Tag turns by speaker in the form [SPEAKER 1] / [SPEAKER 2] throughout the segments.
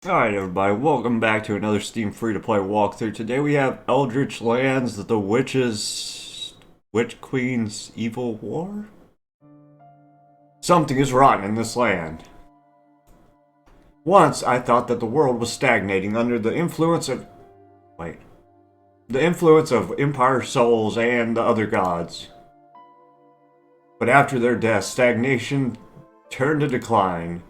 [SPEAKER 1] Alright everybody, welcome back to another Steam free-to-play walkthrough. Today we have Eldritch Lands, the Witch Queen's Evil War? Something is rotten in this land. Once I thought that the world was stagnating under the influence of... the influence of Empire Souls and the other gods. But after their deaths, stagnation turned to decline.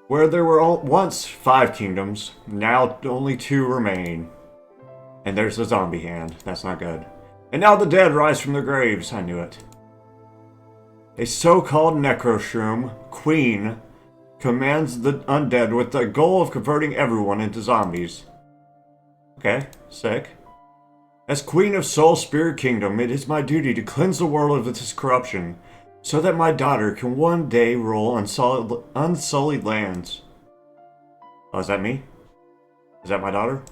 [SPEAKER 1] Where there were once 5 kingdoms, now only 2 remain. And there's the zombie hand. That's not good. And now the dead rise from their graves. I knew it. A so-called necroshroom queen commands the undead with the goal of converting everyone into zombies. Okay, sick. As Queen of Soul Spirit Kingdom, it is my duty to cleanse the world of this corruption, so that my daughter can one day rule unsullied lands. Oh, is that me? Is that my daughter?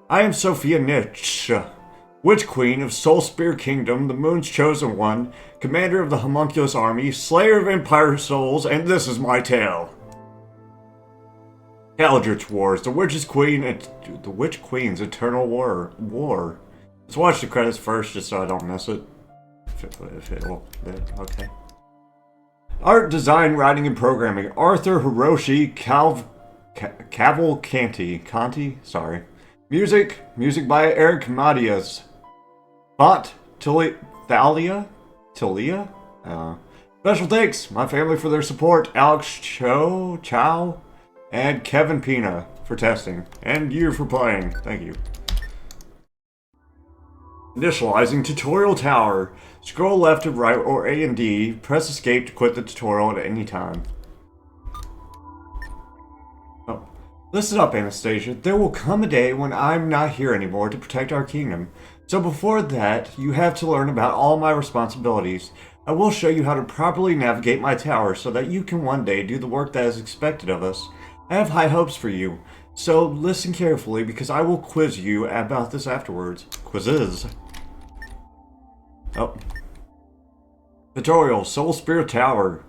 [SPEAKER 1] I am Sophia Nitsch, Witch Queen of Soul Spear Kingdom, the Moon's Chosen One, Commander of the Homunculus Army, Slayer of Empire Souls, and this is my tale. Eldritch Wars, the Witch Queen's Eternal War. Let's watch the credits first, just so I don't miss it. Okay. Art, design, writing, and programming: Arthur Hiroshi Cavalcanti. Sorry. Music by Eric Matias. Font Thalia. Special thanks, my family, for their support. Alex Chow, and Kevin Pina for testing, and you for playing. Thank you. Initializing tutorial tower. Scroll left to right or A and D. Press escape to quit the tutorial at any time. Oh. Listen up, Anastasia. There will come a day when I'm not here anymore to protect our kingdom. So before that, you have to learn about all my responsibilities. I will show you how to properly navigate my tower so that you can one day do the work that is expected of us. I have high hopes for you. So listen carefully, because I will quiz you about this afterwards. Quizzes. Oh. Tutorial, Soul Spear Tower.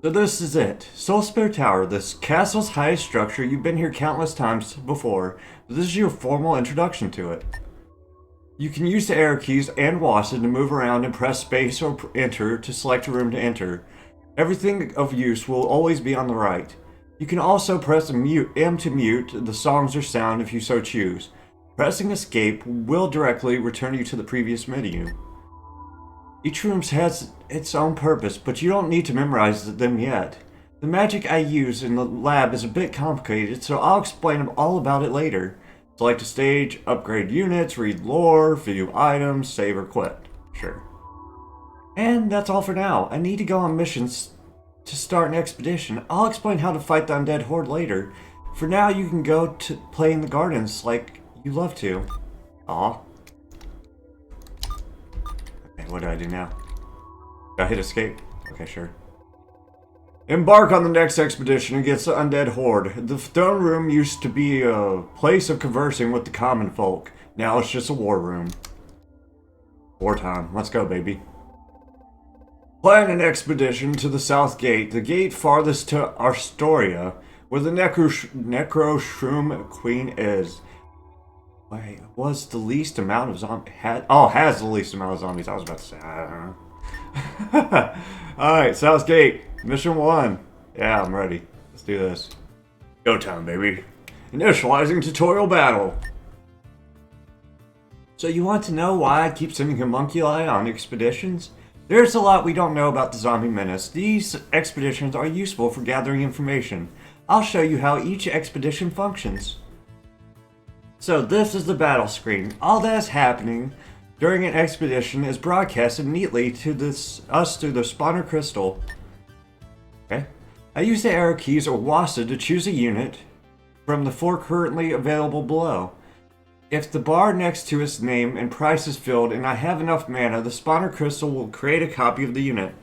[SPEAKER 1] So this is it. Soul Spear Tower, this castle's highest structure. You've been here countless times before. This is your formal introduction to it. You can use the arrow keys and WASD to move around and press space or enter to select a room to enter. Everything of use will always be on the right. You can also press M to mute the songs or sound if you so choose. Pressing escape will directly return you to the previous menu. Each room has its own purpose, but you don't need to memorize them yet. The magic I use in the lab is a bit complicated, so I'll explain all about it later. Select a stage, upgrade units, read lore, view items, save or quit. Sure. And that's all for now. I need to go on missions to start an expedition. I'll explain how to fight the undead horde later. For now, you can go to play in the gardens like you love to. Aw. Okay, what do I do now? Do I hit escape? Okay, sure. Embark on the next expedition against the undead horde. The throne room used to be a place of conversing with the common folk. Now it's just a war room. Wartime. Let's go, baby. Plan an expedition to the south gate, the gate farthest to Astoria, where the Necroshroom Queen is. Wait, was the least amount of zombies? Has the least amount of zombies. I was about to say, I don't know. Alright, south gate. Mission 1. Yeah, I'm ready. Let's do this. Go time, baby. Initializing tutorial battle. So you want to know why I keep sending homunculi on expeditions? There's a lot we don't know about the zombie menace. These expeditions are useful for gathering information. I'll show you how each expedition functions. So this is the battle screen. All that is happening during an expedition is broadcasted neatly to us through the spawner crystal. Okay. I use the arrow keys or WASD to choose a unit from the 4 currently available below. If the bar next to its name and price is filled and I have enough mana, the spawner crystal will create a copy of the unit.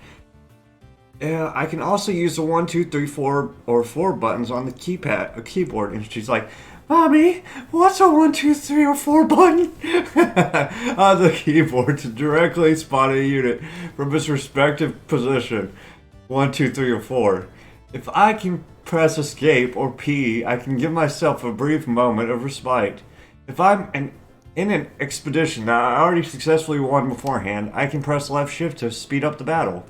[SPEAKER 1] I can also use the 1, 2, 3, 4 or 4 buttons on the keyboard. And she's like, Mommy, what's a 1, 2, 3 or 4 button on the keyboard to directly spawn a unit from its respective position? 1, 2, 3 or 4. If I can press escape or P, I can give myself a brief moment of respite. If I'm in an expedition that I already successfully won beforehand, I can press left shift to speed up the battle.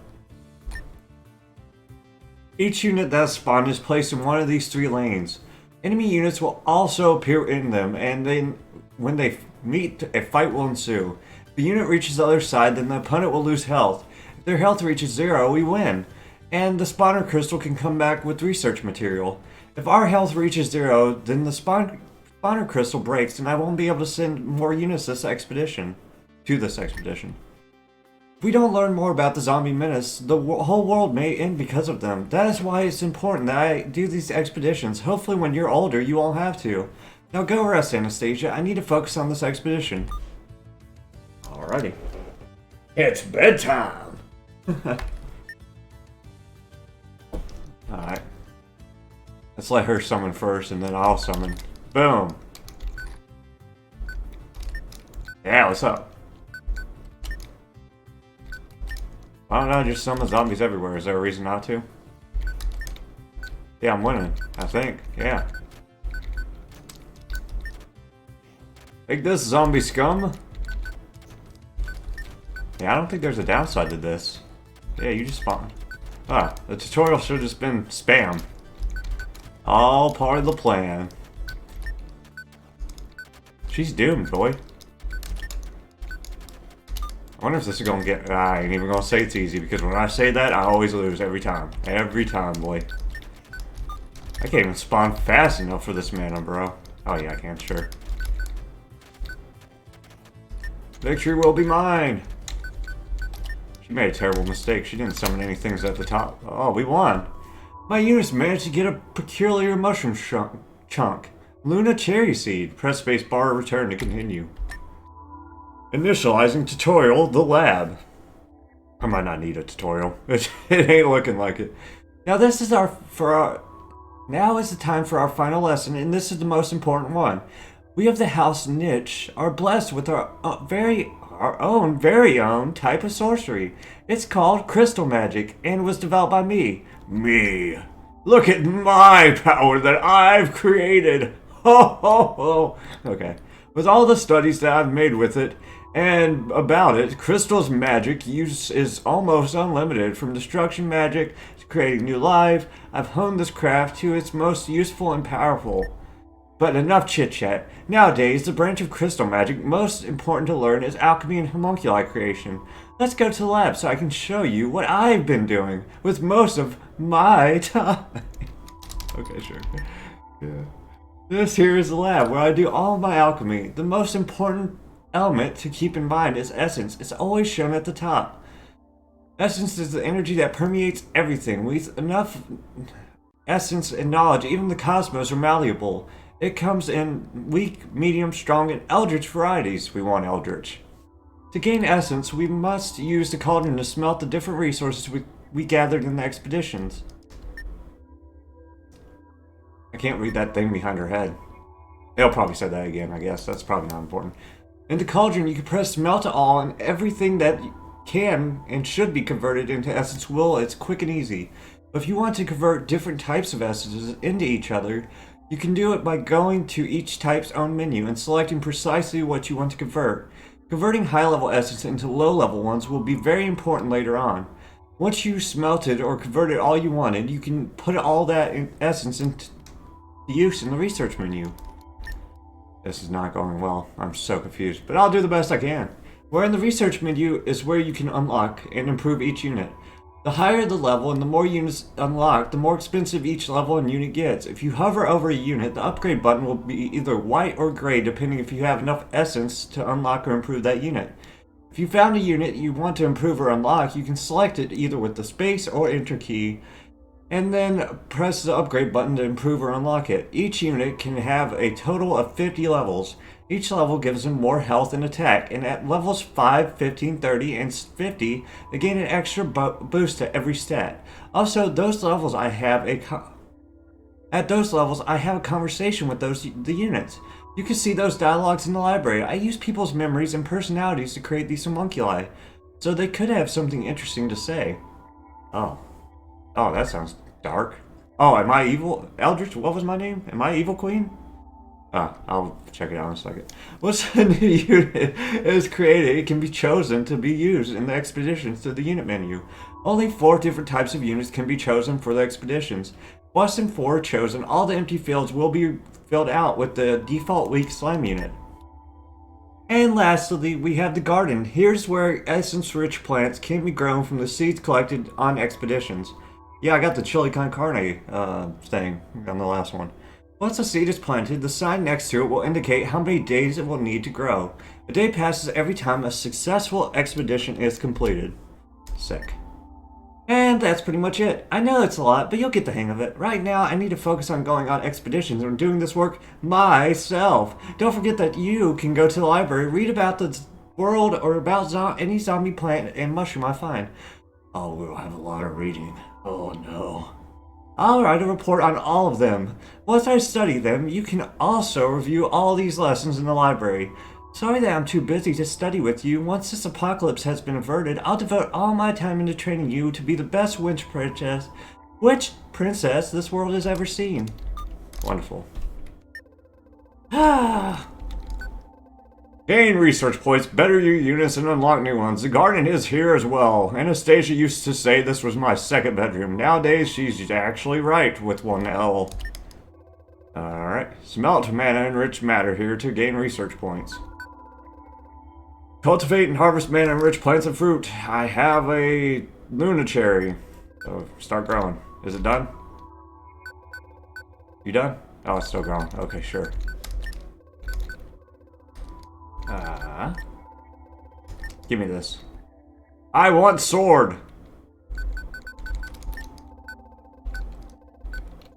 [SPEAKER 1] Each unit that spawned is placed in one of these 3 lanes. Enemy units will also appear in them, and then when they meet, a fight will ensue. If the unit reaches the other side, then the opponent will lose health. If their health reaches 0, we win, and the spawner crystal can come back with research material. If our health reaches 0, then the spawner crystal breaks, and I won't be able to send more units to this expedition. If we don't learn more about the zombie menace, the whole world may end because of them. That is why it's important that I do these expeditions. Hopefully when you're older, you won't have to. Now go rest, Anastasia. I need to focus on this expedition. Alrighty. It's bedtime! Alright. Let's let her summon first, and then I'll summon. Boom! Yeah, what's up? Why don't I just summon zombies everywhere? Is there a reason not to? Yeah, I'm winning. I think. Yeah. Take this, zombie scum! Yeah, I don't think there's a downside to this. Yeah, you just spawn. Ah, the tutorial should have just been spam. All part of the plan. She's doomed, boy. I wonder if this is gonna get. I ain't even gonna say it's easy, because when I say that, I always lose every time. Every time, boy. I can't even spawn fast enough for this mana, bro. Oh, yeah, I can, sure. Victory will be mine! She made a terrible mistake. She didn't summon any things at the top. Oh, we won! My units managed to get a peculiar mushroom chunk. Luna cherry seed. Press space bar to return to continue. Initializing tutorial, the lab. I might not need a tutorial. It ain't looking like it. Now this is now is the time for our final lesson, and this is the most important one. We of the House Niche are blessed with our own very own type of sorcery. It's called crystal magic, and was developed by me. Me. Look at my power that I've created. Ho ho ho. Okay. With all the studies that I've made with it, and about it, crystal's magic use is almost unlimited. From destruction magic to creating new life, I've honed this craft to its most useful and powerful. But enough chit-chat. Nowadays, the branch of crystal magic most important to learn is alchemy and homunculi creation. Let's go to the lab so I can show you what I've been doing with most of my time. Okay, sure. Yeah. This here is the lab where I do all of my alchemy. The most important element to keep in mind is essence. It's always shown at the top. Essence is the energy that permeates everything. With enough essence and knowledge, even the cosmos are malleable. It comes in weak, medium, strong, and Eldritch varieties. We want Eldritch. To gain essence, we must use the cauldron to smelt the different resources we gathered in the expeditions. I can't read that thing behind her head. They'll probably say that again, I guess. That's probably not important. In the cauldron, you can press smelt to all, and everything that can and should be converted into essence will. It's quick and easy. But if you want to convert different types of essences into each other, you can do it by going to each type's own menu and selecting precisely what you want to convert. Converting high-level essence into low-level ones will be very important later on. Once you smelted or converted all you wanted, you can put all that essence into use in the research menu. This is not going well. I'm so confused, but I'll do the best I can. Where in the research menu is where you can unlock and improve each unit. The higher the level and the more units unlocked, the more expensive each level and unit gets. If you hover over a unit, the upgrade button will be either white or gray depending if you have enough essence to unlock or improve that unit. If you found a unit you want to improve or unlock, you can select it either with the space or enter key, and then press the upgrade button to improve or unlock it. Each unit can have a total of 50 levels. Each level gives them more health and attack, and at levels 5, 15, 30, and 50, they gain an extra boost to every stat. Also, those levels I have at those levels I have a conversation with the units. You can see those dialogues in the library. I use people's memories and personalities to create these homunculi, so they could have something interesting to say. Oh, that sounds dark. Oh, am I evil? Eldritch, what was my name? Am I evil queen? Ah, I'll check it out in a second. Once a new unit is created, it can be chosen to be used in the expeditions to the unit menu. Only 4 different types of units can be chosen for the expeditions. Once and 4 are chosen, all the empty fields will be filled out with the default weak slime unit. And lastly, we have the garden. Here's where essence-rich plants can be grown from the seeds collected on expeditions. Yeah, I got the chili con carne thing on the last one. Once a seed is planted, the sign next to it will indicate how many days it will need to grow. A day passes every time a successful expedition is completed. Sick. And that's pretty much it. I know it's a lot, but you'll get the hang of it. Right now, I need to focus on going on expeditions and doing this work myself. Don't forget that you can go to the library, read about the world or about any zombie plant and mushroom I find. Oh, we'll have a lot of reading. Oh no. I'll write a report on all of them. Once I study them, you can also review all these lessons in the library. Sorry that I'm too busy to study with you. Once this apocalypse has been averted, I'll devote all my time into training you to be the best witch princess this world has ever seen. Wonderful. Gain research points, better your units, and unlock new ones. The garden is here as well. Anastasia used to say this was my second bedroom. Nowadays, she's actually right with one L. Alright. Smelt mana enriched matter here to gain research points. Cultivate and harvest mana enriched plants and fruit. I have a Luna cherry. So start growing. Is it done? You done? Oh, it's still growing. Okay, sure. Give me this. I want sword!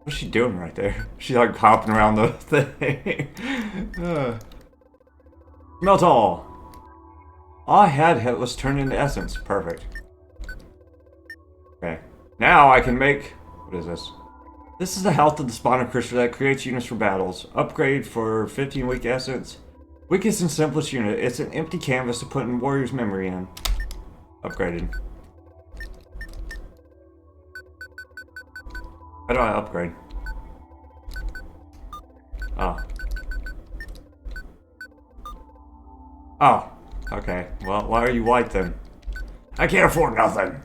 [SPEAKER 1] What's she doing right there? She's like hopping around the thing. Melt all! All I had was turned into essence. Perfect. Okay. Now I can make... What is this? This is the health of the spawner crystal that creates units for battles. Upgrade for 15 weak essence. Weakest and simplest unit. It's an empty canvas to put in warrior's memory in. Upgraded. How do I upgrade? Oh. Oh. Okay. Well, why are you white then? I can't afford nothing.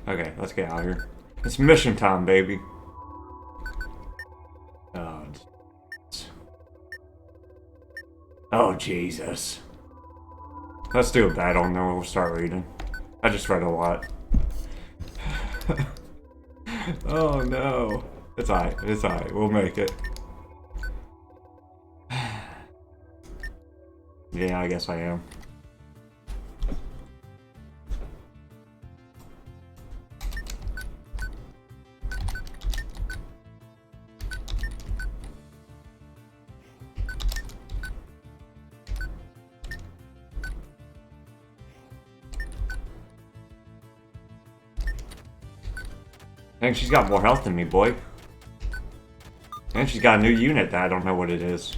[SPEAKER 1] Okay, let's get out of here. It's mission time, baby. Oh, Jesus. Let's do a battle and then we'll start reading. I just read a lot. Oh, no. It's alright. It's alright. We'll make it. Yeah, I guess I am. And she's got more health than me, boy. And she's got a new unit that I don't know what it is.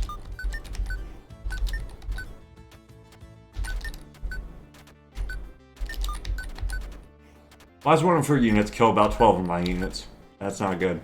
[SPEAKER 1] Why is one of her units kill about 12 of my units? That's not good.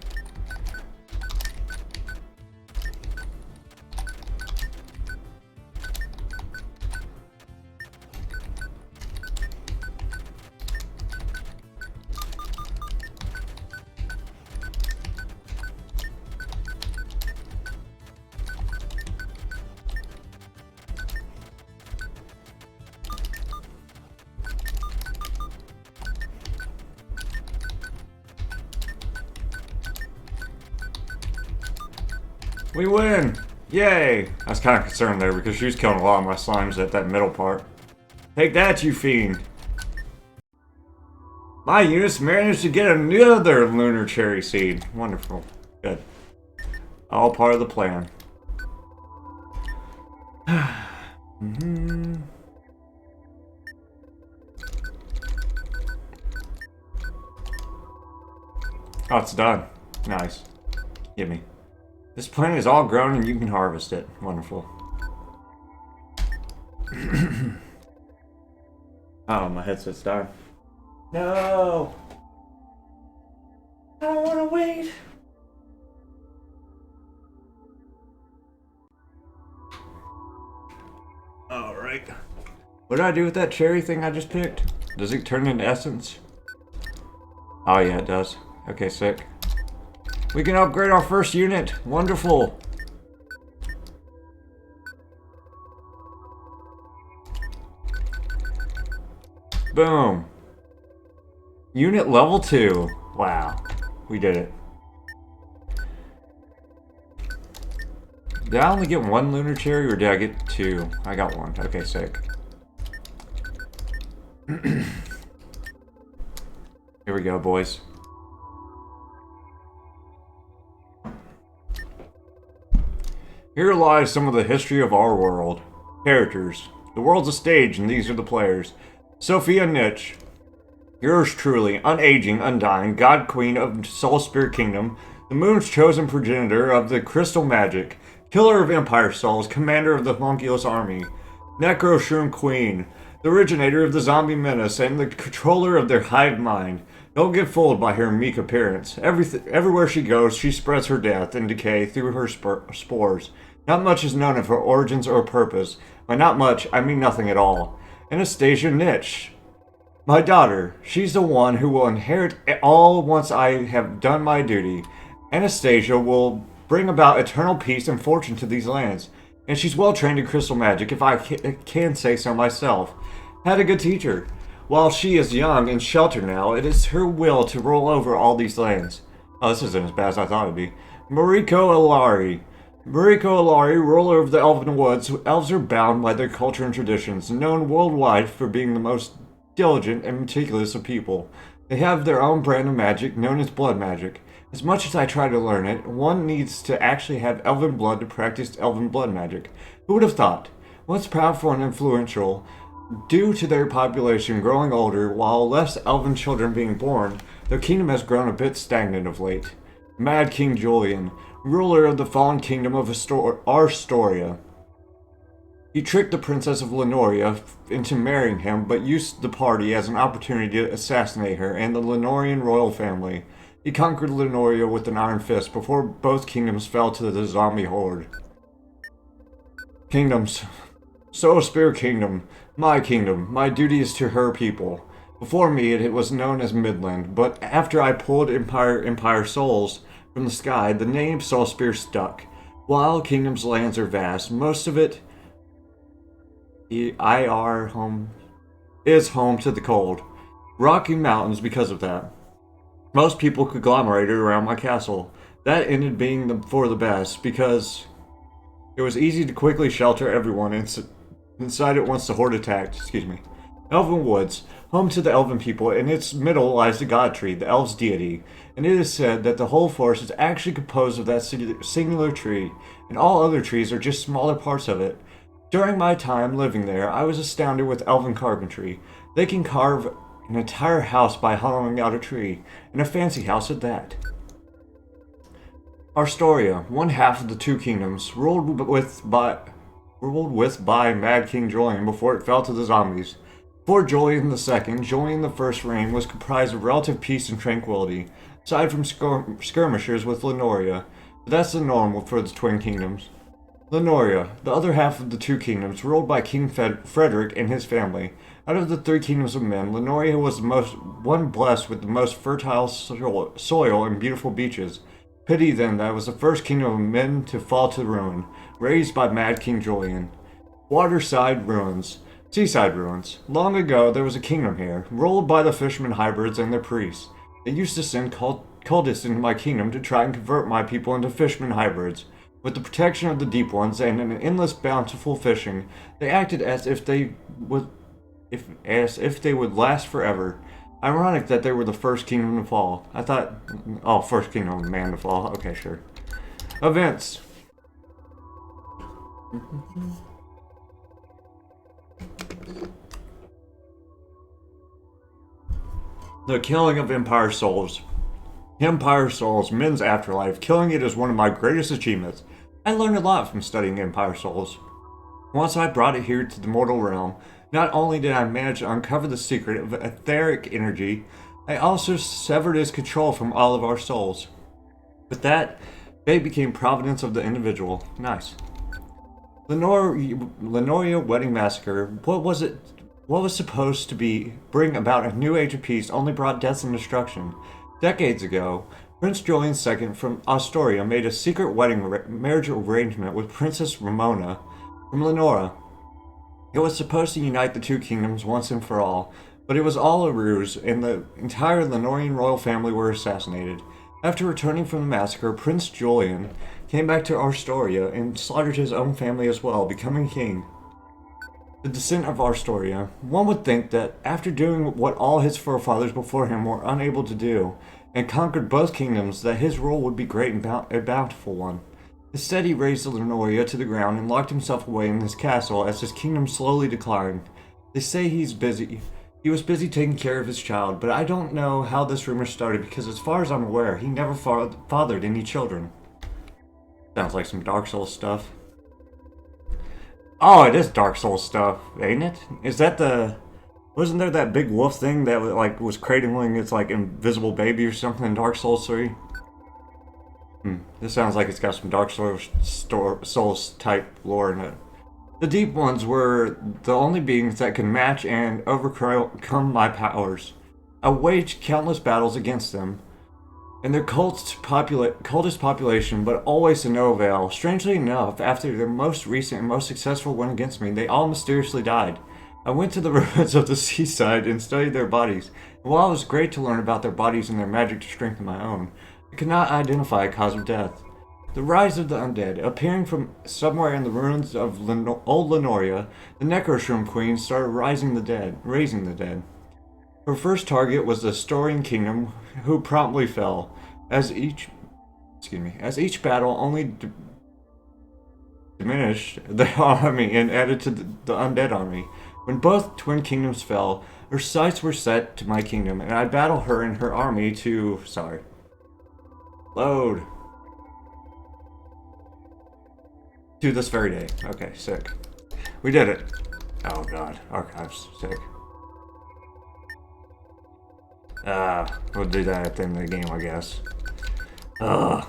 [SPEAKER 1] We win! Yay! I was kind of concerned there because she was killing a lot of my slimes at that middle part. Take that, you fiend! My units managed to get another lunar cherry seed. Wonderful. Good. All part of the plan. Oh, it's done. Nice. Give me. This plant is all grown and you can harvest it. Wonderful. Oh, my headset's dying. No! I don't want to wait. Alright. What did I do with that cherry thing I just picked? Does it turn into essence? Oh yeah, it does. Okay, sick. We can upgrade our first unit. Wonderful. Boom. Unit level 2. Wow. We did it. Did I only get one lunar cherry or did I get 2? I got 1. Okay, sick. Here we go, boys. Here lies some of the history of our world. Characters. The world's a stage and these are the players. Sophia Nitch. Yours truly, unaging, undying, God Queen of Soul Spirit Kingdom, the moon's chosen progenitor of the crystal magic, killer of Empire Souls, commander of the Homunculus army, Necro Shroom Queen, the originator of the zombie menace, and the controller of their hive mind. Don't get fooled by her meek appearance. Everywhere she goes, she spreads her death and decay through her spores. Not much is known of her origins or purpose. By not much, I mean nothing at all. Anastasia Nitch. My daughter. She's the one who will inherit all once I have done my duty. Anastasia will bring about eternal peace and fortune to these lands. And she's well trained in crystal magic, if I can say so myself. Had a good teacher. While she is young and sheltered now, it is her will to rule over all these lands. Oh, this isn't as bad as I thought it'd be. Mariko Ilari. Mariko Ilari, ruler of the Elven Woods. Elves are bound by their culture and traditions, known worldwide for being the most diligent and meticulous of people. They have their own brand of magic, known as blood magic. As much as I try to learn it, one needs to actually have elven blood to practice elven blood magic. Who would have thought? Once powerful and influential, due to their population growing older, while less elven children being born, their kingdom has grown a bit stagnant of late. Mad King Julian, ruler of the fallen kingdom of Arstoria. He tricked the Princess of Lenoria into marrying him, but used the party as an opportunity to assassinate her and the Lenorian royal family. He conquered Lenoria with an iron fist before both kingdoms fell to the zombie horde. Kingdoms. Soul Spirit Kingdom. My duty is to her people. Before me it was known as Midland, but after I pulled Empire Souls from the sky, the name Soul Spear stuck. While Kingdom's lands are vast, most of it is home to the cold. Rocky Mountains because of that. Most people conglomerated around my castle. That ended being for the best, because it was easy to quickly shelter everyone inside it once the horde attacked. Elven Woods, home to the elven people. In its middle lies the God Tree, the elves' deity, and it is said that the whole forest is actually composed of that singular tree, and all other trees are just smaller parts of it. During my time living there, I was astounded with elven carpentry. They can carve an entire house by hollowing out a tree, and a fancy house at that. Arstoria, one half of the two kingdoms, ruled with by Mad King Julian before it fell to the zombies. Before Julian II, Julian I's reign was comprised of relative peace and tranquility, aside from skirmishers with Lenoria, but that's the norm for the twin kingdoms. Lenoria, the other half of the two kingdoms, ruled by King Frederick and his family. Out of the three kingdoms of men, Lenoria was the one blessed with the most fertile soil and beautiful beaches. Pity then that it was the first kingdom of men to fall to ruin, raised by Mad King Julian. Waterside ruins. Seaside ruins. Long ago there was a kingdom here, ruled by the fishermen hybrids and their priests. They used to send cultists into my kingdom to try and convert my people into fishermen hybrids. With the protection of the deep ones and an endless bountiful fishing, they acted as if they would last forever. Ironic that they were the first kingdom to fall. I thought, first kingdom of man to fall. Okay, sure. Events. The killing of Empire Souls. Empire Souls, men's afterlife. Killing it is one of my greatest achievements. I learned a lot from studying Empire Souls. Once I brought it here to the mortal realm, not only did I manage to uncover the secret of etheric energy, I also severed its control from all of our souls. With that, fate became providence of the individual. Nice. Lenoria Wedding Massacre. What was it? What was supposed to bring about a new age of peace only brought death and destruction. Decades ago, Prince Julian II from Astoria made a secret marriage arrangement with Princess Ramona from Lenora. It was supposed to unite the two kingdoms once and for all, but it was all a ruse, and the entire Lenorian royal family were assassinated. After returning from the massacre, Prince Julian came back to Astoria and slaughtered his own family as well, becoming king. The descent of Astoria. One would think that after doing what all his forefathers before him were unable to do, and conquered both kingdoms, that his rule would be great and a bountiful one. Instead, he razed Lenoria to the ground and locked himself away in his castle as his kingdom slowly declined. They say he's busy. He was busy taking care of his child, but I don't know how this rumor started because as far as I'm aware, he never fathered any children. Sounds like some Dark Souls stuff. Oh, it is Dark Souls stuff, ain't it? Is that the... Wasn't there that big wolf thing that was cradling its invisible baby or something in Dark Souls 3? This sounds like it's got some Dark Souls type lore in it. The Deep Ones were the only beings that could match and overcome my powers. I waged countless battles against them, and their cultist population, but always to no avail. Strangely enough, after their most recent and most successful one against me, they all mysteriously died. I went to the ruins of the seaside and studied their bodies, and while it was great to learn about their bodies and their magic to strengthen my own, I could not identify a cause of death. The rise of the undead. Appearing from somewhere in the ruins of old Lenoria, the Necroshroom Queen started raising the dead. Her first target was the Storian Kingdom, who promptly fell, as each battle only diminished the army and added to the undead army. When both twin kingdoms fell, her sights were set to my kingdom, and I battled her and her army to... Load. To this very day. Okay, sick. We did it. Oh god. Archives. Sick. We'll do that at the end of the game, I guess. No,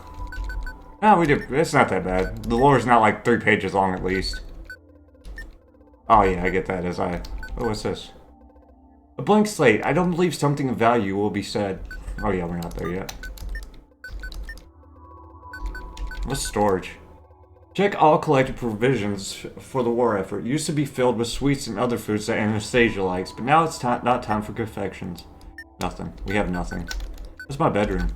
[SPEAKER 1] we did. It's not that bad. The lore's not like 3 pages long at least. Oh yeah, I get that as I... Oh, what's this? A blank slate. I don't believe something of value will be said. Oh yeah, we're not there yet. What's storage? Check all collected provisions for the war effort. Used to be filled with sweets and other foods that Anastasia likes, but now it's not time for confections. Nothing. We have nothing. That's my bedroom.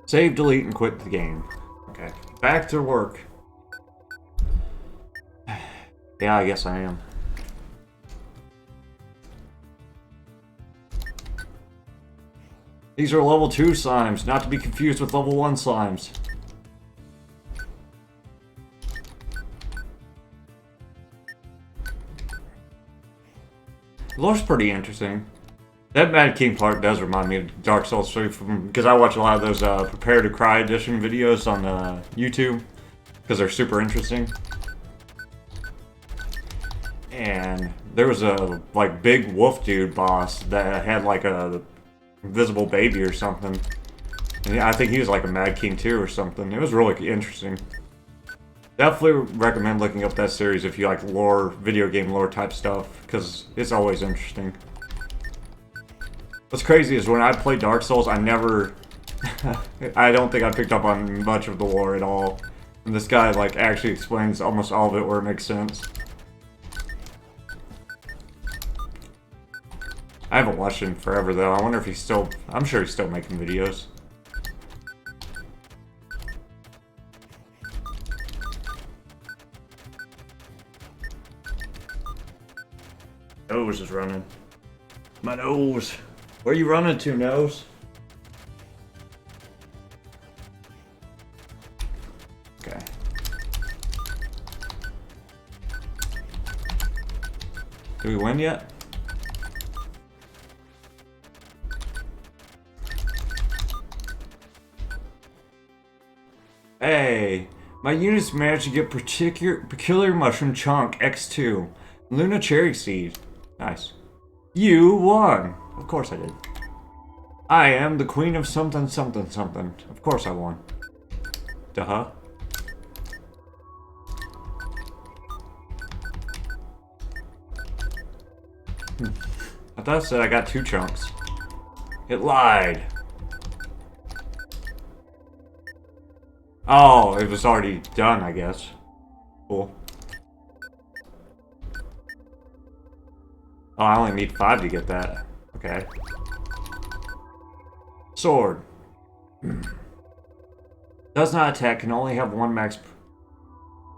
[SPEAKER 1] Save, delete, and quit the game. Okay. Back to work. Yeah, I guess I am. These are level 2 slimes, not to be confused with level 1 slimes. Lore's pretty interesting. That Mad King part does remind me of Dark Souls 3 because I watch a lot of those Prepare to Cry edition videos on YouTube because they're super interesting. And there was a big wolf dude boss that had a invisible baby or something. And I think he was a Mad King too or something. It was really interesting. Definitely recommend looking up that series if you like lore, video game lore type stuff, because it's always interesting. What's crazy is when I play Dark Souls, I never... I don't think I picked up on much of the lore at all. And this guy actually explains almost all of it where it makes sense. I haven't watched him forever though. I wonder if he's still... I'm sure he's still making videos. Nose is running. My nose. Where are you running to, nose? Okay. Did we win yet? Hey, my units managed to get peculiar mushroom chunk X2. Luna cherry seed. Nice. You won! Of course I did. I am the queen of something something something. Of course I won. Duh. I thought it said I got 2 chunks. It lied. Oh, it was already done, I guess. Cool. Oh, I only need 5 to get that. Okay. Sword. Does not attack, can only have 1 max...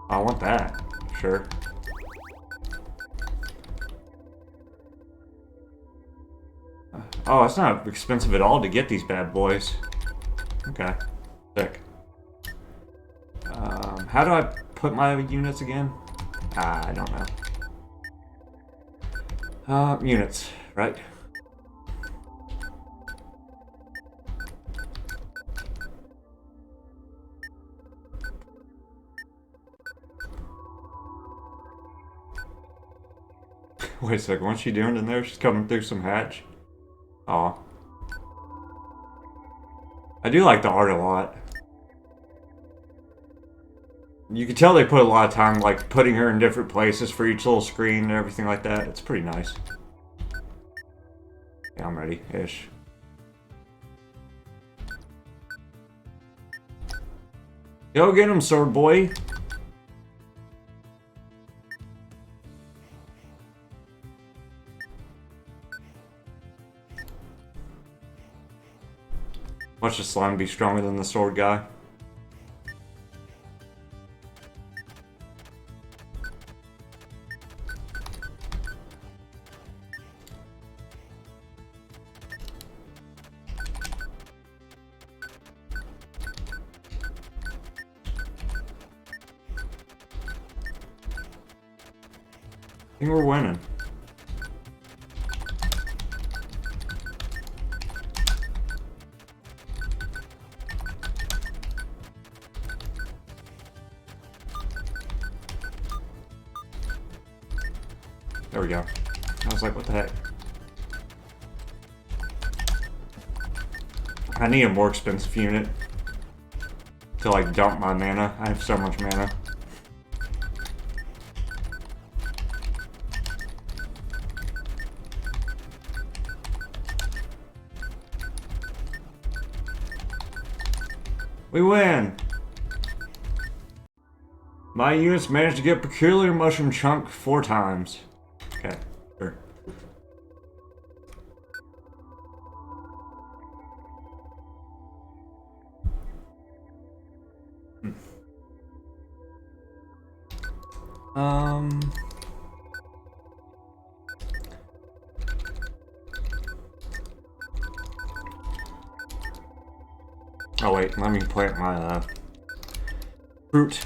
[SPEAKER 1] I want that. Sure. Oh, it's not expensive at all to get these bad boys. Okay. Sick. How do I put my units again? I don't know. Units, right? Wait a second, what's she doing in there? She's coming through some hatch. Aw. I do like the art a lot. You can tell they put a lot of time, like, putting her in different places for each little screen and everything like that. It's pretty nice. Yeah, I'm ready-ish. Go get him, sword boy! Watch the slime be stronger than the sword guy. I think we're winning. There we go. I was like, what the heck? I need a more expensive unit to, like, dump my mana. I have so much mana. We win! My units managed to get Peculiar Mushroom Chunk 4 times. Okay, sure. Oh wait, let me plant my fruit.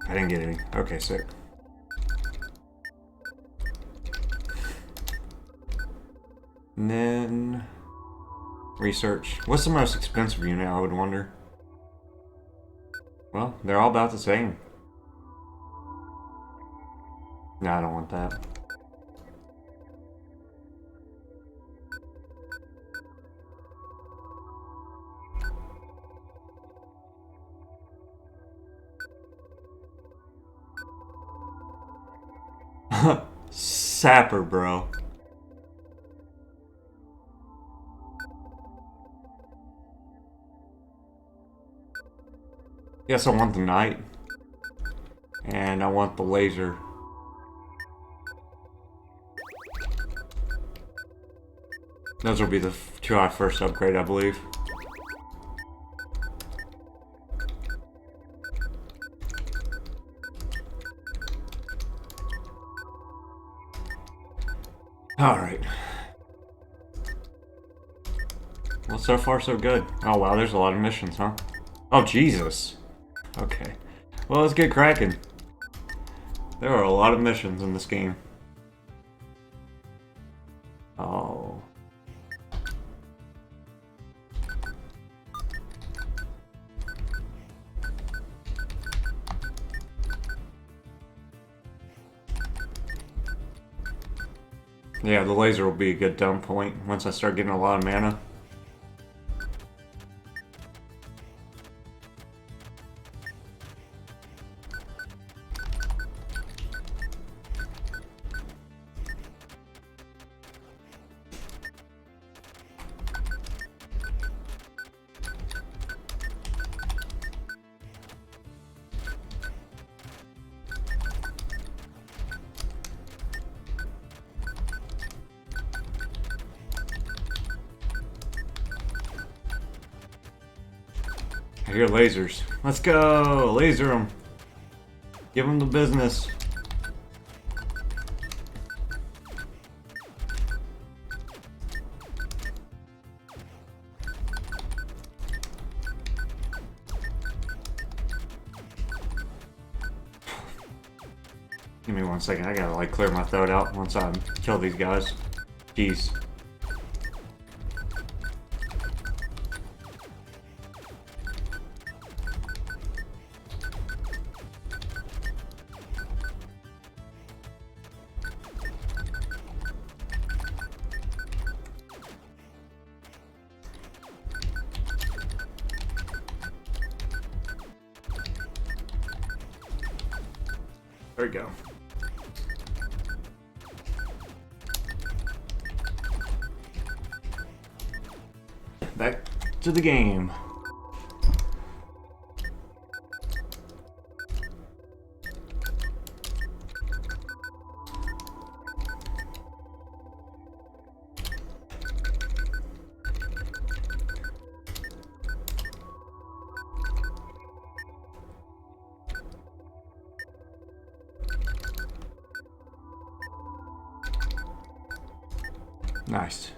[SPEAKER 1] I didn't get any. Okay, sick. And then research. What's the most expensive unit, I would wonder? Well, they're all about the same. No, I don't want that. Sapper, bro. Yes, I want the knight. And I want the laser. Those will be the 2 I first upgrade, I believe. Alright. Well, so far so good. Oh wow, there's a lot of missions, huh? Oh, Jesus. Okay. Well, let's get cracking. There are a lot of missions in this game. Oh. Yeah, the laser will be a good dump point once I start getting a lot of mana. I hear lasers. Let's go! Laser them! Give them the business. Give me 1 second, I gotta like clear my throat out once I kill these guys. Jeez. There we go. Back to the game. Nice.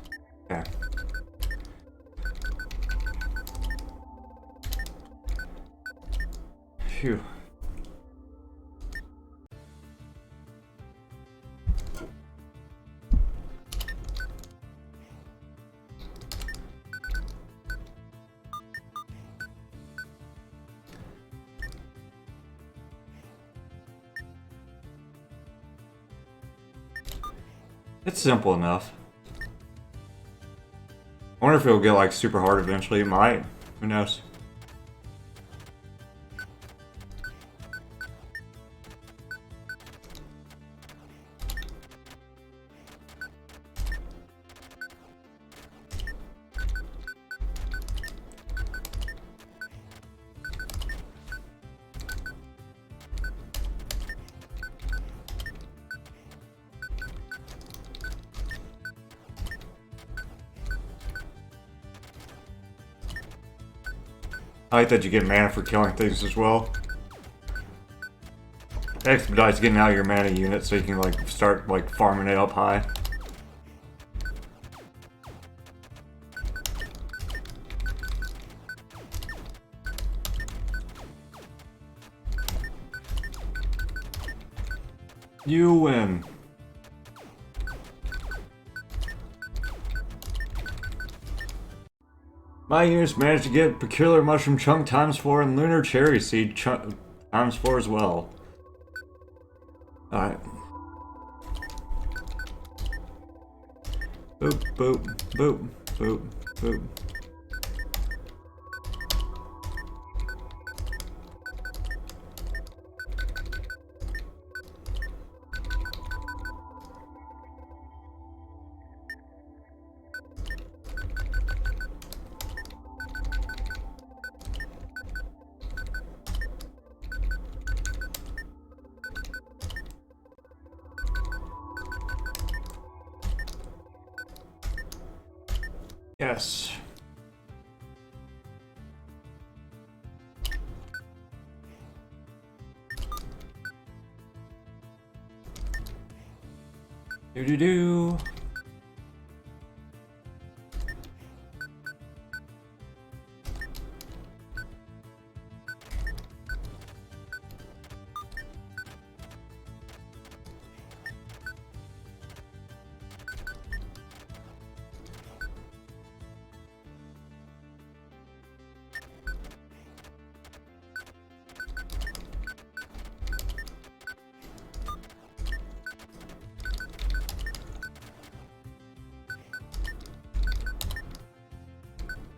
[SPEAKER 1] Yeah. Phew. It's simple enough. I wonder if it'll get like super hard eventually. It might. Who knows? I like that you get mana for killing things as well. Expedites getting out of your mana unit so you can like start like farming it up high. You win. My units managed to get Peculiar Mushroom Chunk ×4 and Lunar Cherry Seed Chunk ×4 as well. Alright. Boop, boop, boop, boop, boop. Yes. Do.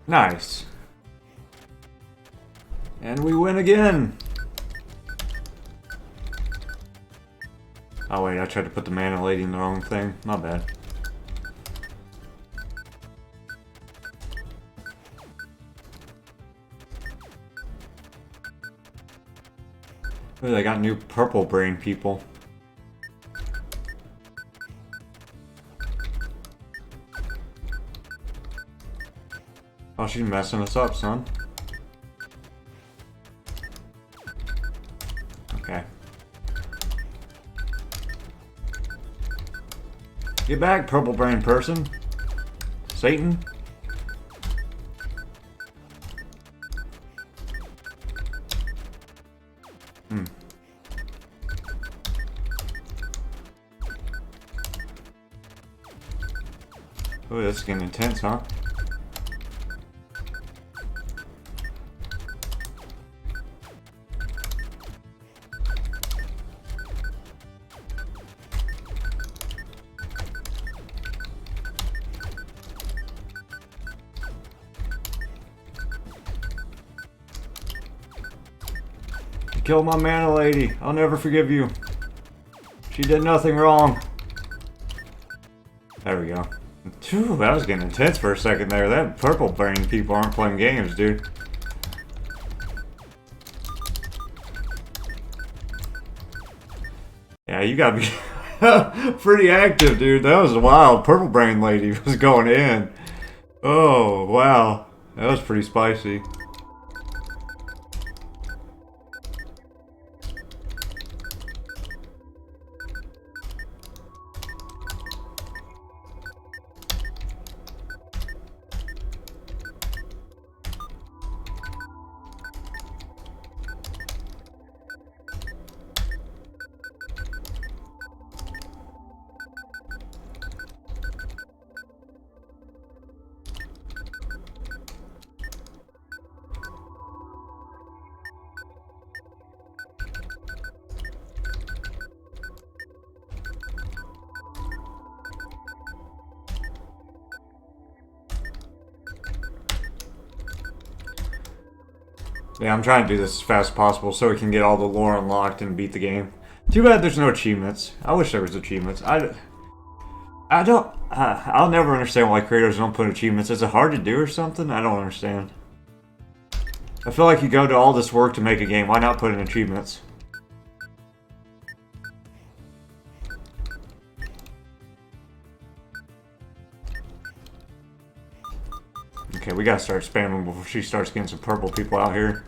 [SPEAKER 1] Nice. And we win again. Oh wait, I tried to put the mana lady in the wrong thing. My bad. Ooh, they got new purple brain people. Oh, she's messing us up, son. Okay. Get back, purple brain person. Satan. Oh, this is getting intense, huh? You killed my mana lady. I'll never forgive you. She did nothing wrong. There we go. Phew, that was getting intense for a second there. That purple brain people aren't playing games, dude. Yeah, you gotta be pretty active, dude. That was wild. Purple brain lady was going in. Oh, wow. That was pretty spicy. Yeah, I'm trying to do this as fast as possible so we can get all the lore unlocked and beat the game. Too bad there's no achievements. I wish there was achievements. I'll never understand why creators don't put achievements. Is it hard to do or something? I don't understand. I feel like you go to all this work to make a game. Why not put in achievements? Okay, we gotta start spamming before she starts getting some purple people out here.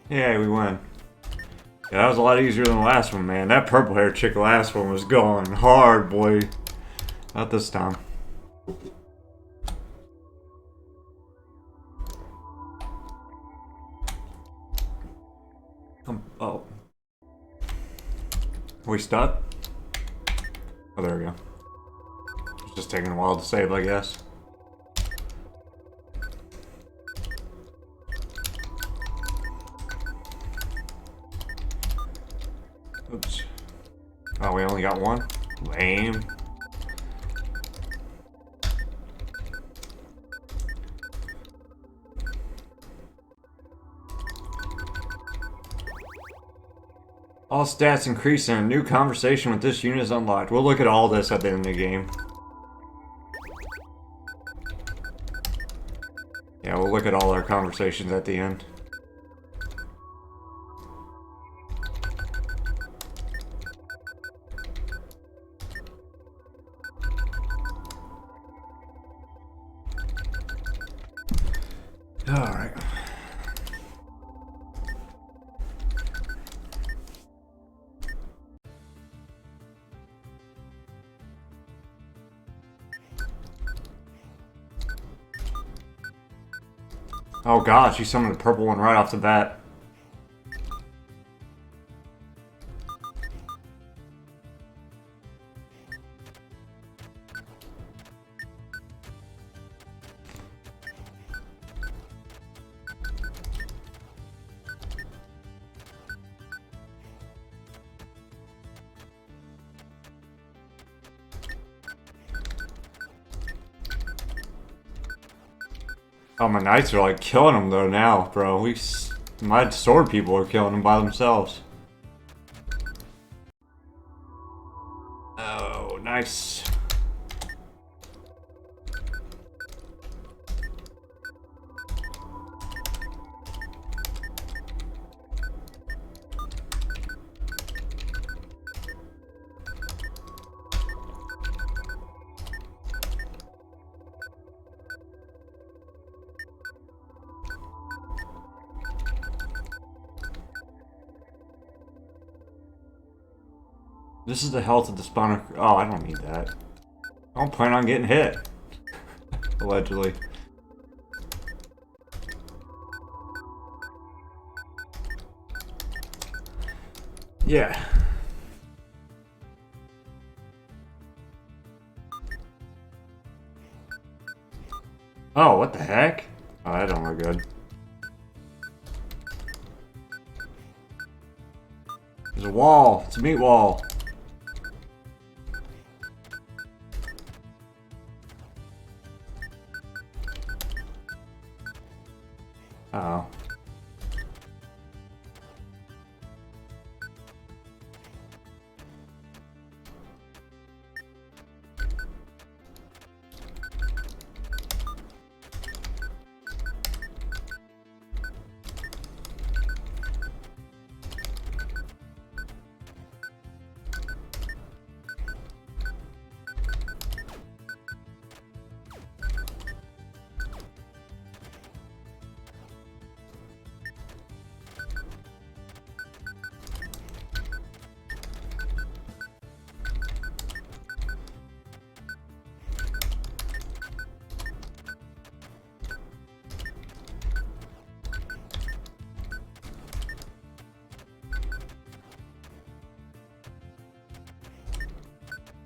[SPEAKER 1] Yeah, we won. Yeah, that was a lot easier than the last one, man. That purple hair chick last one was going hard, boy. Not this time. Oh. Are we stuck? Oh, there we go. It's just taking a while to save, I guess. Oops. Oh, we only got one? Lame. All stats increase and a new conversation with this unit is unlocked. We'll look at all this at the end of the game. Yeah, we'll look at all our conversations at the end. Alright. Oh god, she summoned a purple one right off the bat. Oh, my knights are like killing them though now, bro. My sword people are killing them by themselves. Oh, nice. This is the health of the spawner. Oh, I don't need that. I don't plan on getting hit. Allegedly. Yeah. Oh, what the heck? Oh, that don't look good. There's a wall. It's a meat wall. Uh-oh.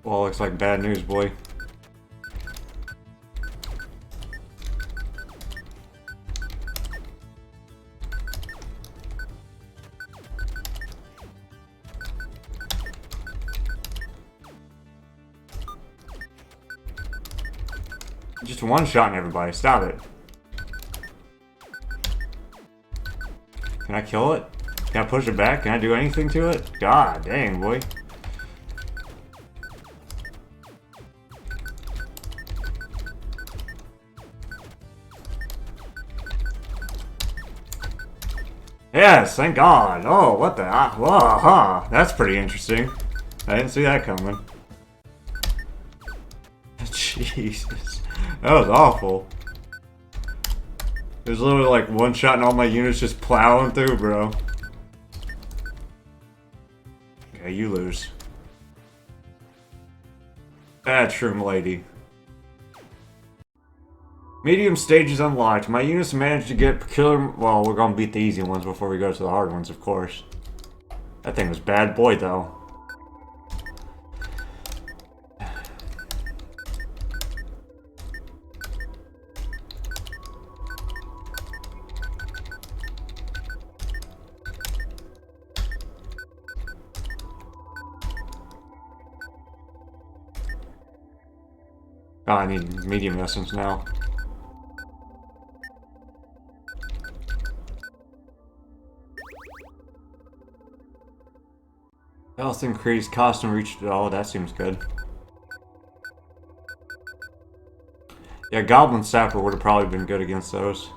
[SPEAKER 1] Well, looks like bad news, boy. Just one-shotting everybody. Stop it. Can I kill it? Can I push it back? Can I do anything to it? God dang, boy. Yes, thank God. Oh, what the? Whoa, huh. That's pretty interesting. I didn't see that coming. Jesus. That was awful. There's literally like one shot and all my units just plowing through, bro. Okay, you lose. Bad shroom lady. Medium stages unlocked. My units managed to get killer. Well, we're gonna beat the easy ones before we go to the hard ones, of course. That thing was bad boy, though. Oh, I need medium essence now. Health increase, cost and reach. Oh, that seems good. Yeah, Goblin Sapper would have probably been good against those.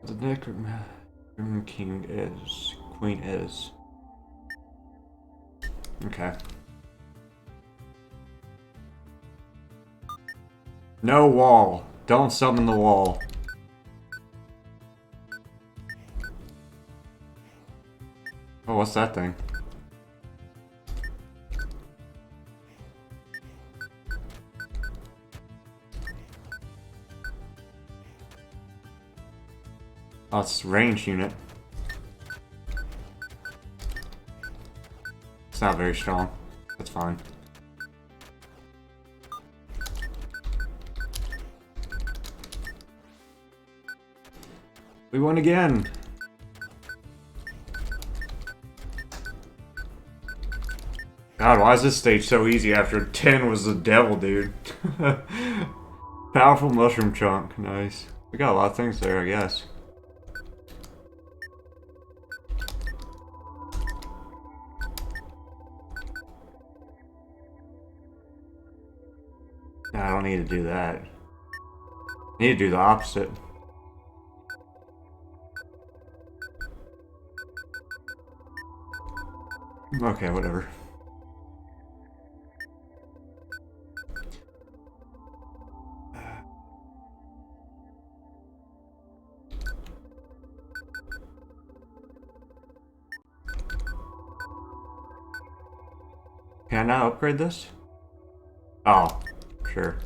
[SPEAKER 1] The Necromancer King is. Queen is. Okay. No wall. Don't summon the wall. Oh, what's that thing? Oh, it's a range unit. It's not very strong. That's fine. We won again! God, why is this stage so easy after 10 was the devil, dude? Powerful mushroom chunk. Nice. We got a lot of things there, I guess. I don't need to do that. I need to do the opposite. Okay, whatever. Can I now upgrade this? Oh, sure.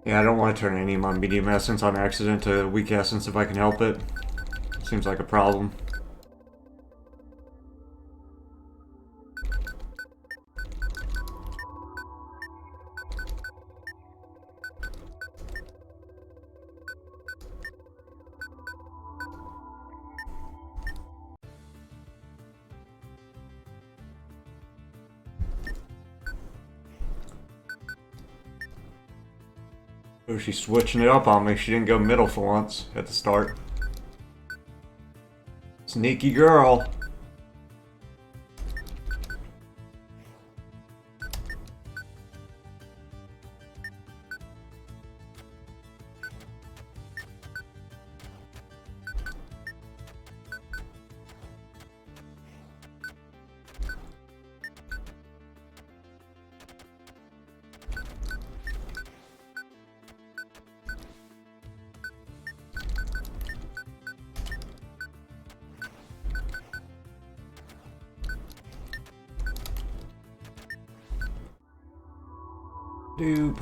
[SPEAKER 1] Yeah, I don't want to turn any of my medium essence on accident to weak essence if I can help it. Seems like a problem. Oh, she's switching it up on me. She didn't go middle for once at the start. Sneaky girl. Dupe.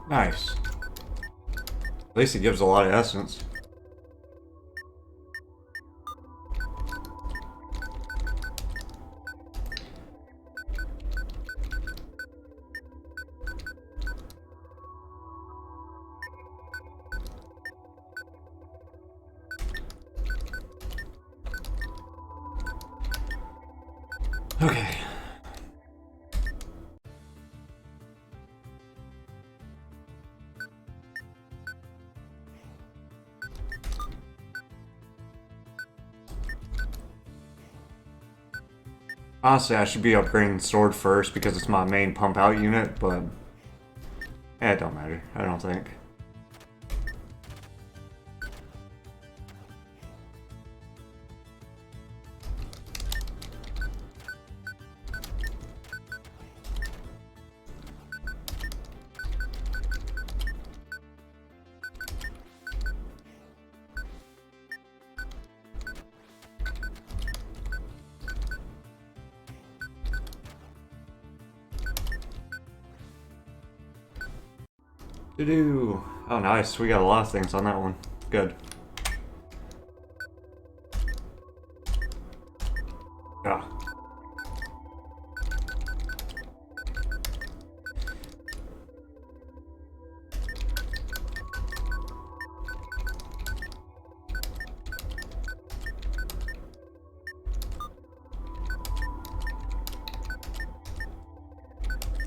[SPEAKER 1] Nice. At least it gives a lot of essence. Okay. Honestly, I should be upgrading the sword first because it's my main pump out unit, but it don't matter, I don't think. Doo-doo. Oh, nice. We got a lot of things on that one. Good. Ah.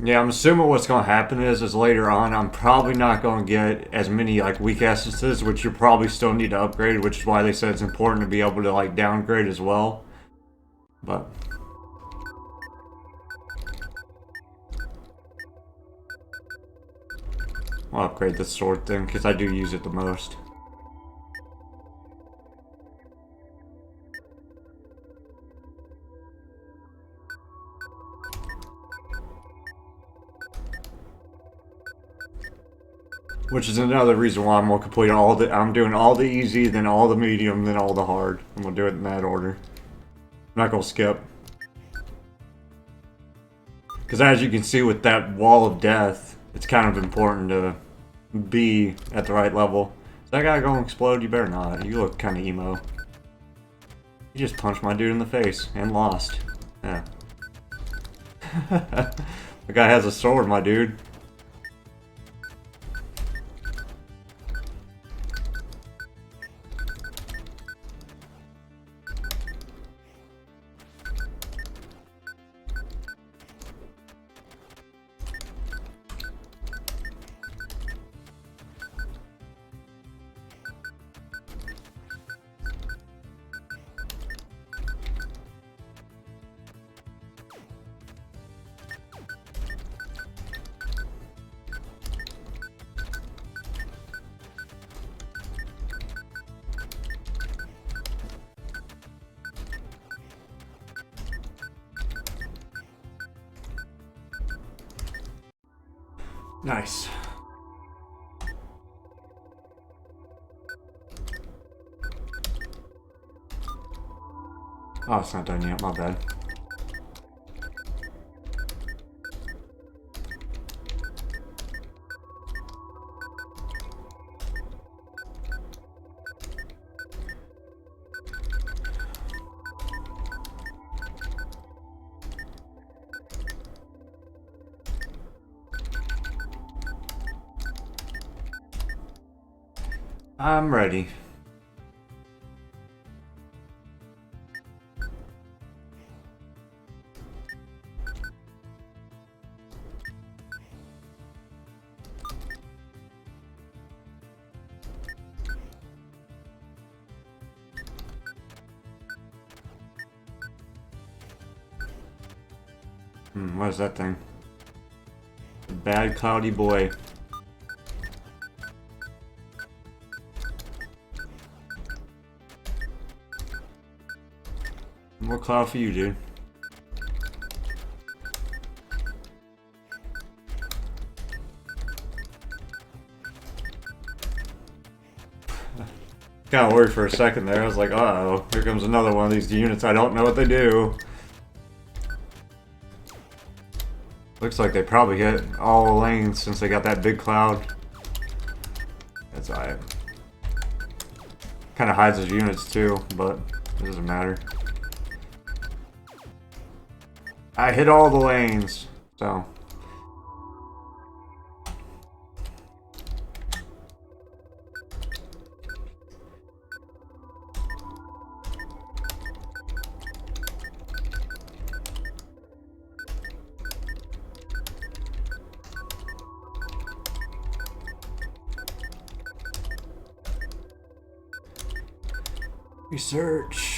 [SPEAKER 1] Yeah, I'm assuming what's going to happen is later on, I'm probably not going to get as many like weak essences, which you probably still need to upgrade, which is why they said it's important to be able to like downgrade as well. But I'll upgrade the sword thing because I do use it the most. Which is another reason why I'm gonna complete all the. I'm doing all the easy, then all the medium, then all the hard. I'm gonna do it in that order. I'm not gonna skip. Because as you can see with that wall of death, it's kind of important to be at the right level. Is that guy gonna explode? You better not. You look kind of emo. You just punched my dude in the face and lost. Yeah. The guy has a sword, my dude. Nice. Oh, it's not done yet, my bad. I'm ready. What is that thing? The bad cloudy boy. More cloud for you, dude. Kinda worried for a second there. I was like, uh-oh, here comes another one of these units. I don't know what they do. Looks like they probably hit all the lanes since they got that big cloud. That's alright. Kinda hides his units too, but it doesn't matter. I hit all the lanes, so. Research.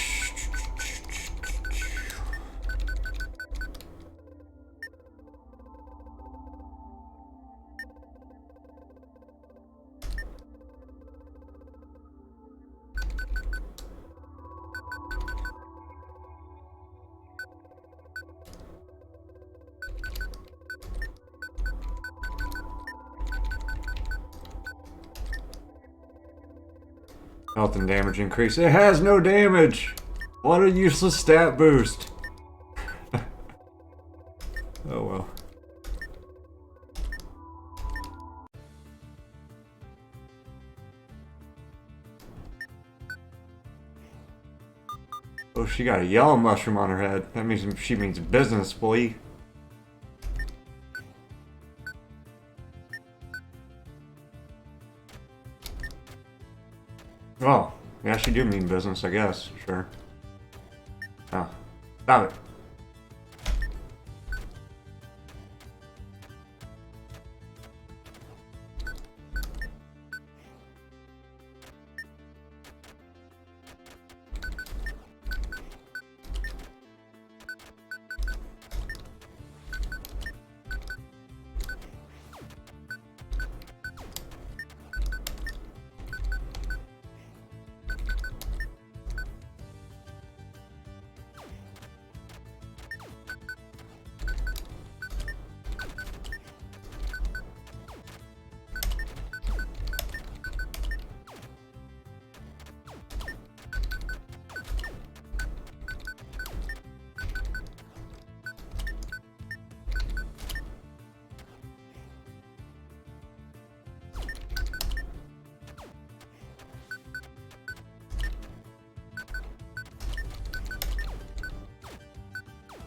[SPEAKER 1] Health and damage increase. It has no damage! What a useless stat boost! Oh well. Oh, she got a yellow mushroom on her head. That means she means business, boy. Oh, yeah, she do mean business, I guess. Sure. Oh, stop it.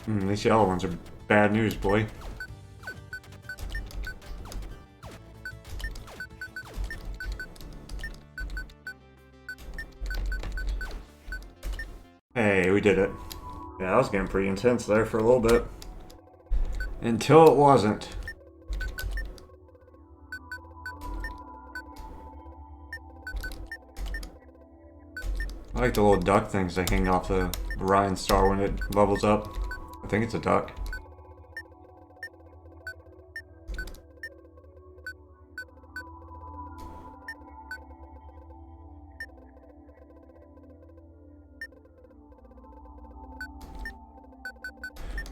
[SPEAKER 1] These yellow ones are bad news, boy. Hey, we did it. Yeah, that was getting pretty intense there for a little bit. Until it wasn't. I like the little duck things that hang off the Orion star when it bubbles up. I think it's a duck.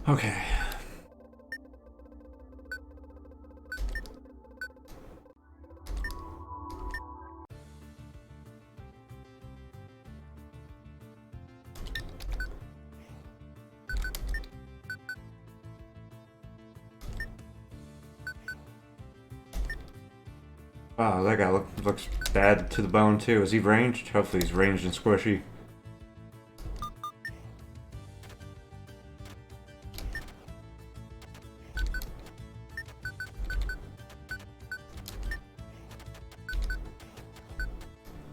[SPEAKER 1] Okay. Wow, that guy looks bad to the bone too. Is he ranged? Hopefully he's ranged and squishy.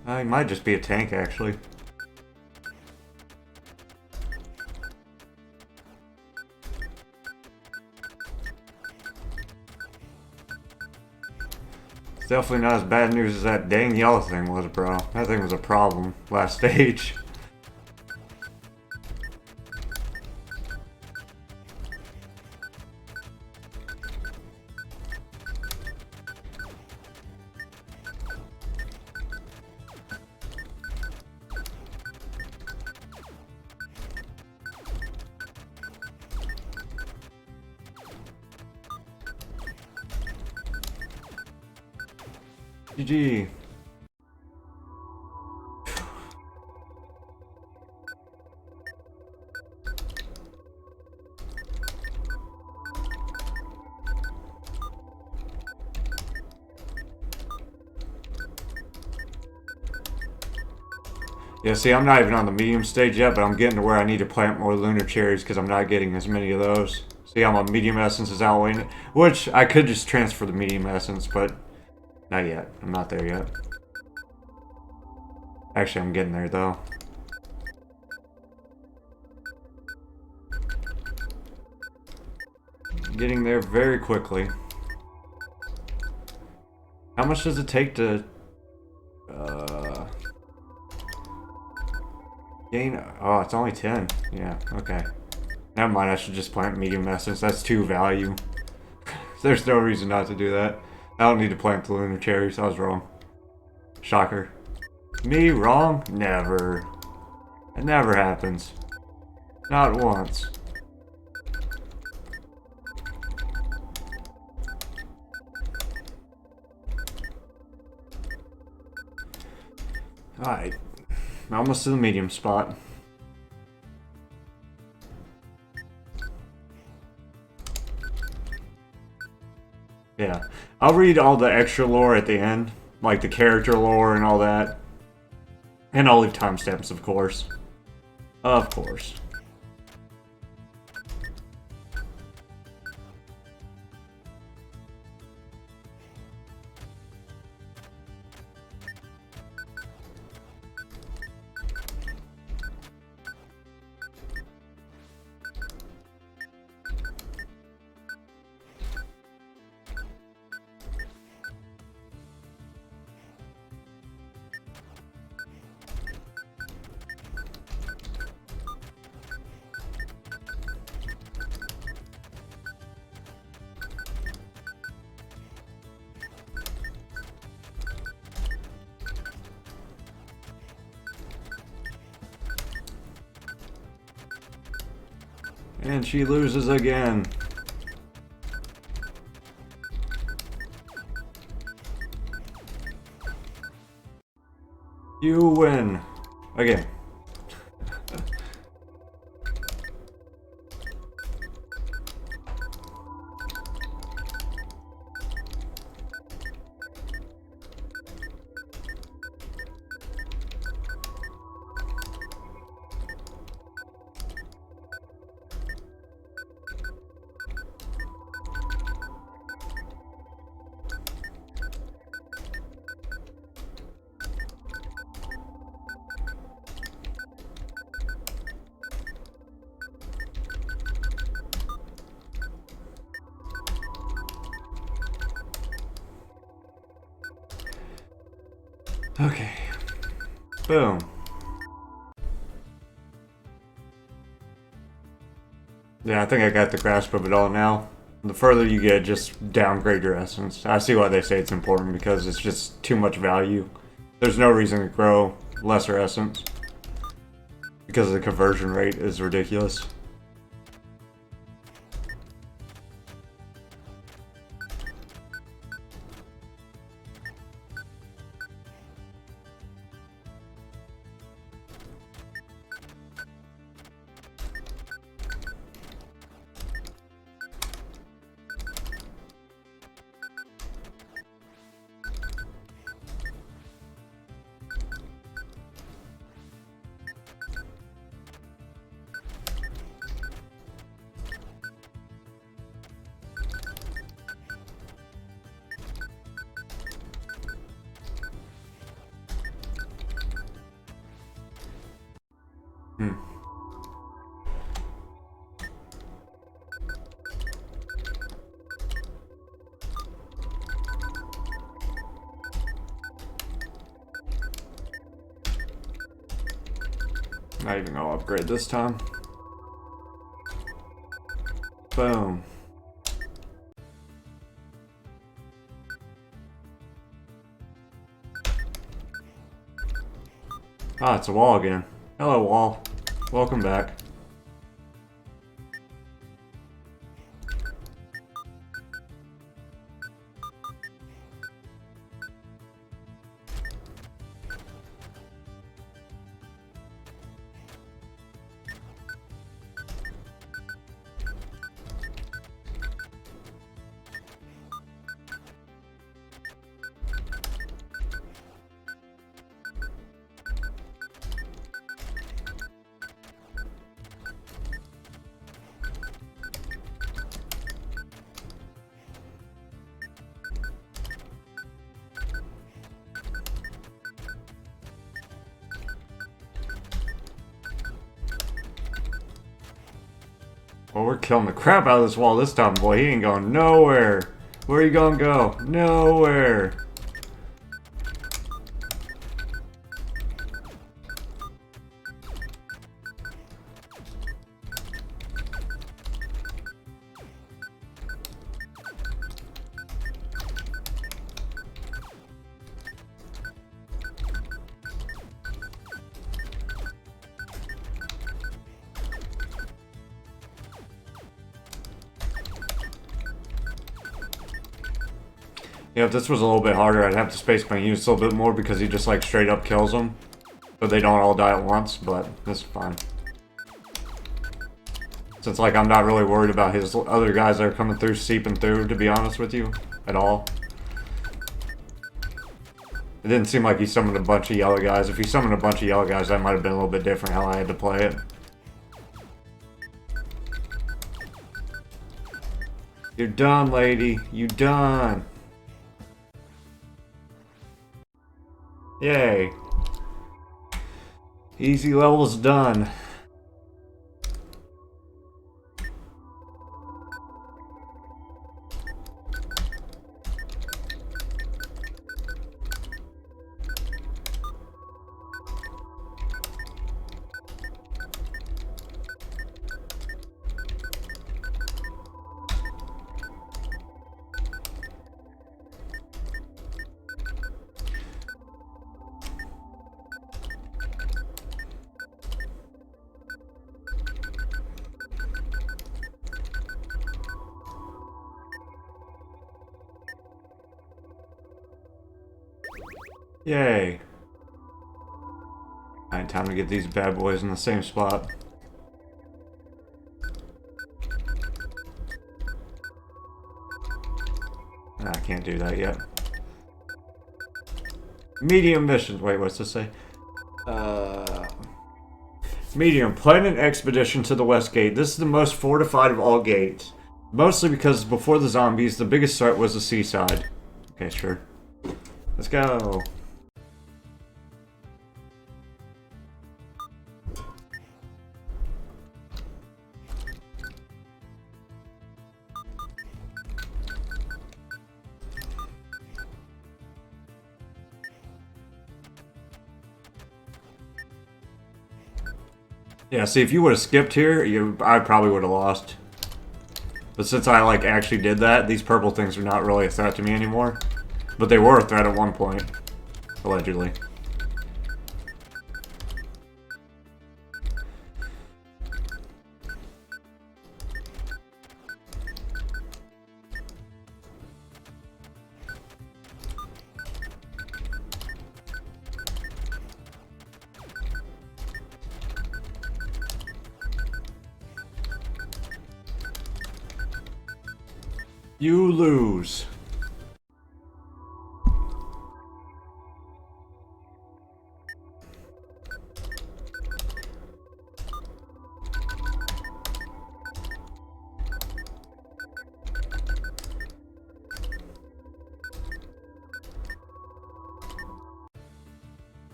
[SPEAKER 1] He might just be a tank, actually. It's definitely not as bad news as that dang yellow thing was, bro. That thing was a problem last stage. GG. Yeah, see, I'm not even on the medium stage yet, but I'm getting to where I need to plant more lunar cherries because I'm not getting as many of those. See, I'm on medium essence is outweighing it, which I could just transfer the medium essence, but not yet. I'm not there yet. Actually, I'm getting there, though. Getting there very quickly. How much does it take to... gain... Oh, it's only 10. Yeah, okay. Never mind, I should just plant medium essence. That's 2 value. There's no reason not to do that. I don't need to plant the lunar cherries. I was wrong. Shocker. Me wrong? Never. It never happens. Not once. Alright. Almost to the medium spot. Yeah. I'll read all the extra lore at the end. Like the character lore and all that. And I'll leave timestamps, of course. Of course. And she loses again. You win. Again. Okay. Boom. Yeah, I think I got the grasp of it all now. The further you get, just downgrade your essence. I see why they say it's important, because it's just too much value. There's no reason to grow lesser essence, because the conversion rate is ridiculous. Not even gonna upgrade this time. Boom. Ah, it's a wall again. Hello, wall. Welcome back. Well, we're killing the crap out of this wall this time, boy. He ain't going nowhere. Where you gonna go? Nowhere. Yeah, if this was a little bit harder, I'd have to space my units a little bit more, because he just like straight up kills them. So they don't all die at once, but this is fine. Since like I'm not really worried about his other guys that are coming through, seeping through, to be honest with you, at all. It didn't seem like he summoned a bunch of yellow guys. If he summoned a bunch of yellow guys, that might have been a little bit different how I had to play it. You're done, lady. You done. Yay. Easy level's done. Yay. Alright, time to get these bad boys in the same spot. I can't do that yet. Medium missions. Wait, what's this say? Medium. Plan an expedition to the West Gate. This is the most fortified of all gates. Mostly because before the zombies, the biggest threat was the seaside. Okay, sure. Let's go. Yeah, see, if you would have skipped here, I probably would have lost. But since I, like, actually did that, these purple things are not really a threat to me anymore. But they were a threat at one point. Allegedly. You lose.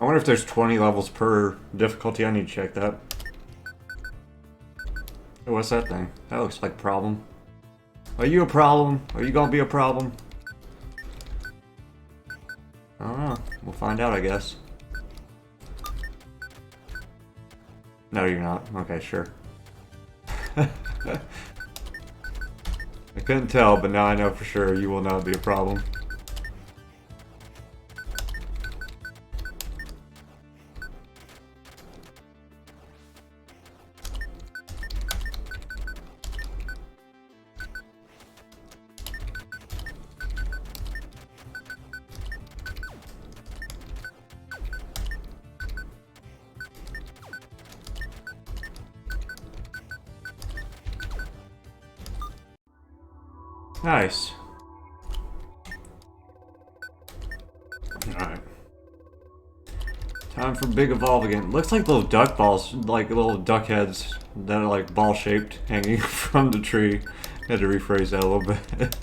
[SPEAKER 1] I wonder if there's 20 levels per difficulty. I need to check that. Oh, what's that thing? That looks like a problem. Are you a problem? Are you gonna be a problem? I don't know. We'll find out, I guess. No, you're not. Okay, sure. I couldn't tell, but now I know for sure you will not be a problem. Nice. Alright. Time for big evolve again. Looks like little duck balls, like little duck heads that are like ball shaped hanging from the tree. Had to rephrase that a little bit.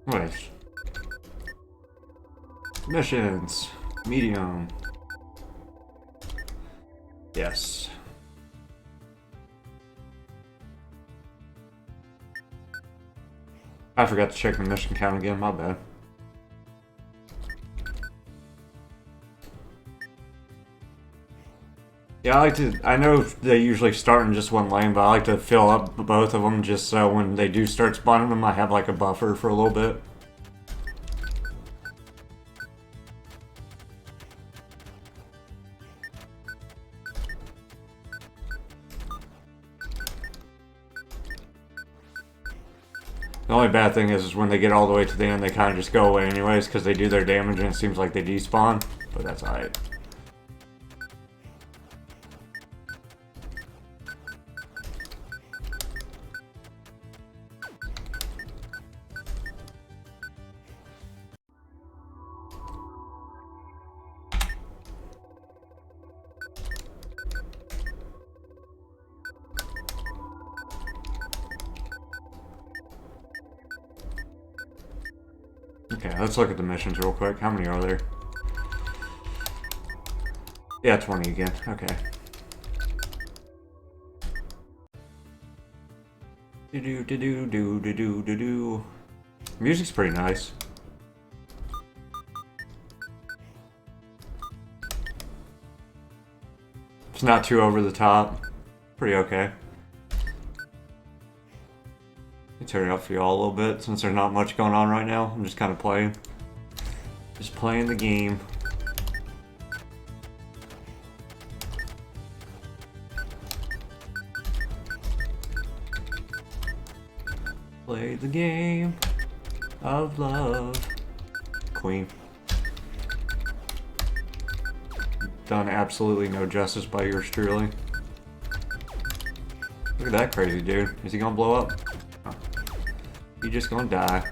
[SPEAKER 1] Nice. Missions. Medium. Yes. I forgot to check the mission count again, my bad. Yeah, I know they usually start in just one lane, but I like to fill up both of them just so when they do start spawning them, I have like a buffer for a little bit. The only bad thing is when they get all the way to the end, they kind of just go away anyways because they do their damage and it seems like they despawn, but that's alright. Okay, let's look at the missions real quick. How many are there? Yeah, 20 again. Okay. Do-do-do-do-do-do-do-do. Music's pretty nice. It's not too over the top. Pretty okay. Turn it up for y'all a little bit since there's not much going on right now. I'm just kind of playing. Just playing the game. Play the game of love. Queen. Done absolutely no justice by yours truly. Look at that crazy dude. Is he gonna blow up? You're just gonna die.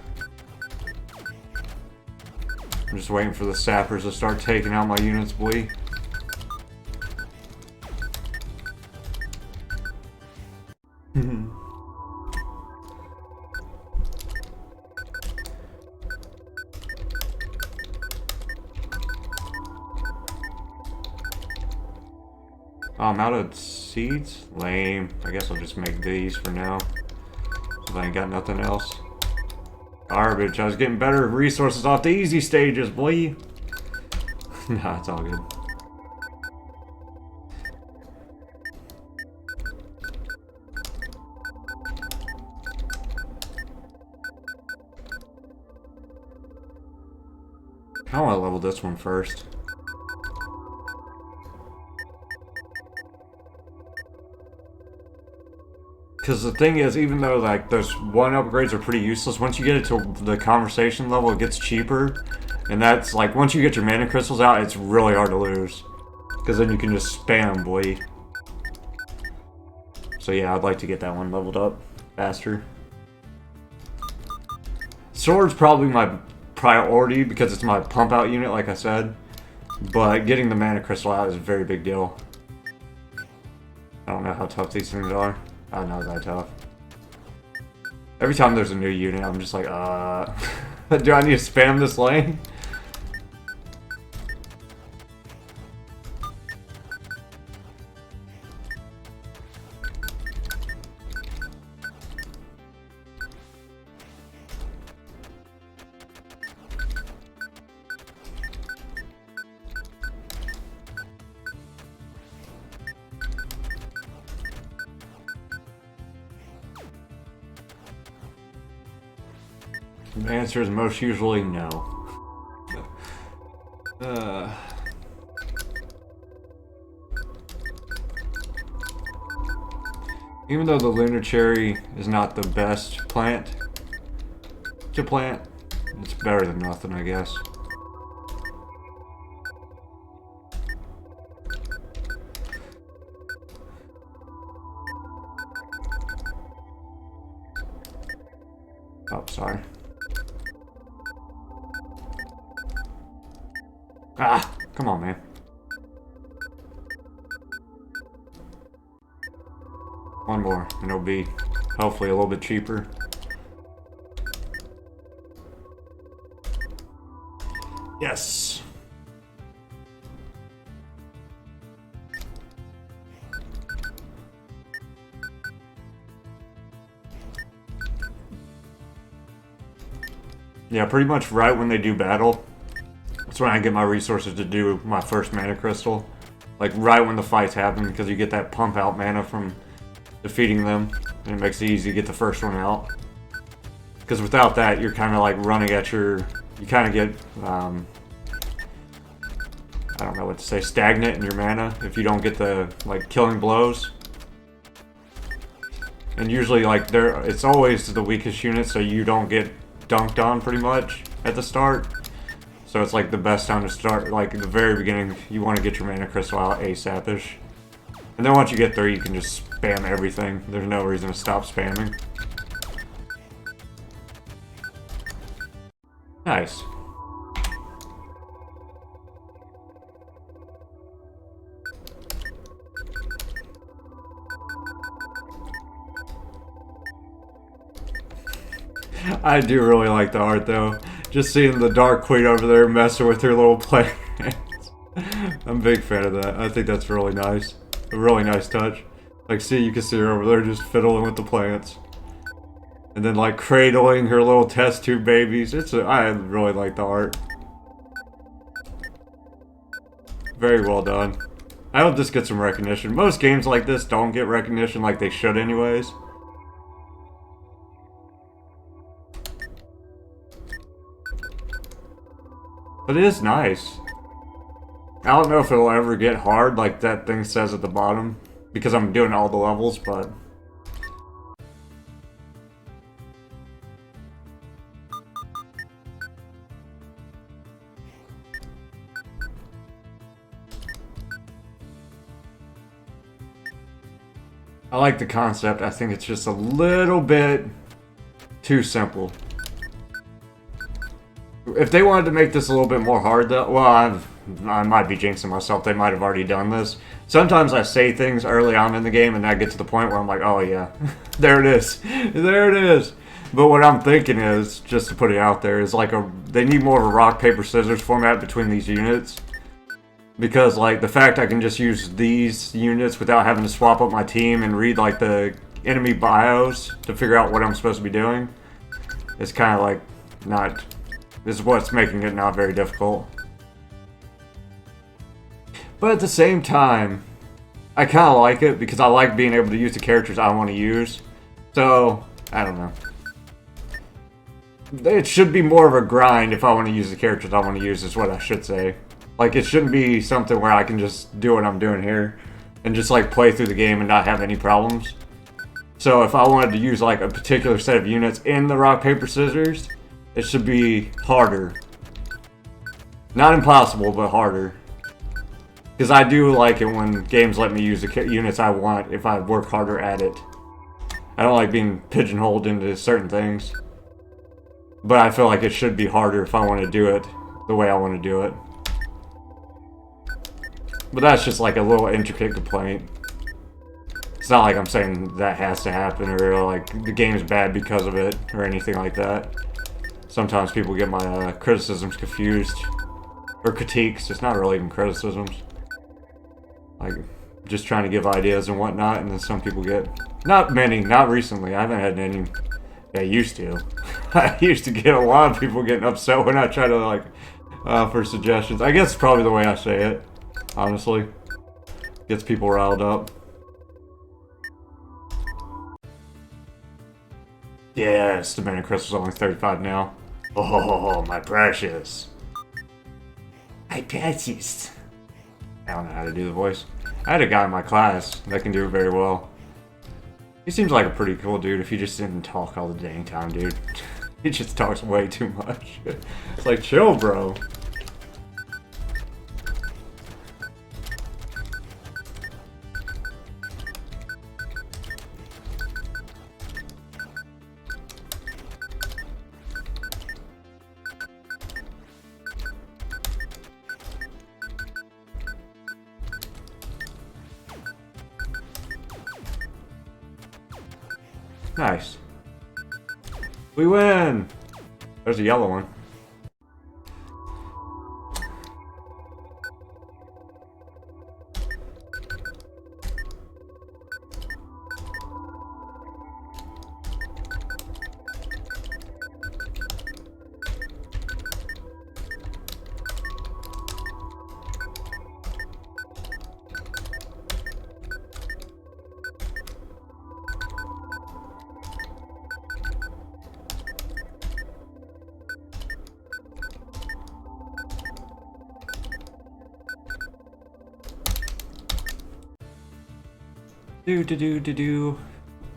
[SPEAKER 1] I'm just waiting for the sappers to start taking out my units, boy. Oh, I'm out of seeds? Lame. I guess I'll just make these for now. If I ain't got nothing else. Garbage. I was getting better resources off the easy stages, boy. Nah, it's all good. I want to level this one first. Because the thing is, even though like those one upgrades are pretty useless, once you get it to the conversation level, it gets cheaper. And that's like, once you get your mana crystals out, it's really hard to lose. Because then you can just spam, boy. So yeah, I'd like to get that one leveled up faster. Sword's probably my priority because it's my pump out unit, like I said. But getting the mana crystal out is a very big deal. I don't know how tough these things are. I know that tough. Every time there's a new unit, I'm just like, do I need to spam this lane? The answer is most usually no. Even though the lunar cherry is not the best plant to plant, it's better than nothing, I guess. Oh, sorry. Ah, come on, man. One more, and it'll be hopefully a little bit cheaper. Yes. Yeah, pretty much right when they do battle. That's when I get my resources to do my first mana crystal. Like right when the fights happen, because you get that pump out mana from defeating them. And it makes it easy to get the first one out. Because without that, you're kind of like running at your... You kind of get... I don't know what to say, stagnant in your mana if you don't get the like killing blows. And usually like it's always the weakest unit, so you don't get dunked on pretty much at the start. So it's like the best time to start, like at the very beginning, you want to get your mana crystal out ASAP-ish. And then once you get there, you can just spam everything. There's no reason to stop spamming. Nice. I do really like the art though. Just seeing the Dark Queen over there messing with her little plants. I'm a big fan of that. I think that's really nice. A really nice touch. Like, see, you can see her over there just fiddling with the plants. And then, like, cradling her little test tube babies. I really like the art. Very well done. I hope this gets some recognition. Most games like this don't get recognition like they should anyways. But it is nice. I don't know if it'll ever get hard like that thing says at the bottom, because I'm doing all the levels, but... I like the concept. I think it's just a little bit too simple. If they wanted to make this a little bit more hard, though, well, I might be jinxing myself. They might have already done this. Sometimes I say things early on in the game, and I get to the point where I'm like, oh yeah, there it is. There it is. But what I'm thinking is, just to put it out there, is like they need more of a rock, paper, scissors format between these units. Because, like, the fact I can just use these units without having to swap up my team and read, like, the enemy bios to figure out what I'm supposed to be doing is kind of, like, not... This is what's making it not very difficult. But at the same time, I kind of like it because I like being able to use the characters I want to use. So, I don't know. It should be more of a grind if I want to use the characters I want to use, is what I should say. Like, it shouldn't be something where I can just do what I'm doing here and just, like, play through the game and not have any problems. So if I wanted to use, like, a particular set of units in the rock, paper, scissors, it should be harder. Not impossible, but harder. Because I do like it when games let me use the units I want if I work harder at it. I don't like being pigeonholed into certain things. But I feel like it should be harder if I want to do it the way I want to do it. But that's just like a little intricate complaint. It's not like I'm saying that has to happen or like the game's bad because of it or anything like that. Sometimes people get my criticisms confused. Or critiques, it's not really even criticisms. Like, just trying to give ideas and whatnot, and then some people get... Not many, not recently, I haven't had any... I used to. I used to get a lot of people getting upset when I try to, like, for suggestions. I guess it's probably the way I say it, honestly. Gets people riled up. Yes, the mana crystal's only 35 now. Oh, my precious. My precious. I don't know how to do the voice. I had a guy in my class that can do it very well. He seems like a pretty cool dude if he just didn't talk all the dang time, dude. He just talks way too much. It's like, chill, bro. Nice. We win! There's a yellow one.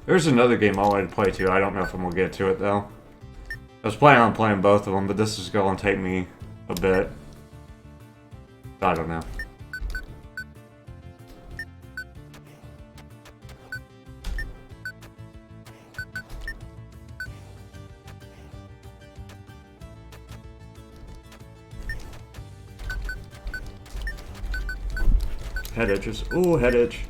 [SPEAKER 1] There's another game I wanted to play too. I don't know if I'm gonna get to it though. I was planning on playing both of them, but this is gonna take me a bit. I don't know. Head itches. Ooh, head itch.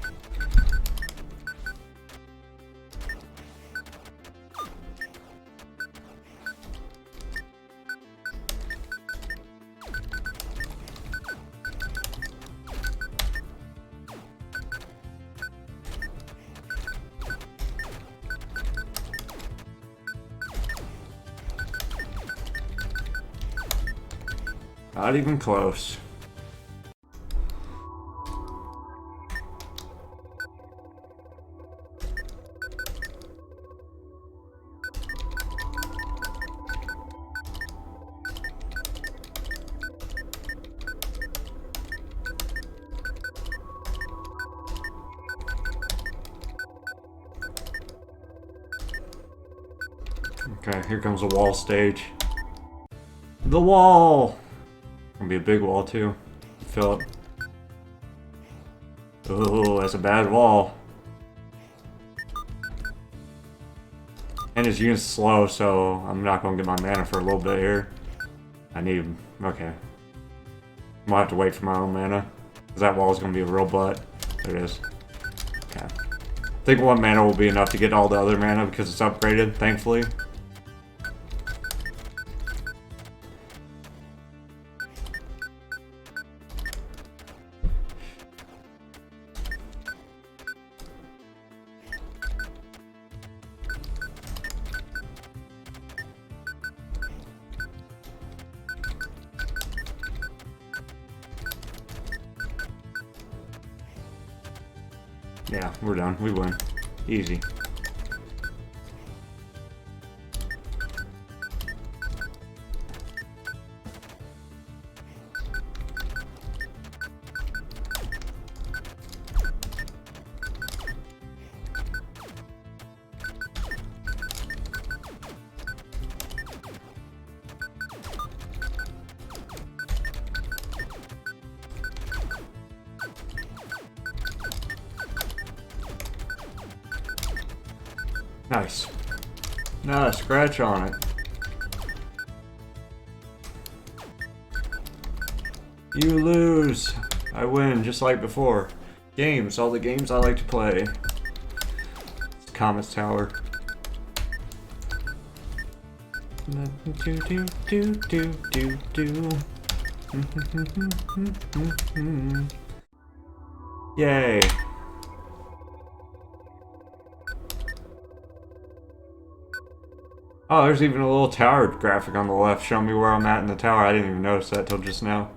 [SPEAKER 1] Not even close. Okay, here comes the wall stage. The wall! Gonna be a big wall too. Fill it. Oh, that's a bad wall. And his unit's slow, so I'm not gonna get my mana for a little bit here. I need... okay. I'm gonna have to wait for my own mana. Because that wall is gonna be a real butt. There it is. Okay. I think one mana will be enough to get all the other mana because it's upgraded, thankfully. Yeah, we're done. We win. Easy. Nice. Not a scratch on it. You lose. I win, just like before. Games, all the games I like to play. It's Comet's Tower. Do do do do do do. Yay. Oh, there's even a little tower graphic on the left showing me where I'm at in the tower. I didn't even notice that till just now.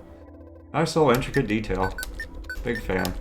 [SPEAKER 1] Nice little intricate detail. Big fan.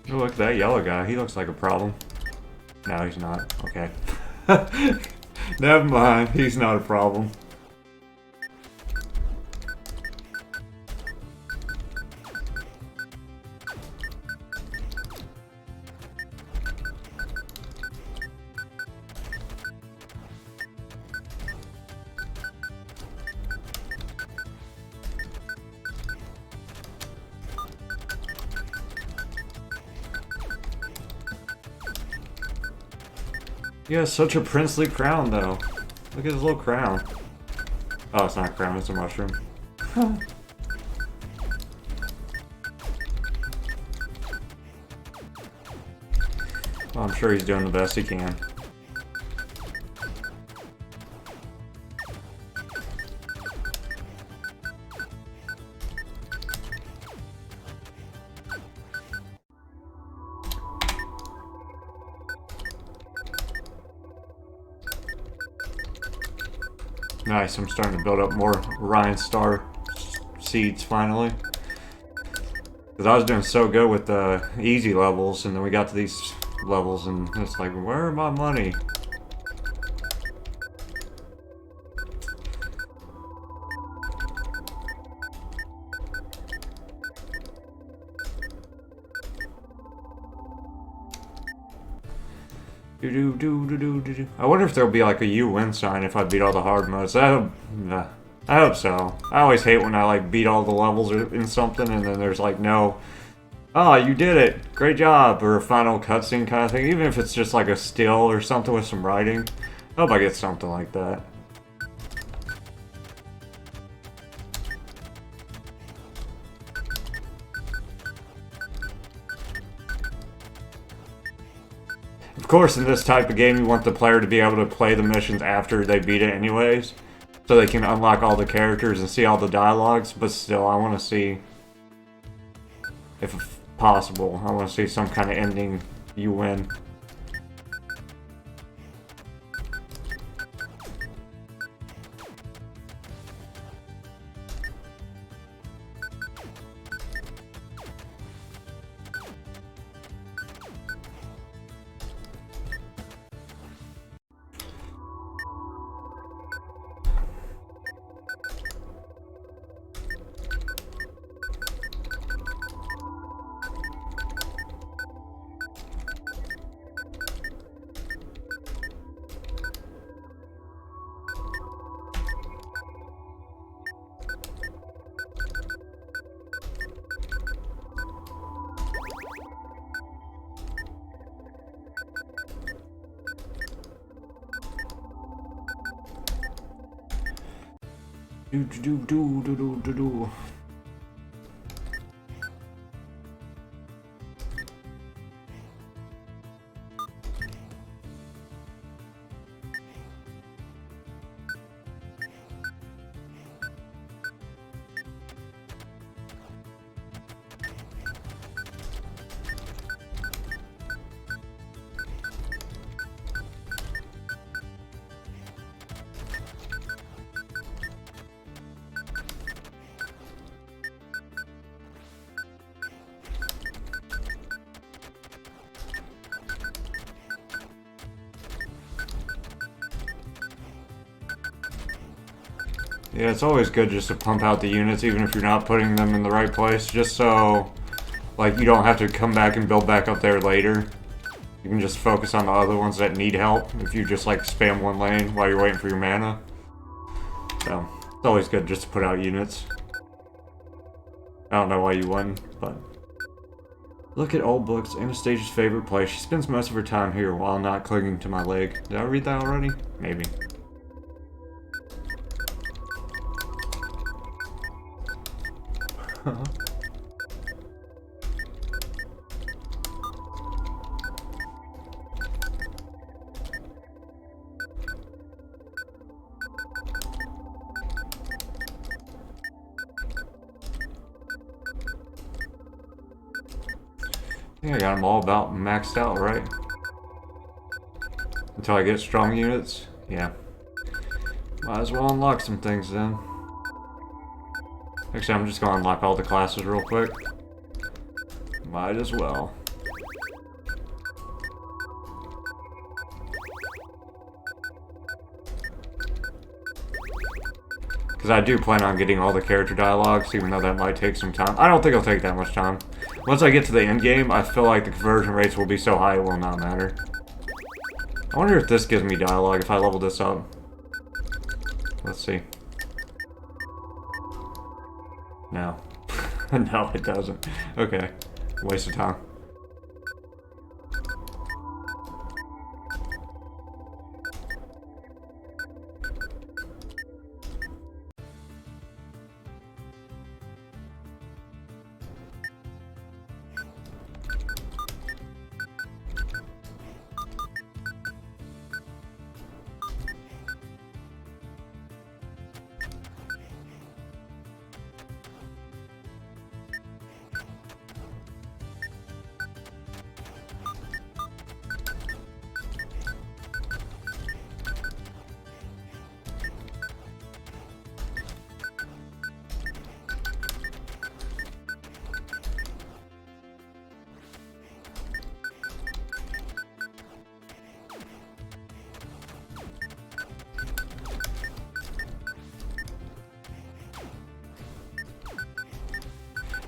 [SPEAKER 1] Oh, look at that yellow guy. He looks like a problem. No, he's not. Okay. Never mind. He's not a problem. He has such a princely crown, though. Look at his little crown. Oh, it's not a crown, it's a mushroom. Well, I'm sure he's doing the best he can. Nice, I'm starting to build up more Orion Star seeds finally. Because I was doing so good with the easy levels, and then we got to these levels, and it's like, where are my money? I wonder if there'll be like a you win sign if I beat all the hard modes. I hope so. I always hate when I like beat all the levels in something and then there's like no, oh, you did it, great job, or a final cutscene kind of thing. Even if it's just like a still or something with some writing. I hope I get something like that. Of course, in this type of game, you want the player to be able to play the missions after they beat it anyways, so they can unlock all the characters and see all the dialogues, but still, I want to see, if possible, I want to see some kind of ending, you win. Do do do do do do do. Yeah, it's always good just to pump out the units, even if you're not putting them in the right place, just so, like, you don't have to come back and build back up there later. You can just focus on the other ones that need help, if you just, like, spam one lane while you're waiting for your mana. So, it's always good just to put out units. I don't know why you wouldn't, but... Look at old books, Anastasia's favorite place. She spends most of her time here while not clinging to my leg. Did I read that already? Maybe. I think I got them all about maxed out, right? Until I get strong units? Yeah. Might as well unlock some things then. Actually, I'm just gonna unlock all the classes real quick. Might as well. Because I do plan on getting all the character dialogues, even though that might take some time. I don't think it'll take that much time. Once I get to the end game, I feel like the conversion rates will be so high it will not matter. I wonder if this gives me dialogue if I level this up. Let's see. No. No, it doesn't. Okay. Waste of time.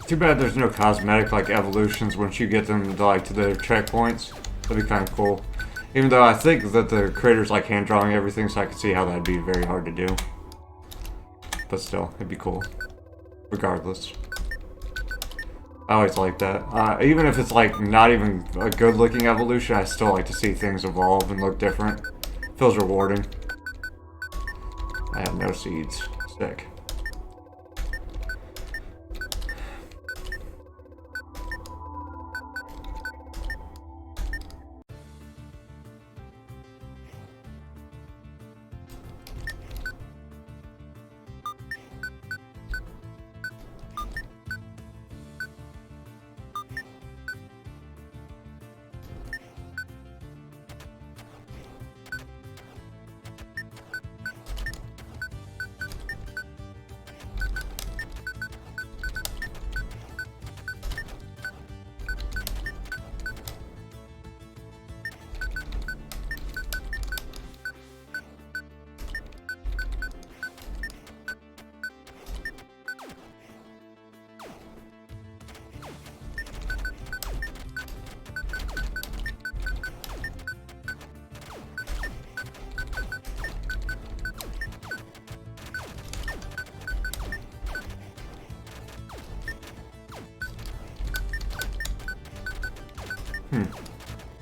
[SPEAKER 1] Too bad there's no cosmetic like evolutions once you get them to, like, to their checkpoints. That'd be kind of cool. Even though I think that the creators like hand drawing everything, so I could see how that'd be very hard to do. But still, it'd be cool. Regardless. I always like that. Even if it's like not even a good looking evolution, I still like to see things evolve and look different. Feels rewarding. I have no seeds. Sick.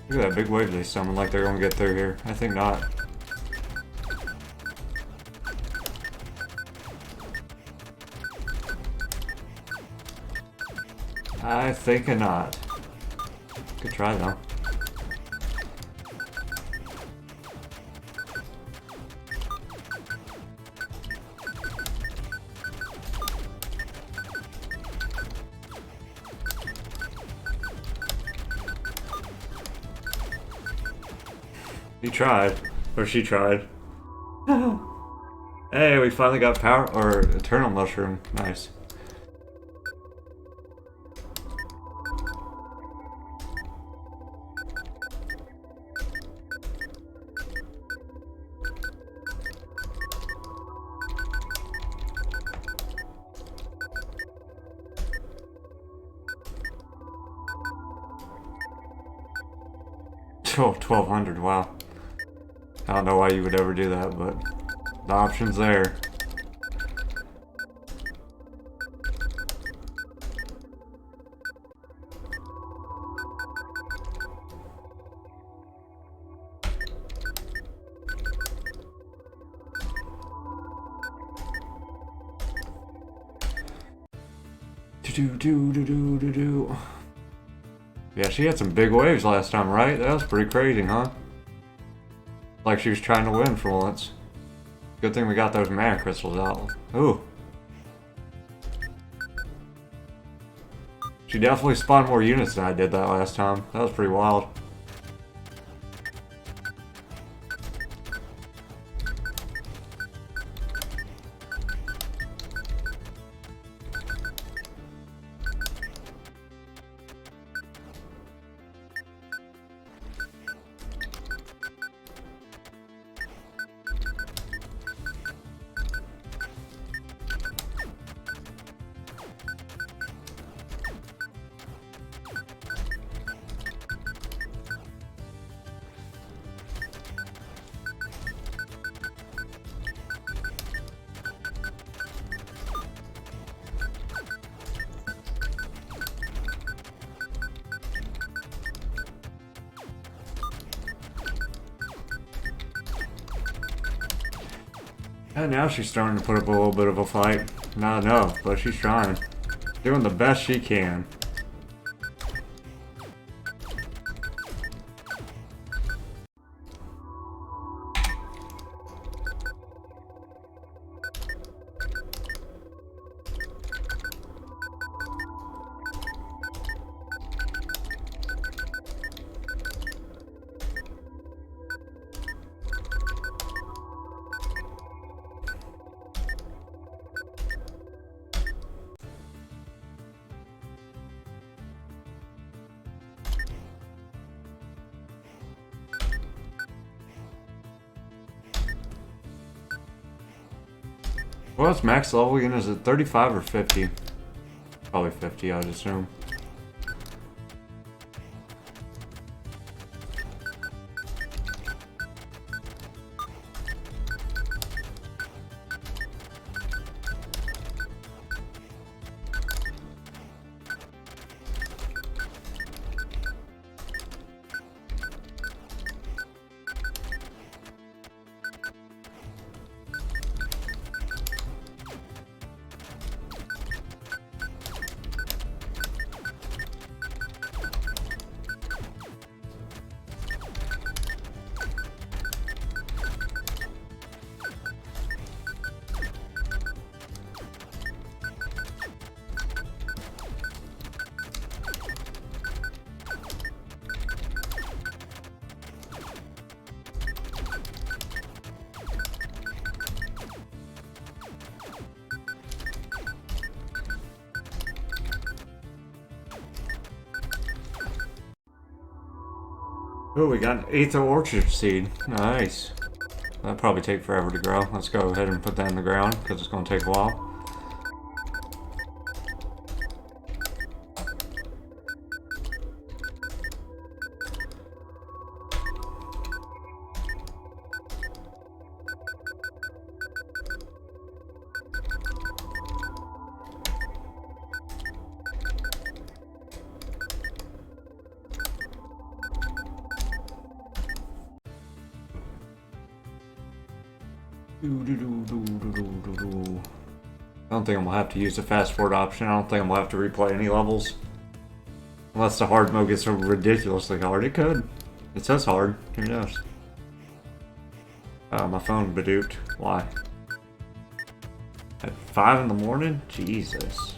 [SPEAKER 1] Look at that big wave they summon, like they're gonna get through here. I think not. I think not. Good try though. He tried. Or she tried. Hey, we finally got power or eternal mushroom. Nice. Oh, 1200, wow. I don't know why you would ever do that, but the option's there. Do-do-do-do-do-do-do. Yeah, she had some big waves last time, right? That was pretty crazy, huh? Like she was trying to win for once. Good thing we got those mana crystals out. Ooh. She definitely spawned more units than I did that last time. That was pretty wild. And now she's starting to put up a little bit of a fight. Not enough, but she's trying. Doing the best she can. What's max level again? Is it 35 or 50? Probably 50, I'd assume. Oh, we got an Aether Orchard Seed. Nice. That'll probably take forever to grow. Let's go ahead and put that in the ground, because it's going to take a while. I don't think I'm gonna have to use the fast forward option. I don't think I'm gonna have to replay any levels. Unless the hard mode gets so ridiculously hard. It could. It says hard. Who knows? Oh, my phone badooped. Why? At 5 in the morning? Jesus.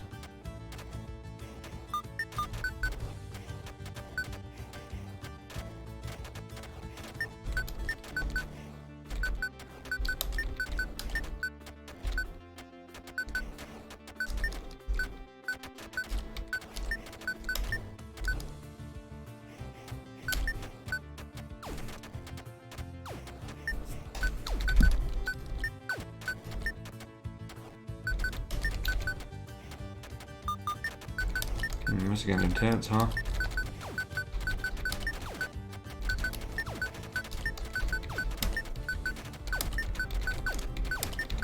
[SPEAKER 1] This is getting intense, huh?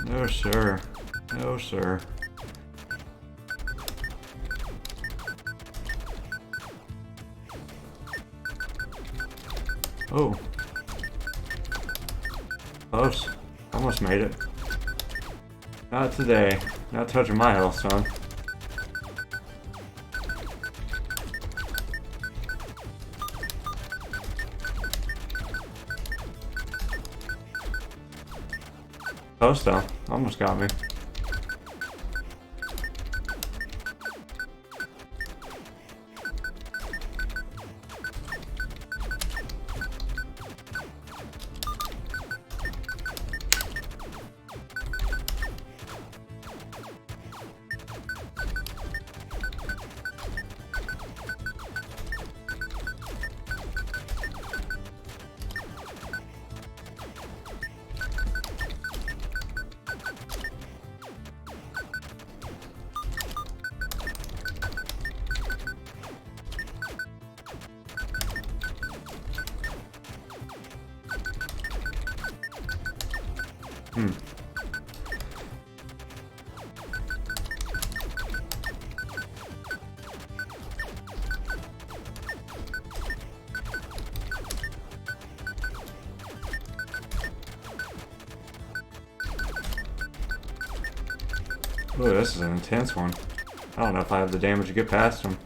[SPEAKER 1] No, sir. No, sir. Oh. Close. Almost made it. Not today. Not touching my health, son. Close though. Almost got me. Ooh, this is an intense one. I don't know if I have the damage to get past him.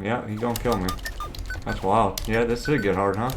[SPEAKER 1] Yeah, he gonna kill me. That's wild. Yeah, this did get hard, huh?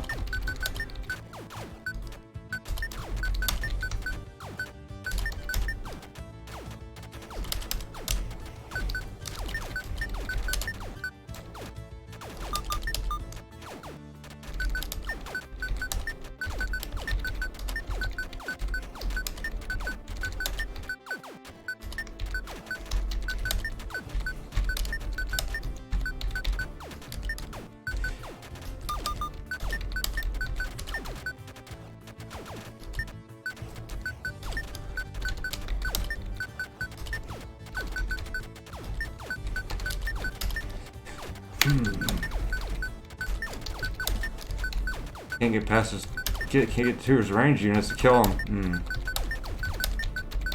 [SPEAKER 1] Can't get past his... Can't get to his range units to kill him.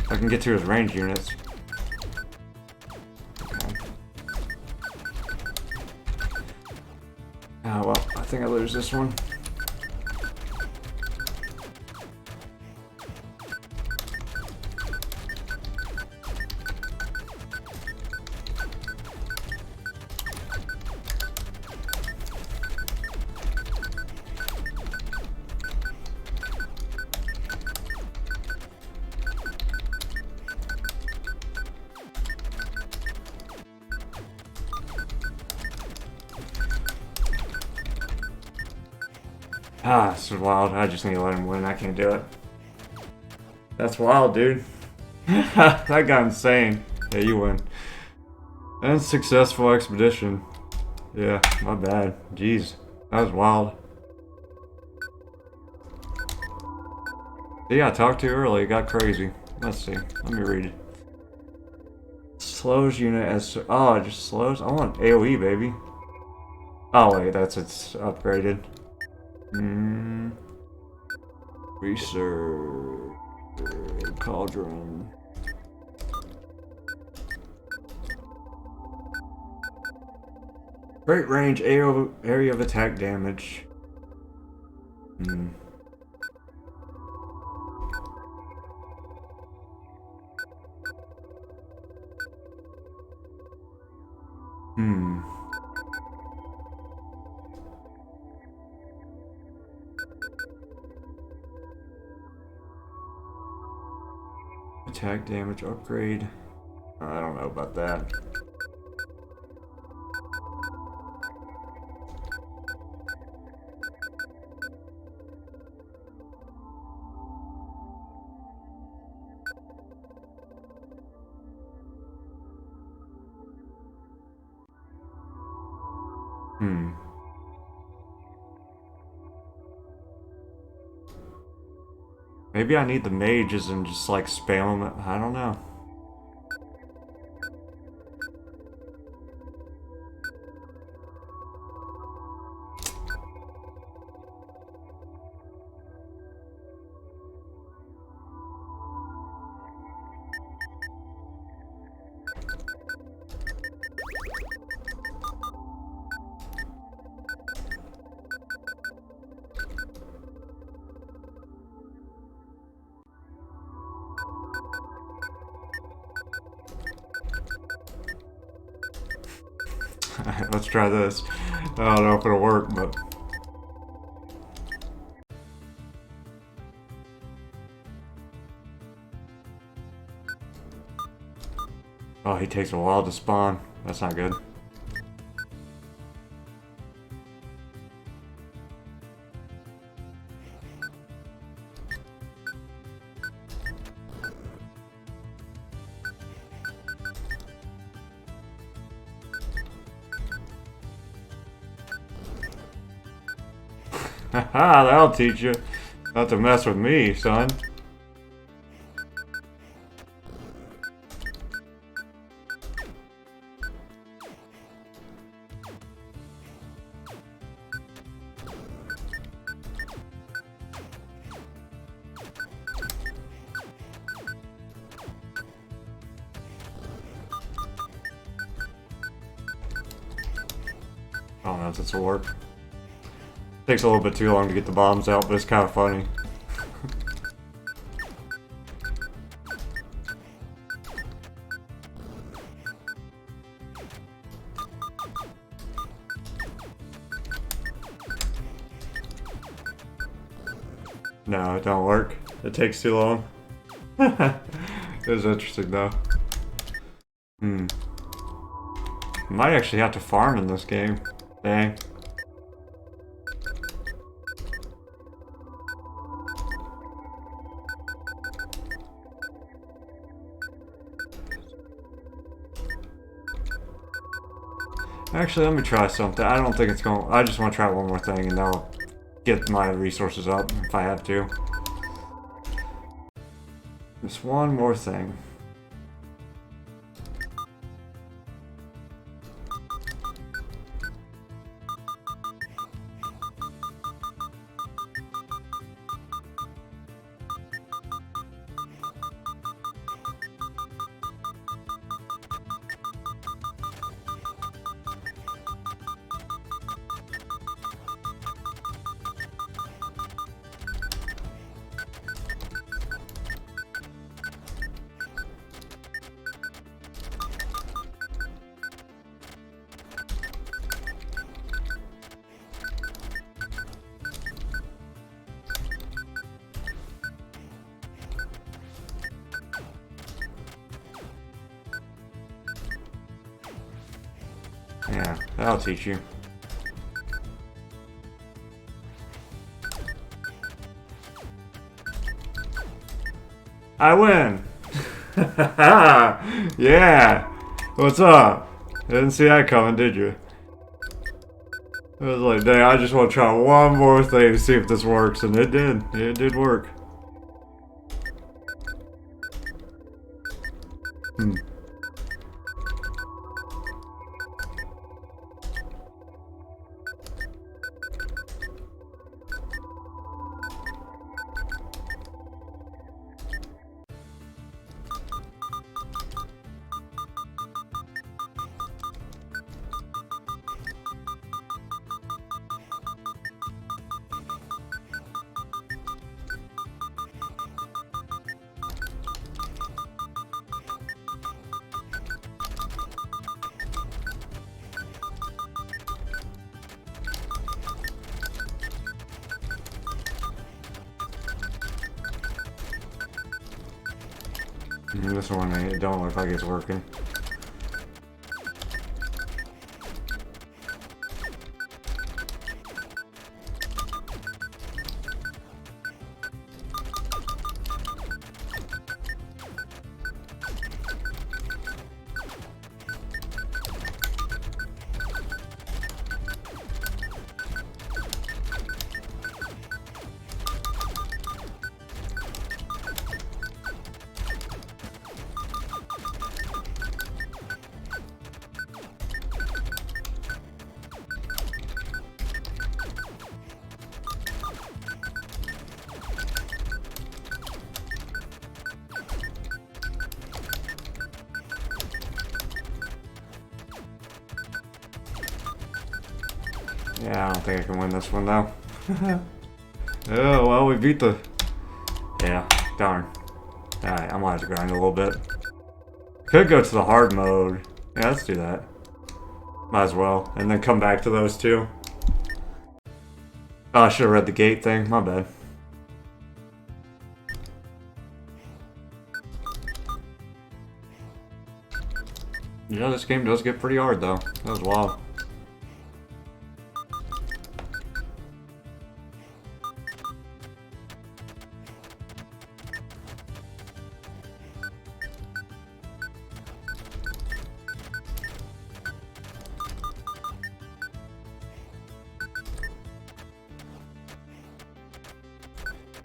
[SPEAKER 1] I can get to his range units. Okay. Oh well, I think I lose this one. Ah, this is wild. I just need to let him win. I can't do it. That's wild, dude. That got insane. Yeah, you win. Unsuccessful expedition. Yeah, my bad. Jeez. That was wild. See, I talked too early. It got crazy. let's see. Let me read it. Slows unit as... Oh, it just slows? I want AoE, baby. Oh, wait, it's upgraded. Research... Cauldron... Great range, area of attack damage. Attack damage upgrade. I don't know about that. Maybe I need the mages and just like spam them. I don't know. Let's try this. I don't know if it'll work, but... Oh, he takes a while to spawn. That's not good. Haha, that'll teach you not to mess with me, son. I don't know if this will work. Takes a little bit too long to get the bombs out, but it's kind of funny. No, it don't work. It takes too long. It was interesting though. Might actually have to farm in this game. Dang. Actually, let me try something. I don't think it's going... I just want to try one more thing and I'll get my resources up if I have to. Just one more thing. Yeah, that'll teach you. I win! Yeah! What's up? Didn't see that coming, did you? It was like, dang, I just want to try one more thing to see if this works, and it did. It did work. This one, it don't look like it's working. Yeah, I don't think I can win this one though. Oh, well, we beat the... Yeah, darn. Alright, I'm gonna have to grind a little bit. Could go to the hard mode. Yeah, let's do that. Might as well. And then come back to those two. Oh, I should have read the gate thing. My bad. Yeah, this game does get pretty hard though. That was wild.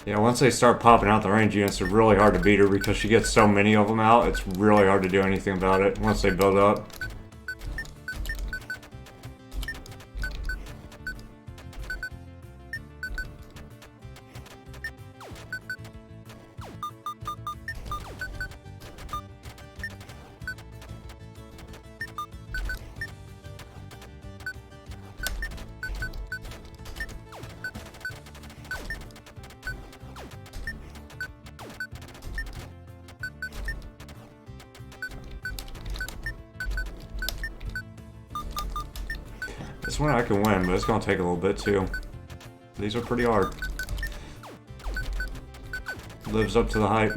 [SPEAKER 1] Yeah, once they start popping out the range units, it's really hard to beat her because she gets so many of them out, it's really hard to do anything about it once they build up. This one I can win, but it's gonna take a little bit too. These are pretty hard. Lives up to the hype.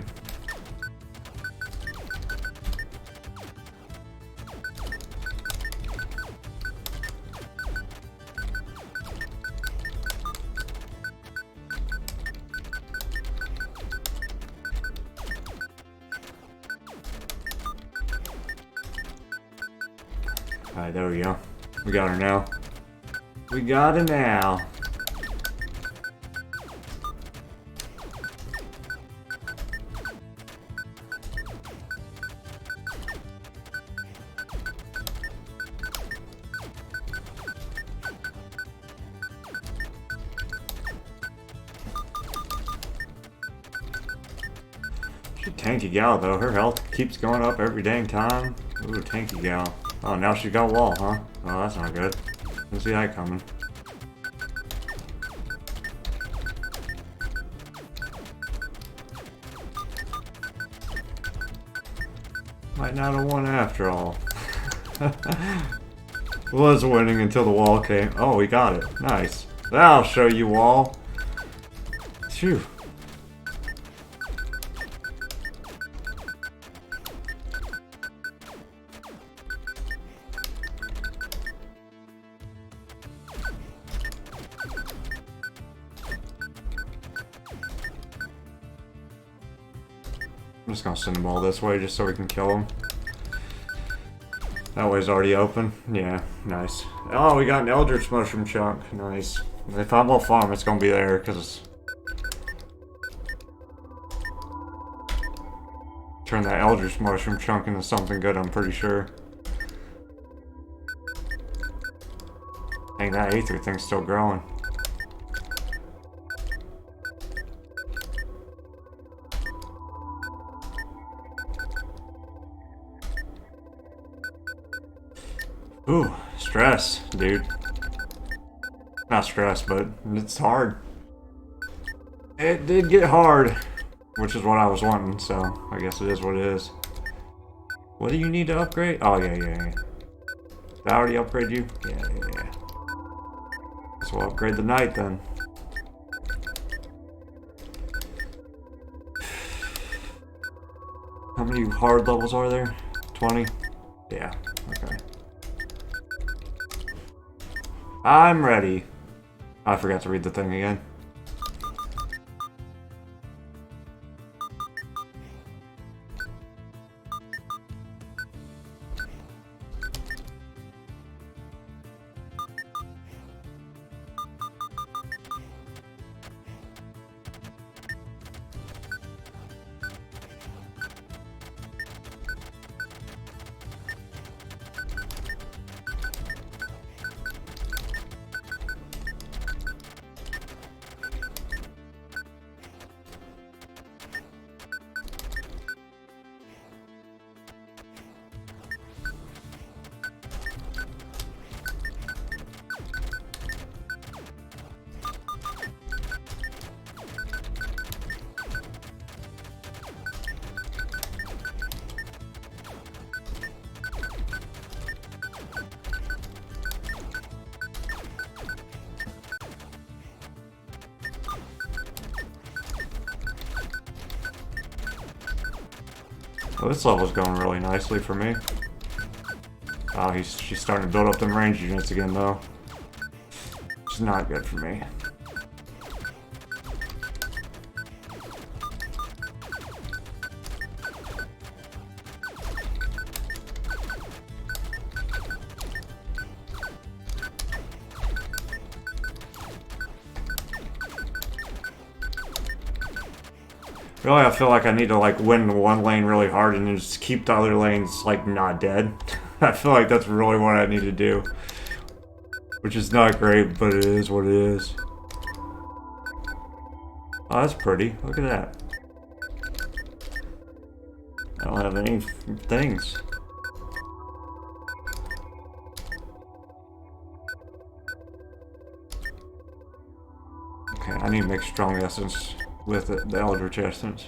[SPEAKER 1] Alright, there we go. We got her now. We got her now. She's a tanky gal though. Her health keeps going up every dang time. Ooh, tanky gal. Oh, now she got a wall, huh? Oh, that's not good. Didn't see that coming. Might not have won after all. Was winning until the wall came. Oh, we got it. Nice. That'll show you, wall. Phew. I'm just gonna send them all this way just so we can kill them. That way's already open. Yeah, nice. Oh, we got an Eldritch mushroom chunk. Nice. If I'm on farm, it's gonna be there because turn that Eldritch mushroom chunk into something good, I'm pretty sure. Dang, that Aether thing's still growing. Ooh, stress, dude. Not stress, but it's hard. It did get hard, which is what I was wanting, so I guess it is what it is. What do you need to upgrade? Oh, yeah. Did I already upgrade you? Yeah. So we'll upgrade the knight then. How many hard levels are there? 20? Yeah, okay. I'm ready. I forgot to read the thing again. Well, this level's going really nicely for me. Oh, she's starting to build up them range units again, though. It's not good for me. Really, I feel like I need to like win one lane really hard and then just keep the other lanes like not dead. I feel like that's really what I need to do. Which is not great, but it is what it is. Oh, that's pretty. Look at that. I don't have any things. Okay, I need to make strong essence with the Eldritch essence.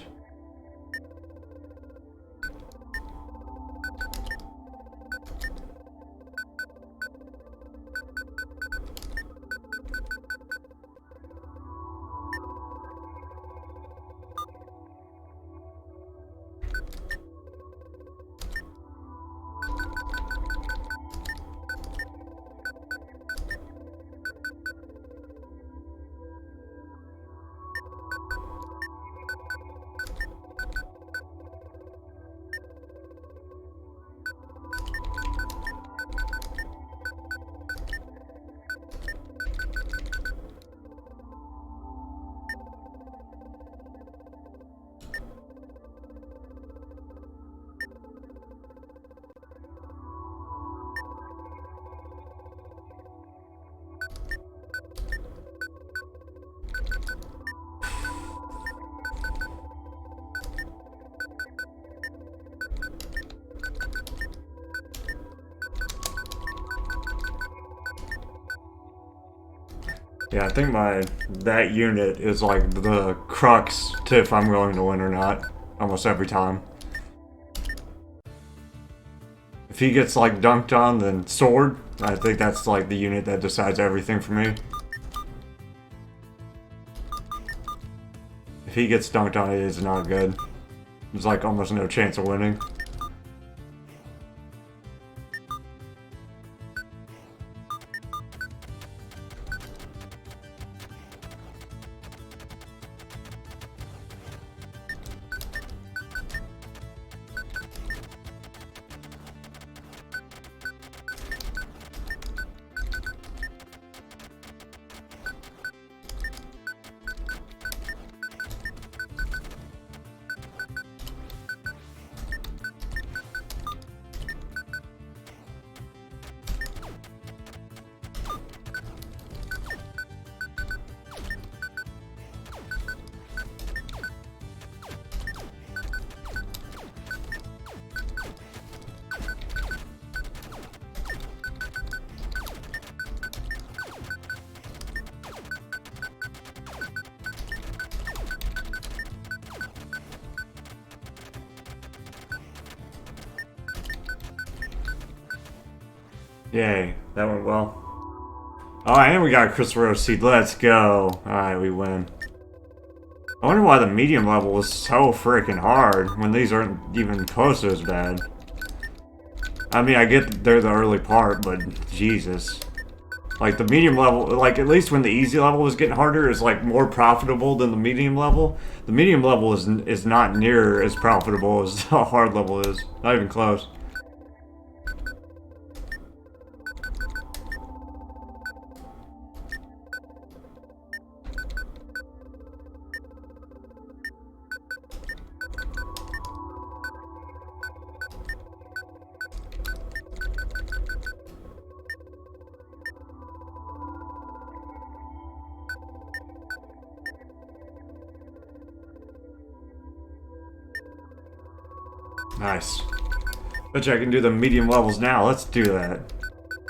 [SPEAKER 1] Yeah, I think that unit is like the crux to if I'm going to win or not, almost every time. If he gets like dunked on, then sword, I think that's like the unit that decides everything for me. If he gets dunked on, it is not good. There's like almost no chance of winning. Yay, that went well. Oh, and we got a crystal rose seed. Let's go. Alright, we win. I wonder why the medium level was so freaking hard when these aren't even close to as bad. I mean, I get they're the early part, but Jesus. Like, the medium level, like, at least when the easy level was getting harder, is, like, more profitable than the medium level. The medium level is not near as profitable as the hard level is. Not even close. Nice. Bet you I can do the medium levels now. Let's do that.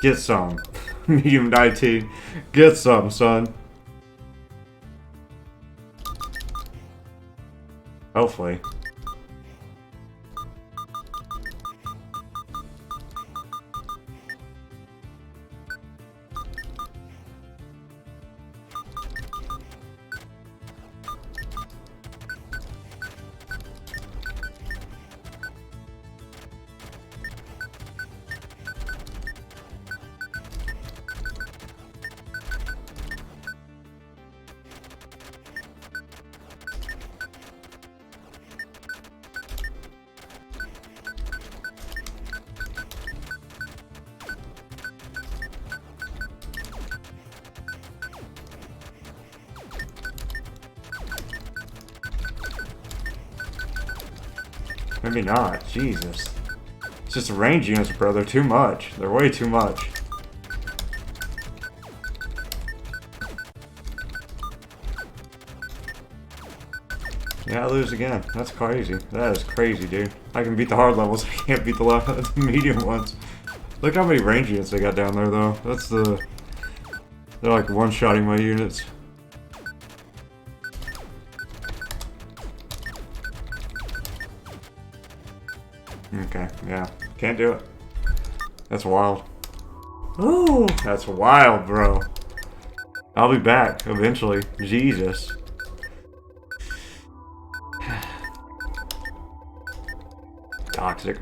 [SPEAKER 1] Get some. Medium 19. Get some, son. Hopefully. Maybe not. Jesus. It's just range units, bro. They're too much. They're way too much. Yeah, I lose again. That's crazy. That is crazy, dude. I can beat the hard levels. I can't beat the medium ones. Look how many range units they got down there, though. That's the... They're like one-shotting my units. Okay, yeah. Can't do it. That's wild. Ooh, that's wild, bro. I'll be back eventually. Jesus. Toxic.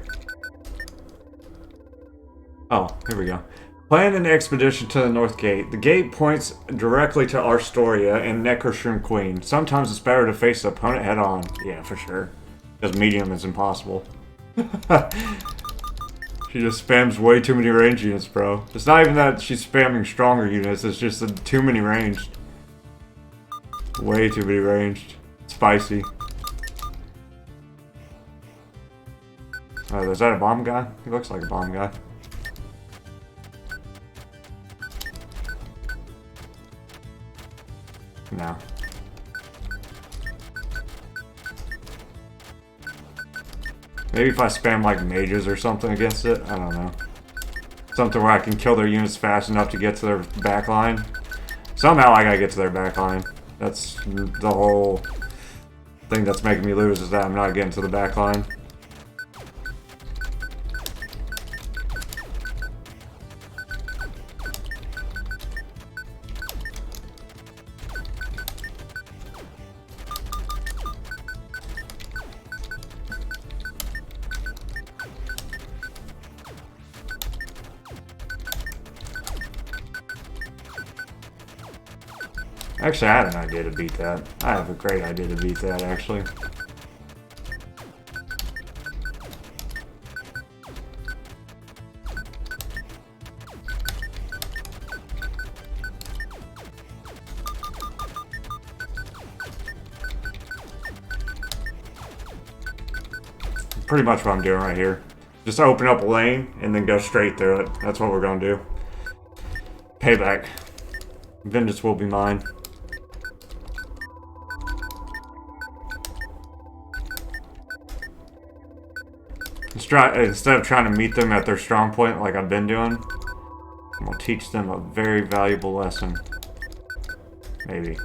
[SPEAKER 1] Oh, here we go. Plan an expedition to the North Gate. The gate points directly to Arstoria and Necroshroom Queen. Sometimes it's better to face the opponent head on. Yeah, for sure. Because medium is impossible. She just spams way too many range units, bro. It's not even that she's spamming stronger units, it's just too many ranged. Way too many ranged. Spicy. Oh, is that a bomb guy? He looks like a bomb guy. No. Maybe if I spam like mages or something against it, I don't know. Something where I can kill their units fast enough to get to their backline. Somehow I gotta get to their backline. That's the whole thing that's making me lose, is that I'm not getting to the backline. Actually, I have an idea to beat that. I have a great idea to beat that, actually. Pretty much what I'm doing right here. Just open up a lane and then go straight through it. That's what we're gonna do. Payback. Vengeance will be mine. Instead of trying to meet them at their strong point like I've been doing, I'm gonna teach them a very valuable lesson. Maybe.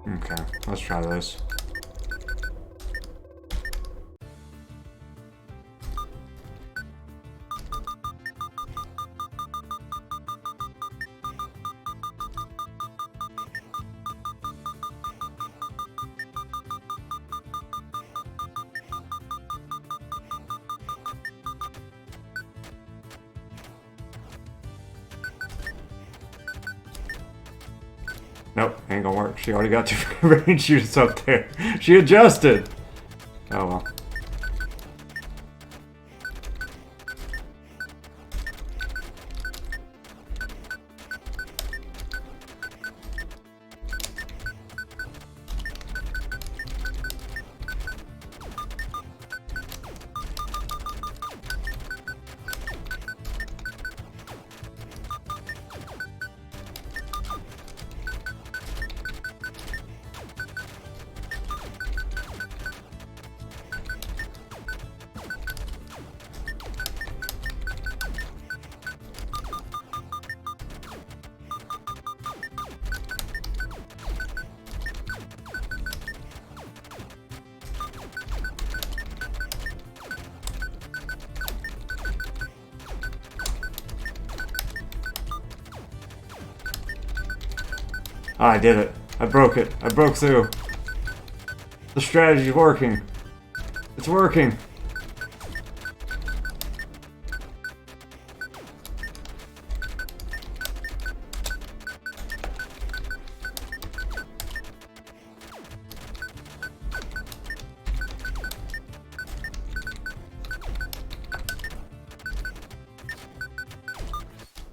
[SPEAKER 1] Okay, let's try this. Nope, ain't gonna work. She already got two range units up there. She adjusted! Oh well. Oh, I did it. I broke it. I broke through. The strategy's working. It's working.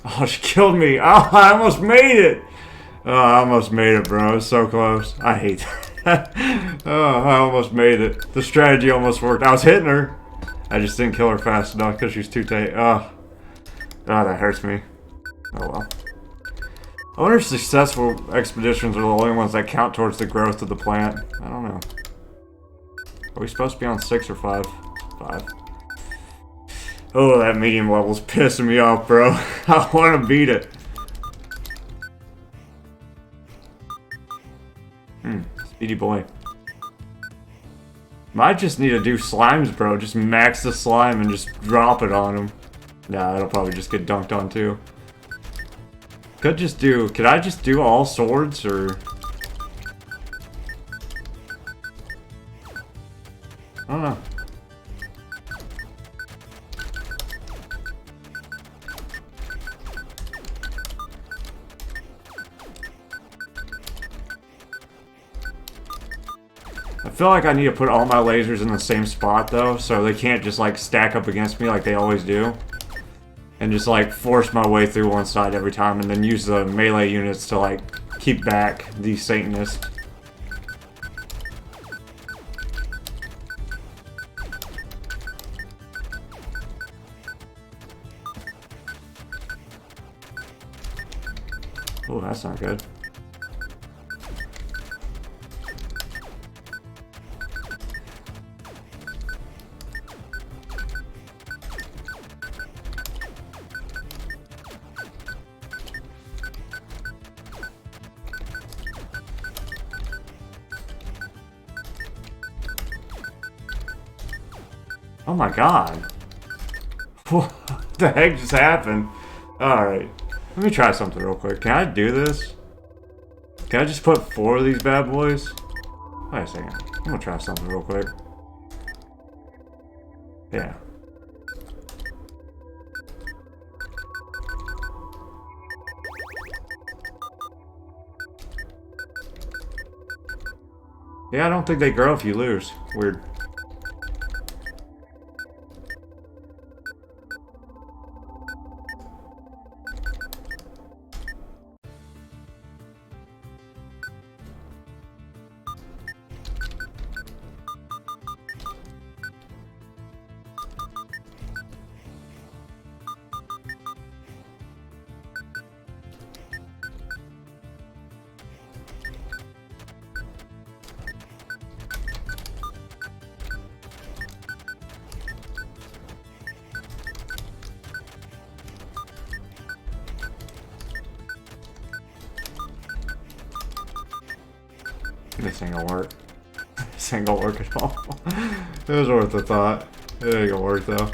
[SPEAKER 1] Oh, she killed me. Oh, I almost made it. Oh, I almost made it, bro. It was so close. I hate that. Oh, I almost made it. The strategy almost worked. I was hitting her. I just didn't kill her fast enough because she was too tight. Oh, that hurts me. Oh, well. I wonder if successful expeditions are the only ones that count towards the growth of the plant. I don't know. Are we supposed to be on 6 or 5? 5. Oh, that medium level's pissing me off, bro. I want to beat it. Speedy boy. Might just need to do slimes, bro. Just max the slime and just drop it on him. Nah, that'll probably just get dunked on too. Could I just do all swords, or... I don't know. I feel like I need to put all my lasers in the same spot though, so they can't just like stack up against me like they always do. And just like force my way through one side every time and then use the melee units to like keep back these Satanists. Oh, that's not good. Oh my god. What the heck just happened? Alright. Let me try something real quick. Can I do this? Can I just put 4 of these bad boys? Wait a second. I'm gonna try something real quick. Yeah. Yeah, I don't think they grow if you lose. Weird. This ain't gonna work. This ain't gonna work at all. It was worth the thought. It ain't gonna work though.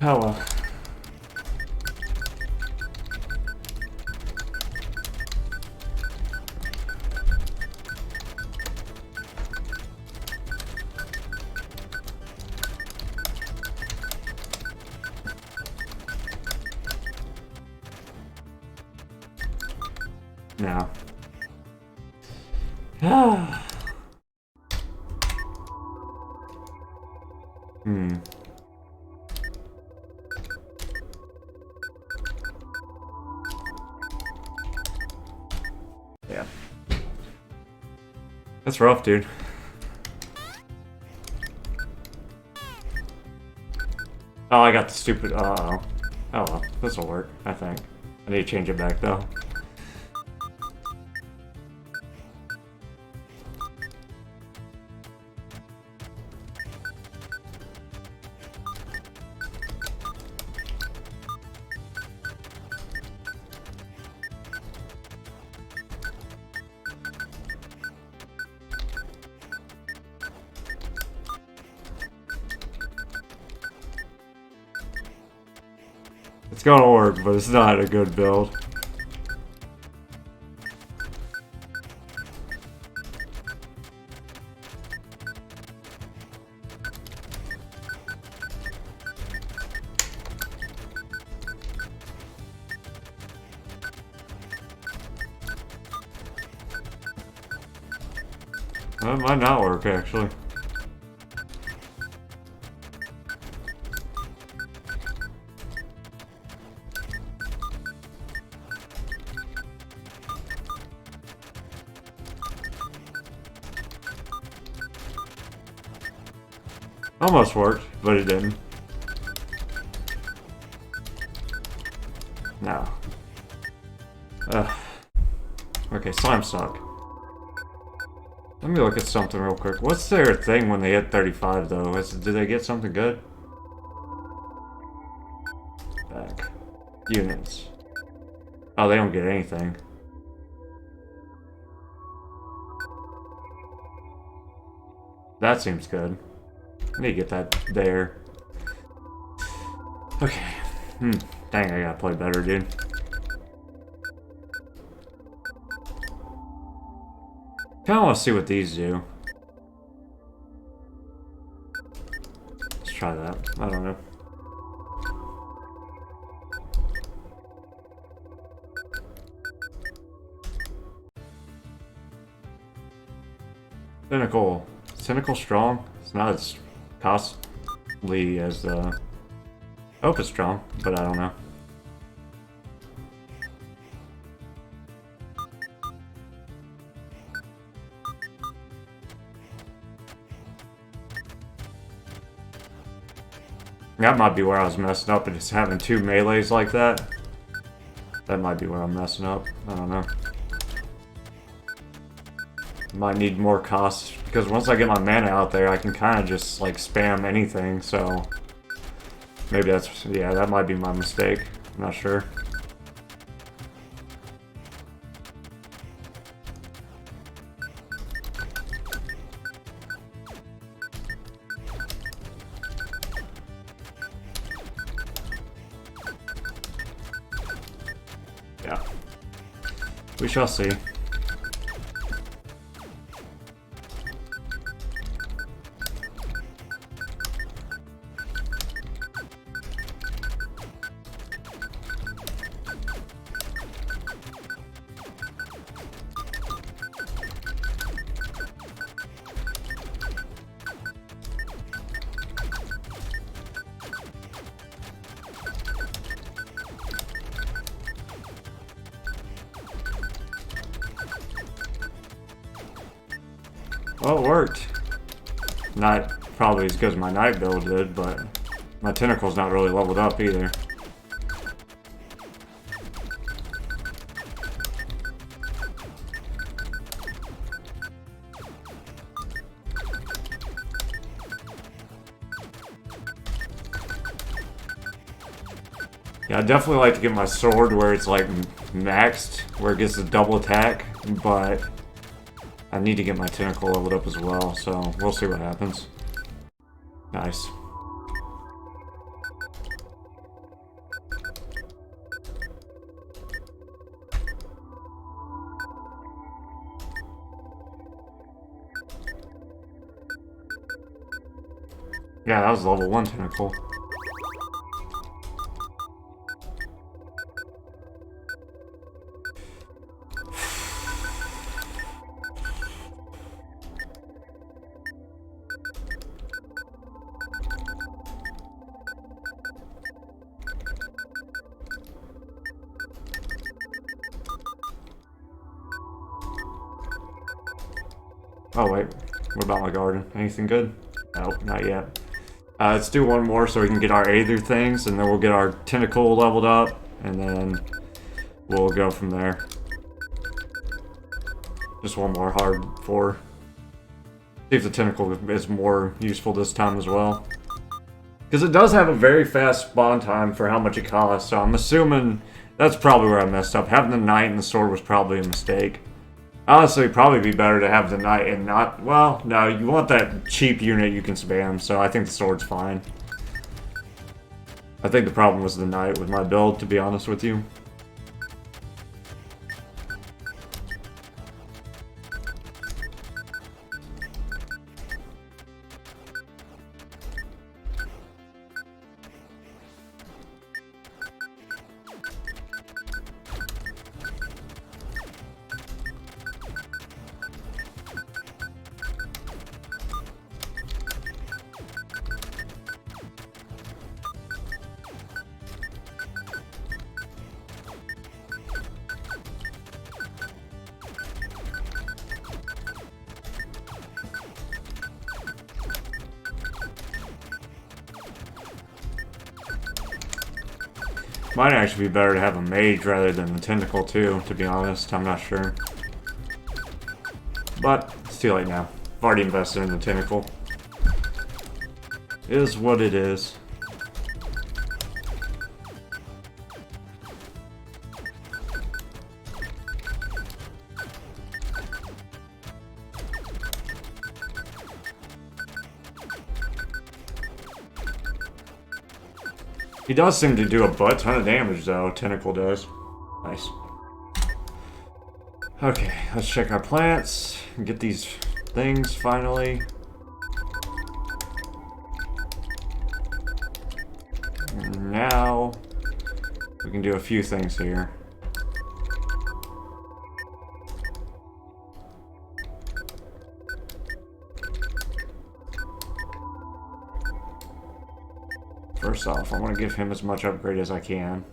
[SPEAKER 1] Oh well. No. Hmm. Yeah. That's rough, dude. Oh, I got the stupid. Oh well, this'll work, I think. I need to change it back though. It's gonna work, but it's not a good build. That might not work, actually. Almost worked, but it didn't. No. Okay, slime suck. Let me look at something real quick. What's their thing when they hit 35 though? Do they get something good? Back. Units. Oh, they don't get anything. That seems good. I need to get that there. Okay. Dang, I gotta play better, dude. Kinda wanna see what these do. Let's try that. I don't know. Tentacle. Is Tentacle strong? It's not as costly as I hope it's strong, but I don't know. That might be where I was messing up, and just having two melees like that. That might be where I'm messing up. I don't know. Might need more costs, because once I get my mana out there, I can kind of just, like, spam anything, so... Maybe that's... yeah, that might be my mistake. I'm not sure. Yeah. We shall see. Well, it worked. Not probably as good as my knight build did, but my tentacle's not really leveled up either. Yeah, I'd definitely like to get my sword where it's like maxed, where it gets a double attack, but I need to get my tentacle leveled up as well, so we'll see what happens. Nice. Yeah, that was level 1 tentacle. Oh wait, what about my garden? Anything good? Nope, not yet. Let's do one more so we can get our Aether things, and then we'll get our tentacle leveled up, and then we'll go from there. Just one more hard 4. See if the tentacle is more useful this time as well. Because it does have a very fast spawn time for how much it costs, so I'm assuming that's probably where I messed up. Having the knight and the sword was probably a mistake. Honestly, it'd probably be better to have the knight and not... Well, no, you want that cheap unit you can spam, so I think the sword's fine. I think the problem was the knight with my build, to be honest with you. Might actually be better to have a mage rather than the tentacle too, to be honest. I'm not sure. But, it's too late now. I've already invested in the tentacle. It is what it is. He does seem to do a butt ton of damage, though. Tentacle does. Nice. Okay, let's check our plants. Get these things, finally. And now, we can do a few things here. First off, I want to give him as much upgrade as I can.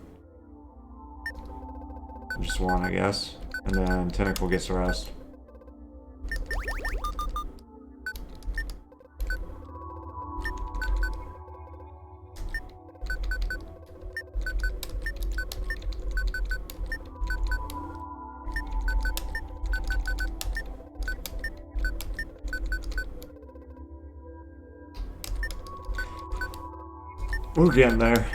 [SPEAKER 1] Just one, I guess. And then Tentacle gets the rest. We're getting there.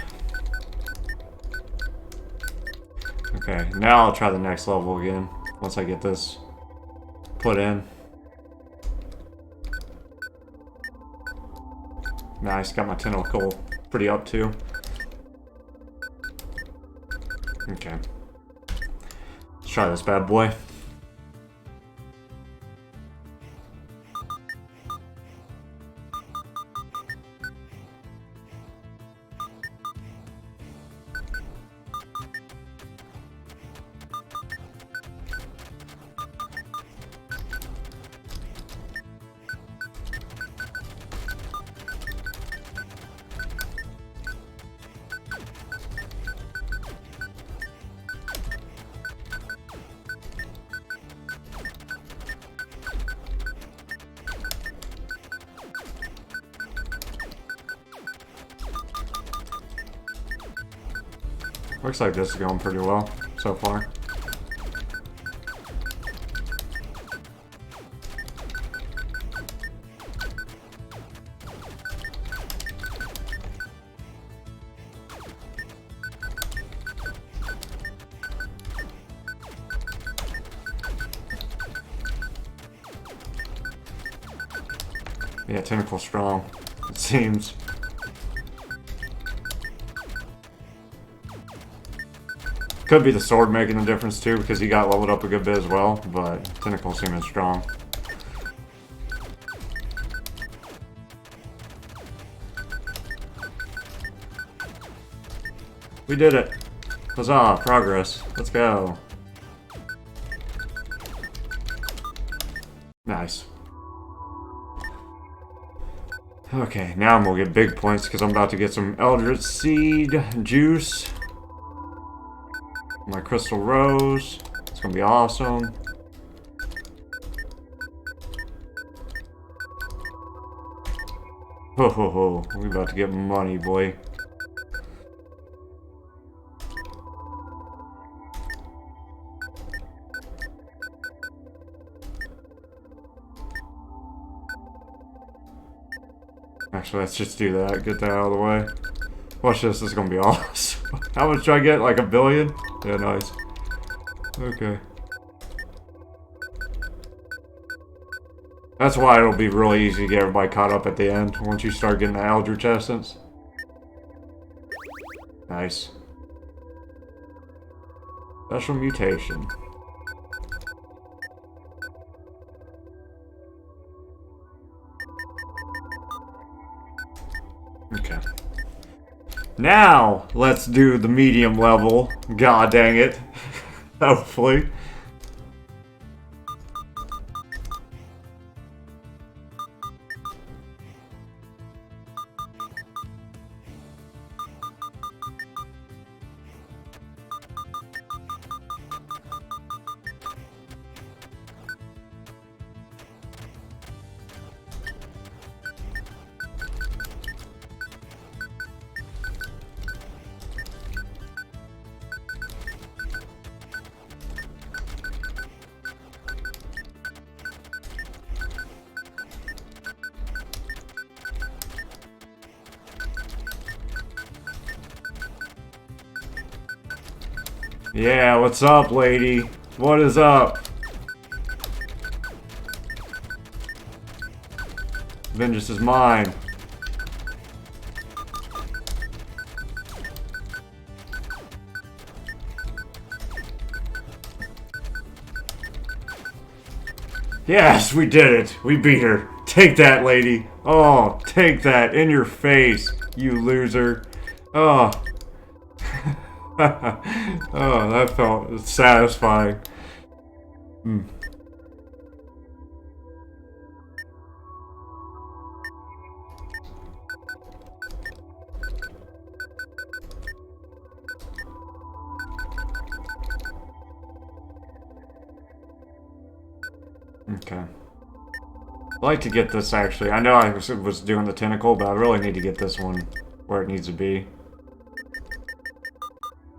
[SPEAKER 1] Okay, now I'll try the next level again, once I get this put in. Nice, got my tentacle pretty up too. Okay. Let's try this bad boy. Looks like this is going pretty well so far. Yeah, tentacle strong, it seems. Could be the sword making the difference too, because he got leveled up a good bit as well, but tentacle seeming strong. We did it! Huzzah! Progress. Let's go. Nice. Okay, now I'm gonna get big points because I'm about to get some Eldritch Seed juice. My Crystal Rose. It's gonna be awesome. Ho ho ho. We about to get money, boy. Actually, let's just do that. Get that out of the way. Watch this. This is gonna be awesome. How much do I get? Like $1 billion? Yeah, nice. Okay. That's why it'll be really easy to get everybody caught up at the end once you start getting the Eldritch Essence. Nice. Special mutation. Okay. Now, let's do the medium level. God dang it. Hopefully. Yeah, what's up, lady? What is up? Vengeance is mine. Yes, we did it. We beat her. Take that, lady. Oh, take that in your face, you loser. Oh. Oh, that felt satisfying. Okay. I'd like to get this actually. I know I was doing the tentacle, but I really need to get this one where it needs to be.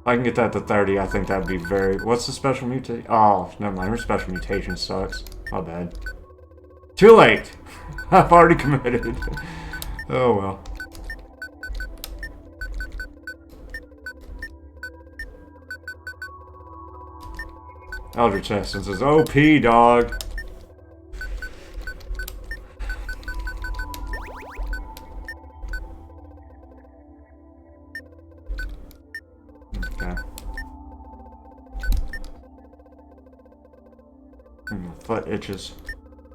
[SPEAKER 1] If I can get that to 30, I think that'd be very... What's the special mutation? Oh, never mind. Her special mutation sucks. My bad. Too late! I've already committed. Oh well. Eldritch Essence is OP, dog. Foot itches.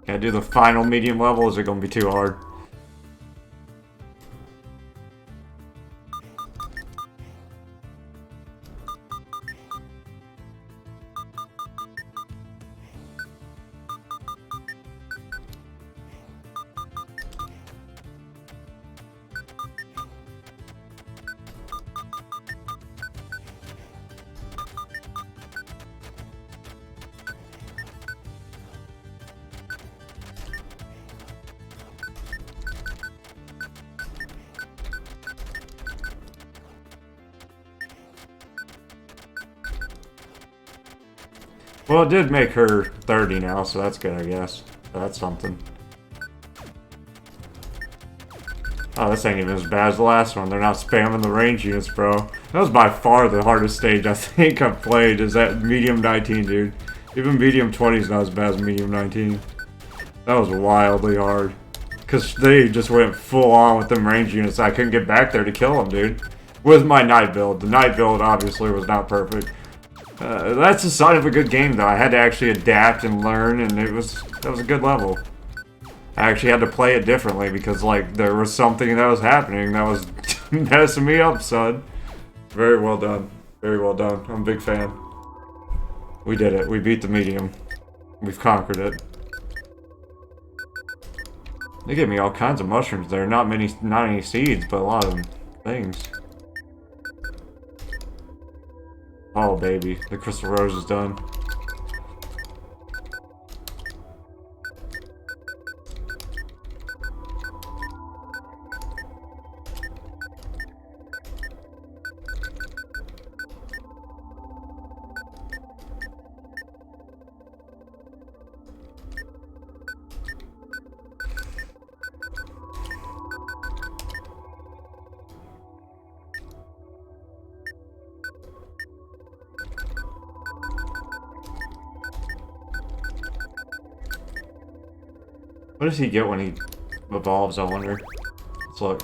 [SPEAKER 1] Can I do the final medium level? Is it gonna be too hard? Well, it did make her 30 now, so that's good, I guess. That's something. Oh, this ain't even as bad as the last one. They're not spamming the range units, bro. That was by far the hardest stage I think I've played, is that medium 19, dude. Even medium 20 is not as bad as medium 19. That was wildly hard. Because they just went full on with them range units. I couldn't get back there to kill them, dude. With my knight build. The knight build obviously was not perfect. That's a sign of a good game, though. I had to actually adapt and learn, and that was a good level. I actually had to play it differently because, like, there was something that was happening that was messing me up, son. Very well done. Very well done. I'm a big fan. We did it. We beat the medium. We've conquered it. They gave me all kinds of mushrooms there. Not any seeds, but a lot of things. Oh, baby. The crystal rose is done. What does he get when he evolves, I wonder? Let's look.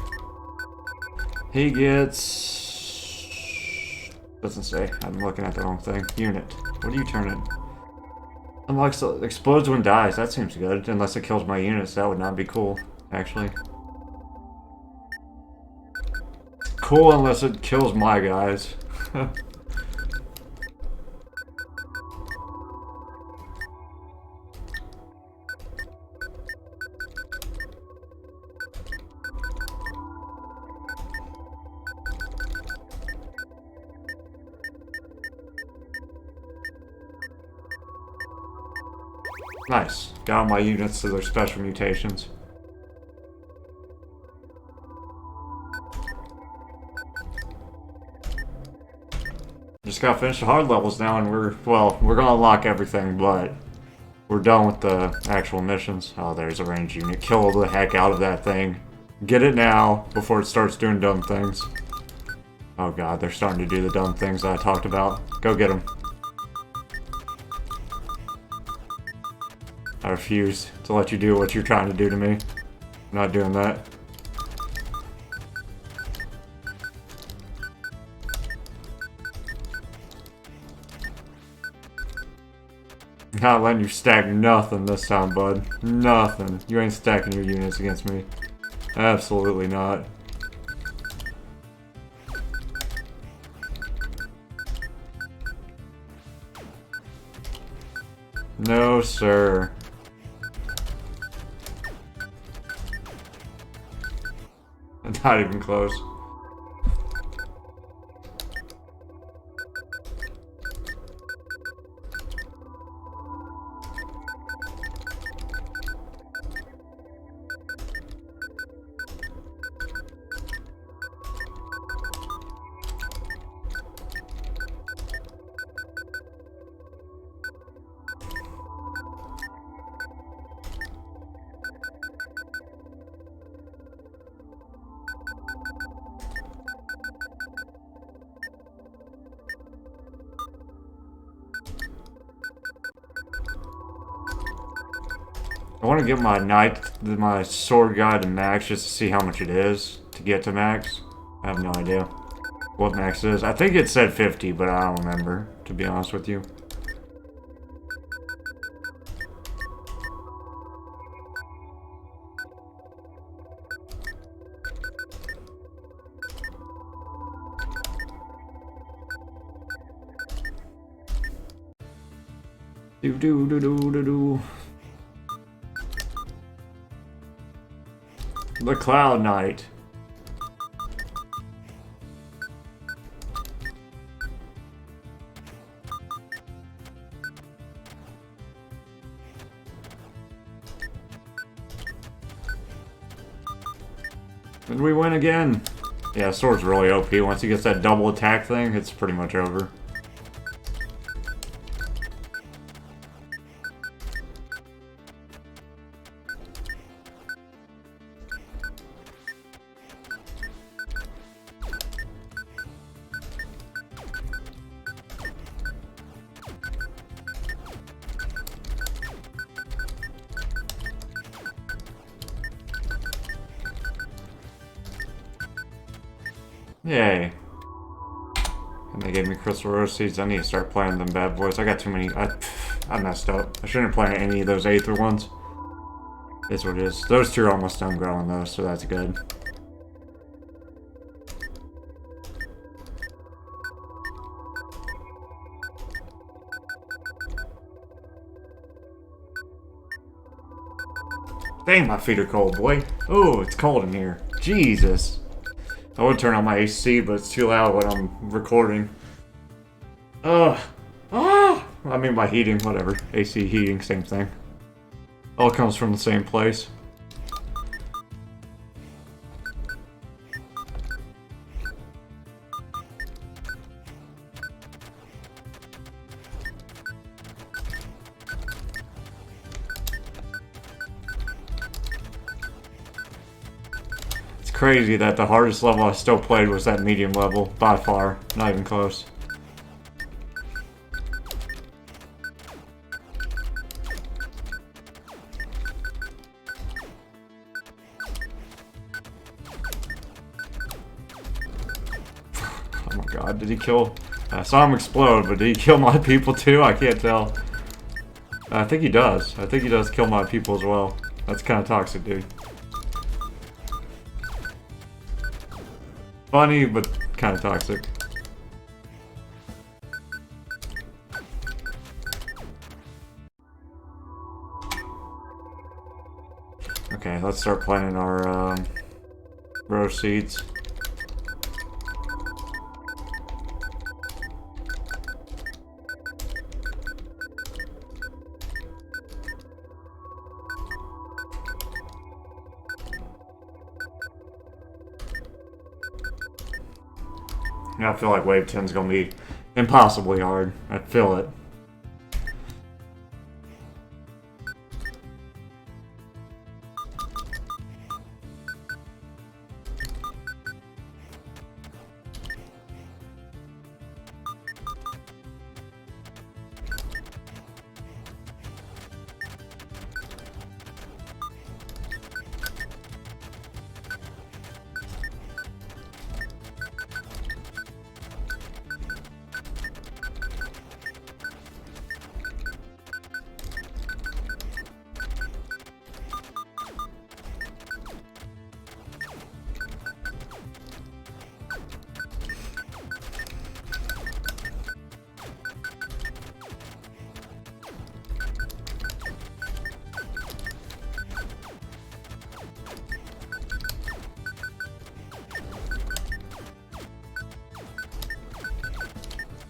[SPEAKER 1] He gets... Doesn't say. I'm looking at the wrong thing. Unit. What do you turn in? Unlocks, explodes when dies. That seems good. Unless it kills my units. That would not be cool, actually. Cool unless it kills my guys. Nice. Got all my units to their special mutations. Just gotta finish the hard levels now, and we're gonna unlock everything, but we're done with the actual missions. Oh, there's a range unit. Kill the heck out of that thing. Get it now, before it starts doing dumb things. Oh god, they're starting to do the dumb things that I talked about. Go get them. I refuse to let you do what you're trying to do to me. I'm not doing that. Not letting you stack nothing this time, bud. Nothing. You ain't stacking your units against me. Absolutely not. No, sir. Not even close. I want to get my my sword guy to max just to see how much it is to get to max. I have no idea what max is. I think it said 50, but I don't remember, to be honest with you. Do. The Cloud Knight. Did we win again? Yeah, sword's really OP. Once he gets that double attack thing, it's pretty much over. Yay. And they gave me crystal rose seeds. I need to start planting them bad boys. I got too many. I messed up. I shouldn't have planted any of those aether ones. It's what it is. Those two are almost done growing though, so that's good. Dang, my feet are cold, boy. Oh, it's cold in here. Jesus. I would turn on my AC, but it's too loud when I'm recording. Ugh. Ah! I mean by heating, whatever. AC, heating, same thing. All comes from the same place. It's crazy that the hardest level I still played was that medium level, by far. Not even close. Oh my god, did he kill... I saw him explode, but did he kill my people too? I can't tell. I think he does. I think he does kill my people as well. That's kind of toxic, dude. Funny, but kind of toxic. Okay, let's start planting our rose seeds. I feel like Wave 10's gonna be impossibly hard. I feel it.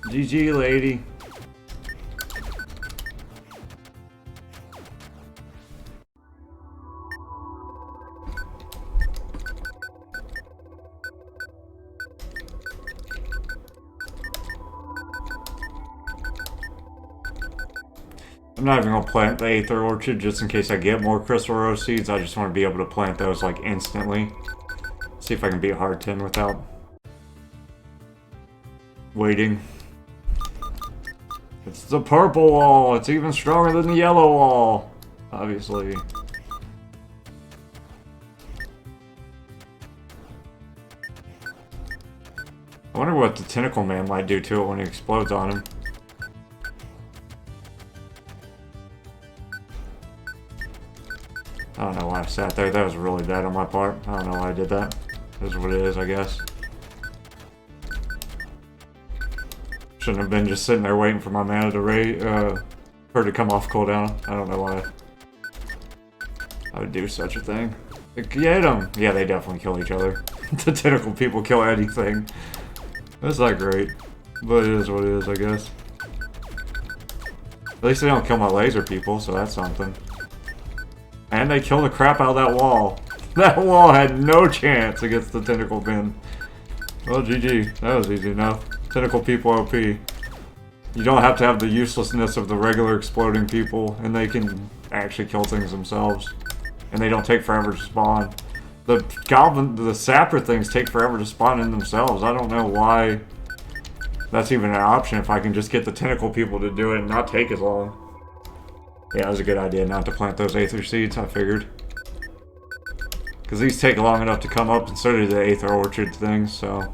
[SPEAKER 1] GG, lady. I'm not even gonna plant the Aether Orchid just in case I get more Crystal Rose seeds. I just want to be able to plant those like instantly. See if I can beat Hard 10 without waiting. It's the purple wall. It's even stronger than the yellow wall. Obviously. I wonder what the Tentacle Man might do to it when he explodes on him. I don't know why I sat there. That was really bad on my part. I don't know why I did that. This is what it is, I guess. Shouldn't have been just sitting there waiting for my mana to her to come off cooldown. I don't know why I would do such a thing. Get them! Yeah, they definitely kill each other. The tentacle people kill anything. That's not great. But it is what it is, I guess. At least they don't kill my laser people, so that's something. And they kill the crap out of that wall. That wall had no chance against the tentacle bin. Well, GG. That was easy enough. Tentacle people OP. You don't have to have the uselessness of the regular exploding people, and they can actually kill things themselves. And they don't take forever to spawn. The goblin, the sapper things take forever to spawn in themselves. I don't know why that's even an option if I can just get the tentacle people to do it and not take as long. Yeah, it was a good idea not to plant those Aether seeds, I figured. Because these take long enough to come up, and so do the Aether Orchid things, so...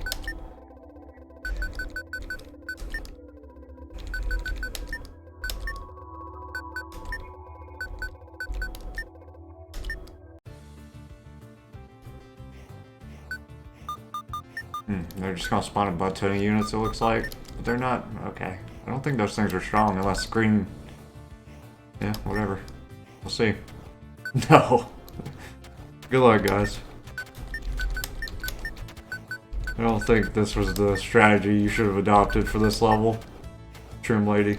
[SPEAKER 1] They're just gonna spawn a butt ton of units, it looks like. But they're not. Okay. I don't think those things are strong unless green. Yeah, whatever. We'll see. No. Good luck, guys. I don't think this was the strategy you should have adopted for this level, Trim Lady.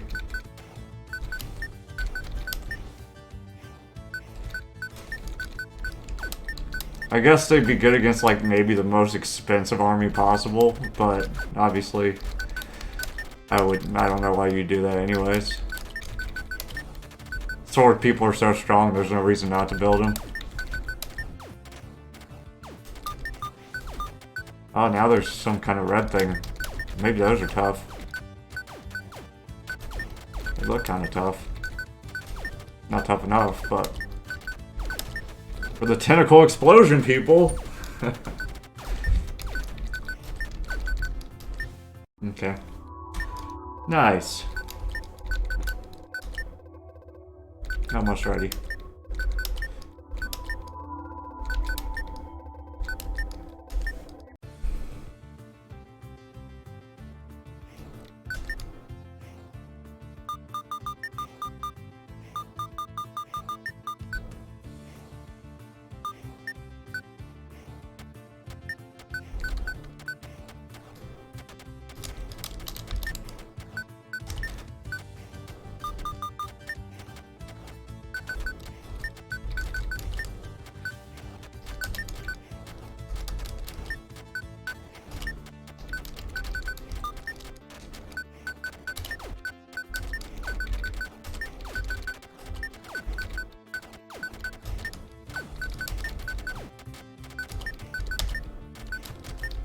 [SPEAKER 1] I guess they'd be good against, like, maybe the most expensive army possible, but obviously I don't know why you'd do that anyways. Sword people are so strong, there's no reason not to build them. Oh, now there's some kind of red thing. Maybe those are tough. They look kind of tough. Not tough enough, but... For the tentacle explosion, people! Okay. Nice. Not much ready.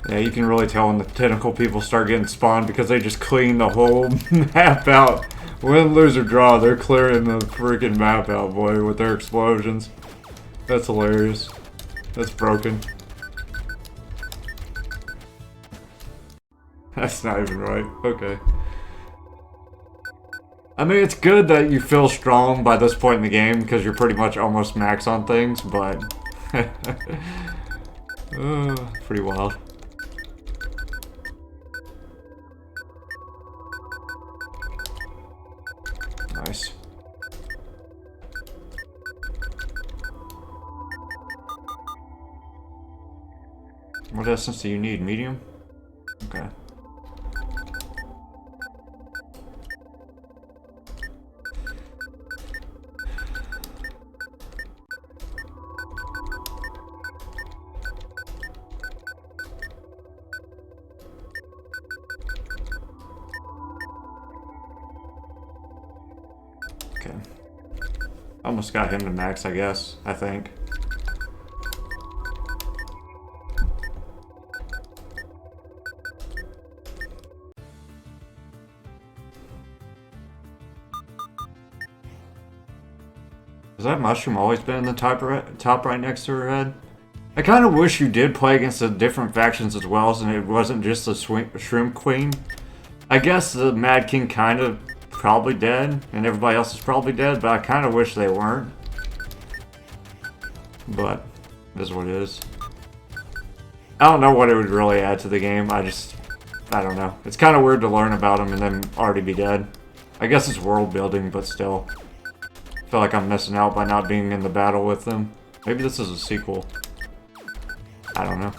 [SPEAKER 1] Yeah, you can really tell when the tentacle people start getting spawned because they just clean the whole map out. Win, lose, or draw, they're clearing the freaking map out, boy, with their explosions. That's hilarious. That's broken. That's not even right. Okay. I mean, it's good that you feel strong by this point in the game because you're pretty much almost max on things, but... pretty wild. Nice. What essence do you need? Medium? Okay. Okay. Almost got him to max, I guess. I think. Has that mushroom always been in the top right next to her head? I kind of wish you did play against the different factions as well, and it wasn't just the Shrimp Queen. I guess the Mad King kind of probably dead, and everybody else is probably dead, but I kind of wish they weren't. But, it is what it is. I don't know what it would really add to the game, I don't know. It's kind of weird to learn about them and then already be dead. I guess it's world building, but still. I feel like I'm missing out by not being in the battle with them. Maybe this is a sequel. I don't know.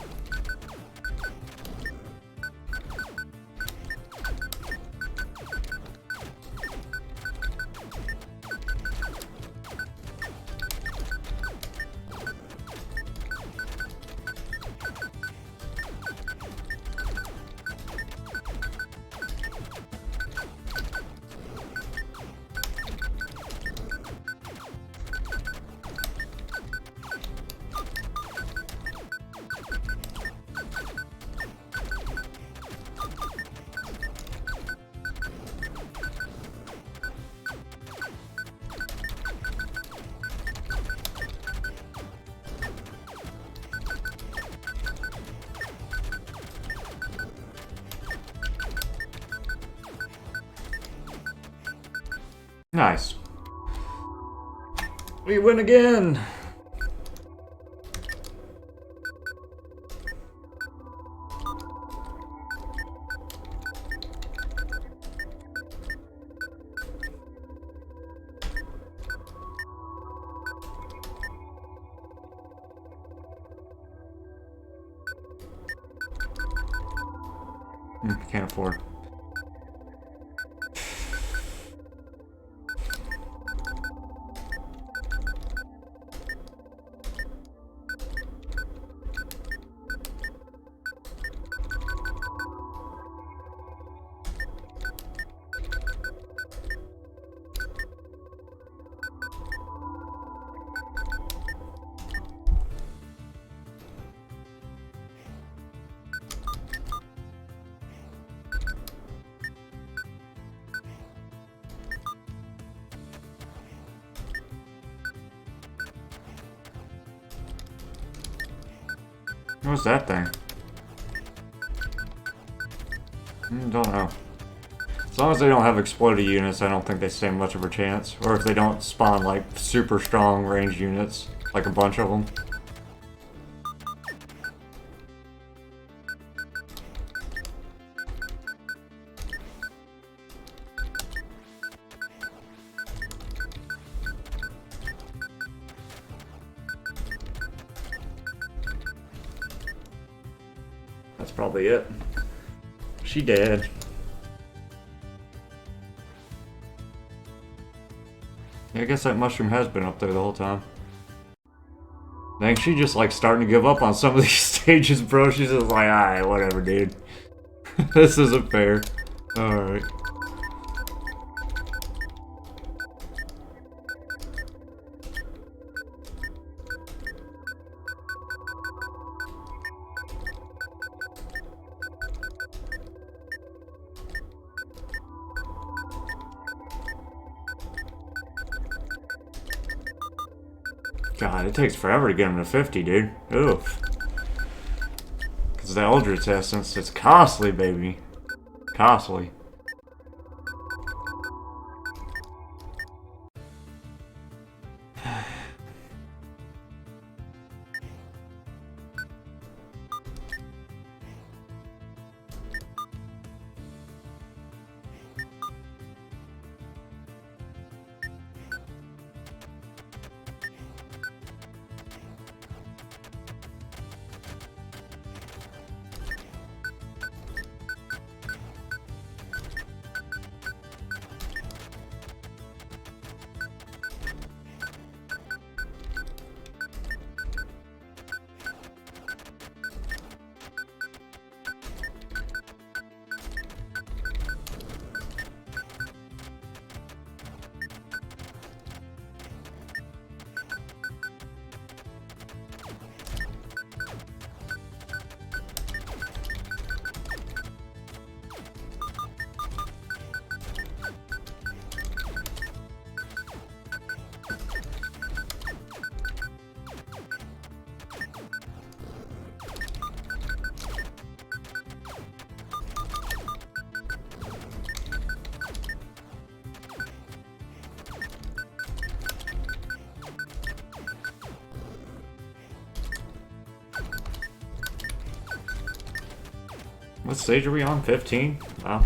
[SPEAKER 1] Nice. We win again! Can't afford. What's that thing? Don't know. As long as they don't have exploded units, I don't think they stand much of a chance. Or if they don't spawn like super strong ranged units, like a bunch of them. That's probably it. She dead. Yeah, I guess that mushroom has been up there the whole time. Dang, she just like starting to give up on some of these stages, bro. She's just like, alright, whatever, dude. This isn't fair. Alright. God, it takes forever to get him to 50, dude. Oof. Because the Eldritch essence, it's costly, baby. Costly. What stage are we on? 15? Wow.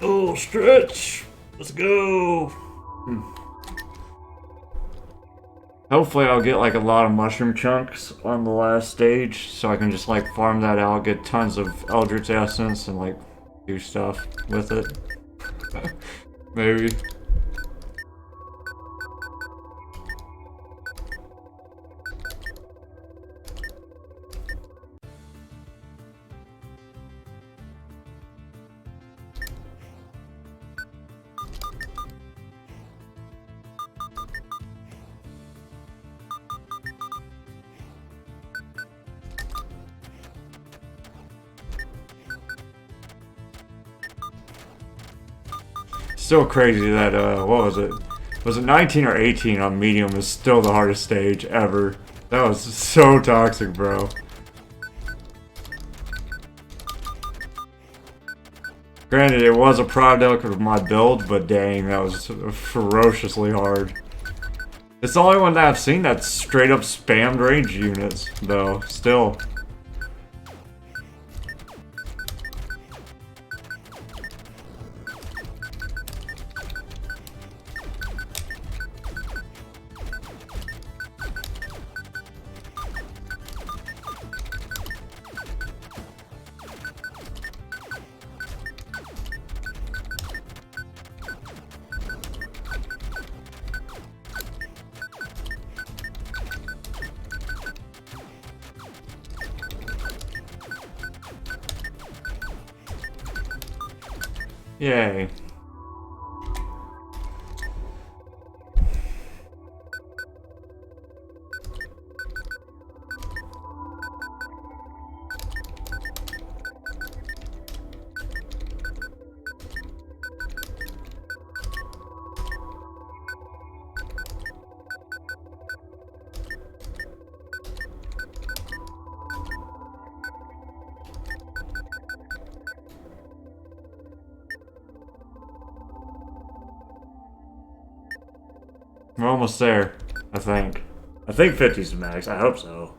[SPEAKER 1] Oh, stretch! Let's go! Hopefully I'll get like a lot of mushroom chunks on the last stage, so I can just like farm that out, get tons of Eldritch essence, and like do stuff with it. Maybe. Still crazy that, what was it? Was it 19 or 18 on medium is still the hardest stage ever. That was so toxic, bro. Granted, it was a product of my build, but dang, that was ferociously hard. It's the only one that I've seen that's straight up spammed range units, though, still. Yay. We're almost there, I think. I think 50's the max. I hope so.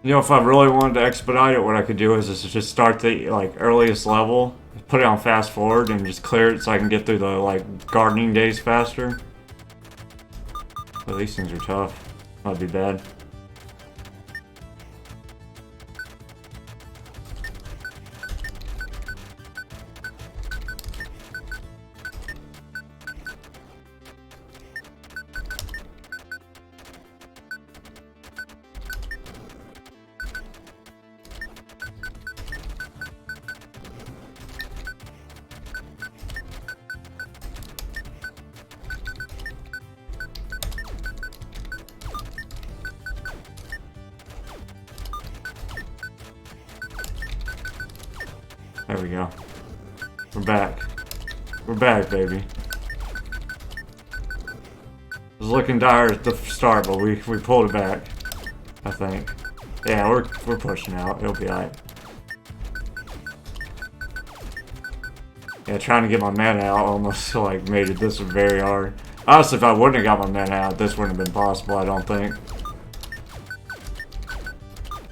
[SPEAKER 1] You know, if I really wanted to expedite it, what I could do is just start the earliest level, put it on fast forward, and just clear it so I can get through the gardening days faster. But these things are tough. Might be bad. There we go. We're back. We're back, baby. It was looking dire at the start, but we pulled it back. I think. Yeah, we're pushing out. It'll be alright. Yeah, trying to get my mana out almost made it this very hard. Honestly, if I wouldn't have got my mana out, this wouldn't have been possible, I don't think.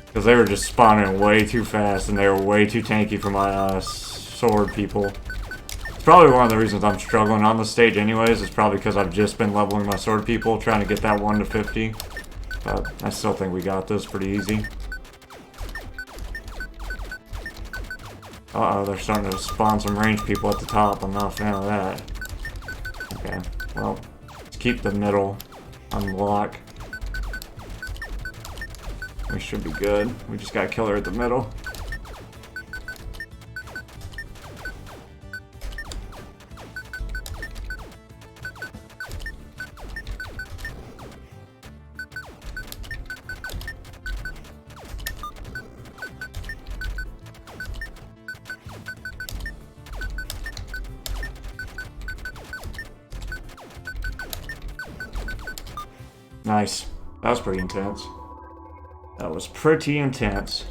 [SPEAKER 1] Because they were just spawning way too fast and they were way too tanky for my sword people. It's probably one of the reasons I'm struggling on the stage anyways. It's probably because I've just been leveling my sword people, trying to get that 1 to 50. But I still think we got this pretty easy. Uh-oh, they're starting to spawn some ranged people at the top. I'm not a fan of that. Okay, well, let's keep the middle on lock. We should be good. We just gotta kill her at the middle. Nice. That was pretty intense. That was pretty intense.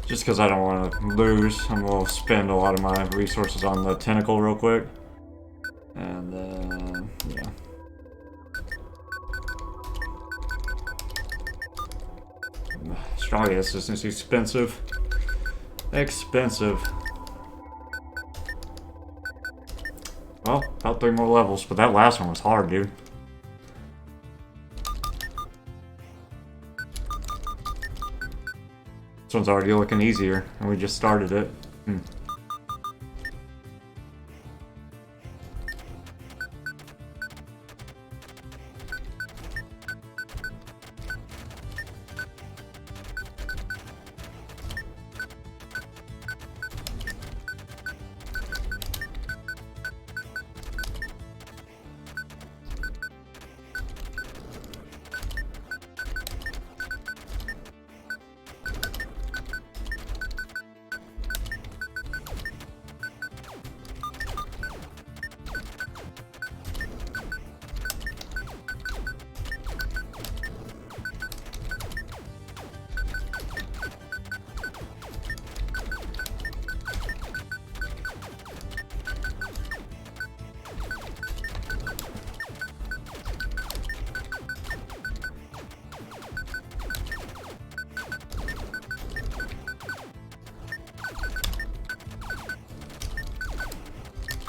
[SPEAKER 1] Just because I don't want to lose, I'm going to spend a lot of my resources on the tentacle real quick. And then, yeah. Strong assistance is expensive. Expensive. Well, about 3 more levels, but that last one was hard, dude. This one's already looking easier, and we just started it.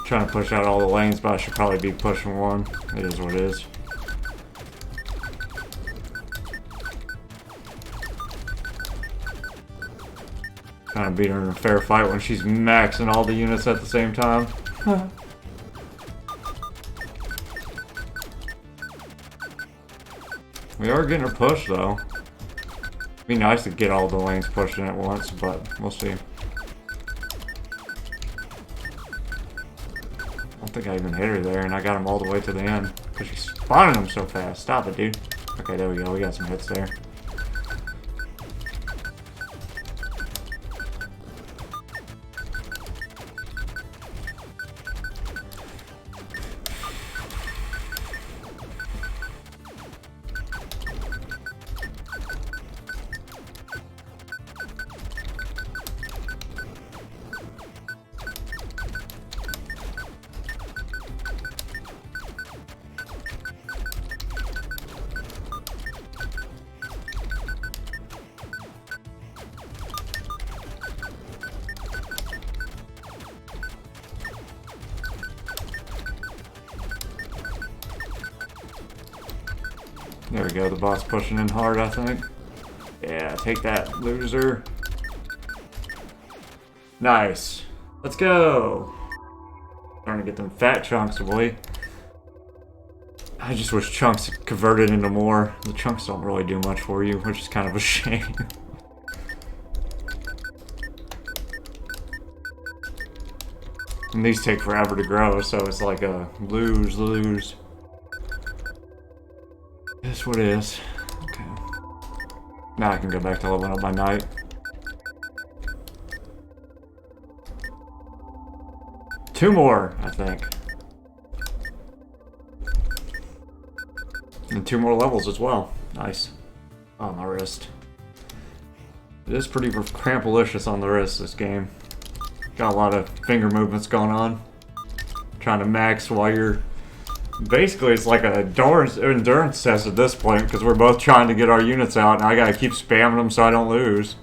[SPEAKER 1] Trying to push out all the lanes, but I should probably be pushing one. It is what it is. Trying to beat her in a fair fight when she's maxing all the units at the same time. We are getting her pushed though. It'd be nice to get all the lanes pushed in at once, but we'll see. I don't think I even hit her there, and I got him all the way to the end. Because she's spawning them so fast. Stop it, dude. Okay, there we go. We got some hits there. There we go, the boss pushing in hard, I think. Yeah, take that, loser. Nice. Let's go. Starting to get them fat chunks away. I just wish chunks converted into more. The chunks don't really do much for you, which is kind of a shame. And these take forever to grow, so it's like a lose-lose. That's what it is. Okay. Now I can go back to leveling up my knight. Two more, I think. And 2 more levels as well. Nice. On my wrist. It is pretty crampalicious on the wrist, this game. Got a lot of finger movements going on. Trying to max while you're... Basically, it's like an endurance test at this point, because we're both trying to get our units out, and I gotta keep spamming them so I don't lose.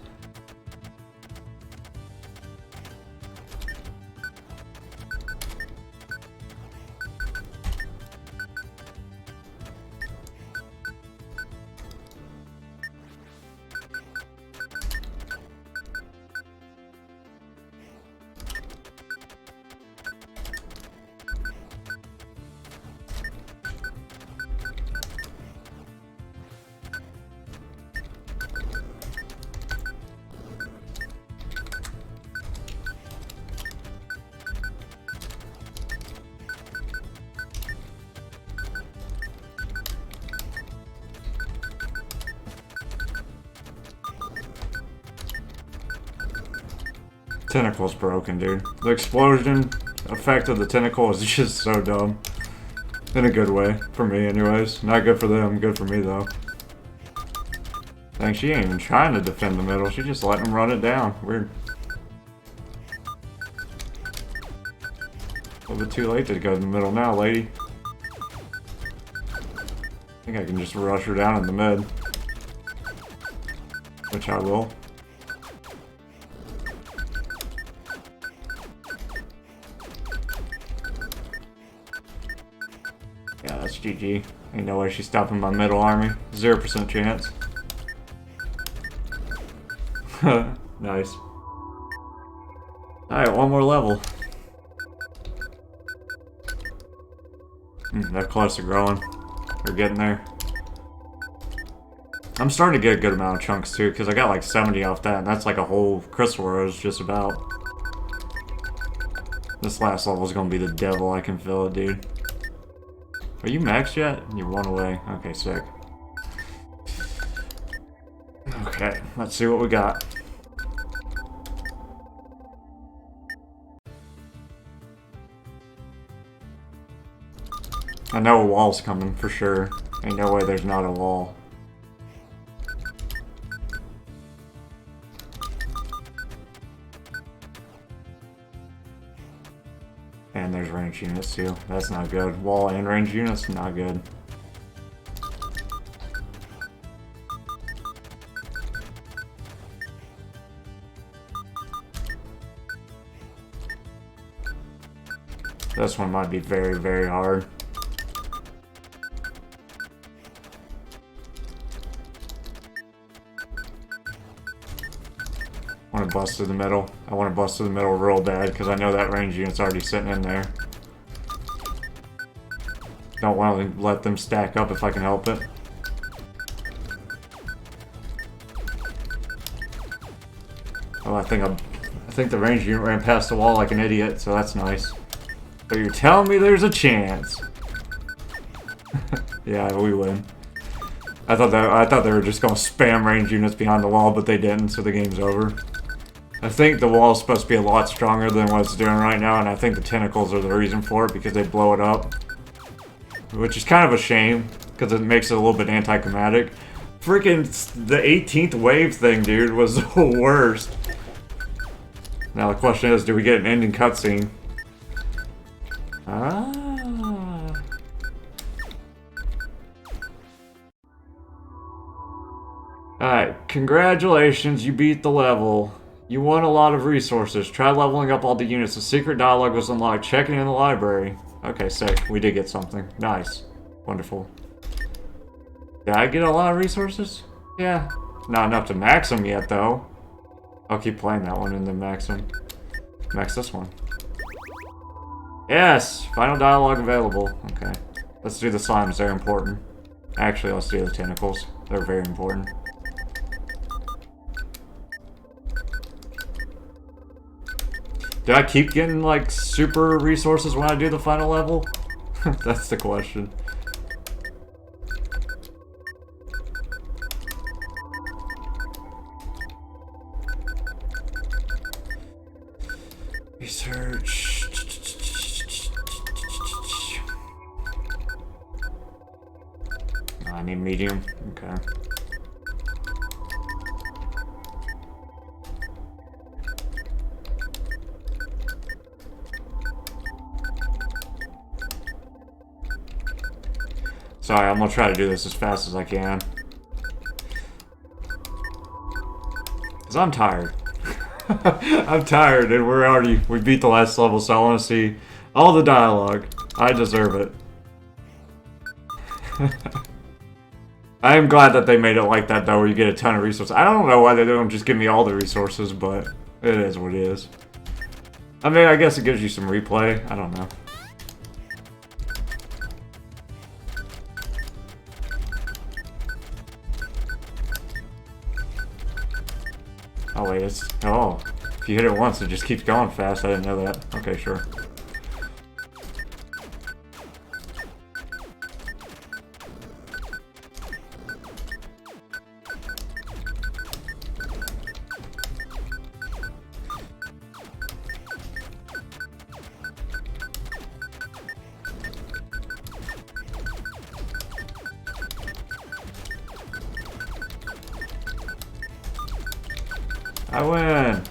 [SPEAKER 1] Tentacle's broken, dude. The explosion effect of the tentacle is just so dumb. In a good way. For me, anyways. Not good for them, good for me, though. Dang, she ain't even trying to defend the middle. She's just letting them run it down. Weird. A little bit too late to go in the middle now, lady. I think I can just rush her down in the mid. Which I will. Yeah, that's GG. Ain't no way she's stopping my middle army. 0% chance. Nice. Alright, 1 more level. They're close to growing. They're getting there. I'm starting to get a good amount of chunks too, because I got like 70 off that, and that's like a whole crystal rose just about. This last level is going to be the devil, I can feel it, dude. Are you maxed yet? You're 1 away. Okay, sick. Okay, let's see what we got. I know a wall's coming for sure. Ain't no way there's not a wall. And there's range units too. That's not good. Wall and range units, not good. This one might be very, very hard. I want to bust through the middle. I want to bust through the middle real bad because I know that range unit's already sitting in there. Don't want to let them stack up if I can help it. Oh, I think the range unit ran past the wall like an idiot, so that's nice. But you're telling me there's a chance? Yeah, we win. I thought they were just gonna spam range units behind the wall, but they didn't, so the game's over. I think the wall's supposed to be a lot stronger than what it's doing right now, and I think the tentacles are the reason for it because they blow it up. Which is kind of a shame, because it makes it a little bit anticlimactic. Freaking the 18th wave thing, dude, was the worst. Now the question is, do we get an ending cutscene? Alright, congratulations, you beat the level. You won a lot of resources. Try leveling up all the units. The secret dialogue was unlocked. Checking in the library. Okay, sick. We did get something. Nice. Wonderful. Did I get a lot of resources? Yeah. Not enough to max them yet, though. I'll keep playing that one and then max them. Max this one. Yes! Final dialogue available. Okay. Let's do the slimes. They're important. Actually, let's do the tentacles. They're very important. Do I keep getting, like, super resources when I do the final level? That's the question. Research. Oh, I need medium. Okay. Sorry, I'm gonna try to do this as fast as I can. Because I'm tired. I'm tired and we beat the last level, so I want to see all the dialogue. I deserve it. I am glad that they made it like that, though, where you get a ton of resources. I don't know why they don't just give me all the resources, but it is what it is. I mean, I guess it gives you some replay. I don't know. Oh wait, it's... Oh. If you hit it once, it just keeps going fast. I didn't know that. Okay, sure. I win!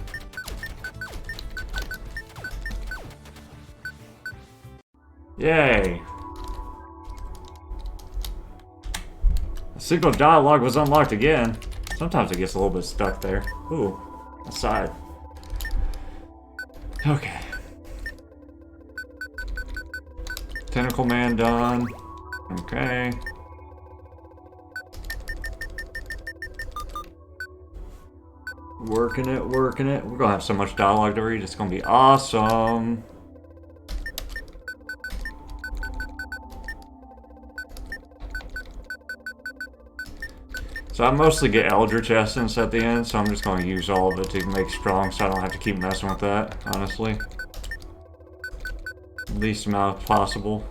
[SPEAKER 1] Yay! The signal dialogue was unlocked again. Sometimes it gets a little bit stuck there. Ooh, aside. Okay. Tentacle man done. Okay. Working it, working it. We're gonna have so much dialogue to read, it's gonna be awesome. So I mostly get Eldritch Essence at the end, so I'm just gonna use all of it to make strong so I don't have to keep messing with that, honestly. Least amount possible.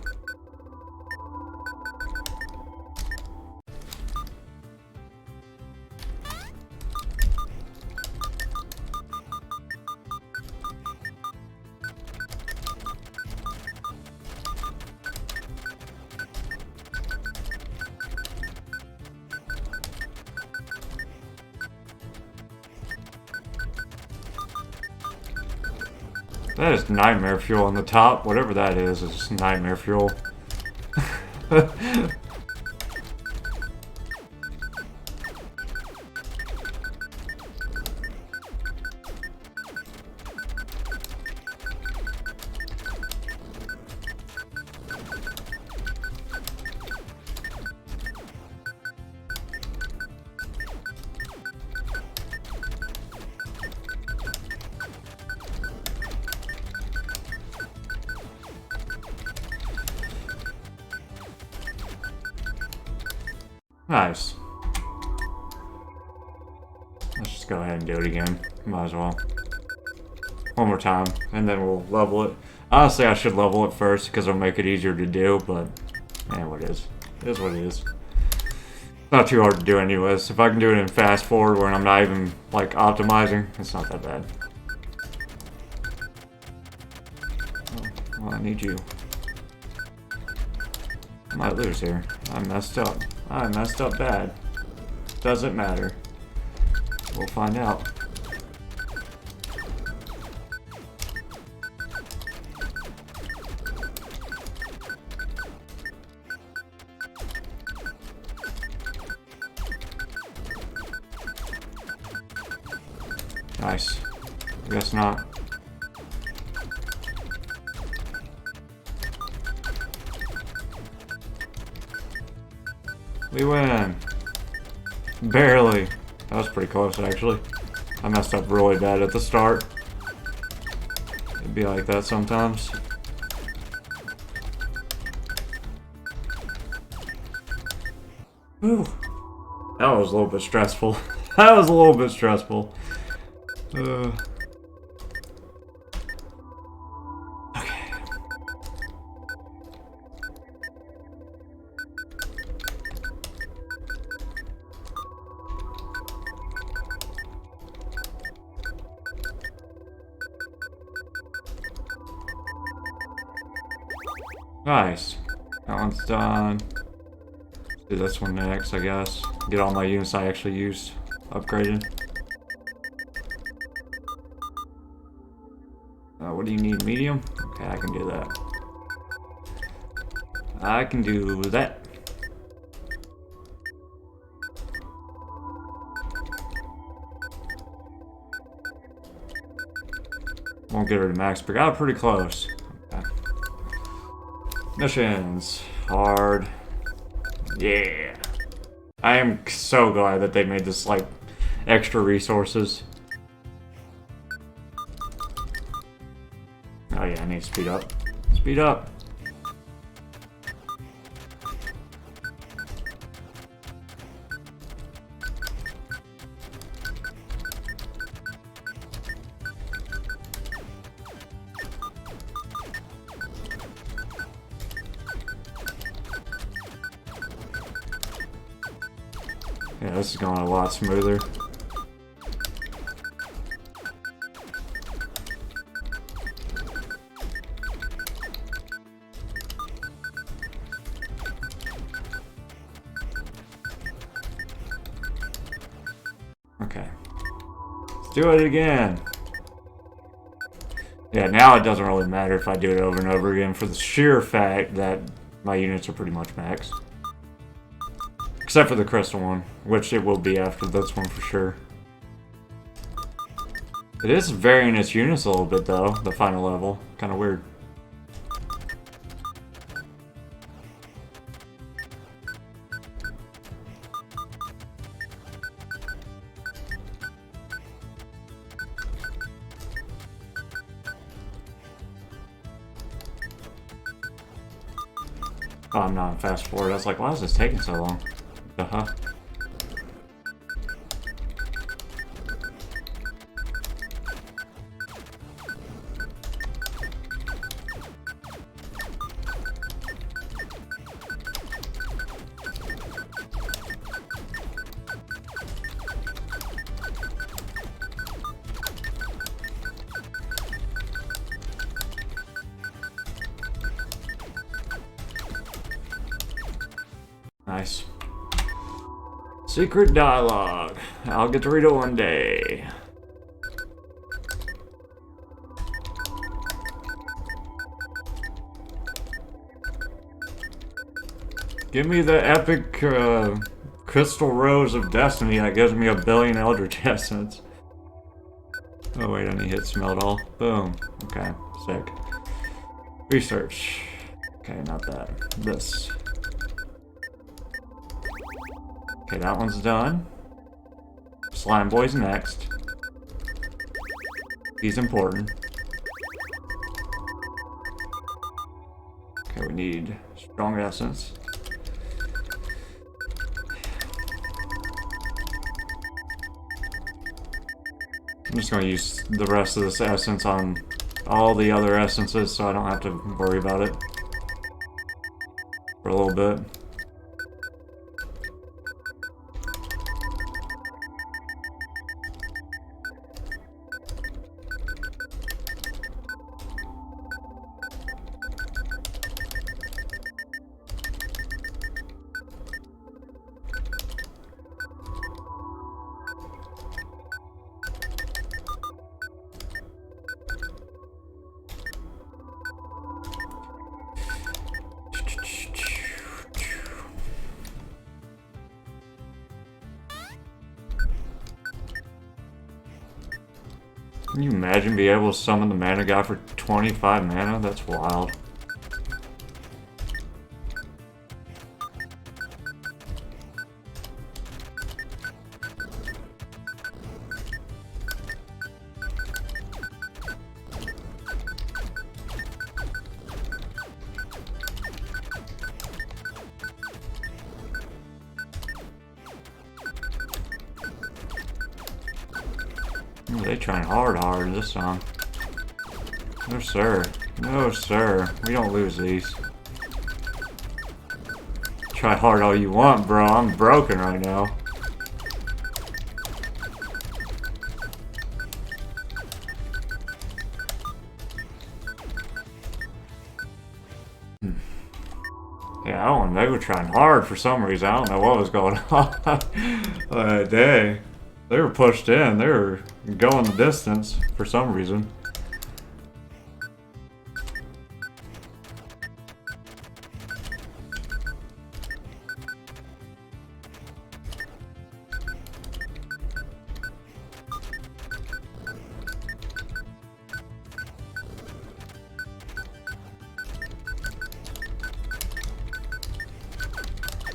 [SPEAKER 1] That is nightmare fuel on the top. Whatever that is nightmare fuel. Nice. Let's just go ahead and do it again. Might as well. One more time, and then we'll level it. Honestly, I should level it first because it'll make it easier to do, but what it is. It is what it is. Not too hard to do anyways. If I can do it in fast forward where I'm not even, like, optimizing, it's not that bad. Oh, well, I need you. I might lose here. I messed up. I messed up bad. Doesn't matter. We'll find out. Nice. I guess not. We win. Barely. That was pretty close, actually. I messed up really bad at the start. It'd be like that sometimes. Whew. That was a little bit stressful. That was a little bit stressful. Okay. Nice. That one's done. Do this one next, I guess. Get all my units I actually used upgraded. What do you need? Medium? Okay, I can do that. I can do that. Won't get her to max, but got pretty close. Okay. Missions. Hard. Yeah. I am so glad that they made this, like, extra resources. Oh yeah, I need to speed up. Speed up! Yeah, this is going a lot smoother. Okay. Let's do it again. Yeah, now it doesn't really matter if I do it over and over again for the sheer fact that my units are pretty much maxed. Except for the crystal one, which it will be after this one for sure. It is varying its units a little bit though, the final level. Kind of weird. Oh, I'm not in fast forward. I was like, why is this taking so long? Uh-huh. Nice. Secret dialogue. I'll get to read it one day. Give me the epic crystal rose of destiny that gives me 1 billion Eldritch essence. Oh wait, I need to hit smelt all. Boom. Okay, sick. Research. Okay, not that. This. Okay, that one's done. Slime Boy's next. He's important. Okay, we need strong essence. I'm just gonna use the rest of this essence on all the other essences so I don't have to worry about it for a little bit. Can you imagine being able to summon the mana guy for 25 mana? That's wild. Ooh, they trying hard this time. No sir. No sir. We don't lose these. Try hard all you want, bro. I'm broken right now. Yeah, I don't know. They were trying hard for some reason. I don't know what was going on. Dang. They were pushed in. They were going the distance for some reason.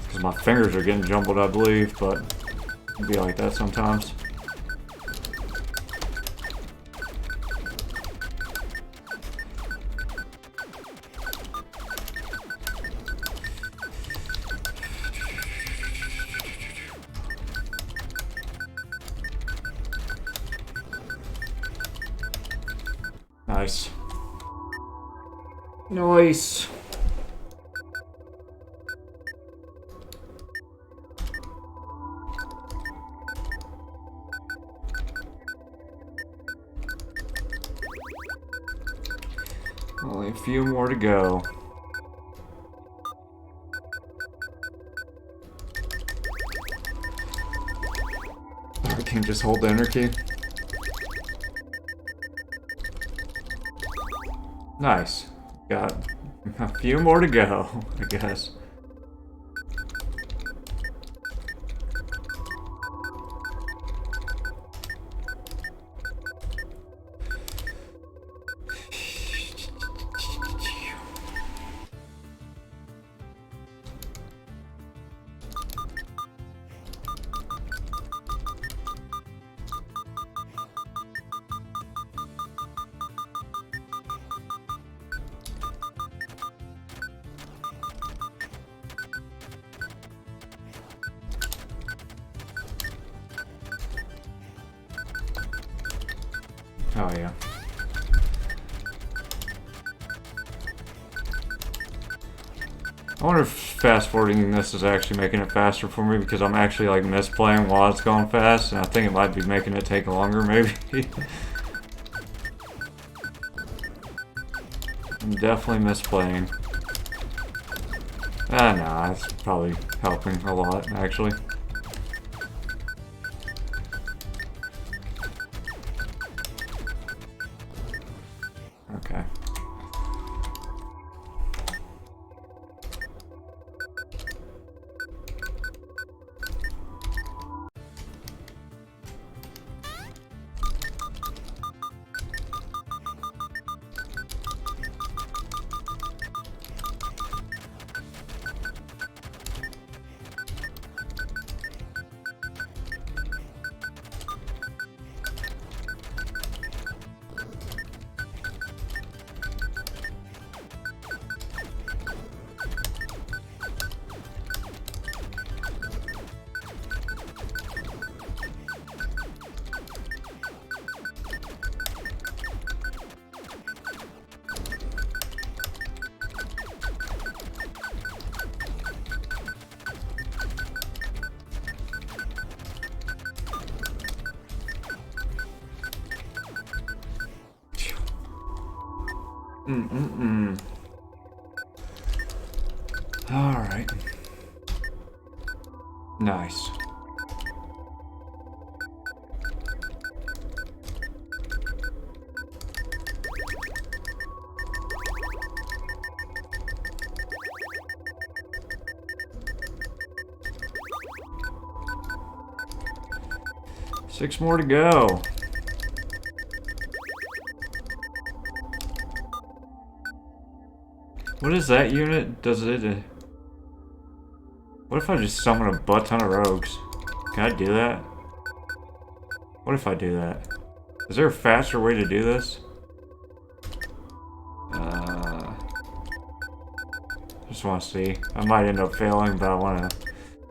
[SPEAKER 1] Because my fingers are getting jumbled, I believe, but it'd be like that sometimes. Nice. Nice. Only a few more to go. I can just hold the enter key. Nice. Got a few more to go, I guess. Oh yeah. I wonder if fast forwarding this is actually making it faster for me because I'm actually like misplaying while it's going fast, and I think it might be making it take longer maybe. I'm definitely misplaying. Nah, it's probably helping a lot actually. Okay. Alright. Nice. Six more to go. What is that unit? Does it... What if I just summon a butt ton of rogues? Can I do that? What if I do that? Is there a faster way to do this? Just want to see. I might end up failing, but I want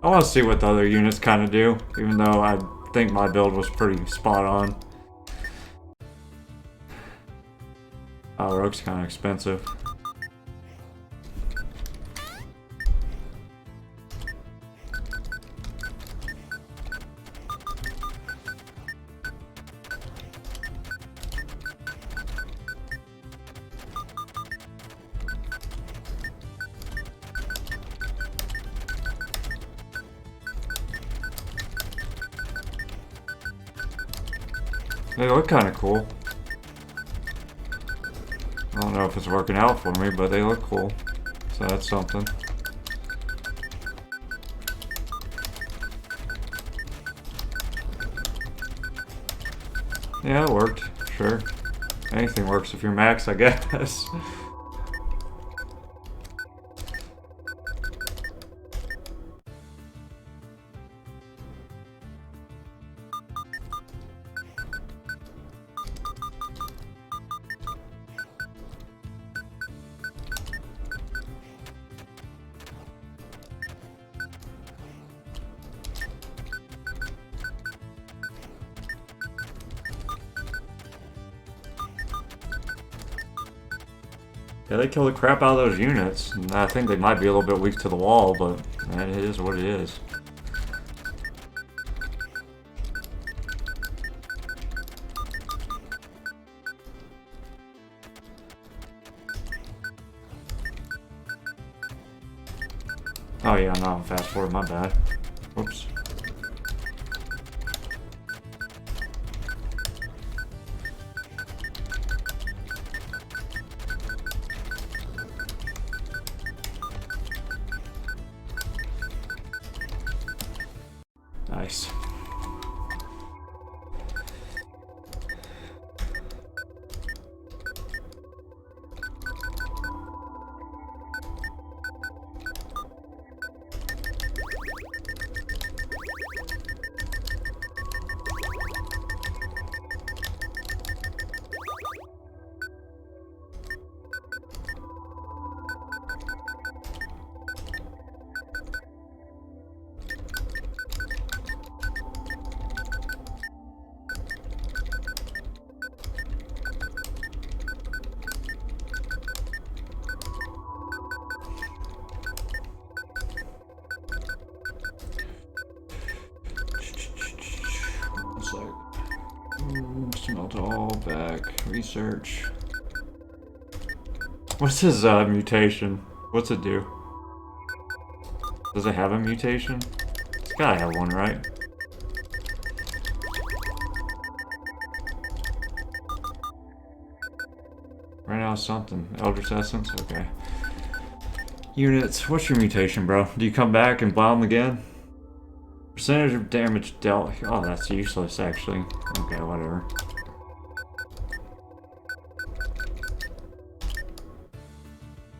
[SPEAKER 1] to see what the other units kind of do, even though I think my build was pretty spot on. Oh, rogue's kind of expensive. They look kind of cool. I don't know if it's working out for me, but they look cool. So that's something. Yeah, it worked. Sure. Anything works if you're max, I guess. Yeah, they kill the crap out of those units. And I think they might be a little bit weak to the wall, but man, it is what it is. Oh yeah, no, I'm fast forward, my bad. Whoops. Nice. Smelt all back. Research. What's his mutation? What's it do? Does it have a mutation? It's gotta have one, right? Right now something. Eldritch Essence? Okay. Units. What's your mutation, bro? Do you come back and bomb again? Percentage of damage dealt. Oh, that's useless, actually. Okay, whatever.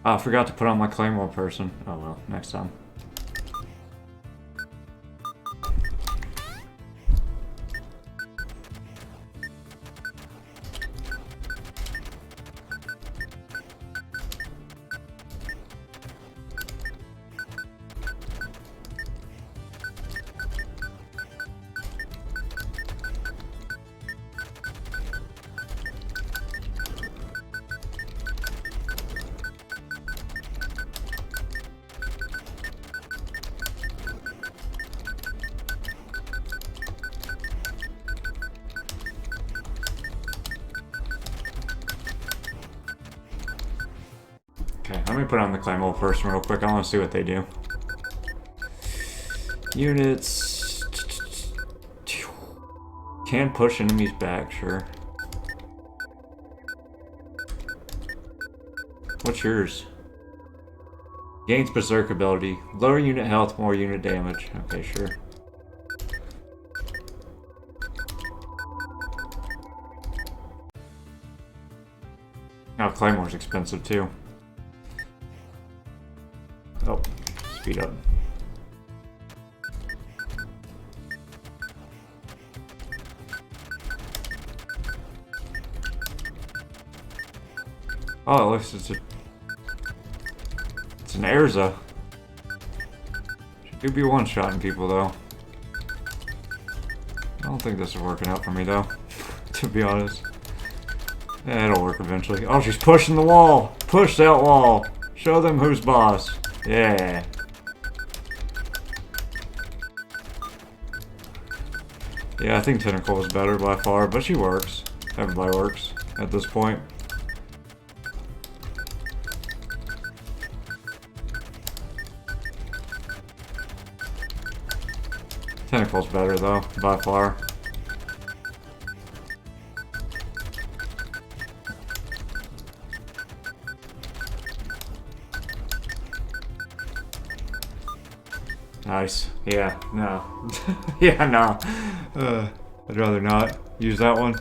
[SPEAKER 1] Oh, I forgot to put on my Claymore person. Oh well, next time. put on the Claymore first real quick. I want to see what they do. Units. Can push enemies back, sure. What's yours? Gains Berserk ability. Lower unit health, more unit damage. Okay, sure. Oh, Claymore's expensive too. Oh, speed up. Oh, it looks it's an Erza. She do be one-shotting people though. I don't think this is working out for me though, to be honest. Yeah, it'll work eventually. Oh, she's pushing the wall! Push that wall! Show them who's boss. Yeah. Yeah, I think Tentacle is better by far, but she works. Everybody works at this point. Tentacle's better though, by far. Nice. Yeah, no. Yeah, no. I'd rather not use that one.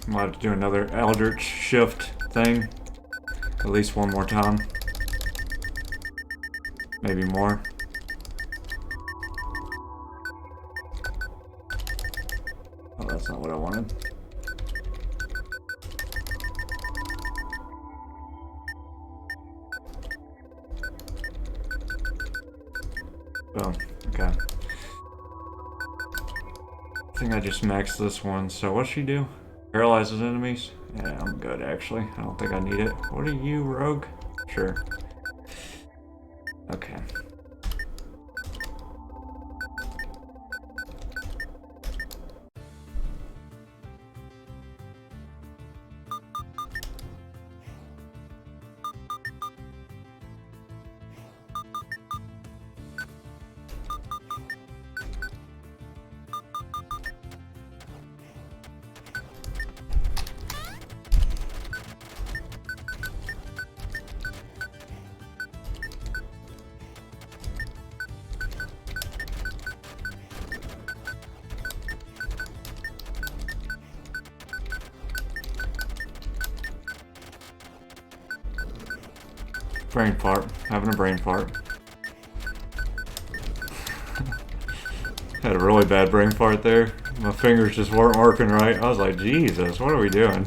[SPEAKER 1] Might have to do another Eldritch shift thing. At least one more time. Maybe more. Oh, that's not what I wanted. Boom. Okay. I think I just maxed this one. So what's she do? Paralyzes enemies? Yeah, I'm good actually. I don't think I need it. What are you, rogue? Sure. Okay. Brain fart. Having a brain fart. Had a really bad brain fart there. My fingers just weren't working right. I was like, Jesus, what are we doing?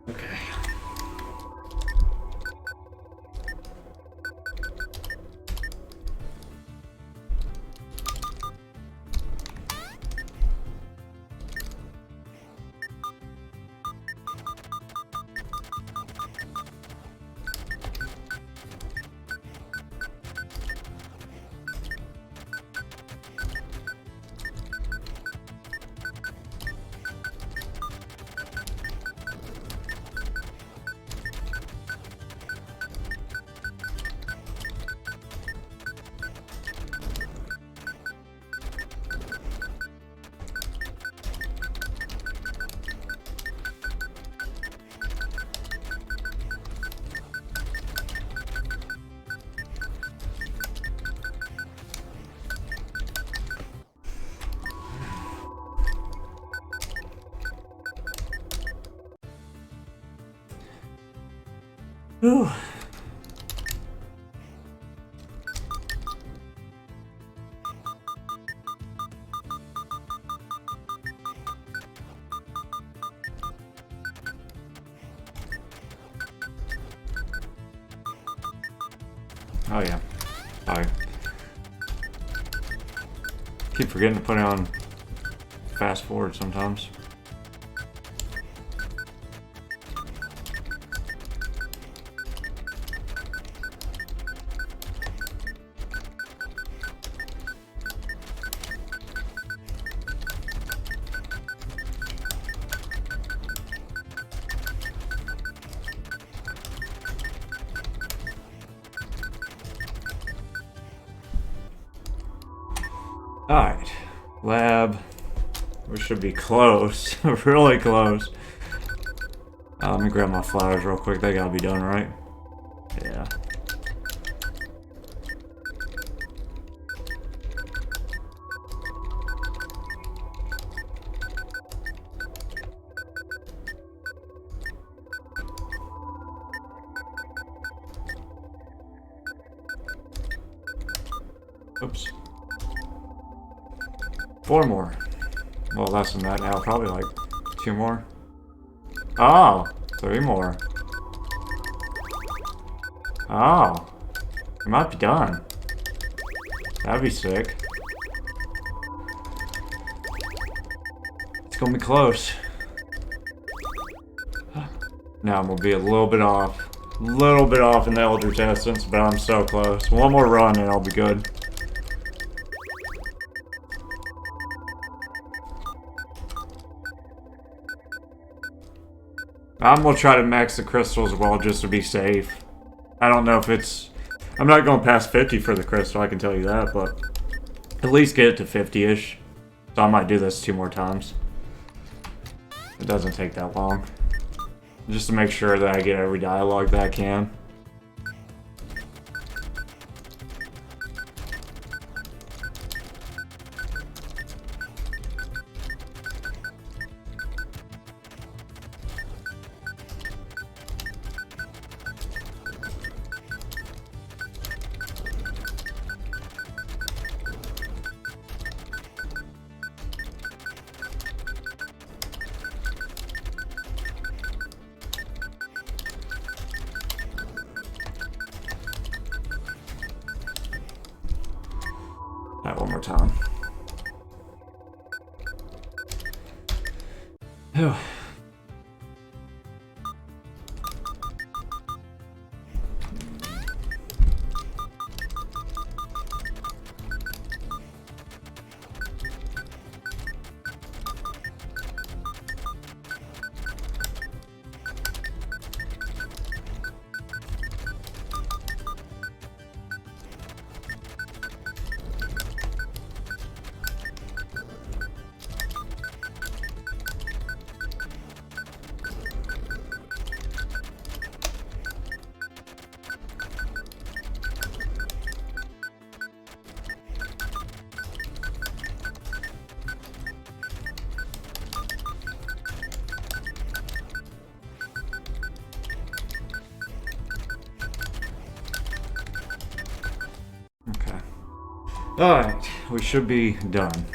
[SPEAKER 1] Okay. Whew. Oh yeah. Sorry. Keep forgetting to put it on fast forward sometimes. Alright, lab. We should be close, really close. Let me grab my flowers real quick, they gotta be done, right? Yeah. Oops. 4 more. Well, less than that now. Probably like 2 more. Oh, 3 more. Oh, it might be done. That'd be sick. It's gonna be close. Now I'm gonna be a little bit off. A little bit off in the Eldritch Essence, but I'm so close. One more run and I'll be good. I'm gonna try to max the crystal as well, just to be safe. I don't know if it's... I'm not going past 50 for the crystal, I can tell you that, but... At least get it to 50-ish. So I might do this 2 more times. It doesn't take that long. Just to make sure that I get every dialogue that I can. Alright, one more time. Whew. Alright, we should be done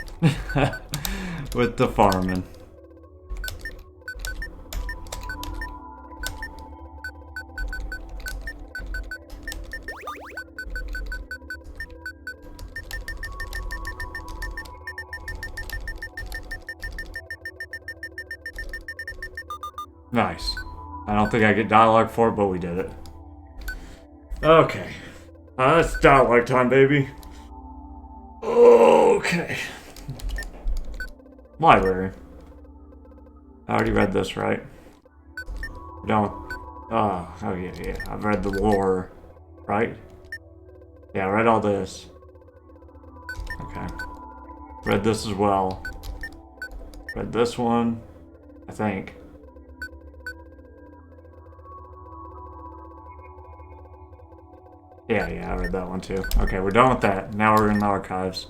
[SPEAKER 1] with the farming. Nice. I don't think I get dialogue for it, but we did it. Okay. It's dialogue time, baby. Okay. Library. I already read this, right? Don't. Oh yeah. I've read the lore, right? Yeah, I read all this. Okay. Read this as well. Read this one, I think. Yeah, I read that one too. Okay, we're done with that. Now we're in the archives.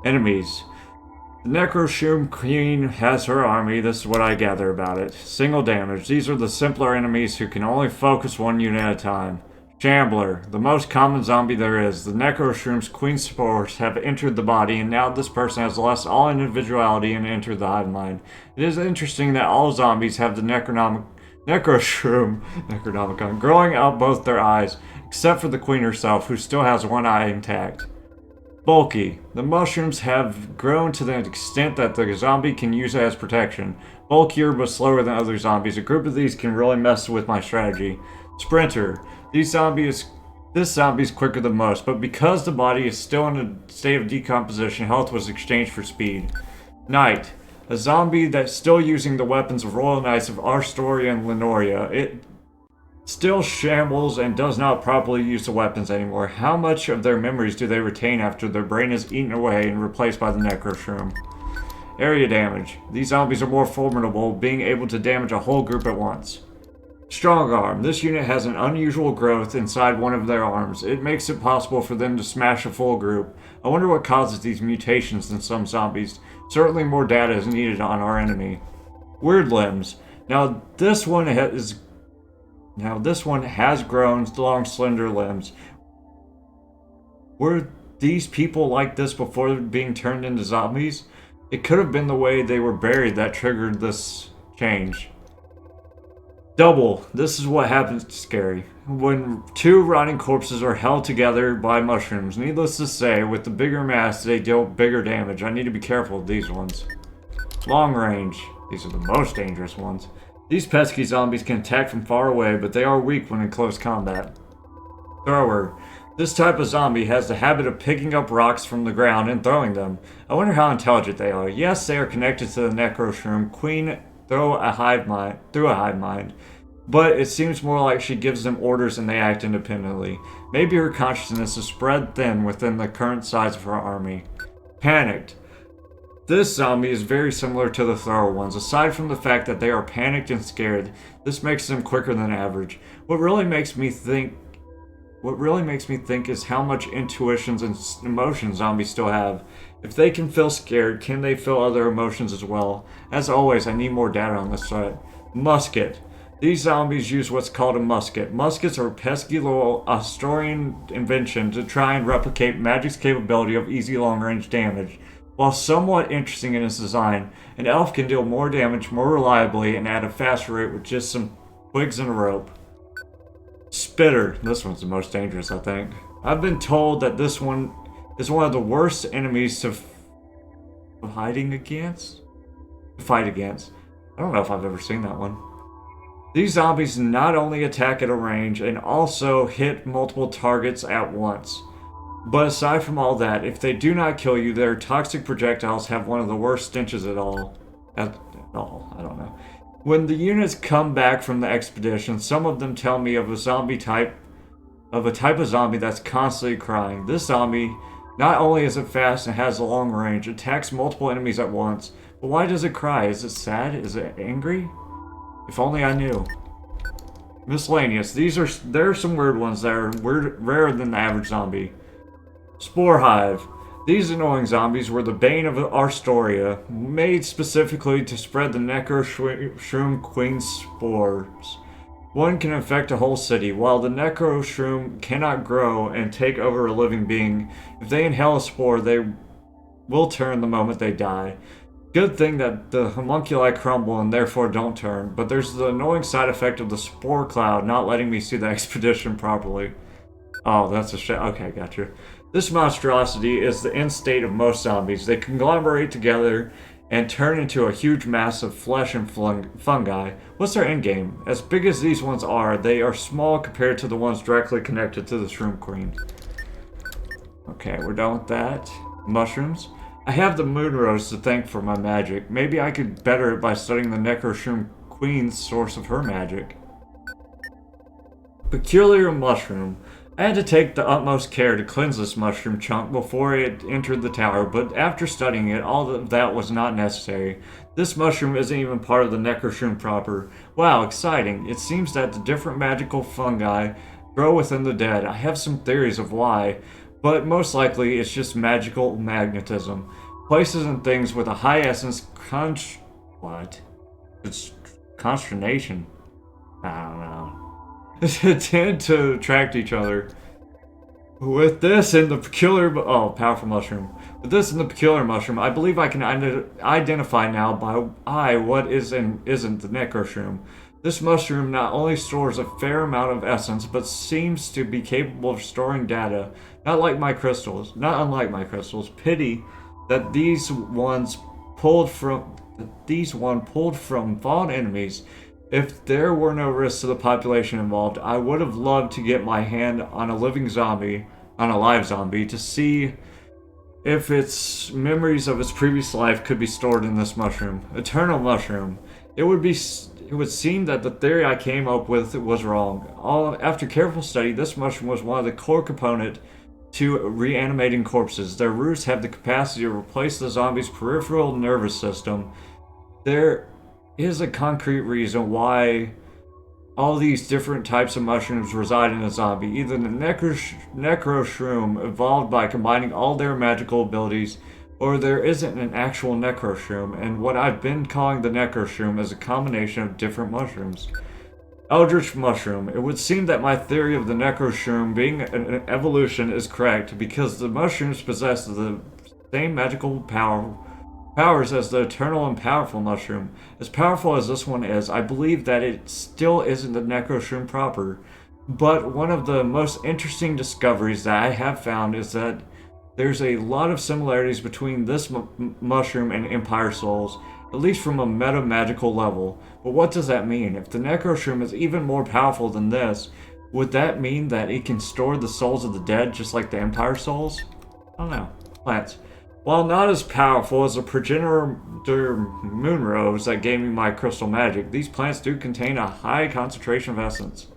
[SPEAKER 1] Enemies. The Necroshroom Queen has her army. This is what I gather about it. Single damage. These are the simpler enemies who can only focus one unit at a time. Shambler. The most common zombie there is. The Necroshroom's Queen spores have entered the body, and now this person has lost all individuality and entered the hive mind. It is interesting that all zombies have the Necroshroom growing out both their eyes. except for the queen herself, who still has one eye intact. Bulky. The mushrooms have grown to the extent that the zombie can use it as protection. Bulkier but slower than other zombies. A group of these can really mess with my strategy. Sprinter. This zombie's quicker than most, but because the body is still in a state of decomposition, health was exchanged for speed. Knight. A zombie that's still using the weapons of Royal Knights of Arstoria and Lenoria. It still shambles and does not properly use the weapons anymore. How much of their memories do they retain after their brain is eaten away and replaced by the necroshroom? Area damage. These zombies are more formidable, being able to damage a whole group at once. Strong arm. This unit has an unusual growth inside one of their arms. It makes it possible for them to smash a full group. I wonder what causes these mutations in some zombies. Certainly more data is needed on our enemy. Weird limbs. Now this one has grown long, slender limbs. Were these people like this before being turned into zombies? It could have been the way they were buried that triggered this change. Double. This is what happens scary. When two rotting corpses are held together by mushrooms. Needless to say, with the bigger mass, they deal bigger damage. I need to be careful of these ones. Long range. These are the most dangerous ones. These pesky zombies can attack from far away, but they are weak when in close combat. Thrower. This type of zombie has the habit of picking up rocks from the ground and throwing them. I wonder how intelligent they are. Yes, they are connected to the necroshroom queen through a hive mind, but it seems more like she gives them orders and they act independently. Maybe her consciousness is spread thin within the current size of her army. Panicked. This zombie is very similar to the thrower ones. Aside from the fact that they are panicked and scared, this makes them quicker than average. What really makes me think is how much intuitions and emotions zombies still have. If they can feel scared, can they feel other emotions as well? As always, I need more data on this threat. Musket. These zombies use what's called a musket. Muskets are a pesky little Astorian invention to try and replicate magic's capability of easy long-range damage. While somewhat interesting in its design, an elf can deal more damage more reliably and at a faster rate with just some twigs and a rope. Spitter. This one's the most dangerous, I think. I've been told that this one is one of the worst enemies to fight against. I don't know if I've ever seen that one. These zombies not only attack at a range and also hit multiple targets at once. But aside from all that, if they do not kill you, their toxic projectiles have one of the worst stenches at all. I don't know. When the units come back from the expedition, some of them tell me of a type of zombie that's constantly crying. This zombie, not only is it fast and has a long range, attacks multiple enemies at once. But why does it cry? Is it sad? Is it angry? If only I knew. Miscellaneous. There are some weird ones that are rarer than the average zombie. Spore Hive. These annoying zombies were the bane of Arstoria, made specifically to spread the necroshroom queen's spores. One can infect a whole city, while the necroshroom cannot grow and take over a living being. If they inhale a spore, they will turn the moment they die. Good thing that the homunculi crumble and therefore don't turn, but there's the annoying side effect of the spore cloud not letting me see the expedition properly. Oh, that's a shit. Okay, gotcha. This monstrosity is the end state of most zombies. They conglomerate together and turn into a huge mass of flesh and fungi. What's their endgame? As big as these ones are, they are small compared to the ones directly connected to the Shroom Queen. Okay, we're done with that. Mushrooms. I have the Moon Rose to thank for my magic. Maybe I could better it by studying the Necroshroom Queen's source of her magic. Peculiar mushroom. I had to take the utmost care to cleanse this mushroom chunk before it entered the tower, but after studying it, all of that was not necessary. This mushroom isn't even part of the necroshroom proper. Wow, exciting. It seems that the different magical fungi grow within the dead. I have some theories of why, but most likely it's just magical magnetism. Places and things with a high essence It's consternation. I don't know. Tend to attract each other. With this and the peculiar... Oh, powerful mushroom. With this and the peculiar mushroom, I believe I can identify now by what is and isn't the necroshroom. This mushroom not only stores a fair amount of essence, but seems to be capable of storing data, not unlike my crystals. Pity that these one pulled from fallen enemies. If there were no risks to the population involved, I would have loved to get my hand on a live zombie, to see if its memories of its previous life could be stored in this mushroom. Eternal mushroom. It would seem that the theory I came up with was wrong. After careful study, this mushroom was one of the core component to reanimating corpses. Their roots have the capacity to replace the zombie's peripheral nervous system. There is a concrete reason why all these different types of mushrooms reside in a zombie. Either the necroshroom evolved by combining all their magical abilities, or there isn't an actual necroshroom, and what I've been calling the necroshroom is a combination of different mushrooms. Eldritch mushroom. It would seem that my theory of the necroshroom being an evolution is correct, because the mushrooms possess the same magical powers as the eternal and powerful mushroom. As powerful as this one is, I believe that it still isn't the necroshroom proper. But one of the most interesting discoveries that I have found is that there's a lot of similarities between this mushroom and Empire Souls, at least from a meta-magical level. But what does that mean? If the necroshroom is even more powerful than this, would that mean that it can store the souls of the dead just like the Empire Souls? I don't know. Plants. While not as powerful as the progenitor moon rose that gave me my crystal magic, these plants do contain a high concentration of essence.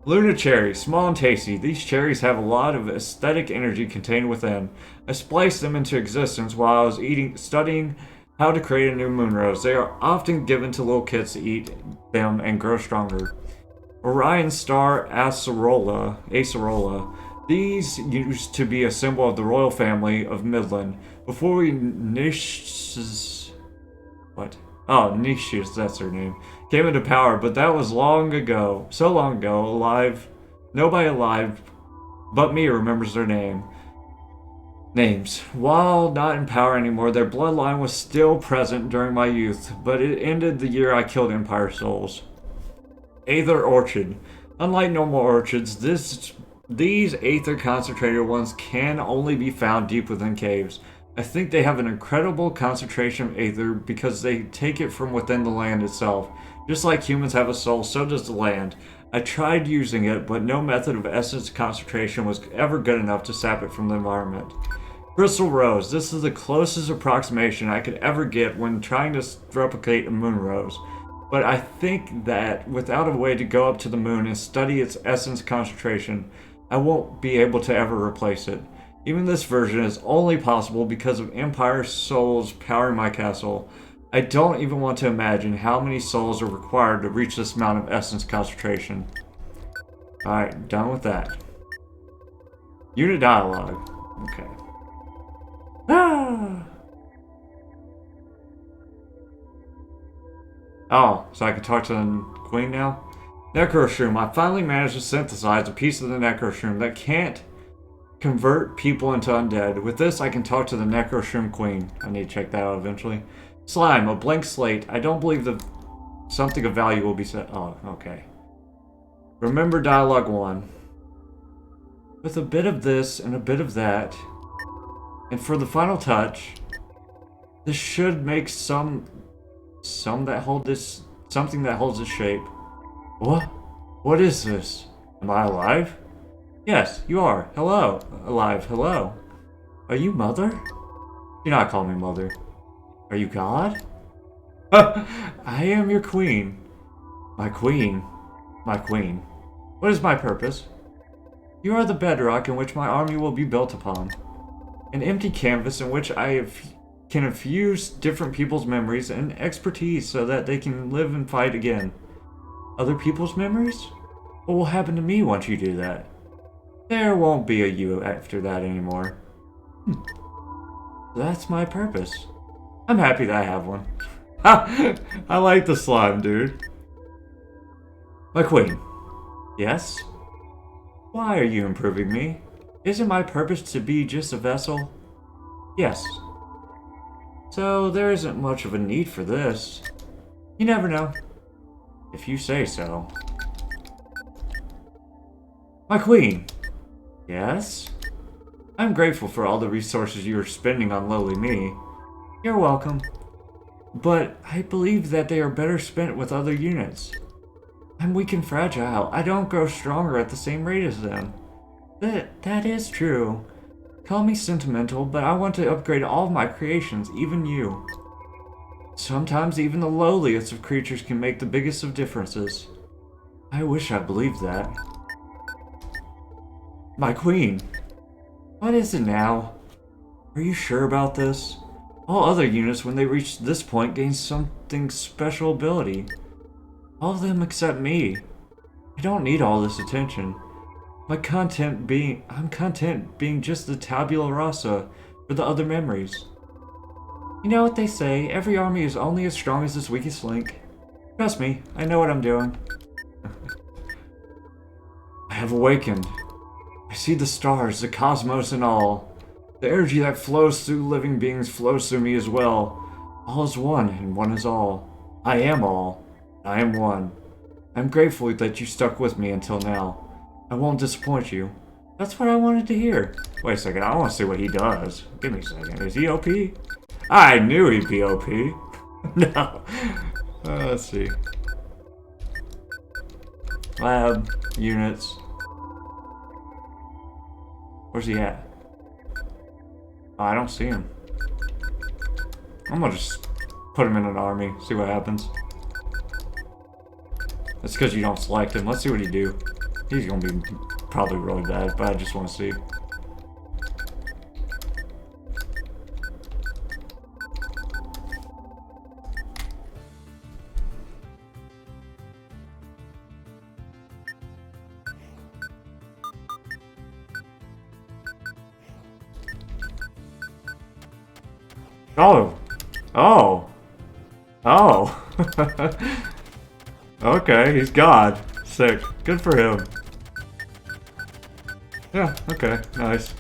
[SPEAKER 1] Luna cherry, small and tasty. These cherries have a lot of aesthetic energy contained within. I spliced them into existence while I was studying how to create a new moon rose. They are often given to little kids to eat them and grow stronger. Orion star acerola. These used to be a symbol of the royal family of Midland. Before we Nicias, that's her name, came into power, but that was long ago. So long ago, nobody alive but me remembers their names. While not in power anymore, their bloodline was still present during my youth, but it ended the year I killed Empire Souls. Aether Orchid. Unlike normal orchids, these aether concentrated ones can only be found deep within caves. I think they have an incredible concentration of aether because they take it from within the land itself. Just like humans have a soul, so does the land. I tried using it, but no method of essence concentration was ever good enough to sap it from the environment. Crystal Rose. This is the closest approximation I could ever get when trying to replicate a moon rose. But I think that without a way to go up to the moon and study its essence concentration, I won't be able to ever replace it. Even this version is only possible because of Empire Souls powering my castle. I don't even want to imagine how many souls are required to reach this amount of essence concentration. Alright, done with that. Unit dialogue. Okay. Oh, so I can talk to the queen now? Necroshroom. I finally managed to synthesize a piece of the Necroshroom that can't convert people into undead. With this, I can talk to the Necroshroom Queen. I need to check that out eventually. Slime, a blank slate. I don't believe that something of value will be said. Oh, okay. Remember dialogue 1. With a bit of this and a bit of that. And for the final touch, this should make something that holds its shape. What? What is this? Am I alive? Yes, you are. Hello. Alive. Hello. Are you Mother? Do not call me Mother. Are you God? I am your queen. My queen. My queen. What is my purpose? You are the bedrock in which my army will be built upon. An empty canvas in which can infuse different people's memories and expertise so that they can live and fight again. Other people's memories? What will happen to me once you do that? There won't be a you after that anymore. That's my purpose. I'm happy that I have one. I like the slime, dude. My queen. Yes? Why are you improving me? Isn't my purpose to be just a vessel? Yes. So there isn't much of a need for this. You never know. If you say so. My queen! Yes? I'm grateful for all the resources you are spending on lowly me. You're welcome. But I believe that they are better spent with other units. I'm weak and fragile. I don't grow stronger at the same rate as them. That is true. Call me sentimental, but I want to upgrade all of my creations, even you. Sometimes even the lowliest of creatures can make the biggest of differences. I wish I believed that. My queen. What is it now? Are you sure about this? All other units, when they reach this point, gain something special ability. All of them except me. I don't need all this attention. I'm content being just the tabula rasa for the other memories. You know what they say, every army is only as strong as its weakest link. Trust me, I know what I'm doing. I have awakened. I see the stars, the cosmos and all. The energy that flows through living beings flows through me as well. All is one, and one is all. I am all. I am one. I'm grateful that you stuck with me until now. I won't disappoint you. That's what I wanted to hear. Wait a second, I want to see what he does. Give me a second. Is he OP? I knew he'd be OP. No. Let's see. Lab. Units. Where's he at? Oh, I don't see him. I'm gonna just put him in an army, see what happens. That's because you don't select him. Let's see what he do. He's gonna be probably really bad, but I just want to see. Oh. Oh. Oh. Okay, he's God. Sick. Good for him. Yeah, okay, nice.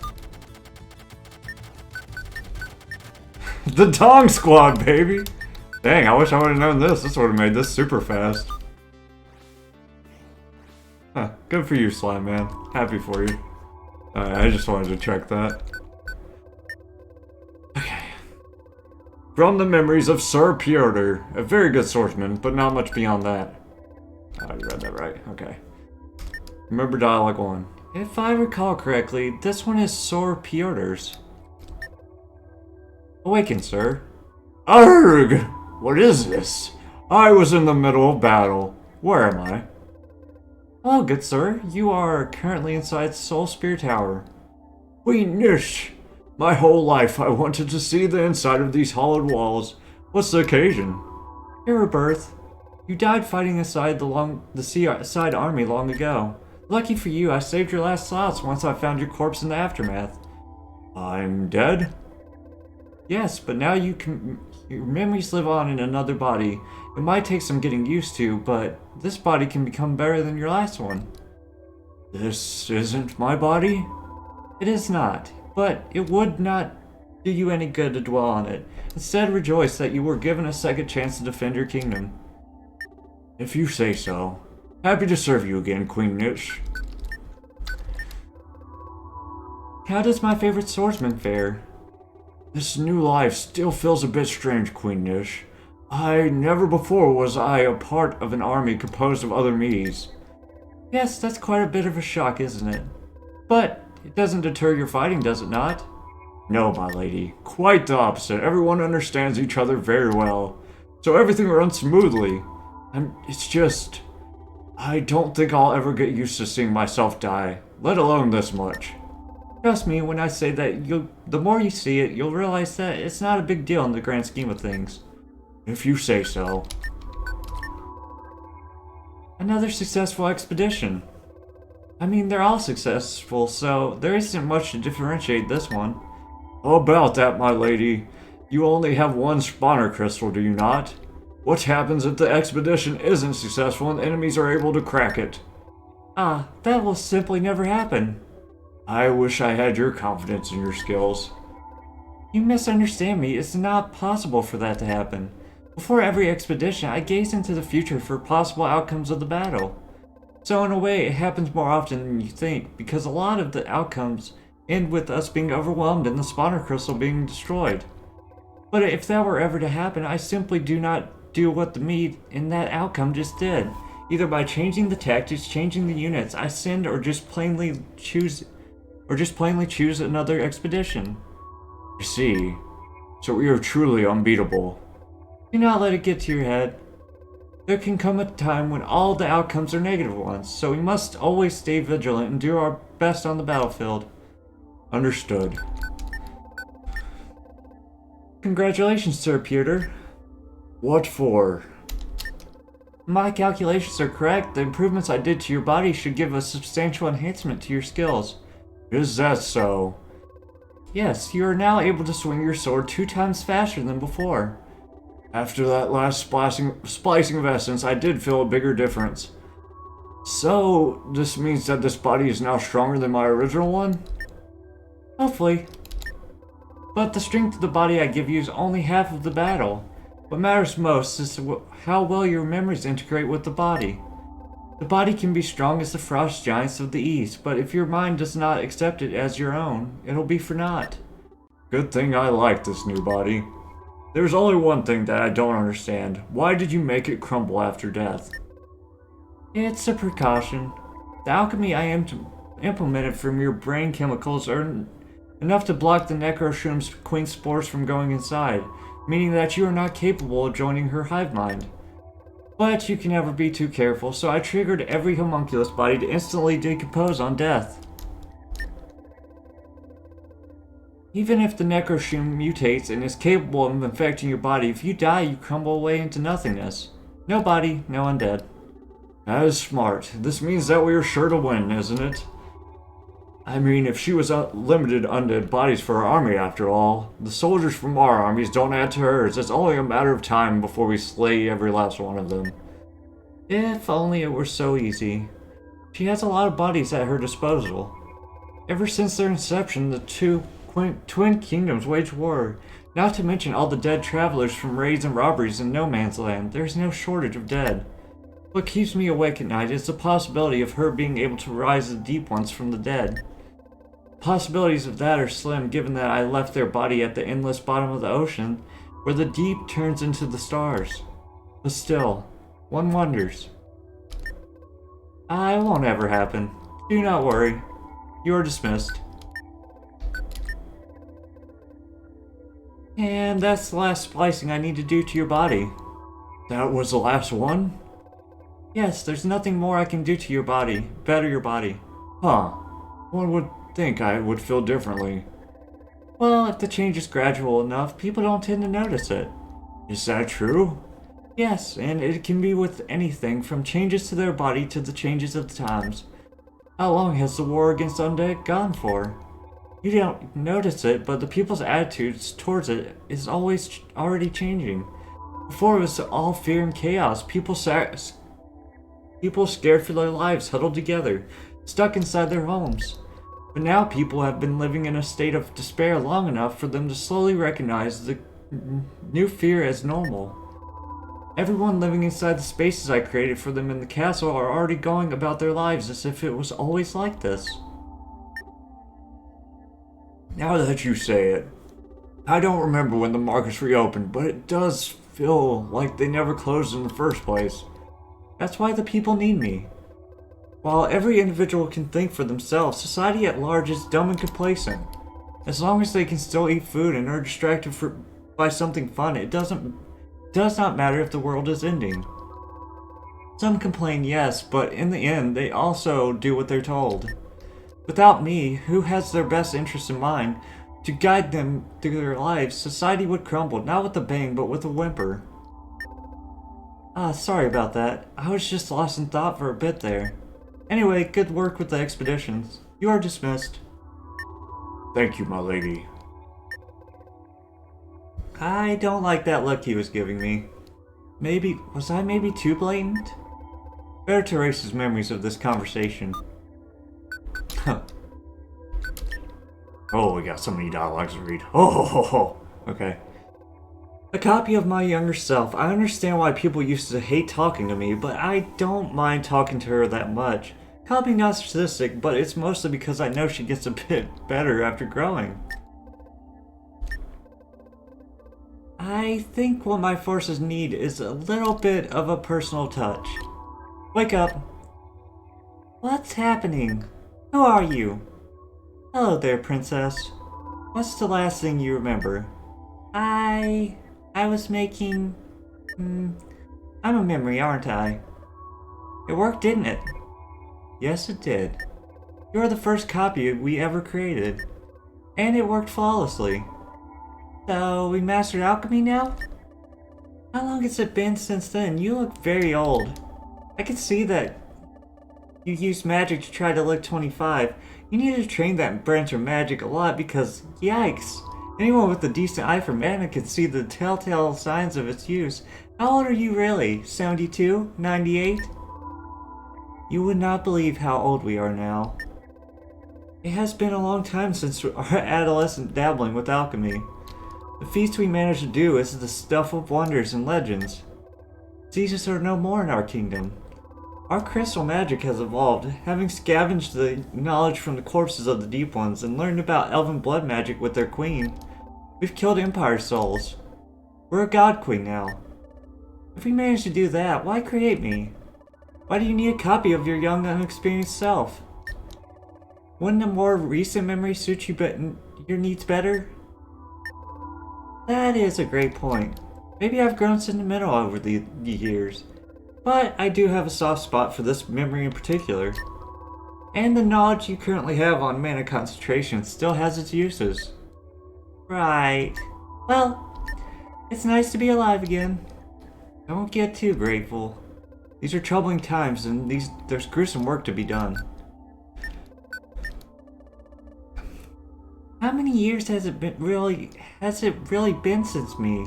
[SPEAKER 1] The Dong Squad, baby! Dang, I wish I would have known this. This would have made this super fast. Huh, good for you, Slime Man. Happy for you. I just wanted to check that. Okay. From the memories of Sir Piotr, a very good swordsman, but not much beyond that. Oh, you read that right. Okay. Remember Dialogue 1. If I recall correctly, this one is Sir Piotr's. Awaken, sir. Arg! What is this? I was in the middle of battle. Where am I? Hello, good sir. You are currently inside Soul Spear Tower. Queen Nish! My whole life I wanted to see the inside of these hollowed walls. What's the occasion? Your rebirth. You died fighting aside the Seaside army long ago. Lucky for you, I saved your last slots once I found your corpse in the aftermath. I'm dead? Yes, but now your memories live on in another body. It might take some getting used to, but this body can become better than your last one. This isn't my body? It is not, but it would not do you any good to dwell on it. Instead, rejoice that you were given a second chance to defend your kingdom. If you say so. Happy to serve you again, Queen Nish. How does my favorite swordsman fare? This new life still feels a bit strange, Queen Nish. Never before was I a part of an army composed of other me's. Yes, that's quite a bit of a shock, isn't it? But it doesn't deter your fighting, does it not? No, my lady. Quite the opposite. Everyone understands each other very well. So everything runs smoothly. It's just... I don't think I'll ever get used to seeing myself die, let alone this much. Trust me when I say that the more you see it, you'll realize that it's not a big deal in the grand scheme of things. If you say so. Another successful expedition. I mean, they're all successful, so there isn't much to differentiate this one. About that, my lady. You only have one spawner crystal, do you not? What happens if the expedition isn't successful and enemies are able to crack it? Ah, that will simply never happen. I wish I had your confidence in your skills. You misunderstand me. It's not possible for that to happen.
[SPEAKER 2] Before every expedition, I gaze into the future for possible outcomes of the battle. So in a way, it happens more often than you think, because a lot of the outcomes end with us being overwhelmed and the spawner crystal being destroyed. But if that were ever to happen, I simply do not do what the me in that outcome just did. Either by changing the tactics, changing the units I send, or just plainly choose another expedition.
[SPEAKER 1] I see. So we are truly unbeatable.
[SPEAKER 2] Do not let it get to your head. There can come a time when all the outcomes are negative ones, so we must always stay vigilant and do our best on the battlefield.
[SPEAKER 1] Understood.
[SPEAKER 2] Congratulations, Sir Pewter.
[SPEAKER 1] What for?
[SPEAKER 2] My calculations are correct. The improvements I did to your body should give a substantial enhancement to your skills.
[SPEAKER 1] Is that so?
[SPEAKER 2] Yes, you are now able to swing your sword 2 times faster than before.
[SPEAKER 1] After that last splicing of essence, I did feel a bigger difference. So, this means that this body is now stronger than my original one?
[SPEAKER 2] Hopefully. But the strength of the body I give you is only half of the battle. What matters most is how well your memories integrate with the body. The body can be strong as the frost giants of the east, but if your mind does not accept it as your own, it'll be for naught.
[SPEAKER 1] Good thing I like this new body. There's only one thing that I don't understand. Why did you make it crumble after death?
[SPEAKER 2] It's a precaution. The alchemy I implemented from your brain chemicals are enough to block the Necroshroom's queen spores from going inside, meaning that you are not capable of joining her hive mind. But you can never be too careful, so I triggered every homunculus body to instantly decompose on death. Even if the Necroshroom mutates and is capable of infecting your body, if you die, you crumble away into nothingness. No body, no undead.
[SPEAKER 1] That is smart. This means that we are sure to win, isn't it? I mean, if she was limited undead bodies for our army after all, the soldiers from our armies don't add to hers. It's only a matter of time before we slay every last one of them.
[SPEAKER 2] If only it were so easy. She has a lot of bodies at her disposal. Ever since their inception, the twin kingdoms waged war. Not to mention all the dead travelers from raids and robberies in No Man's Land. There's no shortage of dead. What keeps me awake at night is the possibility of her being able to rise the deep ones from the dead. Possibilities of that are slim given that I left their body at the endless bottom of the ocean, where the deep turns into the stars. But still, one wonders. It won't ever happen. Do not worry. You are dismissed. And that's the last splicing I need to do to your body.
[SPEAKER 1] That was the last one?
[SPEAKER 2] Yes, there's nothing more I can do to your body. Better your body.
[SPEAKER 1] Huh. One would think I would feel differently.
[SPEAKER 2] Well, if the change is gradual enough, people don't tend to notice it.
[SPEAKER 1] Is that true?
[SPEAKER 2] Yes, and it can be with anything from changes to their body to the changes of the times. How long has the war against undead gone for? You don't notice it, but the people's attitudes towards it is always already changing. Before it was all fear and chaos, people scared for their lives, huddled together, stuck inside their homes. But now people have been living in a state of despair long enough for them to slowly recognize the new fear as normal. Everyone living inside the spaces I created for them in the castle are already going about their lives as if it was always like this.
[SPEAKER 1] Now that you say it, I don't remember when the markets reopened, but it does feel like they never closed in the first place.
[SPEAKER 2] That's why the people need me. While every individual can think for themselves, society at large is dumb and complacent. As long as they can still eat food and are distracted by something fun, it does not matter if the world is ending. Some complain, yes, but in the end, they also do what they're told. Without me, who has their best interests in mind, to guide them through their lives, society would crumble, not with a bang, but with a whimper. Sorry about that. I was just lost in thought for a bit there. Anyway, good work with the expeditions. You are dismissed.
[SPEAKER 1] Thank you, my lady.
[SPEAKER 2] I don't like that look he was giving me. Was I maybe too blatant? Better to erase his memories of this conversation.
[SPEAKER 1] Oh, we got so many dialogues to read. Oh, ho, ho, ho. Okay.
[SPEAKER 2] A copy of my younger self. I understand why people used to hate talking to me, but I don't mind talking to her that much. Call me narcissistic, but it's mostly because I know she gets a bit better after growing. I think what my forces need is a little bit of a personal touch. Wake up. What's happening? Who are you? Hello there, princess. What's the last thing you remember? I was making... I'm a memory, aren't I? It worked, didn't it? Yes, it did. You're the first copy we ever created. And it worked flawlessly. So, we mastered alchemy now? How long has it been since then? You look very old. I can see that you used magic to try to look 25. You need to train that branch of magic a lot because, yikes! Anyone with a decent eye for mana can see the telltale signs of its use. How old are you really? 72? 98? You would not believe how old we are now. It has been a long time since our adolescent dabbling with alchemy. The feats we managed to do is the stuff of wonders and legends. Diseases are no more in our kingdom. Our crystal magic has evolved, having scavenged the knowledge from the corpses of the Deep Ones and learned about elven blood magic with their queen. We've killed Empire souls. We're a god queen now. If we managed to do that, why create me? Why do you need a copy of your young, unexperienced self? Wouldn't a more recent memory suit your needs better? That is a great point. Maybe I've grown sentimental over the years. But I do have a soft spot for this memory in particular. And the knowledge you currently have on mana concentration still has its uses. Right. Well, it's nice to be alive again. Don't get too grateful. These are troubling times and there's gruesome work to be done. How many years has it really been since me?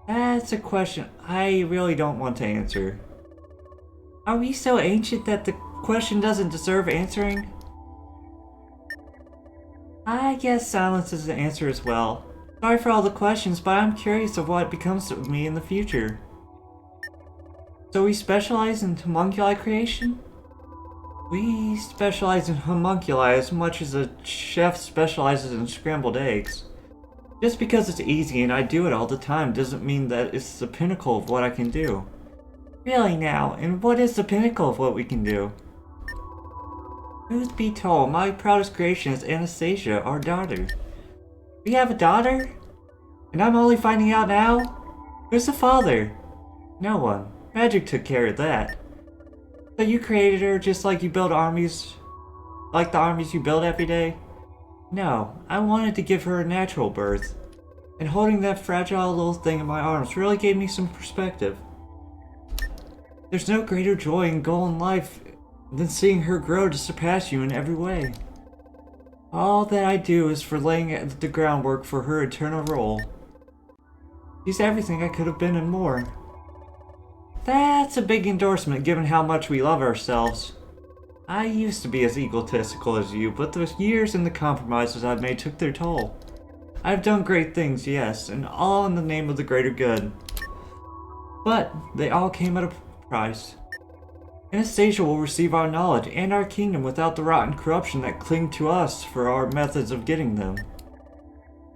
[SPEAKER 2] That's a question I really don't want to answer. Are we so ancient that the question doesn't deserve answering? I guess silence is the answer as well. Sorry for all the questions, but I'm curious of what becomes of me in the future. So we specialize in homunculi creation? We specialize in homunculi as much as a chef specializes in scrambled eggs. Just because it's easy and I do it all the time doesn't mean that it's the pinnacle of what I can do. Really now, and what is the pinnacle of what we can do? Truth be told, my proudest creation is Anastasia, our daughter. We have a daughter? And I'm only finding out now? Who's the father? No one. Magic took care of that. So you created her just like you build armies? Like the armies you build every day? No, I wanted to give her a natural birth. And holding that fragile little thing in my arms really gave me some perspective. There's no greater joy and goal in life than seeing her grow to surpass you in every way. All that I do is for laying the groundwork for her eternal role. She's everything I could have been and more. That's a big endorsement given how much we love ourselves. I used to be as egotistical as you, but the years and the compromises I've made took their toll. I've done great things, yes, and all in the name of the greater good. But they all came at a price. Anastasia will receive our knowledge and our kingdom without the rot and corruption that cling to us for our methods of getting them.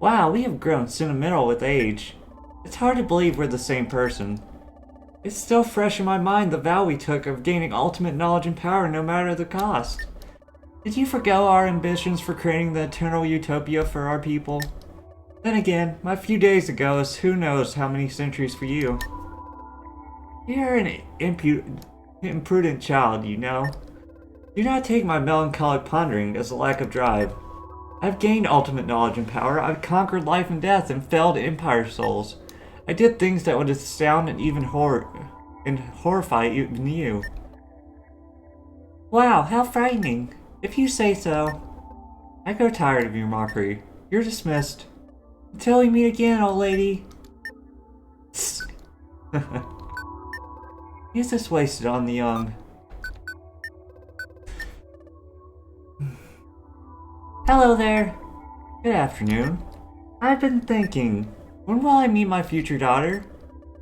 [SPEAKER 2] Wow, we have grown sentimental with age. It's hard to believe we're the same person. It's still fresh in my mind the vow we took of gaining ultimate knowledge and power no matter the cost. Did you forgo our ambitions for creating the eternal utopia for our people? Then again, my few days ago is who knows how many centuries for you. You're an imprudent child, you know. Do not take my melancholic pondering as a lack of drive. I've gained ultimate knowledge and power, I've conquered life and death and felled Empire souls. I did things that would astound and even horrify even you. Wow, how frightening. If you say so. I grow tired of your mockery. You're dismissed. Until we meet again, old lady. He's just wasted on the young. Hello there. Good afternoon. I've been thinking, When will I meet my future daughter?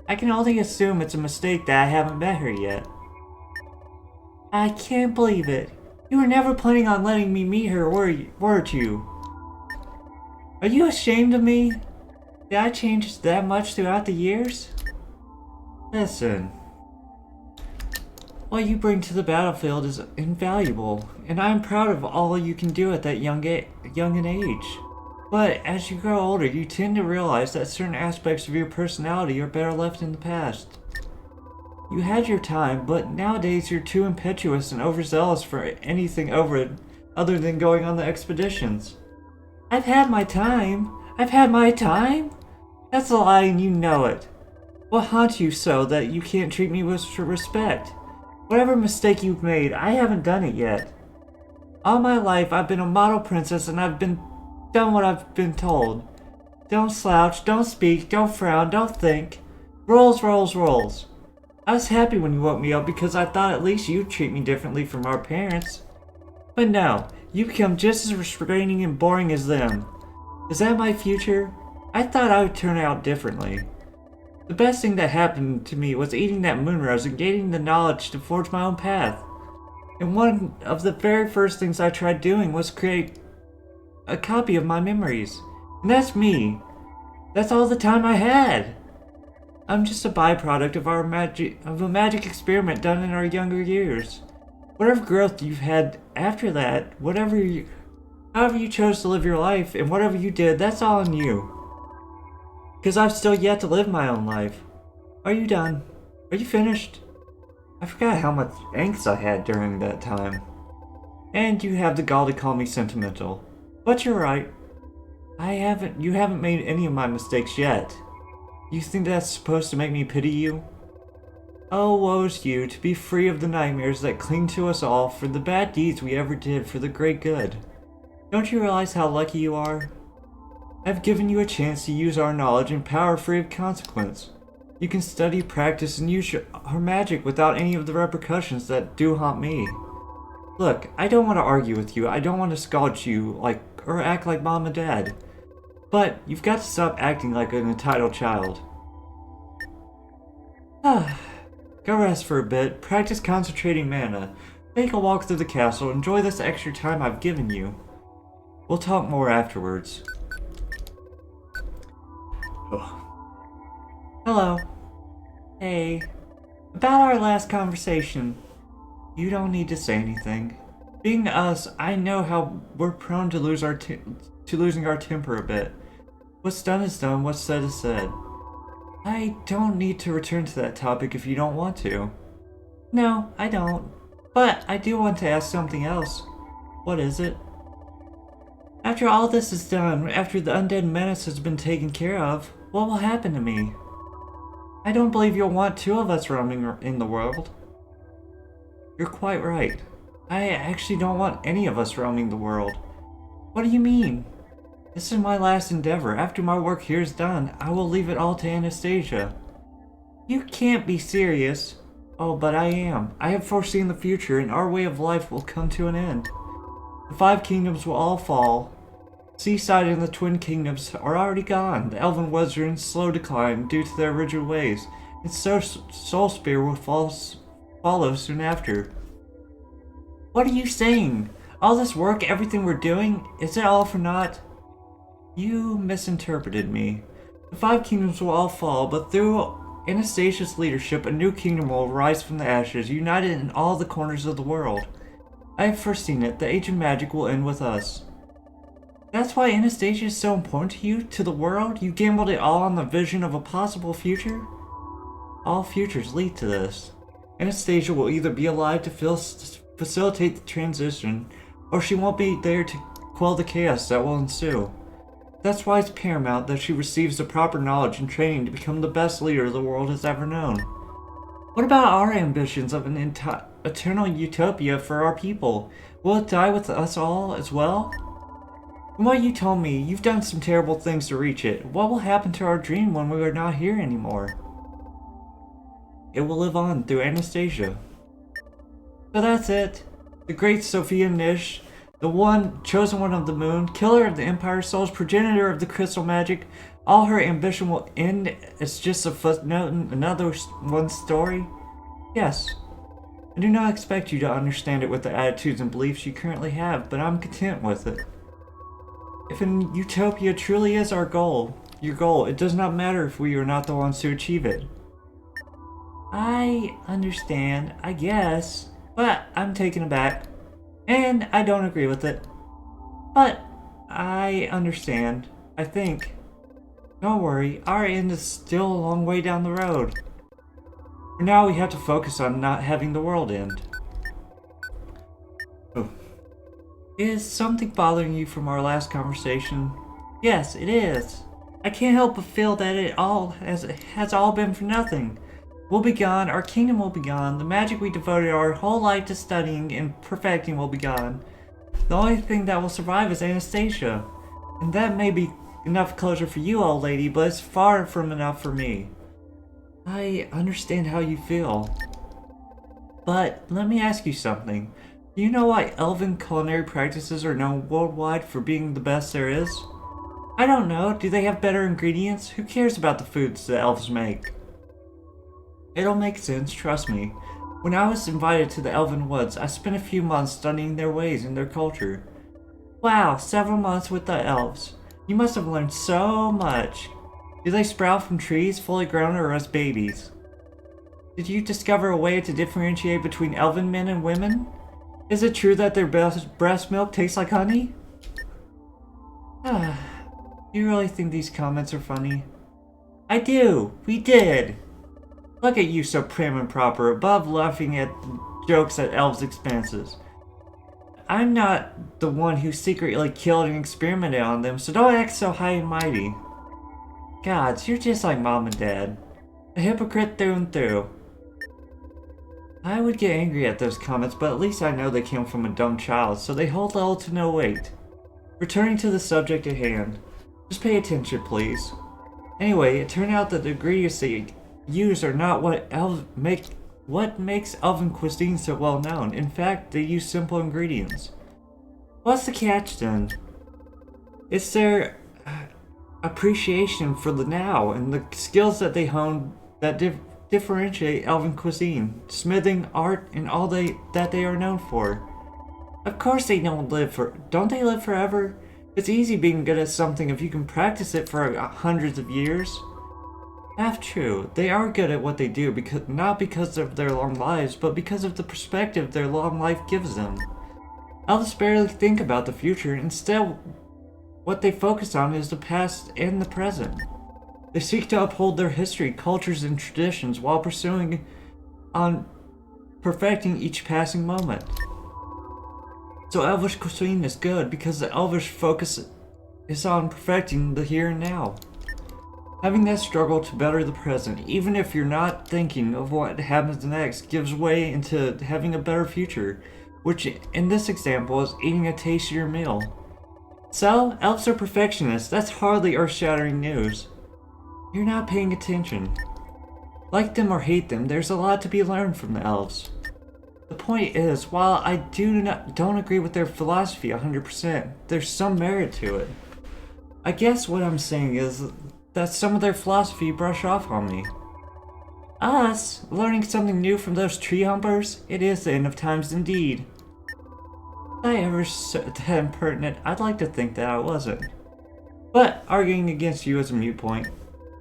[SPEAKER 2] I can only assume it's a mistake that I haven't met her yet. I can't believe it. You were never planning on letting me meet her, weren't you? Are you ashamed of me? Did I change that much throughout the years? Listen. What you bring to the battlefield is invaluable, and I am proud of all you can do at that young an age. But as you grow older, you tend to realize that certain aspects of your personality are better left in the past. You had your time, but nowadays you're too impetuous and overzealous for anything other than going on the expeditions. I've had my time? I've had my time? That's a lie and you know it. What haunts you so that you can't treat me with respect? Whatever mistake you've made, I haven't done it yet. All my life I've been a model princess and I've done what I've been told. Don't slouch, don't speak, don't frown, don't think. Rolls, rolls, rolls. I was happy when you woke me up because I thought at least you'd treat me differently from our parents. But no, you become just as restraining and boring as them. Is that my future? I thought I would turn out differently. The best thing that happened to me was eating that moonrose and gaining the knowledge to forge my own path. And one of the very first things I tried doing was create a copy of my memories. And that's me. That's all the time I had. I'm just a byproduct of a magic experiment done in our younger years. Whatever growth you've had after that, however you chose to live your life, and whatever you did, that's all on you. Because I've still yet to live my own life. Are you done? Are you finished? I forgot how much angst I had during that time. And you have the gall to call me sentimental. But you're right. You haven't made any of my mistakes yet. You think that's supposed to make me pity you? Oh, woe's you, to be free of the nightmares that cling to us all for the bad deeds we ever did for the great good. Don't you realize how lucky you are? I've given you a chance to use our knowledge and power free of consequence. You can study, practice, and use our magic without any of the repercussions that do haunt me. Look, I don't want to argue with you, I don't want to scold you or act like mom and dad. But you've got to stop acting like an entitled child. Go rest for a bit, practice concentrating mana, take a walk through the castle, enjoy this extra time I've given you. We'll talk more afterwards. Hello. Hey. About our last conversation. You don't need to say anything. Being us, I know how we're prone to losing our temper a bit. What's done is done, what's said is said. I don't need to return to that topic if you don't want to. No, I don't. But I do want to ask something else. What is it? After all this is done, after the undead menace has been taken care of, what will happen to me? I don't believe you'll want two of us roaming in the world. You're quite right. I actually don't want any of us roaming the world. What do you mean? This is my last endeavor. After my work here is done, I will leave it all to Anastasia. You can't be serious. Oh, but I am. I have foreseen the future, and our way of life will come to an end. The 5 kingdoms will all fall. Seaside and the Twin Kingdoms are already gone. The Elven woods are in slow decline due to their rigid ways, and Soul Spear will follow soon after. What are you saying? All this work, everything we're doing, is it all for naught? You misinterpreted me. The 5 kingdoms will all fall, but through Anastasia's leadership, a new kingdom will rise from the ashes, united in all the corners of the world. I have foreseen it. The age of magic will end with us. That's why Anastasia is so important to you, to the world? You gambled it all on the vision of a possible future? All futures lead to this. Anastasia will either be alive to facilitate the transition, or she won't be there to quell the chaos that will ensue. That's why it's paramount that she receives the proper knowledge and training to become the best leader the world has ever known. What about our ambitions of an eternal utopia for our people? Will it die with us all as well? From what you told me, you've done some terrible things to reach it. What will happen to our dream when we are not here anymore? It will live on through Anastasia. So that's it. The great Sophia Nish, The chosen one of the moon, killer of the Empire Souls, progenitor of the crystal magic. All her ambition will end as just a footnote in another one's story? Yes. I do not expect you to understand it with the attitudes and beliefs you currently have, but I'm content with it. If an utopia truly is your goal, it does not matter if we are not the ones to achieve it. I understand, I guess, but I'm taken aback, and I don't agree with it. But I understand, I think. Don't worry, our end is still a long way down the road. For now, we have to focus on not having the world end. Oh. Is something bothering you from our last conversation? Yes, it is. I can't help but feel that it has all been for nothing. We'll be gone, our kingdom will be gone, the magic we devoted our whole life to studying and perfecting will be gone. The only thing that will survive is Anastasia. And that may be enough closure for you, old lady, but it's far from enough for me. I understand how you feel. But let me ask you something. Do you know why elven culinary practices are known worldwide for being the best there is? I don't know. Do they have better ingredients? Who cares about the foods the elves make? It'll make sense, trust me. When I was invited to the Elven Woods, I spent a few months studying their ways and their culture. Wow, several months with the elves. You must have learned so much. Do they sprout from trees, fully grown, or as babies? Did you discover a way to differentiate between elven men and women? Is it true that their breast milk tastes like honey? Do you really think these comments are funny? I do! We did! Look at you so prim and proper, above laughing at jokes at elves' expenses. I'm not the one who secretly killed and experimented on them, so don't act so high and mighty. Gods, you're just like Mom and Dad. A hypocrite through and through. I would get angry at those comments, but at least I know they came from a dumb child, so they hold little to no weight. Returning to the subject at hand. Just pay attention, please. Anyway, it turned out that the ingredients they use are not what makes elven cuisine so well known. In fact, they use simple ingredients. What's the catch then? It's their appreciation for the now and the skills that they hone that differentiate elven cuisine, smithing, art, and all that they are known for. Of course they don't live forever? It's easy being good at something if you can practice it for hundreds of years. Half true. They are good at what they do, not because of their long lives, but because of the perspective their long life gives them. Elves barely think about the future. Instead, what they focus on is the past and the present. They seek to uphold their history, cultures, and traditions while pursuing on perfecting each passing moment. So Elvish cuisine is good because the Elvish focus is on perfecting the here and now. Having that struggle to better the present, even if you're not thinking of what happens next, gives way into having a better future, which in this example is eating a tastier meal. So, elves are perfectionists. That's hardly earth-shattering news. You're not paying attention. Like them or hate them, there's a lot to be learned from the elves. The point is, while I don't agree with their philosophy 100%, there's some merit to it. I guess what I'm saying is that some of their philosophy brush off on me. Us? Learning something new from those tree humpers? It is the end of times indeed. If I ever said that impertinent, I'd like to think that I wasn't. But arguing against you is a moot point.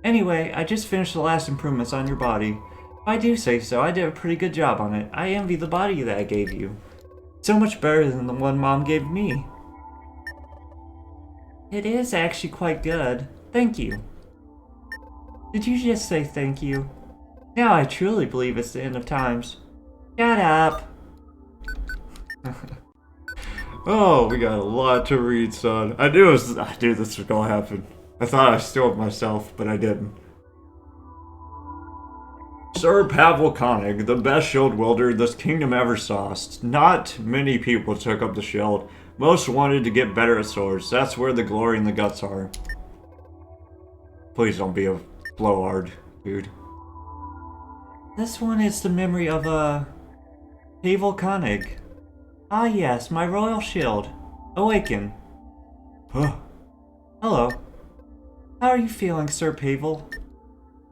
[SPEAKER 2] Anyway, I just finished the last improvements on your body. If I do say so, I did a pretty good job on it. I envy the body that I gave you. So much better than the one Mom gave me. It is actually quite good. Thank you. Did you just say thank you? Now I truly believe it's the end of times. Shut up.
[SPEAKER 1] Oh, we got a lot to read, son. I knew this was gonna happen. I thought I stole it myself, but I didn't. Sir Pavel Koenig, the best shield wielder this kingdom ever saw. Not many people took up the shield. Most wanted to get better at swords. That's where the glory and the guts are. Please don't be a blowhard, dude.
[SPEAKER 2] This one is the memory of Pavel Koenig. Ah yes, my royal shield. Awaken.
[SPEAKER 1] Huh.
[SPEAKER 2] Hello. How are you feeling, Sir Pavel?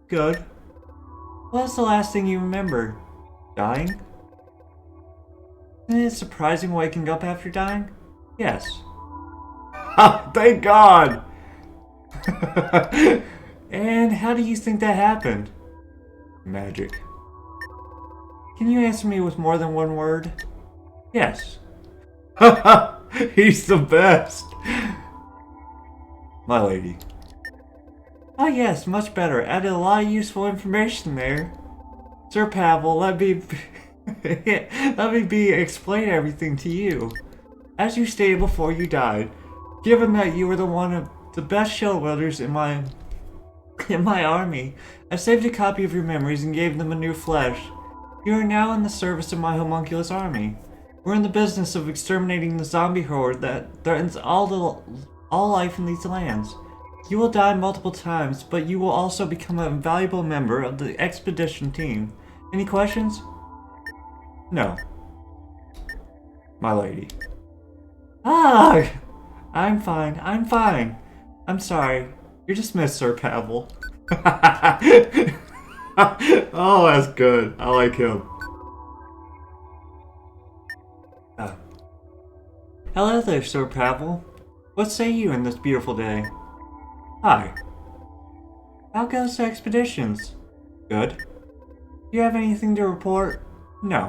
[SPEAKER 2] Good. What was the last thing you remember? Dying? Isn't it surprising waking up after dying? Yes.
[SPEAKER 1] Thank God!
[SPEAKER 2] And how do you think that happened?
[SPEAKER 1] Magic.
[SPEAKER 2] Can you answer me with more than one word? Yes.
[SPEAKER 1] He's the best! My lady.
[SPEAKER 2] Oh yes, much better. Added a lot of useful information there. Sir Pavel, let me explain everything to you. As you stated before you died, given that you were one of the best shield wielders in my army, I saved a copy of your memories and gave them a new flesh. You are now in the service of my homunculus army. We're in the business of exterminating the zombie horde that threatens all life in these lands. You will die multiple times, but you will also become a valuable member of the expedition team. Any questions?
[SPEAKER 1] No. My lady.
[SPEAKER 2] Ah! I'm fine. I'm sorry. You're dismissed, Sir Pavel.
[SPEAKER 1] Oh, that's good. I like him.
[SPEAKER 2] Hello there, Sir Pavel. What say you in this beautiful day? Hi. How goes the expeditions?
[SPEAKER 1] Good.
[SPEAKER 2] Do you have anything to report?
[SPEAKER 1] No.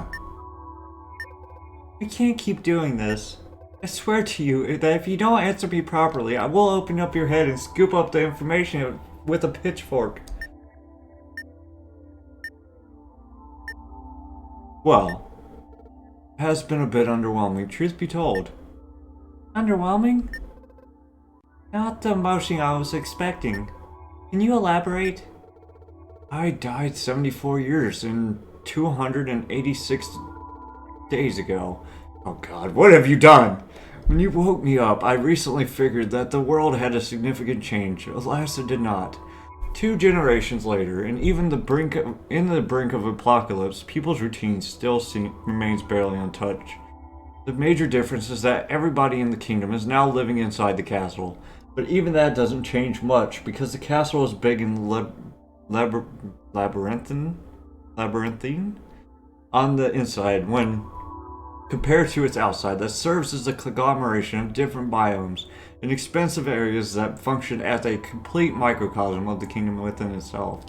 [SPEAKER 2] We can't keep doing this. I swear to you that if you don't answer me properly, I will open up your head and scoop up the information with a pitchfork.
[SPEAKER 1] Well, it has been a bit underwhelming, truth be told.
[SPEAKER 2] Underwhelming? Not the emotion I was expecting. Can you elaborate?
[SPEAKER 1] I died 74 years and 286 days ago. Oh God, what have you done? When you woke me up, I recently figured that the world had a significant change. Alas, it did not. 2 generations later, and even in the brink of apocalypse, people's routine still remains barely untouched. The major difference is that everybody in the kingdom is now living inside the castle. But even that doesn't change much, because the castle is big and labyrinthine on the inside when compared to its outside that serves as a conglomeration of different biomes and expansive areas that function as a complete microcosm of the kingdom within itself.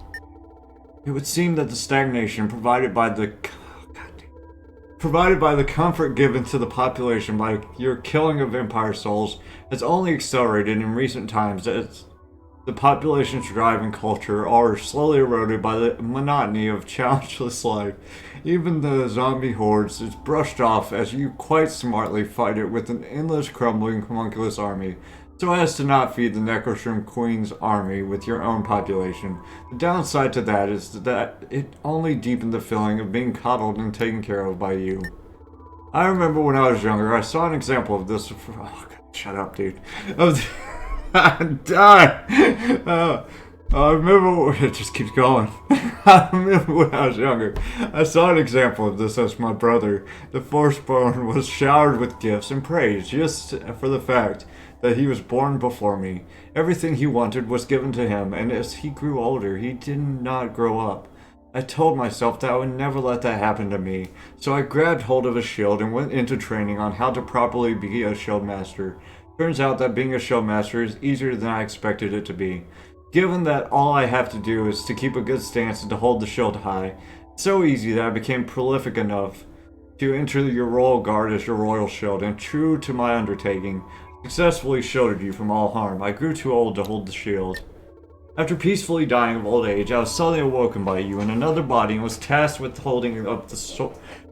[SPEAKER 1] It would seem that the stagnation provided by the comfort given to the population by your killing of Empire souls has only accelerated in recent times as the population's drive and culture are slowly eroded by the monotony of challengeless life. Even the zombie hordes is brushed off as you quite smartly fight it with an endless crumbling homunculus army, so as to not feed the Necroshroom Queen's army with your own population. The downside to that is that it only deepened the feeling of being coddled and taken care of by you. I remember when I was younger, I saw an example of this. Oh, God, shut up, dude. I'm done. I remember, it just keeps going. I remember when I was younger, I saw an example of this as my brother, the Firstborn, was showered with gifts and praise just for the fact that he was born before me. Everything he wanted was given to him, and as he grew older, he did not grow up. I told myself that I would never let that happen to me, so I grabbed hold of a shield and went into training on how to properly be a shield master. Turns out that being a shield master is easier than I expected it to be. Given that all I have to do is to keep a good stance and to hold the shield high, it's so easy that I became prolific enough to enter your royal guard as your royal shield, and true to my undertaking, successfully shielded you from all harm. I grew too old to hold the shield. After peacefully dying of old age, I was suddenly awoken by you in another body and was tasked with holding up the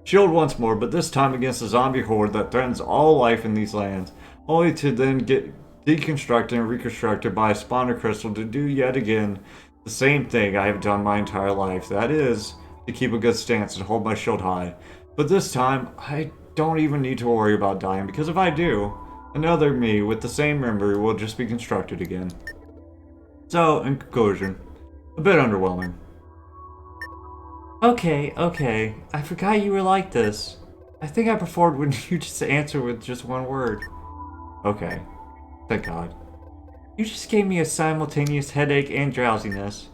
[SPEAKER 1] shield once more, but this time against a zombie horde that threatens all life in these lands, only to then get deconstructed and reconstructed by a spawner crystal to do yet again the same thing I have done my entire life. That is, to keep a good stance and hold my shield high. But this time, I don't even need to worry about dying, because if I do, another me with the same memory will just be constructed again. So, in conclusion, a bit underwhelming.
[SPEAKER 2] Okay. I forgot you were like this. I think I preferred when you just answer with just one word.
[SPEAKER 1] Okay. Thank God.
[SPEAKER 2] You just gave me a simultaneous headache and drowsiness.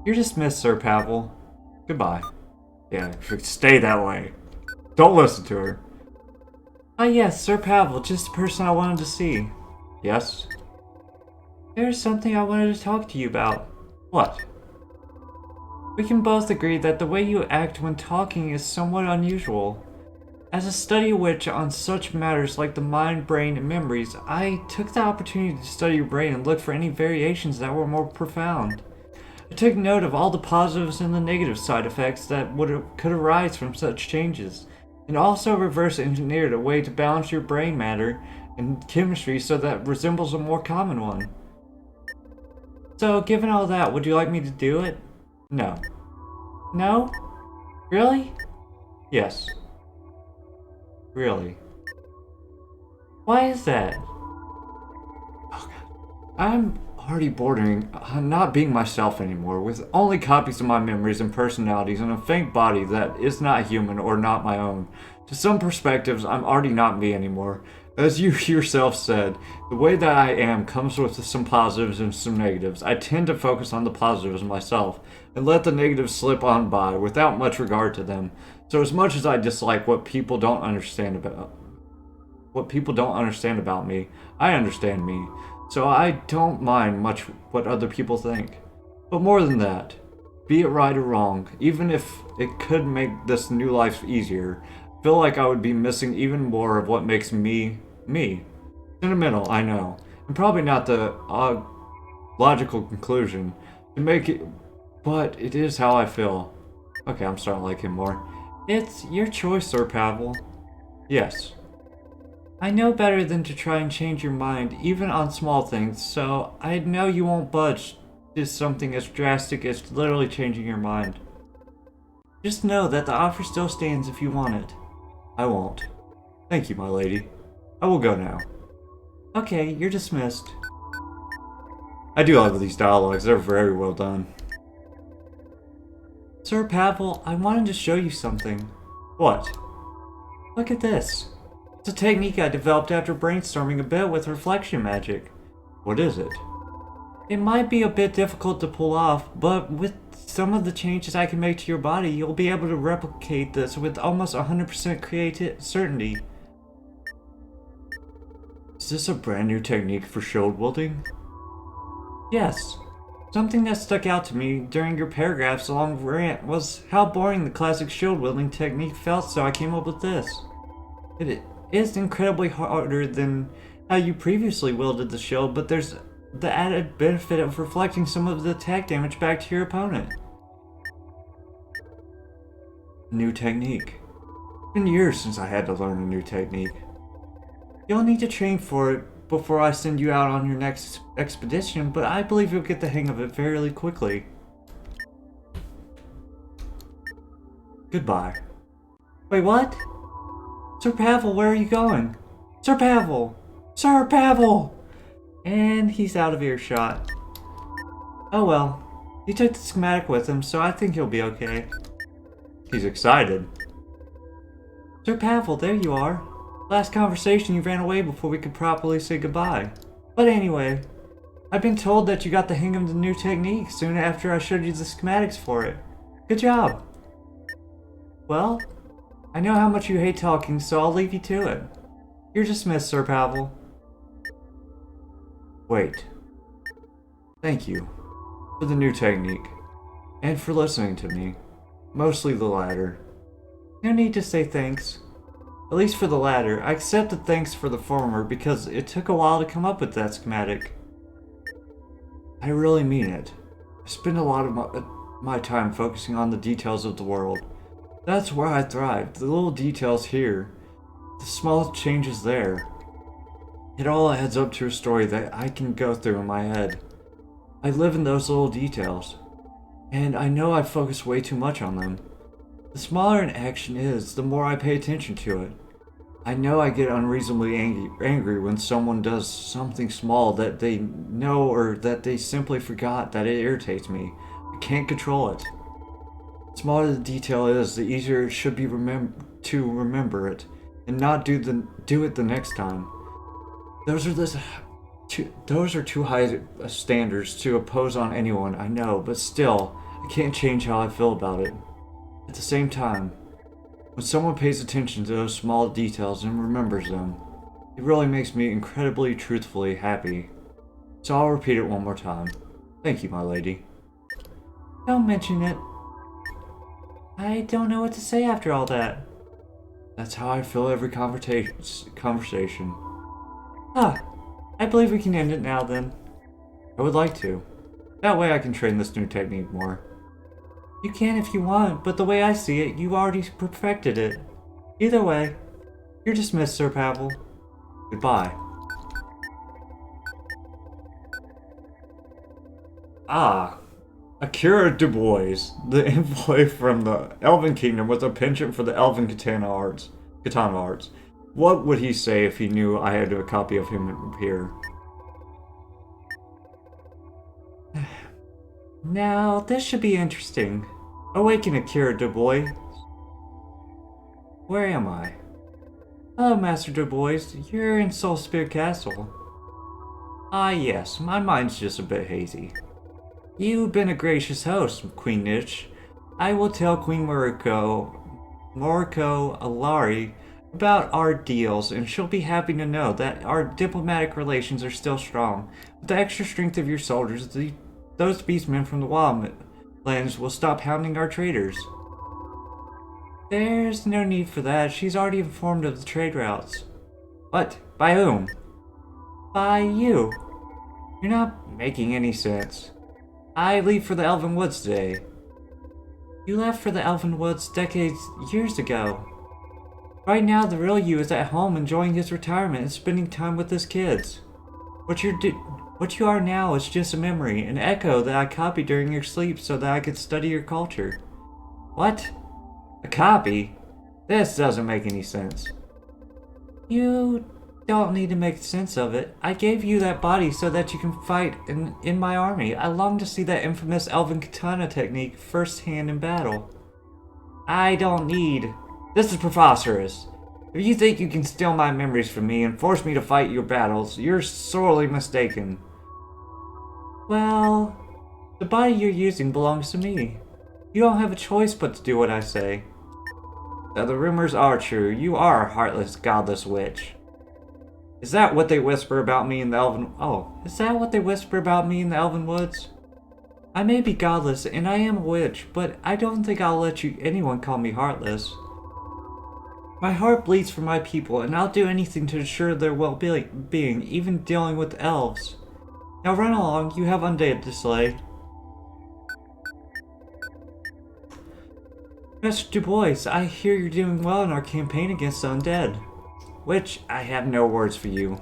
[SPEAKER 2] You're dismissed, Sir Pavel.
[SPEAKER 1] Goodbye. Yeah, stay that way. Don't listen to her.
[SPEAKER 2] Ah yes, Sir Pavel, just the person I wanted to see.
[SPEAKER 1] Yes?
[SPEAKER 2] There's something I wanted to talk to you about.
[SPEAKER 1] What?
[SPEAKER 2] We can both agree that the way you act when talking is somewhat unusual. As a study witch on such matters like the mind, brain, and memories, I took the opportunity to study your brain and look for any variations that were more profound. I took note of all the positives and the negative side effects that could arise from such changes, and also reverse engineered a way to balance your brain matter and chemistry so that it resembles a more common one. So, given all that, would you like me to do it?
[SPEAKER 1] No.
[SPEAKER 2] No? Really?
[SPEAKER 1] Yes.
[SPEAKER 2] Really? Why is that?
[SPEAKER 1] Oh, God. I'm already bordering on not being myself anymore, with only copies of my memories and personalities in a fake body that is not human or not my own. To some perspectives, I'm already not me anymore. As you yourself said, the way that I am comes with some positives and some negatives. I tend to focus on the positives myself, and let the negatives slip on by without much regard to them. So as much as I dislike what people don't understand about me, I understand me. So I don't mind much what other people think. But more than that, be it right or wrong, even if it could make this new life easier, I feel like I would be missing even more of what makes me, me. Sentimental, I know, and probably not the logical conclusion to make it, but it is how I feel. Okay, I'm starting to like him more.
[SPEAKER 2] It's your choice, Sir Pavel.
[SPEAKER 1] Yes.
[SPEAKER 2] I know better than to try and change your mind, even on small things, so I know you won't budge to something as drastic as literally changing your mind. Just know that the offer still stands if you want it.
[SPEAKER 1] I won't. Thank you, my lady. I will go now.
[SPEAKER 2] Okay, you're dismissed.
[SPEAKER 1] I do love these dialogues, they're very well done.
[SPEAKER 2] Sir Pavel, I wanted to show you something.
[SPEAKER 1] What?
[SPEAKER 2] Look at this. It's a technique I developed after brainstorming a bit with reflection magic.
[SPEAKER 1] What is it?
[SPEAKER 2] It might be a bit difficult to pull off, but with some of the changes I can make to your body, you'll be able to replicate this with almost 100% certainty.
[SPEAKER 1] Is this a brand new technique for shield wielding?
[SPEAKER 2] Yes. Something that stuck out to me during your paragraph's long rant was how boring the classic shield wielding technique felt, so I came up with this. It is incredibly harder than how you previously wielded the shield, but there's the added benefit of reflecting some of the attack damage back to your opponent.
[SPEAKER 1] New technique. It's been years since I had to learn a new technique.
[SPEAKER 2] You'll need to train for it before I send you out on your next expedition, but I believe you'll get the hang of it fairly quickly.
[SPEAKER 1] Goodbye.
[SPEAKER 2] Wait, what? Sir Pavel, where are you going? Sir Pavel! Sir Pavel! And he's out of earshot. Oh well. He took the schematic with him, so I think he'll be okay.
[SPEAKER 1] He's excited.
[SPEAKER 2] Sir Pavel, there you are. Last conversation you ran away before we could properly say goodbye. But anyway, I've been told that you got the hang of the new technique soon after I showed you the schematics for it. Good job. Well, I know how much you hate talking, so I'll leave you to it. You're dismissed, Sir Pavel.
[SPEAKER 1] Wait. Thank you for the new technique, and for listening to me. Mostly the latter.
[SPEAKER 2] No need to say thanks. At least for the latter. I accept the thanks for the former because it took a while to come up with that schematic.
[SPEAKER 1] I really mean it. I spend a lot of my time focusing on the details of the world. That's where I thrive. The little details here. The small changes there. It all adds up to a story that I can go through in my head. I live in those little details. And I know I focus way too much on them. The smaller an action is, the more I pay attention to it. I know I get unreasonably angry when someone does something small that they know or that they simply forgot that it irritates me. I can't control it. The smaller the detail is, the easier it should be to remember it, and not do it the next time.
[SPEAKER 2] Those are too high standards to impose on anyone, I know, but still, I can't change how I feel about it. At the same time, when someone pays attention to those small details and remembers them, it really makes me incredibly truthfully happy. So I'll repeat it one more time. Thank you, my lady. Don't mention it. I don't know what to say after all that. That's how I feel every conversation. Ah, I believe we can end it now then. I would like to. That way I can train this new technique more. You can if you want, but the way I see it, you already perfected it. Either way, you're dismissed, Sir Pavel. Goodbye. Ah, Akira Du Bois, the envoy from the Elven Kingdom with a penchant for the Elven Katana arts. What would he say if he knew I had a copy of him here? Now, this should be interesting. Awaken, Akira Du Bois. Where am I? Hello, Master Du Bois. You're in Soul Spear Castle. Ah, yes. My mind's just a bit hazy. You've been a gracious host, Queen Nitch. I will tell Queen Moriko Alari about our deals, and she'll be happy to know that our diplomatic relations are still strong. With the extra strength of your soldiers, those beastmen from the Wildlands will stop hounding our traders. There's no need for that. She's already informed of the trade routes. What? By whom? By you. You're not making any sense. I leave for the Elven Woods today. You left for the Elven Woods years ago. Right now, the real you is at home enjoying his retirement and spending time with his kids. What you are now is just a memory, an echo that I copied during your sleep so that I could study your culture. What? A copy? This doesn't make any sense. You don't need to make sense of it. I gave you that body so that you can fight in my army. I long to see that infamous Elven Katana technique firsthand in battle. I don't need... This is preposterous. If you think you can steal my memories from me and force me to fight your battles, you're sorely mistaken. Well, the body you're using belongs to me. You don't have a choice but to do what I say. Now the rumors are true. You are a heartless, godless witch. Is that what they whisper about me in the Elven... Oh, is that what they whisper about me in the Elven Woods? I may be godless, and I am a witch, but I don't think I'll let anyone call me heartless. My heart bleeds for my people, and I'll do anything to ensure their well-being, even dealing with elves. Now run along, you have undead to slay. Mr. Du Bois, I hear you're doing well in our campaign against the undead. Which, I have no words for you.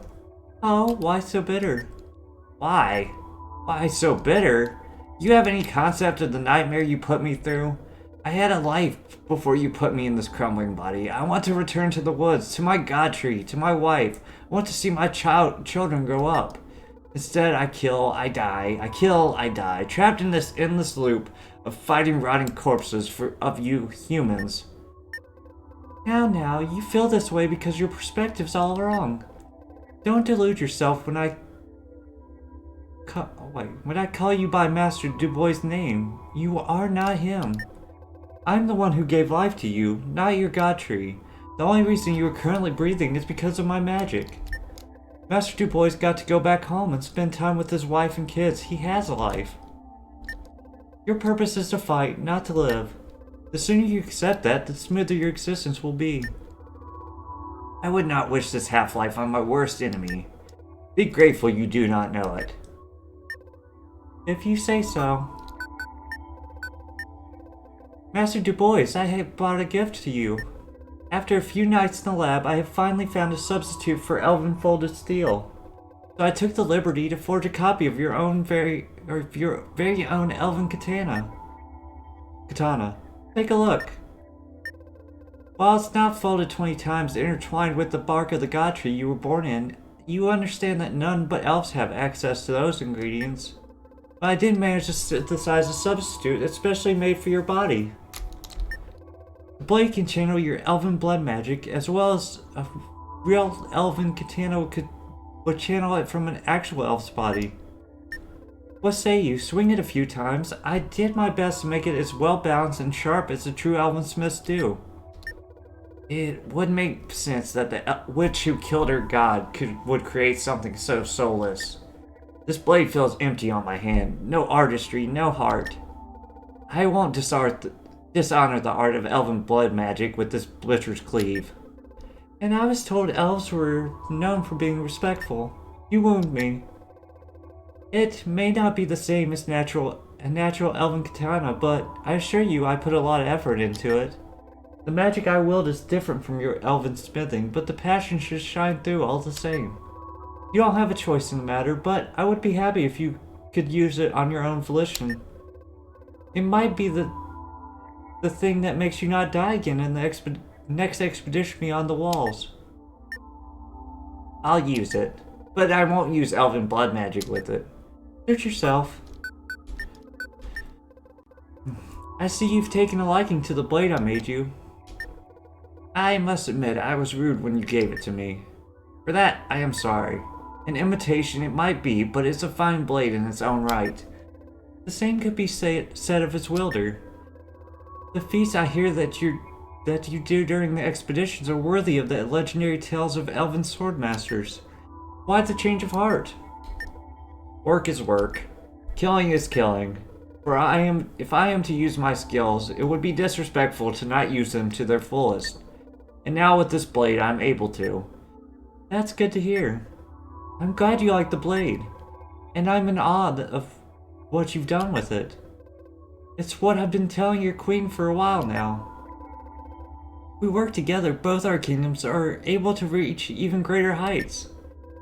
[SPEAKER 2] Oh, why so bitter? Why? Why so bitter? You have any concept of the nightmare you put me through? I had a life before you put me in this crumbling body. I want to return to the woods, to my god tree, to my wife. I want to see my children grow up. Instead, I kill, I die, I kill, I die, trapped in this endless loop of fighting rotting corpses of you humans. Now, you feel this way because your perspective's all wrong. Don't delude yourself when I call you by Master Du Bois' name. You are not him. I'm the one who gave life to you, not your god tree. The only reason you are currently breathing is because of my magic. Master Du Bois got to go back home and spend time with his wife and kids. He has a life. Your purpose is to fight, not to live. The sooner you accept that, the smoother your existence will be. I would not wish this half-life on my worst enemy. Be grateful you do not know it. If you say so. Master Du Bois, I have brought a gift to you. After a few nights in the lab, I have finally found a substitute for Elven Folded Steel. So I took the liberty to forge a copy of your very own Elven Katana. Take a look. While it's not folded 20 times intertwined with the bark of the god tree you were born in, you understand that none but elves have access to those ingredients. But I did manage to synthesize a substitute especially made for your body. The blade can channel your elven blood magic as well as a real elven katana would channel it from an actual elf's body. What say you? Swing it a few times. I did my best to make it as well balanced and sharp as the true elven smiths do. It would make sense that the witch who killed her god would create something so soulless. This blade feels empty on my hand. No artistry, no heart. I won't dishonor the art of elven blood magic with this butcher's cleave. And I was told elves were known for being respectful. You wound me. It may not be the same as a natural elven katana, but I assure you I put a lot of effort into it. The magic I wield is different from your elven smithing, but the passion should shine through all the same. You don't have a choice in the matter, but I would be happy if you could use it on your own volition. It might be the thing that makes you not die again in the next expedition beyond the walls. I'll use it, but I won't use elven blood magic with it. Suit yourself. I see you've taken a liking to the blade I made you. I must admit I was rude when you gave it to me. For that, I am sorry. An imitation it might be, but it's a fine blade in its own right. The same could be said of its wielder. The feats I hear that you do during the expeditions are worthy of the legendary tales of elven swordmasters. Why the change of heart? Work is work. Killing is killing. If I am to use my skills, it would be disrespectful to not use them to their fullest. And now with this blade, I'm able to. That's good to hear. I'm glad you like the blade. And I'm in awe of what you've done with it. It's what I've been telling your queen for a while now. We work together, both our kingdoms are able to reach even greater heights.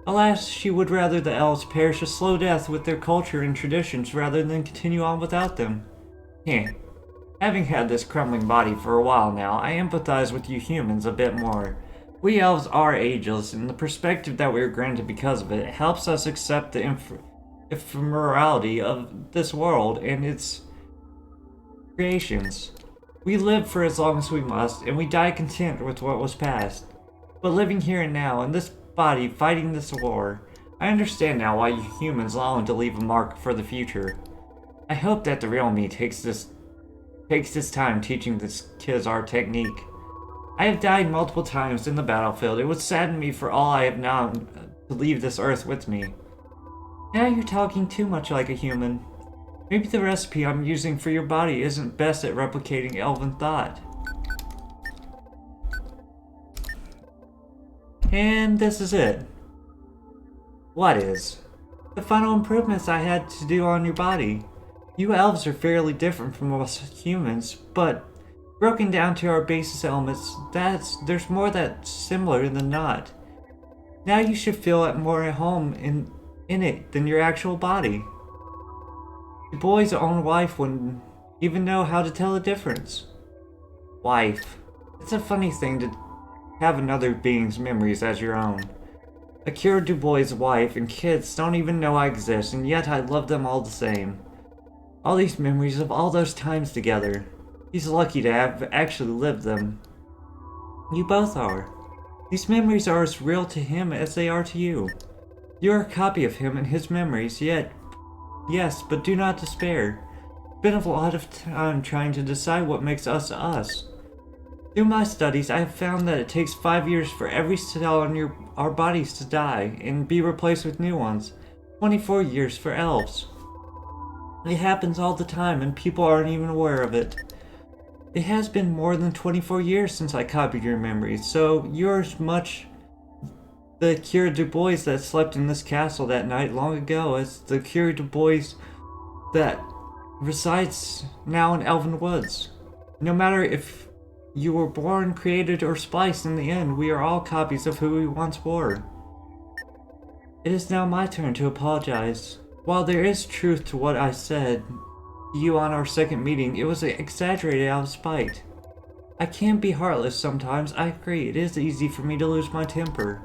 [SPEAKER 2] Alas, she would rather the elves perish a slow death with their culture and traditions rather than continue on without them. Having had this crumbling body for a while now, I empathize with you humans a bit more. We elves are ageless, and the perspective that we are granted because of it helps us accept the ephemerality of this world and its creations. We live for as long as we must, and we die content with what was past. But living here and now, in this body, fighting this war, I understand now why you humans long to leave a mark for the future. I hope that the real me takes this time teaching these kids our technique. I have died multiple times in the battlefield. It would sadden me for all I have known to leave this earth with me. Now you're talking too much like a human. Maybe the recipe I'm using for your body isn't best at replicating elven thought. And this is it. What is? The final improvements I had to do on your body. You elves are fairly different from us humans, but broken down to our basis elements, there's more that's similar than not. Now you should feel more at home in it than your actual body. The boy's own wife wouldn't even know how to tell the difference. Wife. It's a funny thing to have another being's memories as your own. Akira Dubois' wife and kids don't even know I exist, and yet I love them all the same. All these memories of all those times together. He's lucky to have actually lived them. You both are. These memories are as real to him as they are to you. You are a copy of him and his memories, yet... Yes, but do not despair. It's been a lot of time trying to decide what makes us us. Through my studies, I have found that it takes 5 years for every cell in our bodies to die and be replaced with new ones. 24 years for elves. It happens all the time and people aren't even aware of it. It has been more than 24 years since I copied your memories, so you're as much the Akira Dubois that slept in this castle that night long ago as the Akira Dubois that resides now in Elven Woods. No matter if you were born, created, or spliced in the end, we are all copies of who we once were. It is now my turn to apologize. While there is truth to what I said to you on our second meeting, it was exaggerated out of spite. I can be heartless sometimes, I agree. It is easy for me to lose my temper.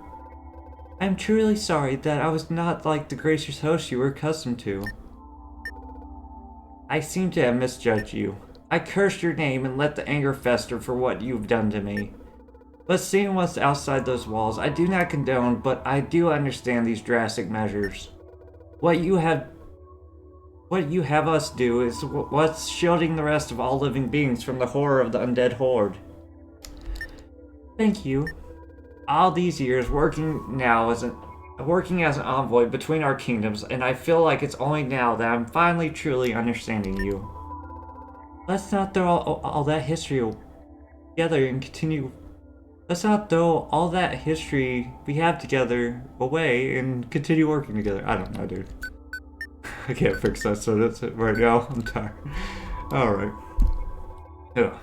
[SPEAKER 2] I am truly sorry that I was not like the gracious host you were accustomed to. I seem to have misjudged you. I cursed your name and let the anger fester for what you've done to me. But seeing what's outside those walls, I do not condone, but I do understand these drastic measures. What you have us do is what's shielding the rest of all living beings from the horror of the undead horde. Thank you. All these years working as an envoy between our kingdoms, and I feel like it's only now that I'm finally truly understanding you. Let's not throw all that history together and continue. Let's not throw all that history we have together away and continue working together. I don't know, dude. I can't fix that, so that's it right now. I'm tired. Alright. Yeah.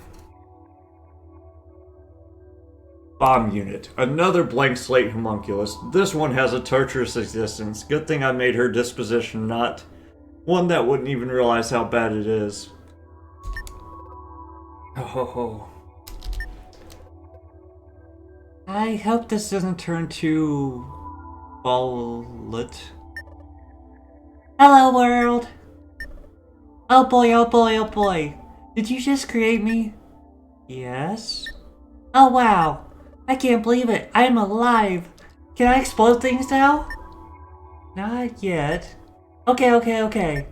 [SPEAKER 2] Bomb unit. Another blank slate homunculus. This one has a torturous existence. Good thing I made her disposition not one that wouldn't even realize how bad it is. Oh ho ho. I hope this doesn't turn too bullet. Hello world! Oh boy, oh boy, oh boy. Did you just create me? Yes? Oh wow. I can't believe it. I am alive. Can I explode things now? Not yet. Okay.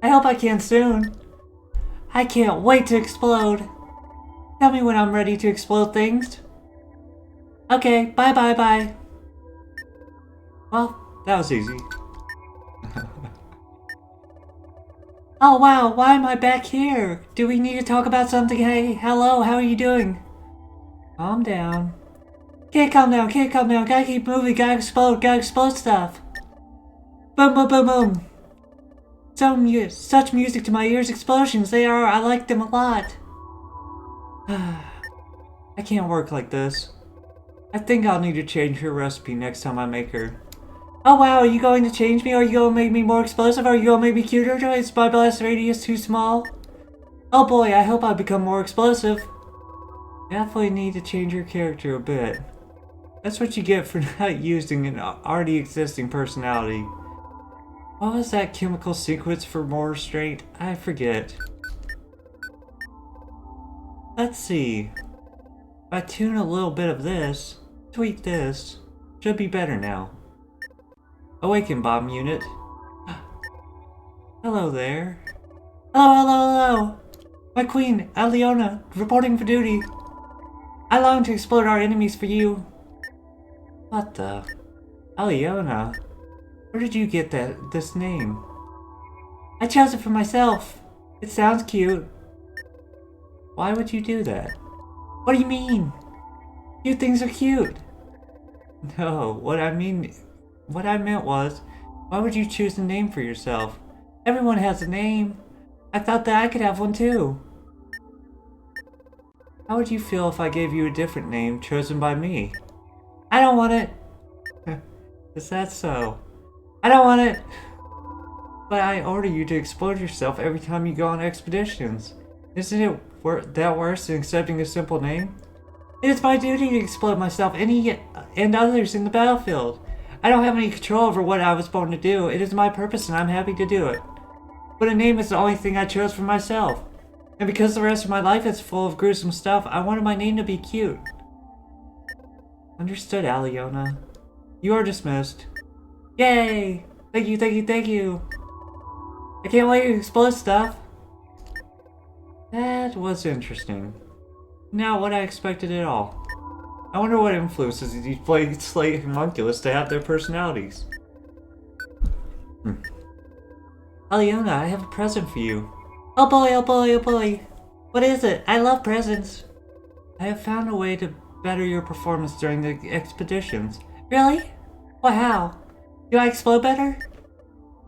[SPEAKER 2] I hope I can soon. I can't wait to explode. Tell me when I'm ready to explode things. Okay, bye. Well, that was easy. Oh wow, why am I back here? Do we need to talk about something? Hey, hello, how are you doing? Calm down. Can't calm down, gotta keep moving, gotta explode stuff. Boom, boom, boom, boom. Such music to my ears, explosions, I like them a lot. I can't work like this. I think I'll need to change her recipe next time I make her. Oh wow, are you going to change me? Are you going to make me more explosive? Are you going to make me cuter? Is my blast radius too small? Oh boy, I hope I become more explosive. Definitely need to change your character a bit. That's what you get for not using an already existing personality. What was that chemical sequence for more restraint? I forget. Let's see. If I tune a little bit of this, tweak this, should be better now. Awaken bomb unit. Hello there. Hello. My queen, Aliona, reporting for duty. I long to explode our enemies for you. What the? Aliona? Where did you get this name? I chose it for myself. It sounds cute. Why would you do that? What do you mean? Cute things are cute. No, what I meant was, why would you choose a name for yourself? Everyone has a name. I thought that I could have one too. How would you feel if I gave you a different name chosen by me? I don't want it. Is that so? I don't want it. But I order you to explode yourself every time you go on expeditions. Isn't it that worse than accepting a simple name? It is my duty to explode myself and others in the battlefield. I don't have any control over what I was born to do. It is my purpose and I'm happy to do it. But a name is the only thing I chose for myself. And because the rest of my life is full of gruesome stuff, I wanted my name to be cute. Understood, Aliona. You are dismissed. Yay! Thank you. I can't wait to explode stuff. That was interesting. Not what I expected at all. I wonder what influences these blank slate homunculus to have their personalities. Aliona, I have a present for you. Oh boy. What is it? I love presents. I have found a way to better your performance during the expeditions. Really? Well, how? Do I explode better?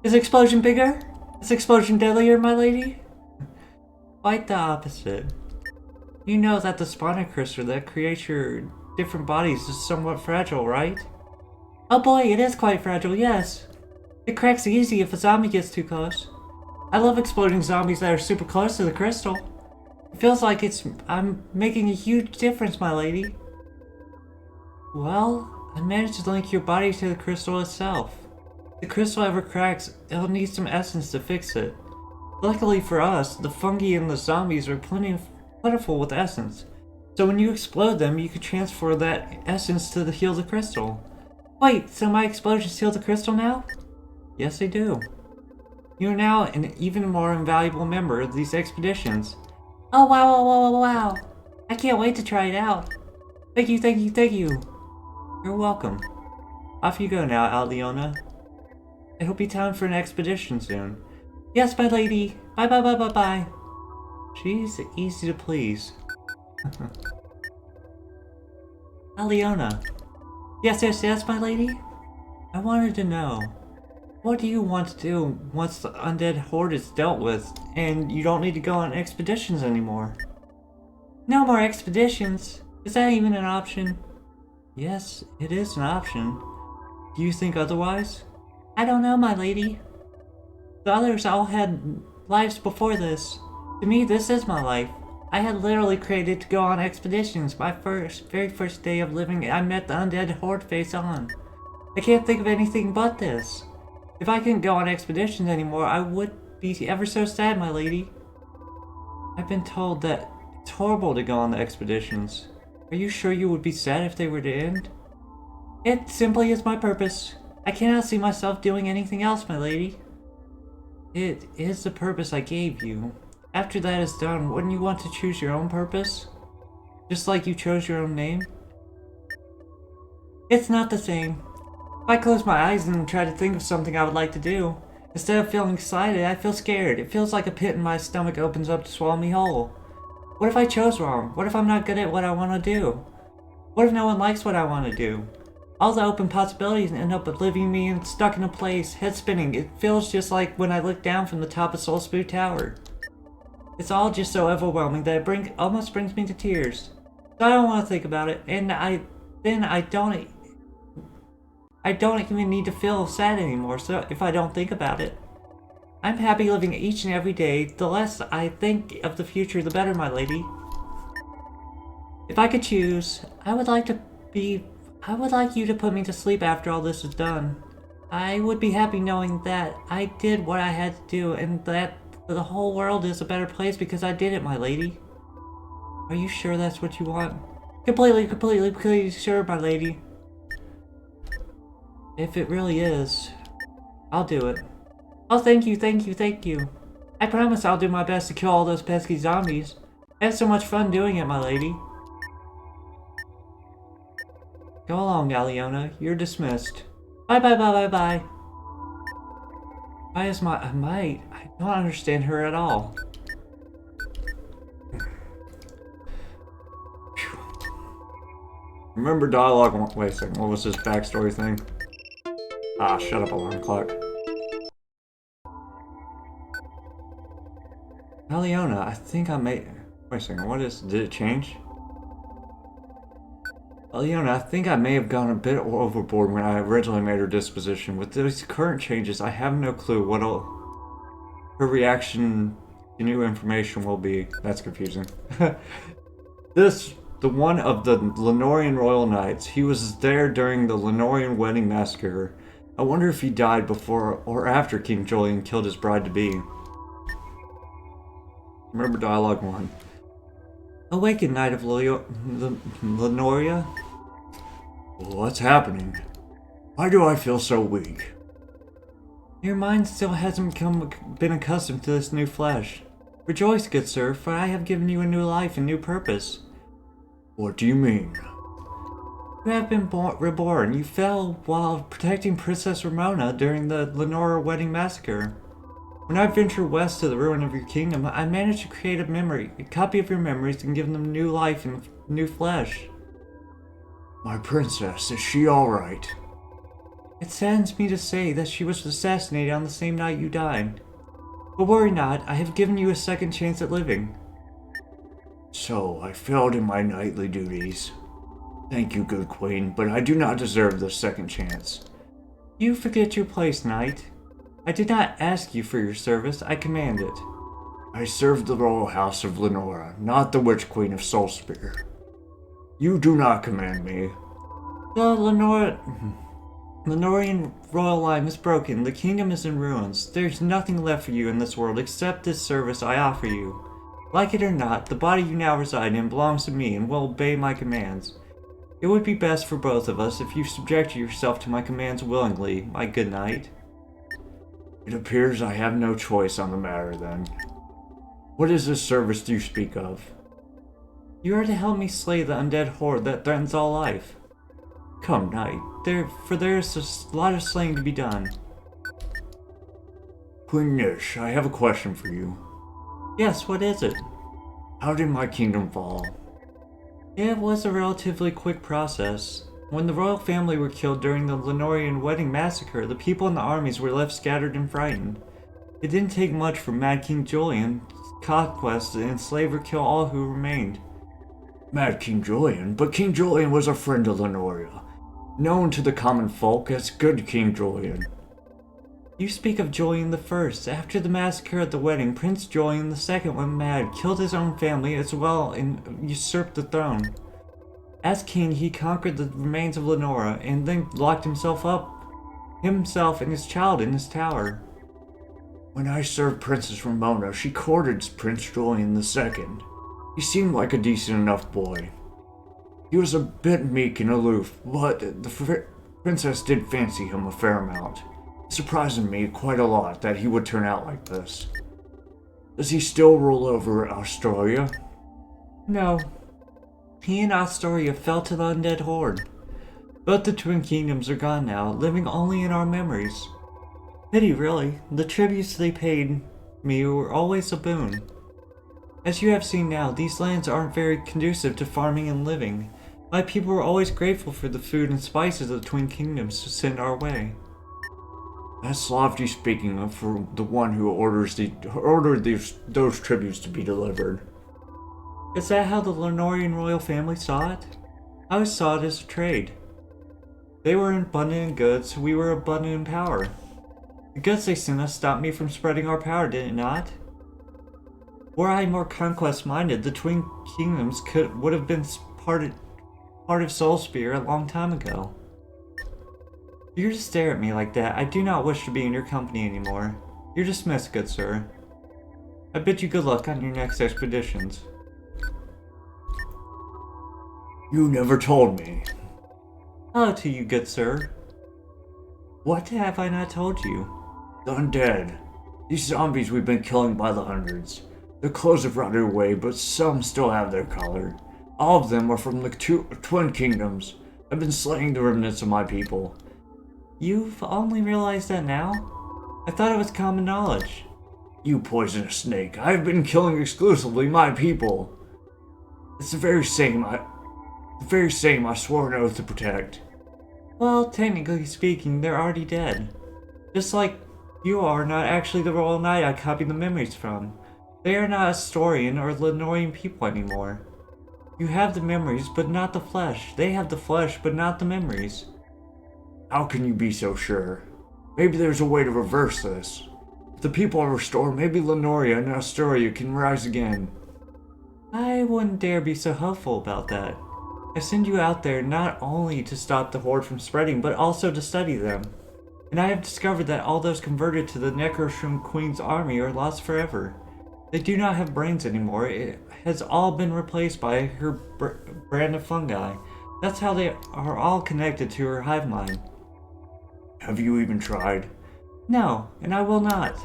[SPEAKER 2] Is explosion bigger? Is explosion deadlier, my lady? Quite the opposite. You know that the spawner crystal that creates your different bodies is somewhat fragile, right? Oh boy, it is quite fragile, yes. It cracks easy if a zombie gets too close. I love exploding zombies that are super close to the crystal. It feels like I'm making a huge difference, my lady. Well, I managed to link your body to the crystal itself. If the crystal ever cracks, it'll need some essence to fix it. Luckily for us, the fungi and the zombies are plentiful with essence. So when you explode them, you could transfer that essence to heal the crystal. Wait, so my explosions heal the crystal now? Yes, they do. You are now an even more invaluable member of these expeditions. Oh, wow, wow, wow, wow, wow. I can't wait to try it out. Thank you, thank you, thank you. You're welcome. Off you go now, Aldiona. It'll be time for an expedition soon. Yes, my lady. Bye, bye, bye, bye, bye. She's easy to please. Aldiona. Yes, yes, yes, my lady. I wanted to know, what do you want to do once the undead horde is dealt with, and you don't need to go on expeditions anymore? No more expeditions? Is that even an option? Yes, it is an option. Do you think otherwise? I don't know, my lady. The others all had lives before this. To me, this is my life. I had literally created to go on expeditions. My very first day of living, I met the undead horde face on. I can't think of anything but this. If I couldn't go on expeditions anymore, I would be ever so sad, my lady. I've been told that it's horrible to go on the expeditions. Are you sure you would be sad if they were to end? It simply is my purpose. I cannot see myself doing anything else, my lady. It is the purpose I gave you. After that is done, wouldn't you want to choose your own purpose? Just like you chose your own name? It's not the same. If I close my eyes and try to think of something I would like to do, instead of feeling excited, I feel scared. It feels like a pit in my stomach opens up to swallow me whole. What if I chose wrong? What if I'm not good at what I want to do? What if no one likes what I want to do? All the open possibilities end up leaving me stuck in a place, head spinning. It feels just like when I look down from the top of Soul Spoon Tower. It's all just so overwhelming that it almost brings me to tears. So I don't want to think about it, and I don't even need to feel sad anymore. So if I don't think about it, I'm happy living each and every day. The less I think of the future, the better, my lady. If I could choose, I would like you to put me to sleep after all this is done. I would be happy knowing that I did what I had to do, and that the whole world is a better place because I did it, my lady. Are you sure that's what you want? Completely sure, my lady. If it really is, I'll do it. Oh, thank you, thank you, thank you. I promise I'll do my best to kill all those pesky zombies. I had so much fun doing it, my lady. Go along, Aliona. You're dismissed. Bye, bye, bye, bye, bye. Why is I don't understand her at all.
[SPEAKER 1] Remember dialogue? Wait a second, what was this backstory thing? Ah, shut up, alarm clock.
[SPEAKER 2] Aliona, I think I may...
[SPEAKER 1] Wait a second, did it change?
[SPEAKER 2] Aliona, I think I may have gone a bit overboard when I originally made her disposition. With these current changes, I have no clue what her reaction to new information will be.
[SPEAKER 1] That's confusing.
[SPEAKER 2] The one of the Lenorian Royal Knights. He was there during the Lenorian wedding massacre. I wonder if he died before or after King Julian killed his bride-to-be.
[SPEAKER 1] Remember dialogue 1.
[SPEAKER 2] Awaken, Knight of Lenoria.
[SPEAKER 1] What's happening? Why do I feel so weak?
[SPEAKER 2] Your mind still hasn't been accustomed to this new flesh. Rejoice, good sir, for I have given you a new life and new purpose.
[SPEAKER 1] What do you mean?
[SPEAKER 2] You have been reborn. You fell while protecting Princess Ramona during the Lenora wedding massacre. When I ventured west to the ruin of your kingdom, I managed to create a copy of your memories and give them new life and new flesh.
[SPEAKER 1] My princess, is she alright?
[SPEAKER 2] It saddens me to say that she was assassinated on the same night you died. But worry not, I have given you a second chance at living.
[SPEAKER 1] So, I failed in my knightly duties. Thank you, good queen, but I do not deserve this second chance.
[SPEAKER 2] You forget your place, knight. I did not ask you for your service, I command it.
[SPEAKER 1] I serve the royal house of Lenora, not the witch queen of Soulspear. You do not command me.
[SPEAKER 2] The Lenorian royal line is broken, the kingdom is in ruins. There's nothing left for you in this world except this service I offer you. Like it or not, the body you now reside in belongs to me and will obey my commands. It would be best for both of us if you subjected yourself to my commands willingly, my good knight.
[SPEAKER 1] It appears I have no choice on the matter, then. What is this service you speak of?
[SPEAKER 2] You are to help me slay the undead horde that threatens all life. Come, knight, there is a lot of slaying to be done.
[SPEAKER 1] Queen Nish, I have a question for you.
[SPEAKER 2] Yes, what is it?
[SPEAKER 1] How did my kingdom fall?
[SPEAKER 2] It was a relatively quick process. When the royal family were killed during the Lenorian wedding massacre, the people in the armies were left scattered and frightened. It didn't take much for Mad King Julian's conquest to enslave or kill all who remained.
[SPEAKER 1] Mad King Julian? But King Julian was a friend of Lenoria, known to the common folk as Good King Julian.
[SPEAKER 2] You speak of Julian I. After the massacre at the wedding, Prince Julian II went mad, killed his own family as well, and usurped the throne. As king, he conquered the remains of Lenora, and then locked himself and his child in his tower.
[SPEAKER 1] When I served Princess Ramona, she courted Prince Julian II. He seemed like a decent enough boy. He was a bit meek and aloof, but the princess did fancy him a fair amount. It surprised me quite a lot that he would turn out like this. Does he still rule over Astoria?
[SPEAKER 2] No. He and Astoria fell to the undead horde. Both the twin kingdoms are gone now, living only in our memories. Pity, really. The tributes they paid me were always a boon. As you have seen now, these lands aren't very conducive to farming and living. My people were always grateful for the food and spices the twin kingdoms sent our way.
[SPEAKER 1] That's lofty speaking of for the one who ordered those tributes to be delivered.
[SPEAKER 2] Is that how the Lenorian royal family saw it? I always saw it as a trade. They were abundant in goods, we were abundant in power. The goods they sent us stopped me from spreading our power, did it not? Were I more conquest-minded, the twin kingdoms would have been part of Soulspear a long time ago. If you're to stare at me like that, I do not wish to be in your company anymore. You're dismissed, good sir. I bid you good luck on your next expeditions.
[SPEAKER 1] You never told me.
[SPEAKER 2] Hello to you, good sir. What have I not told you?
[SPEAKER 1] The undead. These zombies we've been killing by the hundreds. Their clothes have rotted away, but some still have their color. All of them are from the twin kingdoms. I've been slaying the remnants of my people.
[SPEAKER 2] You've only realized that now? I thought it was common knowledge.
[SPEAKER 1] You poisonous snake. I've been killing exclusively my people. It's the very same I swore an oath to protect.
[SPEAKER 2] Well, technically speaking, they're already dead. Just like you are not actually the royal knight I copied the memories from. They are not Astorian or Lenorian people anymore. You have the memories, but not the flesh. They have the flesh, but not the memories.
[SPEAKER 1] How can you be so sure? Maybe there's a way to reverse this. If the people are restored, maybe Lenoria and Astoria can rise again.
[SPEAKER 2] I wouldn't dare be so hopeful about that. I send you out there not only to stop the horde from spreading, but also to study them. And I have discovered that all those converted to the Necroshroom Queen's army are lost forever. They do not have brains anymore. It has all been replaced by her brand of fungi. That's how they are all connected to her hive mind.
[SPEAKER 1] Have you even tried?
[SPEAKER 2] No, and I will not.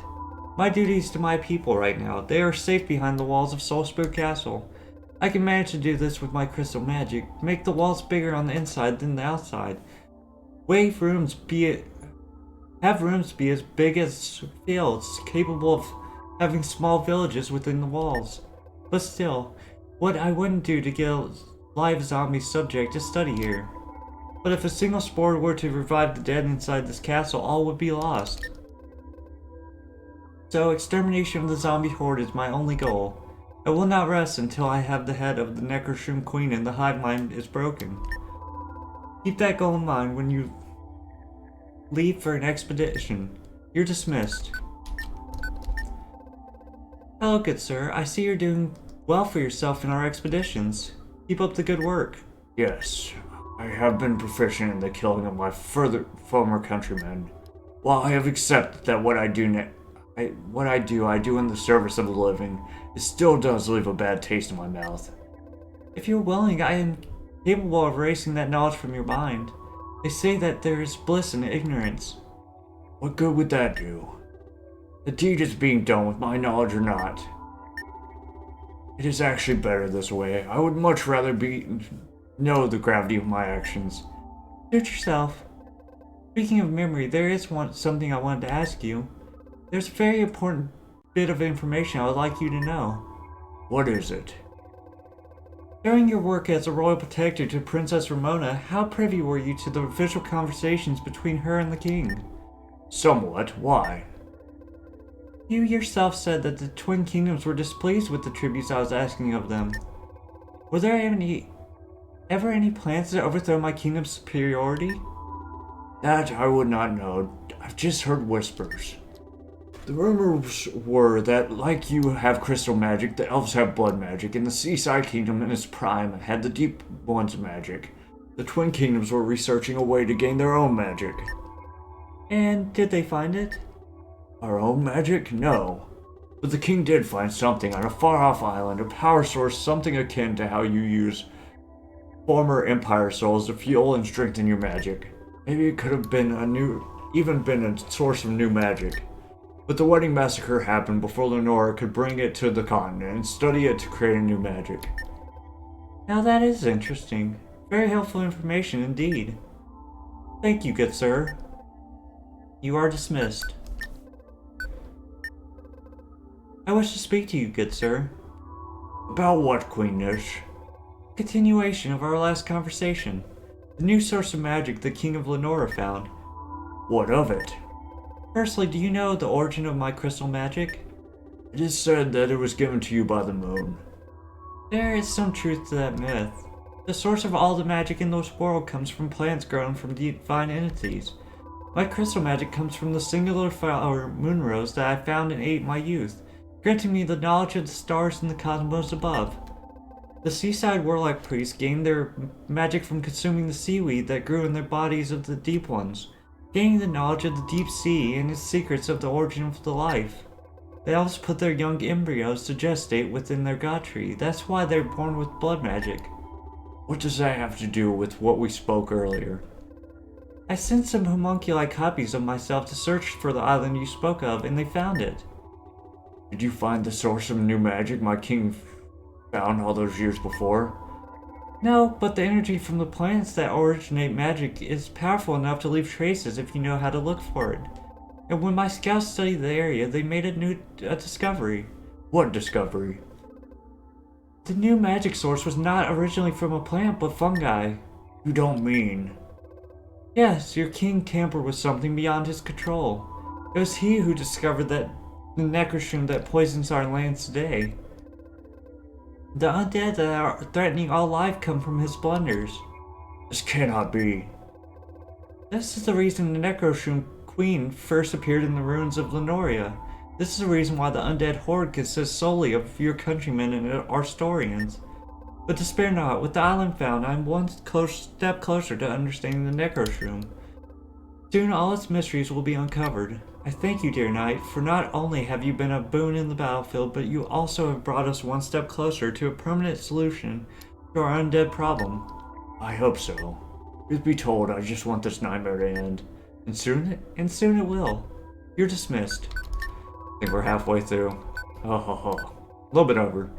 [SPEAKER 2] My duty is to my people right now. They are safe behind the walls of Soulspear Castle. I can manage to do this with my crystal magic. Make the walls bigger on the inside than the outside. Have rooms be as big as fields, capable of having small villages within the walls. But still, what I wouldn't do to get a live zombie subject to study here. But if a single spore were to revive the dead inside this castle, all would be lost. So extermination of the zombie horde is my only goal. I will not rest until I have the head of the Necroshroom Queen and the hive mind is broken. Keep that goal in mind when you leave for an expedition. You're dismissed. Hello, good sir. I see you're doing well for yourself in our expeditions. Keep up the good work.
[SPEAKER 1] Yes, I have been proficient in the killing of my former countrymen. While I have accepted that what I do
[SPEAKER 2] What I do in the service of the living. It still does leave a bad taste in my mouth. If you're willing, I am capable of erasing that knowledge from your mind. They say that there is bliss in ignorance.
[SPEAKER 1] What good would that do? The deed is being done with my knowledge or not. It is actually better this way. I would much rather know the gravity of my actions.
[SPEAKER 2] Suit yourself. Speaking of memory, there is something I wanted to ask you. There's a very important bit of information I would like you to know.
[SPEAKER 1] What is it?
[SPEAKER 2] During your work as a royal protector to Princess Ramona, how privy were you to the official conversations between her and the king?
[SPEAKER 1] Somewhat. Why?
[SPEAKER 2] You yourself said that the Twin Kingdoms were displeased with the tributes I was asking of them. Were there ever any plans to overthrow my kingdom's superiority?
[SPEAKER 1] That I would not know. I've just heard whispers. The rumors were that, like you have crystal magic, the elves have blood magic, and the Seaside Kingdom in its prime had the Deep One's magic. The Twin Kingdoms were researching a way to gain their own magic.
[SPEAKER 2] And did they find it?
[SPEAKER 1] Our own magic? No. But the king did find something on a far-off island, a power source something akin to how you use former Empire souls to fuel and strengthen your magic. Maybe it could have been a source of new magic. But the wedding massacre happened before Lenora could bring it to the continent and study it to create a new magic.
[SPEAKER 2] Now that is interesting. Very helpful information indeed. Thank you, good sir. You are dismissed. I wish to speak to you, good sir.
[SPEAKER 1] About what, Queen Nish?
[SPEAKER 2] Continuation of our last conversation. The new source of magic the King of Lenora found.
[SPEAKER 1] What of it?
[SPEAKER 2] Firstly, do you know the origin of my crystal magic?
[SPEAKER 1] It is said that it was given to you by the moon.
[SPEAKER 2] There is some truth to that myth. The source of all the magic in this world comes from plants grown from divine entities. My crystal magic comes from the singular flower moonrose that I found and ate in my youth, granting me the knowledge of the stars and the cosmos above. The seaside warlock priests gained their magic from consuming the seaweed that grew in their bodies of the deep ones, gaining the knowledge of the deep sea and its secrets of the origin of the life. They also put their young embryos to gestate within their god tree. That's why they're born with blood magic.
[SPEAKER 1] What does that have to do with what we spoke earlier?
[SPEAKER 2] I sent some homunculi copies of myself to search for the island you spoke of, and they found it.
[SPEAKER 1] Did you find the source of new magic my king found all those years before?
[SPEAKER 2] No, but the energy from the planets that originate magic is powerful enough to leave traces if you know how to look for it. And when my scouts studied the area, they made a discovery.
[SPEAKER 1] What discovery?
[SPEAKER 2] The new magic source was not originally from a plant, but fungi.
[SPEAKER 1] You don't mean...
[SPEAKER 2] Yes, your king tampered with something beyond his control. It was he who discovered that the necroshroom that poisons our lands today. The undead that are threatening all life come from his blunders.
[SPEAKER 1] This cannot be.
[SPEAKER 2] This is the reason the necroshroom queen first appeared in the ruins of Lenoria. This is the reason why the undead horde consists solely of your countrymen and Arstorians. But despair not, with the island found, I am one step closer to understanding the necroshroom. Soon all its mysteries will be uncovered. I thank you, dear knight, for not only have you been a boon in the battlefield, but you also have brought us one step closer to a permanent solution to our undead problem.
[SPEAKER 1] I hope so. Truth be told, I just want this nightmare to end.
[SPEAKER 2] And soon it will. You're dismissed.
[SPEAKER 1] I think we're halfway through. A little bit over.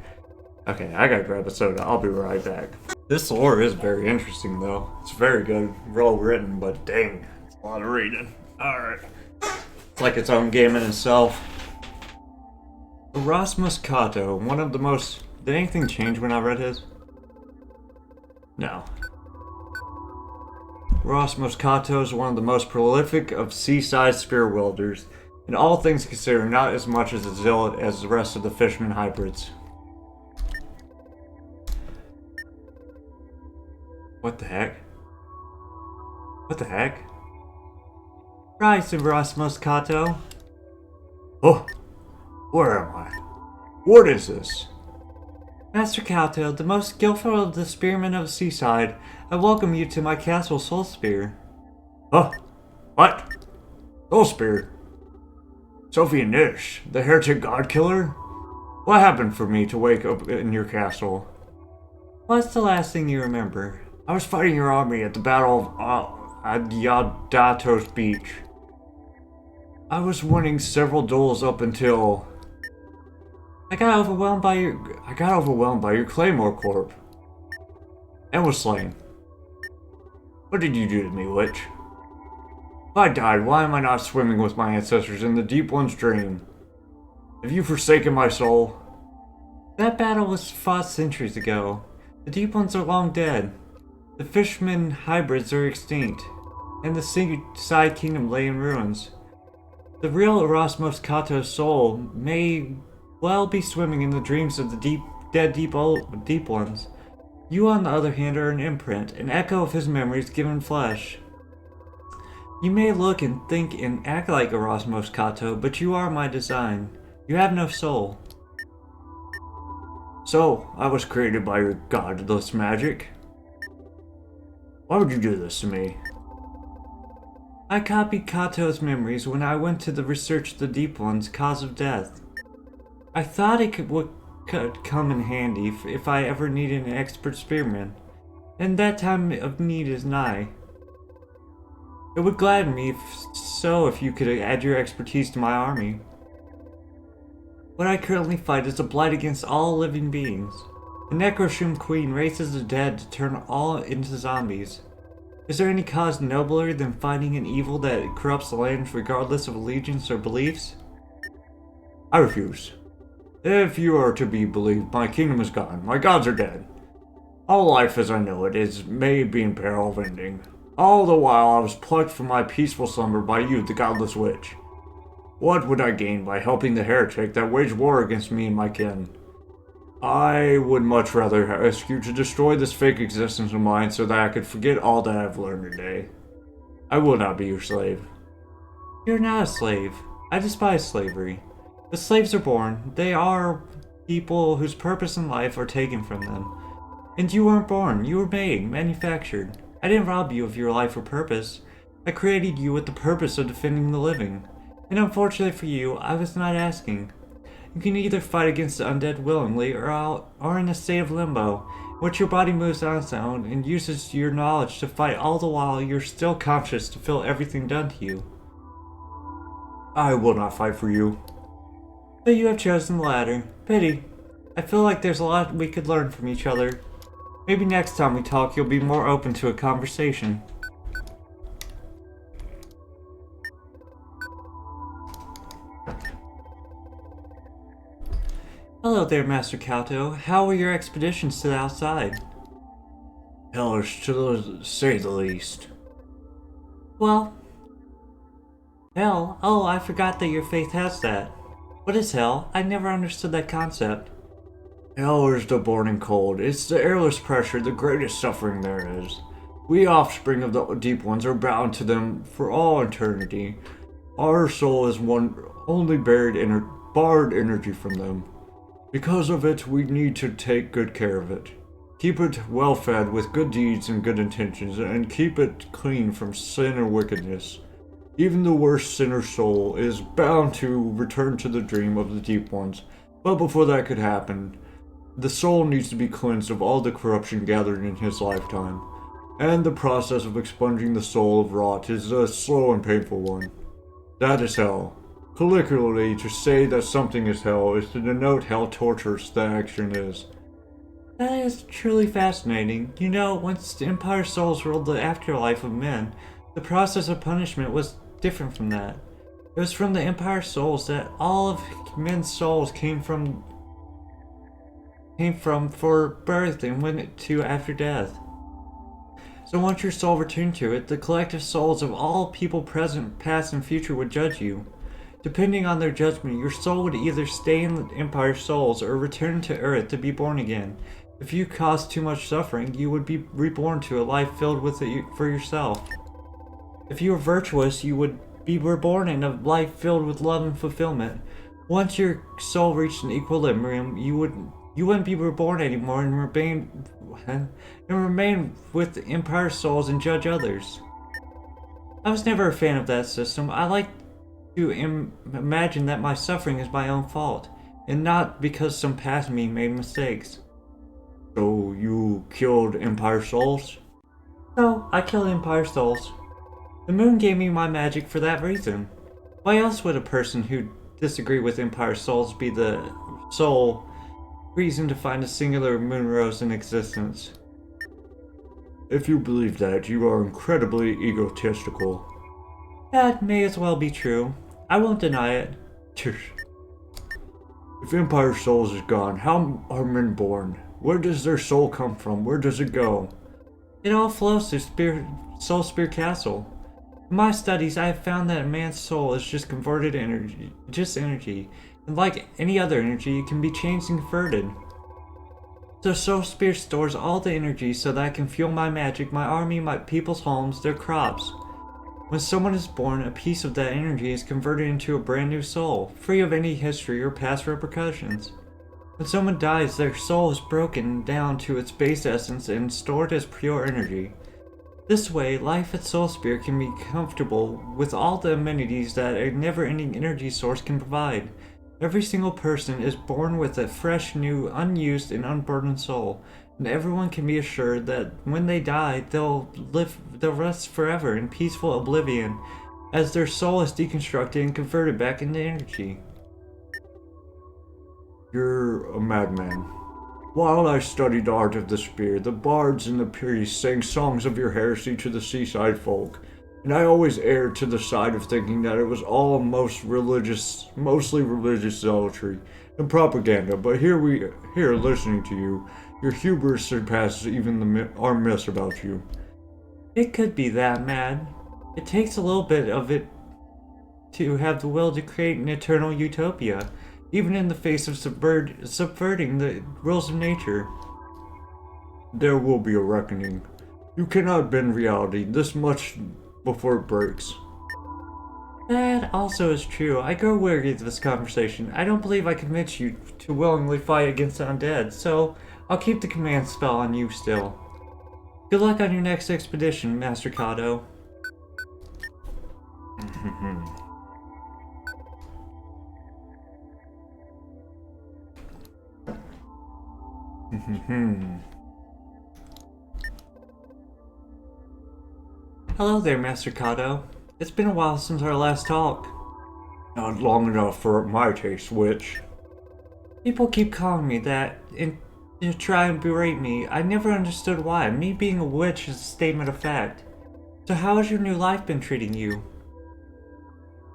[SPEAKER 1] Okay, I gotta grab a soda. I'll be right back. This lore is very interesting, though. It's very good, well written, but dang, it's a lot of reading. Alright. It's like its own game in itself. Erasmus Cato, one of the most... Did anything change when I read his? No. Erasmus Cato is one of the most prolific of seaside spear wielders, and all things considered, not as much as a zealot as the rest of the fisherman hybrids. What the heck? What the heck?
[SPEAKER 2] Rise, Erasmus Cato.
[SPEAKER 1] Oh! Where am I? What is this?
[SPEAKER 2] Master Cato, the most skillful of the spearmen of the seaside, I welcome you to my castle, Soul Spear.
[SPEAKER 1] Huh? What? Soul Spear? Sophie and Nish, the heretic god killer? What happened for me to wake up in your castle?
[SPEAKER 2] What's the last thing you remember?
[SPEAKER 1] I was fighting your army at the Battle of Adyadatos Beach. I was winning several duels up until
[SPEAKER 2] I got overwhelmed by your
[SPEAKER 1] Claymore Corp and was slain. What did you do to me, witch? If I died, why am I not swimming with my ancestors in the Deep One's dream? Have you forsaken my soul?
[SPEAKER 2] That battle was fought centuries ago. The Deep Ones are long dead. The Fishman hybrids are extinct, and the Seaside Kingdom lay in ruins. The real Erasmus Kato's soul may well be swimming in the dreams of the deep ones. You, on the other hand, are an imprint, an echo of his memories given flesh. You may look and think and act like Erasmus Kato, but you are my design. You have no soul.
[SPEAKER 1] So, I was created by your godless magic? Why would you do this to me?
[SPEAKER 2] I copied Kato's memories when I went to research the Deep One's cause of death. I thought it could come in handy if I ever needed an expert spearman, and that time of need is nigh. It would gladden me if you could add your expertise to my army. What I currently fight is a blight against all living beings. The Necroshroom Queen raises the dead to turn all into zombies. Is there any cause nobler than fighting an evil that corrupts the land regardless of allegiance or beliefs?
[SPEAKER 1] I refuse. If you are to be believed, my kingdom is gone. My gods are dead. All life as I know it may be in peril of ending. All the while I was plucked from my peaceful slumber by you, the godless witch. What would I gain by helping the heretic that waged war against me and my kin? I would much rather ask you to destroy this fake existence of mine so that I could forget all that I've learned today. I will not be your slave.
[SPEAKER 2] You're not a slave. I despise slavery. The slaves are born. They are people whose purpose in life are taken from them. And you weren't born. You were made, manufactured. I didn't rob you of your life or purpose. I created you with the purpose of defending the living. And unfortunately for you, I was not asking. You can either fight against the undead willingly or in a state of limbo, in which your body moves on its own and uses your knowledge to fight all the while you're still conscious to feel everything done to you.
[SPEAKER 1] I will not fight for you.
[SPEAKER 2] But you have chosen the latter. Pity. I feel like there's a lot we could learn from each other. Maybe next time we talk you'll be more open to a conversation. Hello there, Master Kato. How were your expeditions to the outside?
[SPEAKER 1] Hellish, to say the least.
[SPEAKER 2] Well, hell? Oh, I forgot that your faith has that. What is hell? I never understood that concept.
[SPEAKER 1] Hell is the burning cold. It's the airless pressure, the greatest suffering there is. We offspring of the Deep Ones are bound to them for all eternity. Our soul is only barred energy from them. Because of it, we need to take good care of it. Keep it well fed with good deeds and good intentions, and keep it clean from sin or wickedness. Even the worst sinner's soul is bound to return to the dream of the Deep Ones, but before that could happen, the soul needs to be cleansed of all the corruption gathered in his lifetime, and the process of expunging the soul of rot is a slow and painful one. That is hell. Colloquially, to say that something is hell is to denote how torturous the action is.
[SPEAKER 2] That is truly fascinating. You know, once the Empire souls ruled the afterlife of men, the process of punishment was different from that. It was from the Empire souls that all of men's souls came from for birth and went to after death. So once your soul returned to it, the collective souls of all people present, past, and future would judge you. Depending on their judgment, your soul would either stay in the Empire souls or return to Earth to be born again. If you caused too much suffering, you would be reborn to a life filled with it for yourself. If you were virtuous, you would be reborn in a life filled with love and fulfillment. Once your soul reached an equilibrium, you wouldn't be reborn anymore and remain with the Empire souls and judge others. I was never a fan of that system. I liked to imagine that my suffering is my own fault, and not because some past me made mistakes.
[SPEAKER 1] So you killed Empire Souls?
[SPEAKER 2] So, I killed Empire Souls. The moon gave me my magic for that reason. Why else would a person who disagree with Empire Souls be the sole reason to find a singular moon rose in existence?
[SPEAKER 1] If you believe that, you are incredibly egotistical.
[SPEAKER 2] That may as well be true. I won't deny it.
[SPEAKER 1] If Empire Souls is gone, how are men born? Where does their soul come from? Where does it go?
[SPEAKER 2] It all flows through Soul Spear Castle. In my studies, I have found that a man's soul is just converted energy, and like any other energy, it can be changed and converted. So Soul Spear stores all the energy so that I can fuel my magic, my army, my people's homes, their crops. When someone is born, a piece of that energy is converted into a brand new soul, free of any history or past repercussions. When someone dies, their soul is broken down to its base essence and stored as pure energy. This way, life at Soul Spear can be comfortable with all the amenities that a never-ending energy source can provide. Every single person is born with a fresh, new, unused, and unburdened soul, and everyone can be assured that when they die, they'll rest forever in peaceful oblivion, as their soul is deconstructed and converted back into energy.
[SPEAKER 1] You're a madman. While I studied the art of the spear, the bards and the priests sang songs of your heresy to the seaside folk, and I always erred to the side of thinking that it was all mostly religious zealotry and propaganda. But here, listening to you, your hubris surpasses even our myths about you.
[SPEAKER 2] It could be that mad. It takes a little bit of it to have the will to create an eternal utopia, even in the face of subverting the rules of nature.
[SPEAKER 1] There will be a reckoning. You cannot bend reality this much before it breaks.
[SPEAKER 2] That also is true. I grow weary of this conversation. I don't believe I convinced you to willingly fight against the undead, so I'll keep the command spell on you still. Good luck on your next expedition, Master Kato. Hello there, Master Kato. It's been a while since our last talk.
[SPEAKER 1] Not long enough for my taste, witch.
[SPEAKER 2] People keep calling me that and to try and berate me. I never understood why. Me being a witch is a statement of fact. So how has your new life been treating you?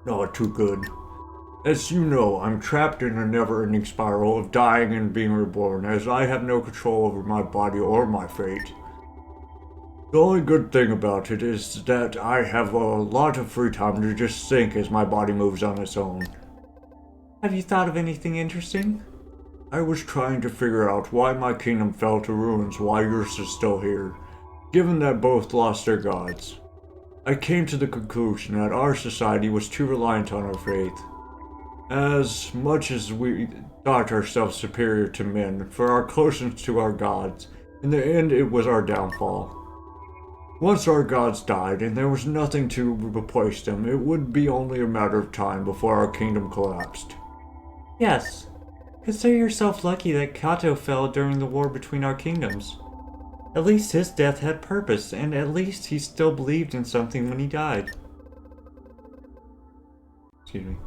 [SPEAKER 1] Not too good. As you know, I'm trapped in a never-ending spiral of dying and being reborn, as I have no control over my body or my fate. The only good thing about it is that I have a lot of free time to just think as my body moves on its own.
[SPEAKER 2] Have you thought of anything interesting?
[SPEAKER 1] I was trying to figure out why my kingdom fell to ruins while yours is still here, given that both lost their gods. I came to the conclusion that our society was too reliant on our faith. As much as we thought ourselves superior to men for our closeness to our gods, in the end it was our downfall. Once our gods died and there was nothing to replace them, it would be only a matter of time before our kingdom collapsed.
[SPEAKER 2] Yes. Consider yourself lucky that Kato fell during the war between our kingdoms. At least his death had purpose, and at least he still believed in something when he died.
[SPEAKER 1] Excuse me.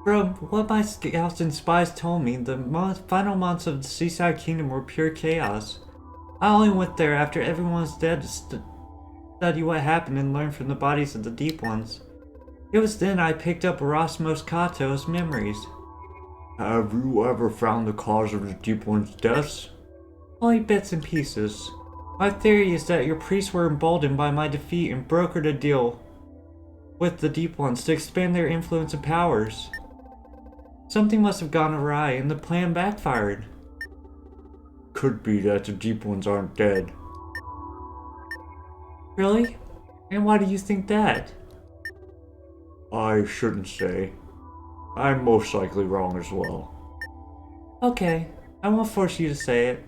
[SPEAKER 2] From what my scouts and spies told me, the final months of the Seaside Kingdom were pure chaos. I only went there after everyone was dead to study what happened and learn from the bodies of the Deep Ones. It was then I picked up Erasmus Kato's memories.
[SPEAKER 1] Have you ever found the cause of the Deep One's deaths?
[SPEAKER 2] Only bits and pieces. My theory is that your priests were emboldened by my defeat and brokered a deal with the Deep Ones to expand their influence and powers. Something must have gone awry and the plan backfired.
[SPEAKER 1] Could be that the Deep Ones aren't dead.
[SPEAKER 2] Really? And why do you think that?
[SPEAKER 1] I shouldn't say. I'm most likely wrong as well.
[SPEAKER 2] Okay, I won't force you to say it.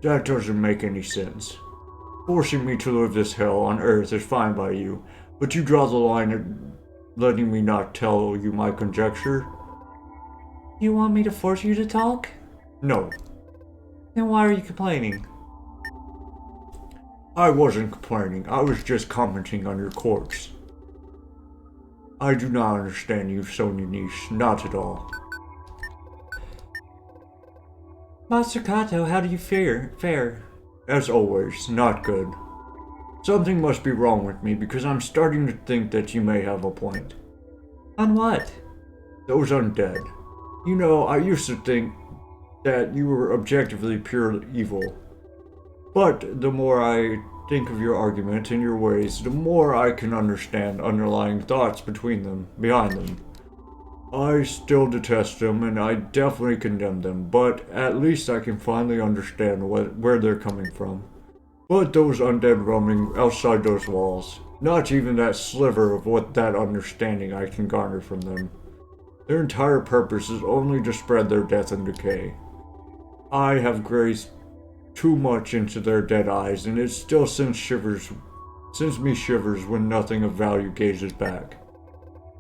[SPEAKER 1] That doesn't make any sense. Forcing me to live this hell on Earth is fine by you, But you draw the line at letting me not tell you my conjecture?
[SPEAKER 2] You want me to force you to talk?
[SPEAKER 1] No.
[SPEAKER 2] Then why are you complaining?
[SPEAKER 1] I wasn't complaining. I was just commenting on your corpse. I do not understand you, Sonia Niche. Not at all.
[SPEAKER 2] Master Kato, how do you fare?
[SPEAKER 1] As always, not good. Something must be wrong with me because I'm starting to think that you may have a point.
[SPEAKER 2] On what?
[SPEAKER 1] Those undead. You know, I used to think that you were objectively pure evil. But the more I think of your argument and your ways, the more I can understand underlying thoughts behind them. I still detest them and I definitely condemn them, but at least I can finally understand where they're coming from. But those undead roaming outside those walls, not even that sliver of what that understanding I can garner from them. Their entire purpose is only to spread their death and decay. I have grazed too much into their dead eyes, and it still sends me shivers when nothing of value gazes back.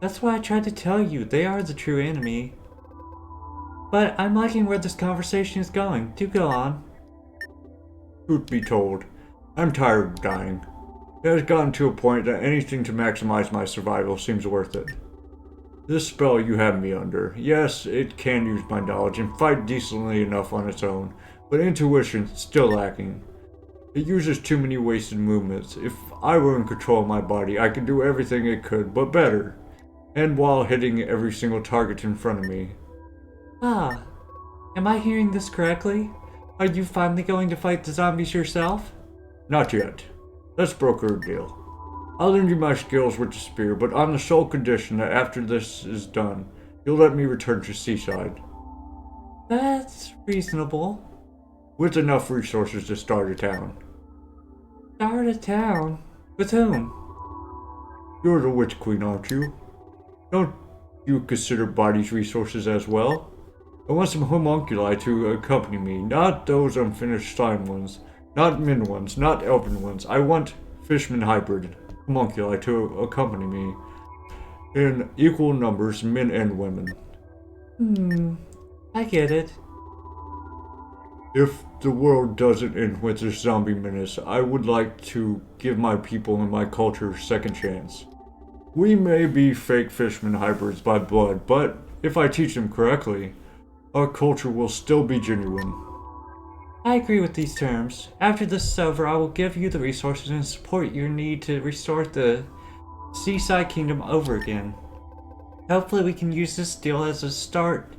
[SPEAKER 2] That's why I tried to tell you, they are the true enemy. But I'm liking where this conversation is going. Do go on.
[SPEAKER 1] Truth be told, I'm tired of dying. It has gotten to a point that anything to maximize my survival seems worth it. This spell you have me under, yes, it can use my knowledge and fight decently enough on its own, but intuition's still lacking. It uses too many wasted movements. If I were in control of my body, I could do everything it could, but better. And while hitting every single target in front of me.
[SPEAKER 2] Ah, am I hearing this correctly? Are you finally going to fight the zombies yourself?
[SPEAKER 1] Not yet. Let's broker a deal. I'll lend you my skills with the spear, but on the sole condition that after this is done, you'll let me return to Seaside.
[SPEAKER 2] That's reasonable.
[SPEAKER 1] With enough resources to start a town.
[SPEAKER 2] Start a town? With whom?
[SPEAKER 1] You're the Witch Queen, aren't you? Don't you consider bodies resources as well? I want some homunculi to accompany me, not those unfinished slime ones, not min ones, not elven ones. I want fishman hybrid homunculi to accompany me in equal numbers, men and women.
[SPEAKER 2] I get it.
[SPEAKER 1] If the world doesn't end with this zombie menace, I would like to give my people and my culture a second chance. We may be fake fishman hybrids by blood, but if I teach them correctly, our culture will still be genuine.
[SPEAKER 2] I agree with these terms. After this is over, I will give you the resources and support your need to restore the Seaside Kingdom over again. Hopefully we can use this deal as a start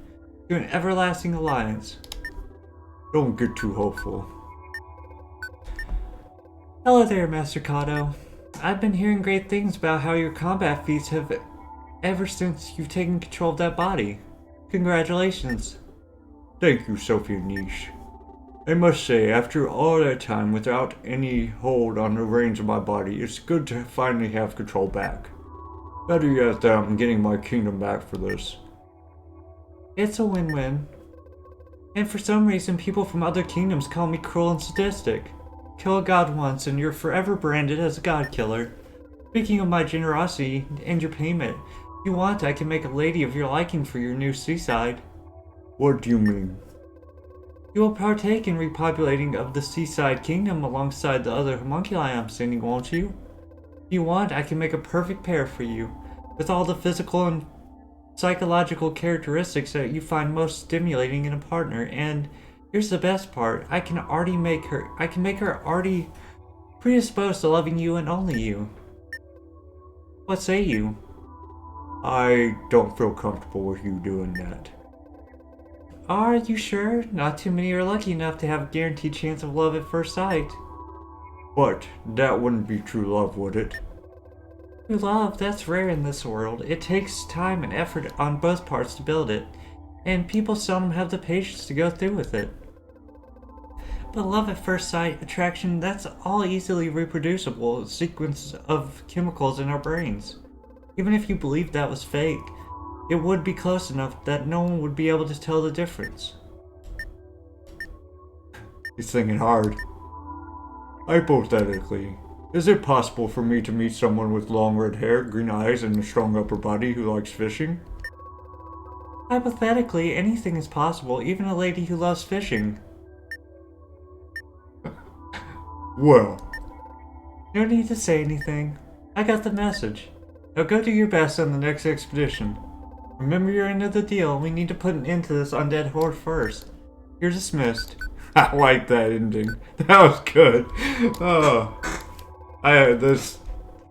[SPEAKER 2] to an everlasting alliance.
[SPEAKER 1] Don't get too hopeful.
[SPEAKER 2] Hello there, Master Kato. I've been hearing great things about how your combat feats have ever since you've taken control of that body. Congratulations.
[SPEAKER 1] Thank you, Sophia Niche. I must say, after all that time without any hold on the reins of my body, it's good to finally have control back. Better yet that I'm getting my kingdom back for this.
[SPEAKER 2] It's a win-win. And for some reason, people from other kingdoms call me cruel and sadistic. Kill a god once and you're forever branded as a god killer. Speaking of my generosity and your payment, if you want, I can make a lady of your liking for your new seaside.
[SPEAKER 1] What do you mean?
[SPEAKER 2] You will partake in repopulating of the Seaside Kingdom alongside the other homunculi I'm sending, won't you? If you want, I can make a perfect pair for you, with all the physical and psychological characteristics that you find most stimulating in a partner, and here's the best part, I can make her already predisposed to loving you and only you. What say you?
[SPEAKER 1] I don't feel comfortable with you doing that.
[SPEAKER 2] Are you sure? Not too many are lucky enough to have a guaranteed chance of love at first sight.
[SPEAKER 1] But that wouldn't be true love, would it?
[SPEAKER 2] True love, that's rare in this world. It takes time and effort on both parts to build it, and people seldom have the patience to go through with it. But love at first sight, attraction, that's all easily reproducible sequence of chemicals in our brains. Even if you believed that was fake, it would be close enough that no one would be able to tell the difference.
[SPEAKER 1] He's thinking hard. Hypothetically, Is it possible for me to meet someone with long red hair, green eyes, and a strong upper body who likes fishing?
[SPEAKER 2] Hypothetically, anything is possible, even a lady who loves fishing.
[SPEAKER 1] Well,
[SPEAKER 2] No need to say anything. I got the message. Now go do your best on the next expedition. Remember your end of the deal. We need to put an end to this undead horde first. You're dismissed.
[SPEAKER 1] I like that ending. That was good. Oh, this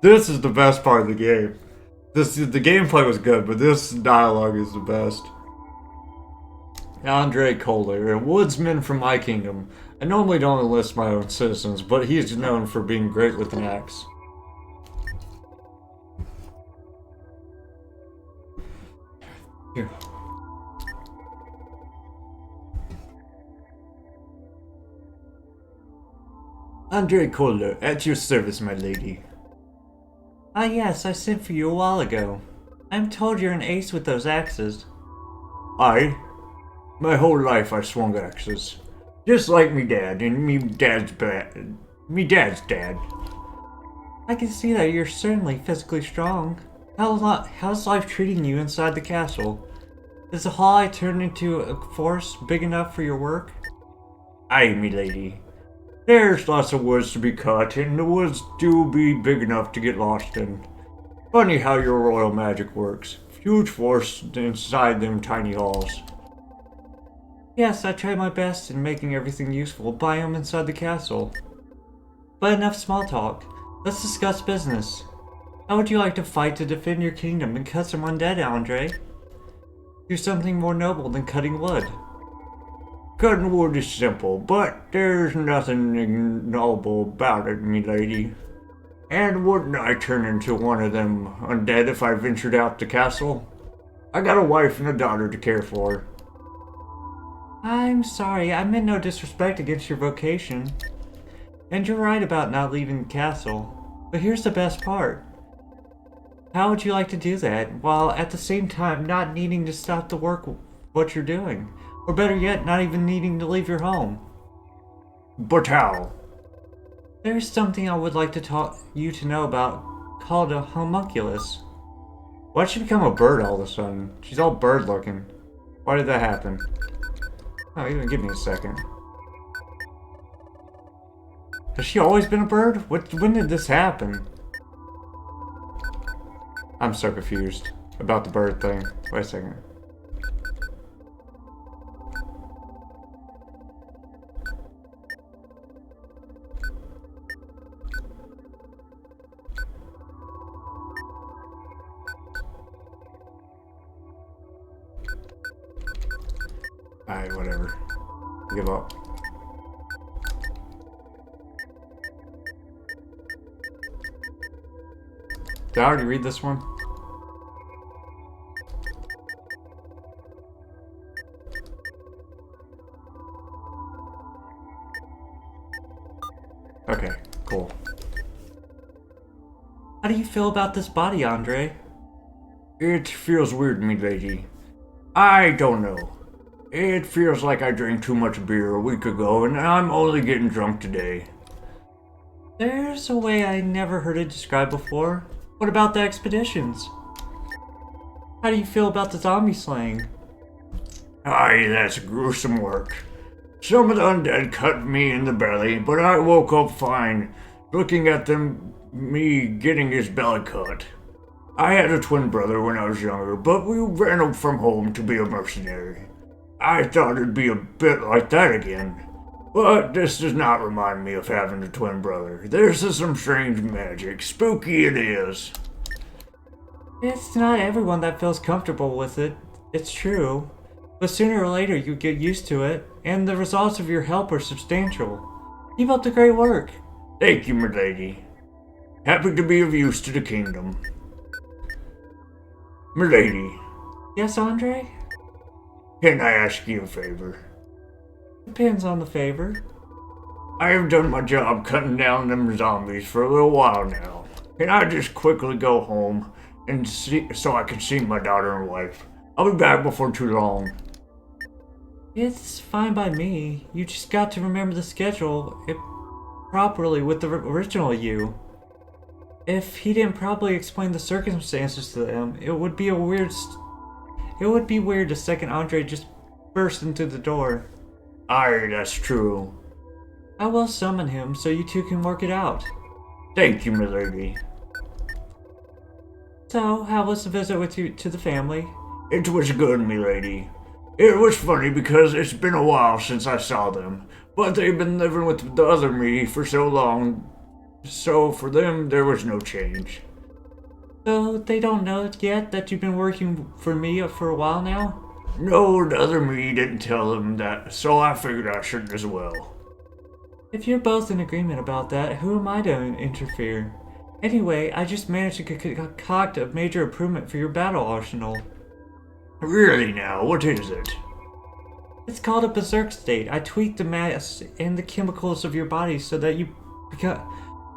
[SPEAKER 1] is the best part of the game. The gameplay was good, but this dialogue is the best. Andre Kohler, a woodsman from my kingdom. I normally don't enlist my own citizens, but he is known for being great with an axe. Here. Andre Kohler, at your service, my lady.
[SPEAKER 2] Ah yes, I sent for you a while ago. I'm told you're an ace with those axes.
[SPEAKER 1] I? My whole life I swung axes. Just like me dad, and me dad's dad.
[SPEAKER 2] I can see that you're certainly physically strong. How's life treating you inside the castle? Is the hall turned into a forest big enough for your work?
[SPEAKER 1] Aye, me lady. There's lots of woods to be cut, and the woods do be big enough to get lost in. Funny how your royal magic works. Huge forests inside them tiny halls.
[SPEAKER 2] Yes, I try my best in making everything useful biome inside the castle. But enough small talk. Let's discuss business. How would you like to fight to defend your kingdom and cut some undead, Andre? Do something more noble than cutting wood.
[SPEAKER 1] Cutting wood is simple, but there's nothing ignoble about it, me lady. And wouldn't I turn into one of them undead if I ventured out the castle? I got a wife and a daughter to care for.
[SPEAKER 2] I'm sorry, I meant no disrespect against your vocation. And you're right about not leaving the castle. But here's the best part. How would you like to do that, while at the same time not needing to stop the work what you're doing? Or better yet, not even needing to leave your home?
[SPEAKER 1] But how?
[SPEAKER 2] There's something I would like to taught you to know about, called a homunculus.
[SPEAKER 1] Why'd she become a bird all of a sudden? She's all bird looking. Why did that happen? Oh, even give me a second. Has she always been a bird? When did this happen? I'm so confused about the bird thing. Wait a second. Alright, whatever. Give up. Did I already read this one? Okay, cool.
[SPEAKER 2] How do you feel about this body, Andre?
[SPEAKER 1] It feels weird, me lady. I don't know. It feels like I drank too much beer a week ago and I'm only getting drunk today.
[SPEAKER 2] There's a way I never heard it described before. What about the expeditions? How do you feel about the zombie slaying?
[SPEAKER 1] Aye, that's gruesome work. Some of the undead cut me in the belly, but I woke up fine, looking at me getting his belly cut. I had a twin brother when I was younger, but we ran from home to be a mercenary. I thought it'd be a bit like that again. But this does not remind me of having a twin brother. This is some strange magic. Spooky it is.
[SPEAKER 2] It's not everyone that feels comfortable with it. It's true. But sooner or later you get used to it, and the results of your help are substantial. Keep up the great work.
[SPEAKER 1] Thank you, my lady. Happy to be of use to the kingdom. My lady.
[SPEAKER 2] Yes, Andre?
[SPEAKER 1] Can I ask you a favor?
[SPEAKER 2] Depends on the favor.
[SPEAKER 1] I have done my job cutting down them zombies for a little while now. Can I just quickly go home and so I can see my daughter and wife? I'll be back before too long.
[SPEAKER 2] It's fine by me. You just got to remember the schedule properly with the original you. If he didn't properly explain the circumstances to them, it would be weird the second Andre just burst into the door.
[SPEAKER 1] Aye, that's true.
[SPEAKER 2] I will summon him so you two can work it out.
[SPEAKER 1] Thank you, milady.
[SPEAKER 2] So, how was the visit with you to the family?
[SPEAKER 1] It was good, milady. It was funny because it's been a while since I saw them, but they've been living with the other me for so long, so for them there was no change.
[SPEAKER 2] So, they don't know yet that you've been working for me for a while now?
[SPEAKER 1] No, the other me didn't tell them that, so I figured I should as well.
[SPEAKER 2] If you're both in agreement about that, who am I to interfere? Anyway, I just managed to concoct a major improvement for your battle arsenal.
[SPEAKER 1] Really now, what is it?
[SPEAKER 2] It's called a berserk state. I tweaked the mass and the chemicals of your body so that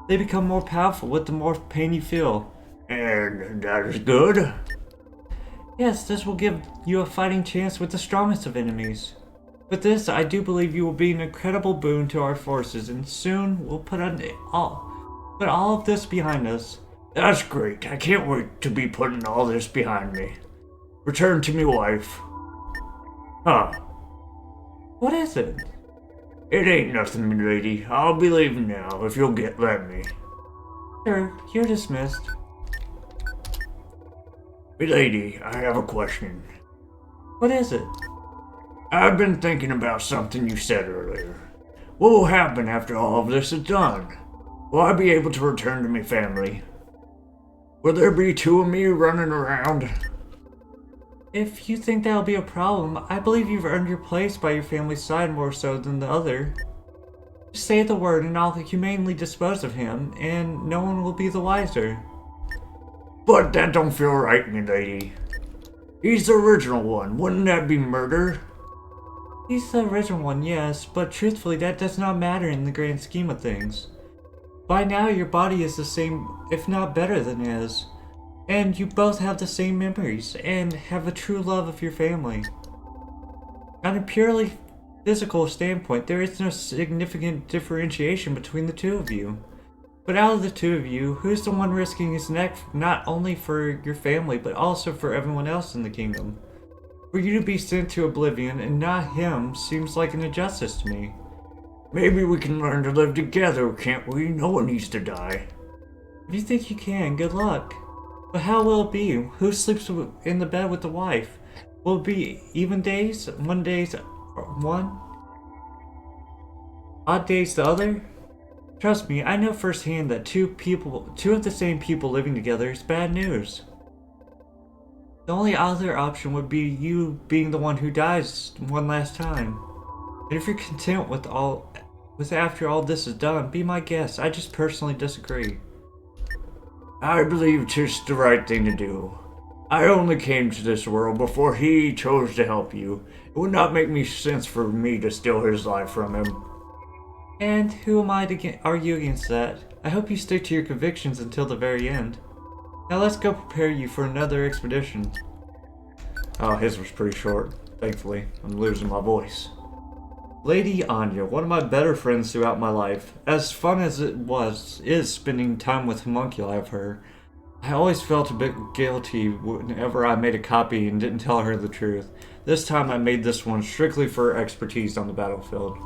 [SPEAKER 2] they become more powerful with the more pain you feel.
[SPEAKER 1] And that is good?
[SPEAKER 2] Yes, this will give you a fighting chance with the strongest of enemies. With this, I do believe you will be an incredible boon to our forces, and soon we'll put all of this behind us.
[SPEAKER 1] That's great. I can't wait to be putting all this behind me. Return to me wife. Huh.
[SPEAKER 2] What is it?
[SPEAKER 1] It ain't nothing, milady. I'll be leaving now if you'll let me.
[SPEAKER 2] Sure, you're dismissed.
[SPEAKER 1] Milady, I have a question.
[SPEAKER 2] What is it?
[SPEAKER 1] I've been thinking about something you said earlier. What will happen after all of this is done? Will I be able to return to my family? Will there be two of me running around?
[SPEAKER 2] If you think that'll be a problem, I believe you've earned your place by your family's side more so than the other. Just say the word and I'll humanely dispose of him, and no one will be the wiser.
[SPEAKER 1] But that don't feel right, milady. He's the original one. Wouldn't that be murder?
[SPEAKER 2] He's the original one, yes, but truthfully that does not matter in the grand scheme of things. By now your body is the same, if not better than his. And you both have the same memories, and have a true love of your family. On a purely physical standpoint, there is no significant differentiation between the two of you. But out of the two of you, who's the one risking his neck not only for your family, but also for everyone else in the kingdom? For you to be sent to oblivion and not him seems like an injustice to me.
[SPEAKER 1] Maybe we can learn to live together, can't we? No one needs to die.
[SPEAKER 2] If you think you can, good luck. But how will it be? Who sleeps in the bed with the wife? Will it be even days? One day's one? Odd days the other? Trust me, I know firsthand that two of the same people living together is bad news. The only other option would be you being the one who dies one last time. And if you're content with after all this is done, be my guest. I just personally disagree.
[SPEAKER 1] I believe 'tis the right thing to do. I only came to this world before he chose to help you. It would not make me sense for me to steal his life from him.
[SPEAKER 2] And who am I to argue against that? I hope you stick to your convictions until the very end. Now let's go prepare you for another expedition.
[SPEAKER 1] Oh, his was pretty short. Thankfully, I'm losing my voice.
[SPEAKER 2] Lady Anya, one of my better friends throughout my life. As fun as it is spending time with homunculi of her, I always felt a bit guilty whenever I made a copy and didn't tell her the truth. This time I made this one strictly for her expertise on the battlefield.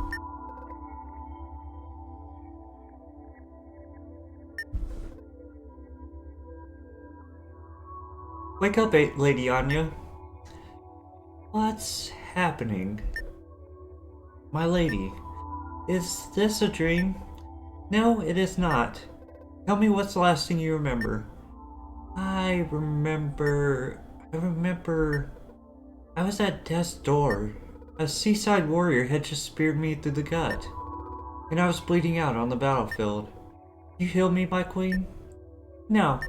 [SPEAKER 2] Wake up, Lady Anya. What's happening? My lady, is this a dream? No, it is not. Tell me what's the last thing you remember. I remember I was at death's door. A seaside warrior had just speared me through the gut, and I was bleeding out on the battlefield. You healed me, my queen? No.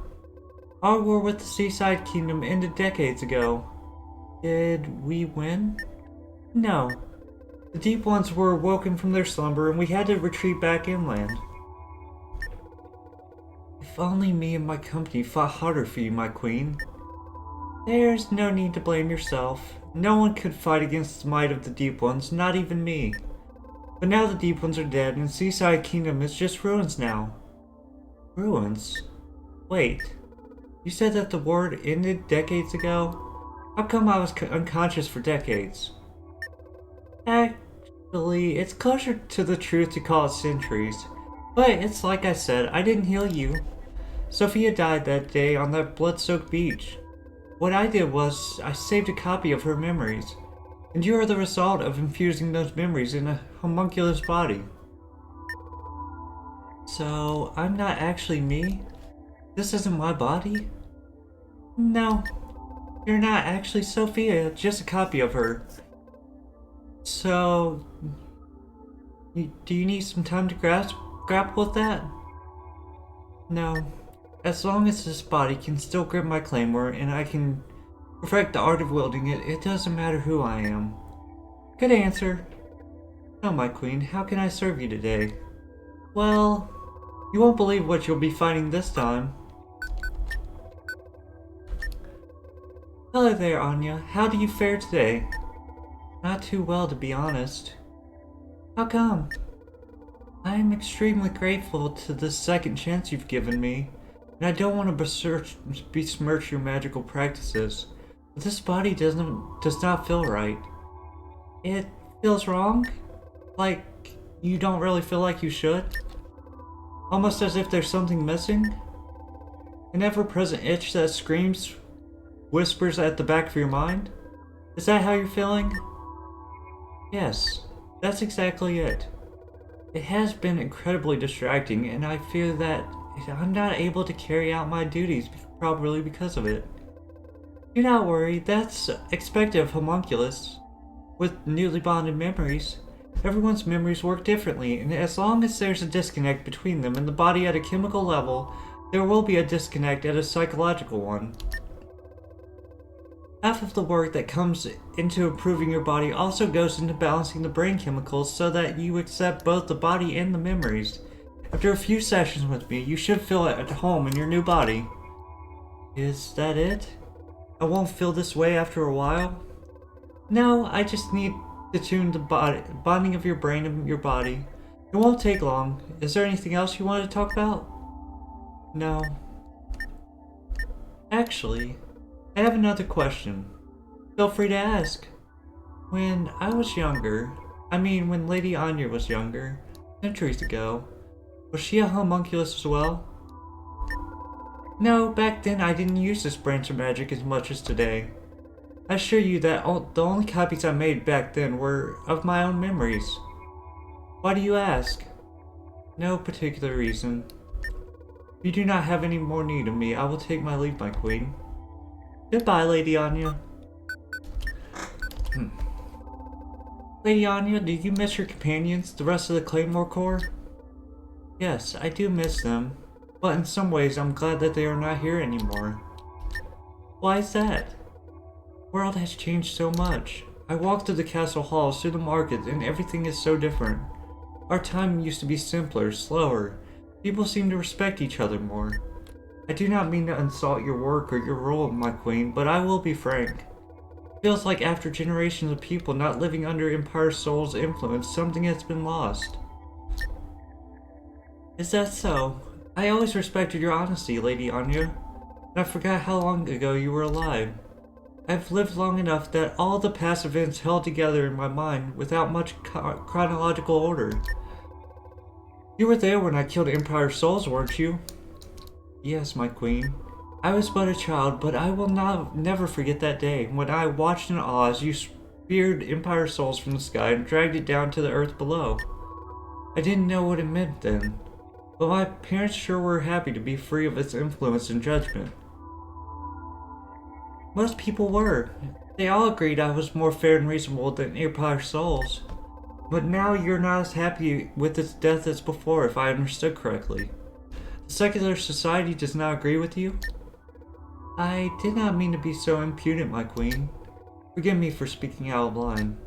[SPEAKER 2] Our war with the Seaside Kingdom ended decades ago. Did we win? No. The Deep Ones were woken from their slumber and we had to retreat back inland. If only me and my company fought harder for you, my queen. There's no need to blame yourself. No one could fight against the might of the Deep Ones, not even me. But now the Deep Ones are dead and Seaside Kingdom is just ruins now. Ruins? Wait, you said that the war ended decades ago? How come I was unconscious for decades? Actually, it's closer to the truth to call it centuries. But it's like I said, I didn't heal you. Sophia died that day on that blood-soaked beach. What I did was, I saved a copy of her memories. And you are the result of infusing those memories in a homunculus body. So, I'm not actually me? This isn't my body? No. You're not actually Sophia, just a copy of her. So, do you need some time to grapple with that? No. As long as this body can still grip my claymore and I can perfect the art of wielding it, it doesn't matter who I am. Good answer. No, my queen, how can I serve you today? Well, you won't believe what you'll be fighting this time. Hello there, Anya. How do you fare today? Not too well, to be honest. How come? I am extremely grateful to the second chance you've given me, and I don't want to besmirch your magical practices, but this body does not feel right. It feels wrong? Like you don't really feel like you should? Almost as if there's something missing? An ever-present itch that screams, whispers at the back of your mind? Is that how you're feeling? Yes, that's exactly it. It has been incredibly distracting, and I fear that I'm not able to carry out my duties properly because of it. Do not worry, that's expected of homunculus. With newly bonded memories, everyone's memories work differently, and as long as there's a disconnect between them and the body at a chemical level, there will be a disconnect at a psychological one. Half of the work that comes into improving your body also goes into balancing the brain chemicals so that you accept both the body and the memories. After a few sessions with me, you should feel at home in your new body. Is that it? I won't feel this way after a while? No, I just need to tune the bonding of your brain and your body. It won't take long. Is there anything else you want to talk about? No. Actually, I have another question. Feel free to ask. When I was younger, when Lady Anya was younger, centuries ago, was she a homunculus as well? No, back then I didn't use this branch of magic as much as today. I assure you that the only copies I made back then were of my own memories. Why do you ask? No particular reason. If you do not have any more need of me, I will take my leave, my queen. Goodbye, Lady Anya. Lady Anya, do you miss your companions, the rest of the Claymore Corps? Yes, I do miss them, but in some ways I'm glad that they are not here anymore. Why is that? The world has changed so much. I walk through the castle halls, through the markets, and everything is so different. Our time used to be simpler, slower. People seem to respect each other more. I do not mean to insult your work or your role, my queen, but I will be frank. It feels like after generations of people not living under Empire Soul's influence, something has been lost. Is that so? I always respected your honesty, Lady Anya, and I forgot how long ago you were alive. I've lived long enough that all the past events held together in my mind without much chronological order. You were there when I killed Empire Souls, weren't you? Yes, my queen. I was but a child, but I will never forget that day when I watched in awe as you speared Empire Souls from the sky and dragged it down to the earth below. I didn't know what it meant then, but my parents sure were happy to be free of its influence and judgment. Most people were. They all agreed I was more fair and reasonable than Empire Souls. But now you're not as happy with its death as before, if I understood correctly. The secular society does not agree with you? I did not mean to be so impudent, my queen. Forgive me for speaking out of line.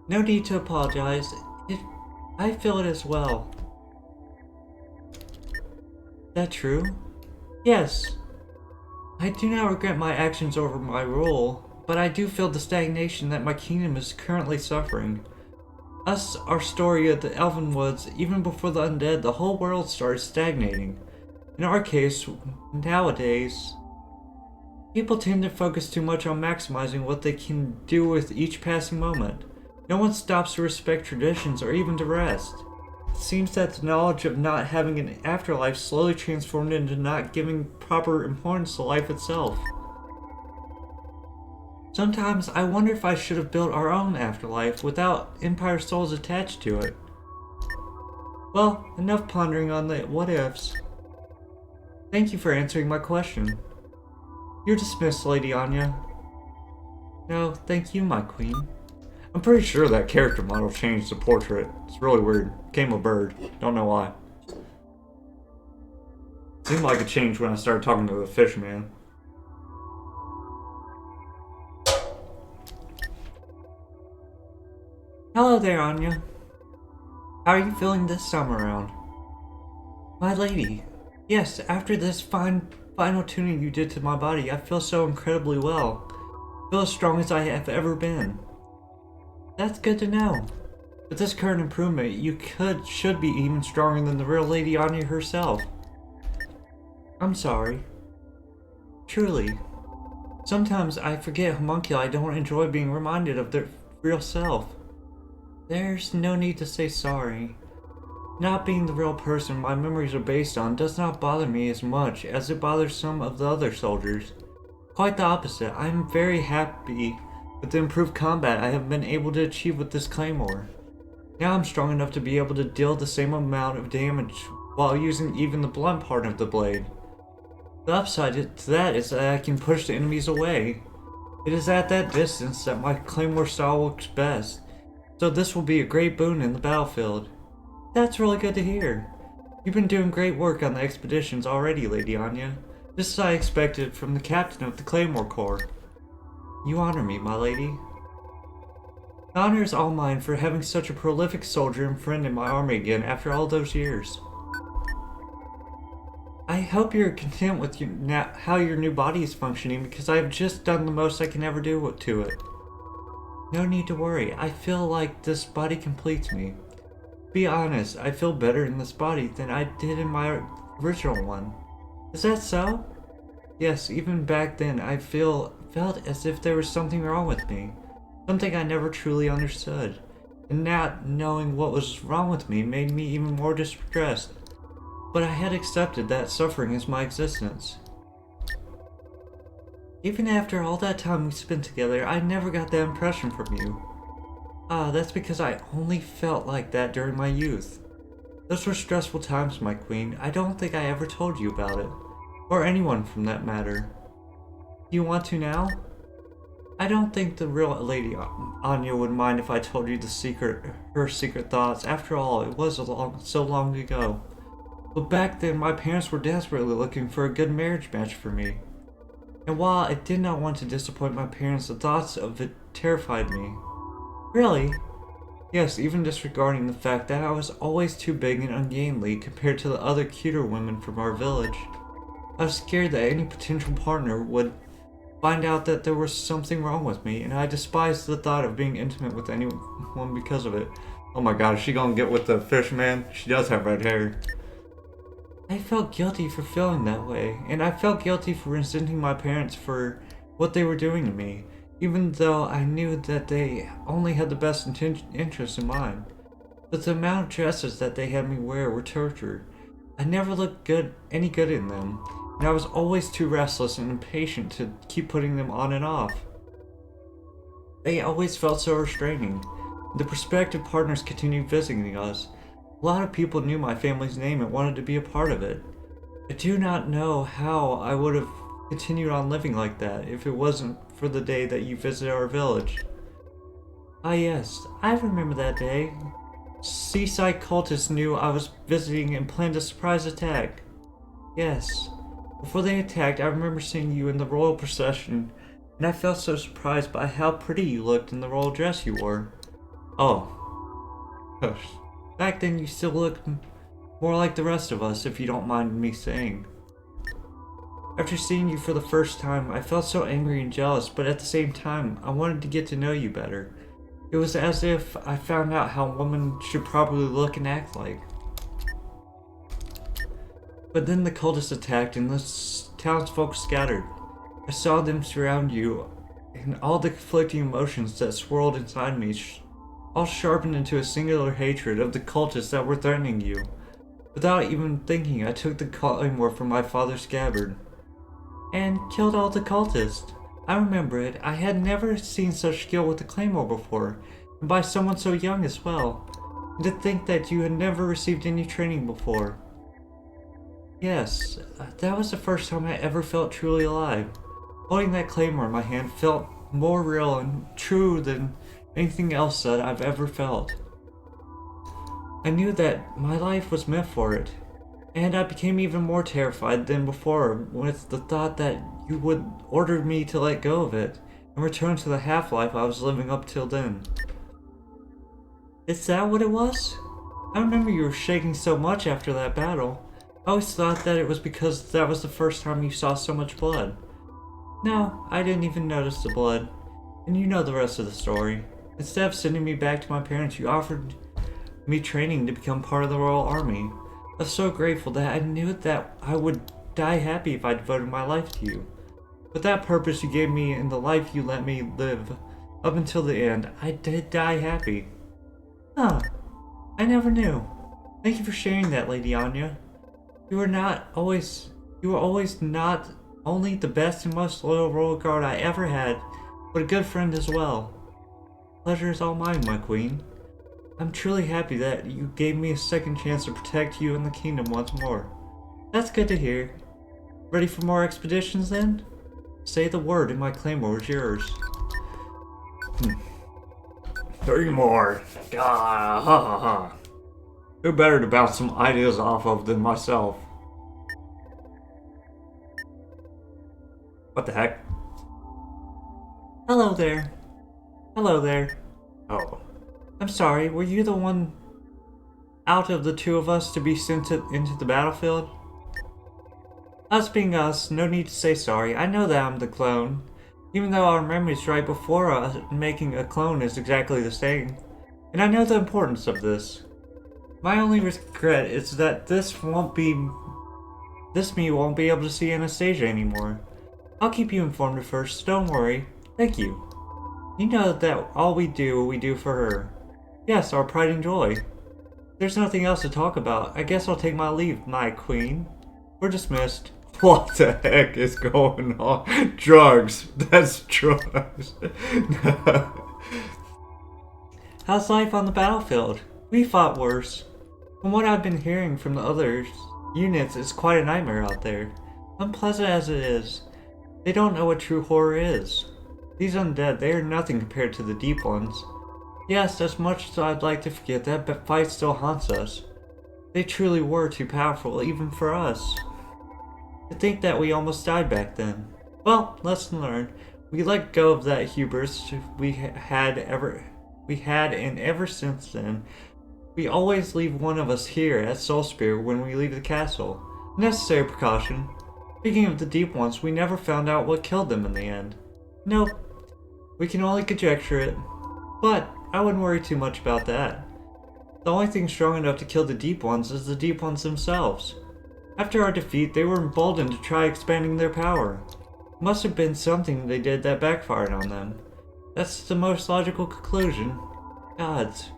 [SPEAKER 2] No need to apologize. I feel it as well. Is that true? Yes. I do not regret my actions over my rule, but I do feel the stagnation that my kingdom is currently suffering. Our story of the Elven Woods, even before the undead, the whole world started stagnating. In our case, nowadays, people tend to focus too much on maximizing what they can do with each passing moment. No one stops to respect traditions or even to rest. It seems that the knowledge of not having an afterlife slowly transformed into not giving proper importance to life itself. Sometimes I wonder if I should have built our own afterlife without Empire souls attached to it. Well, enough pondering on the what-ifs. Thank you for answering my question. You're dismissed, Lady Anya. No, thank you, my queen.
[SPEAKER 1] I'm pretty sure that character model changed the portrait. It's really weird. Became a bird. Don't know why. Seemed like it changed when I started talking to the fish man.
[SPEAKER 2] Hello there, Anya. How are you feeling this time around? My lady, yes, after this final tuning you did to my body, I feel so incredibly well. I feel as strong as I have ever been. That's good to know. With this current improvement, you should be even stronger than the real Lady Anya herself. I'm sorry. Truly. Sometimes I forget homunculi don't enjoy being reminded of their real self. There's no need to say sorry. Not being the real person my memories are based on does not bother me as much as it bothers some of the other soldiers. Quite the opposite. I am very happy with the improved combat I have been able to achieve with this claymore. Now I'm strong enough to be able to deal the same amount of damage while using even the blunt part of the blade. The upside to that is that I can push the enemies away. It is at that distance that my claymore style works best, so this will be a great boon in the battlefield. That's really good to hear. You've been doing great work on the expeditions already, Lady Anya, just as I expected from the captain of the Claymore Corps. You honor me, my lady. The honor is all mine for having such a prolific soldier and friend in my army again after all those years. I hope you're content with how your new body is functioning, because I have just done the most I can ever do to it. No need to worry, I feel like this body completes me. To be honest, I feel better in this body than I did in my original one. Is that so? Yes, even back then I felt as if there was something wrong with me. Something I never truly understood. And not knowing what was wrong with me made me even more distressed. But I had accepted that suffering as my existence. Even after all that time we spent together, I never got that impression from you. That's because I only felt like that during my youth. Those were stressful times, my queen. I don't think I ever told you about it. Or anyone from that matter. Do you want to now? I don't think the real Lady Anya would mind if I told you her secret thoughts. After all, it was so long ago. But back then, my parents were desperately looking for a good marriage match for me. And while I did not want to disappoint my parents, the thoughts of it terrified me. Really? Yes, even disregarding the fact that I was always too big and ungainly compared to the other cuter women from our village. I was scared that any potential partner would find out that there was something wrong with me, and I despised the thought of being intimate with anyone because of it.
[SPEAKER 1] Oh my god, is she gonna get with the fish man? She does have red hair.
[SPEAKER 2] I felt guilty for feeling that way, and I felt guilty for resenting my parents for what they were doing to me, even though I knew that they only had the best interests in mind. But the amount of dresses that they had me wear were torture. I never looked any good in them, and I was always too restless and impatient to keep putting them on and off. They always felt so restraining. The prospective partners continued visiting us. A lot of people knew my family's name and wanted to be a part of it. I do not know how I would have continued on living like that if it wasn't for the day that you visited our village. Ah yes, I remember that day. Seaside cultists knew I was visiting and planned a surprise attack. Yes. Before they attacked, I remember seeing you in the royal procession, and I felt so surprised by how pretty you looked in the royal dress you wore. Oh. Hush. Back then you still looked more like the rest of us, if you don't mind me saying. After seeing you for the first time, I felt so angry and jealous, but at the same time, I wanted to get to know you better. It was as if I found out how a woman should probably look and act like. But then the cultists attacked and the townsfolk scattered. I saw them surround you, and all the conflicting emotions that swirled inside me all sharpened into a singular hatred of the cultists that were threatening you. Without even thinking, I took the claymore from my father's scabbard and killed all the cultists. I remember it. I had never seen such skill with the claymore before, and by someone so young as well. And to think that you had never received any training before. Yes, that was the first time I ever felt truly alive. Holding that claymore in my hand felt more real and true than anything else that I've ever felt. I knew that my life was meant for it, and I became even more terrified than before with the thought that you would order me to let go of it and return to the half-life I was living up till then. Is that what it was? I remember you were shaking so much after that battle. I always thought that it was because that was the first time you saw so much blood. No, I didn't even notice the blood, and you know the rest of the story. Instead of sending me back to my parents, you offered me training to become part of the Royal Army. I was so grateful that I knew that I would die happy if I devoted my life to you. With that purpose you gave me and the life you let me live up until the end, I did die happy. Huh. I never knew. Thank you for sharing that, Lady Anya. You were always not only the best and most loyal royal guard I ever had, but a good friend as well. Pleasure is all mine, my queen. I'm truly happy that you gave me a second chance to protect you and the kingdom once more. That's good to hear. Ready for more expeditions then? Say the word and my claymore is yours.
[SPEAKER 1] 3 more. Ah, ha ha ha. Who better to bounce some ideas off of than myself? What the heck?
[SPEAKER 2] Hello there. Hello there.
[SPEAKER 1] Oh.
[SPEAKER 2] I'm sorry, were you the one out of the two of us to be sent into the battlefield? Us being us, no need to say sorry. I know that I'm the clone. Even though our memories right before us making a clone is exactly the same. And I know the importance of this. My only regret is that this me won't be able to see Anastasia anymore. I'll keep you informed at first, so don't worry. Thank you. You know that all we do for her. Yes, our pride and joy. There's nothing else to talk about. I guess I'll take my leave, my queen. We're dismissed.
[SPEAKER 1] What the heck is going on? Drugs. That's drugs.
[SPEAKER 2] How's life on the battlefield? We fought worse. From what I've been hearing from the other units, it's quite a nightmare out there. Unpleasant as it is, they don't know what true horror is. These undead, they are nothing compared to the deep ones. Yes, as much as I'd like to forget that fight still haunts us. They truly were too powerful, even for us. To think that we almost died back then. Well, lesson learned. We let go of that hubris we had and ever since then, we always leave one of us here at Soulspear when we leave the castle. Necessary precaution. Speaking of the deep ones, we never found out what killed them in the end. Nope. We can only conjecture it. But I wouldn't worry too much about that. The only thing strong enough to kill the deep ones is the deep ones themselves. After our defeat, they were emboldened to try expanding their power. Must have been something they did that backfired on them. That's the most logical conclusion. Gods.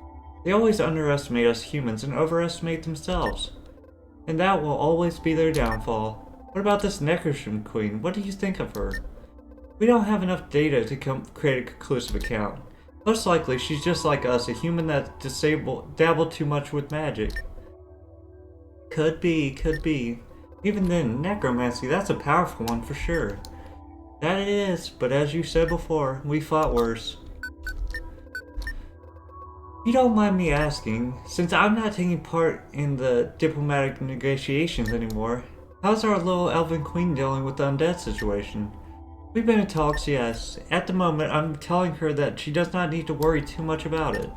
[SPEAKER 2] They always underestimate us humans and overestimate themselves. And that will always be their downfall. What about this Necrosham Queen? What do you think of her? We don't have enough data to create a conclusive account. Most likely, she's just like us, a human that dabbled too much with magic. Could be. Even then, necromancy, that's a powerful one for sure. That it is, but as you said before, we fought worse. If you don't mind me asking, since I'm not taking part in the diplomatic negotiations anymore, how's our little elven queen dealing with the undead situation? We've been in talks, yes. At the moment, I'm telling her that she does not need to worry too much about it.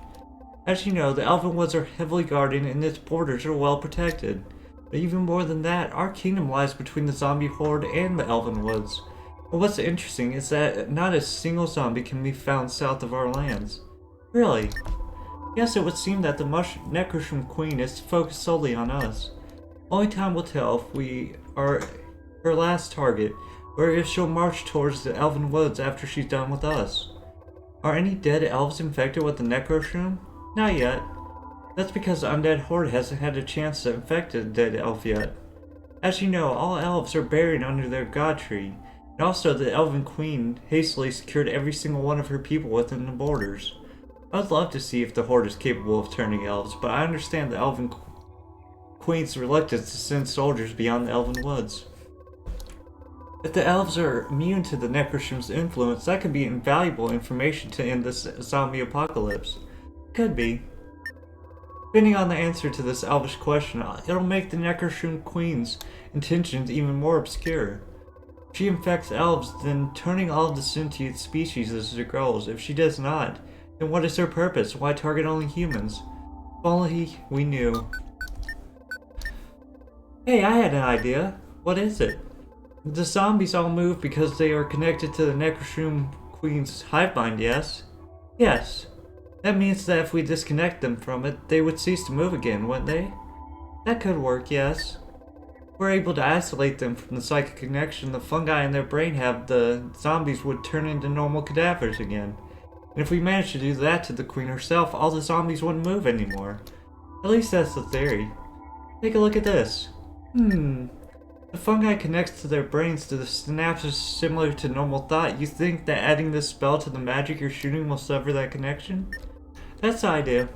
[SPEAKER 2] As you know, the Elven Woods are heavily guarded and its borders are well protected. But even more than that, our kingdom lies between the zombie horde and the Elven Woods. But what's interesting is that not a single zombie can be found south of our lands. Really? Yes, it would seem that the Necrosham Queen is focused solely on us. Only time will tell if we are her last target, or if she'll march towards the Elven Woods after she's done with us. Are any dead elves infected with the Necroshroom? Not yet. That's because the undead horde hasn't had a chance to infect a dead elf yet. As you know, all elves are buried under their god tree, and also the Elven Queen hastily secured every single one of her people within the borders. I'd love to see if the horde is capable of turning elves, but I understand the Elven Queen's reluctance to send soldiers beyond the Elven Woods. If the elves are immune to the Necroshroom's influence, that could be invaluable information to end this zombie apocalypse. Could be. Depending on the answer to this elvish question, it'll make the Necroshroom Queen's intentions even more obscure. If she infects elves, then turning all of the sentient species as her goals. If she does not, then what is her purpose? Why target only humans? If only we knew. Hey, I had an idea. What is it? The zombies all move because they are connected to the Necroshroom Queen's hive mind, yes? Yes. That means that if we disconnect them from it, they would cease to move again, wouldn't they? That could work, yes. If we're able to isolate them from the psychic connection the fungi in their brain have, the zombies would turn into normal cadavers again. And if we manage to do that to the Queen herself, all the zombies wouldn't move anymore. At least that's the theory. Take a look at this. The fungi connects to their brains to the synapses similar to normal thought. You think that adding this spell to the magic you're shooting will sever that connection? That's the idea.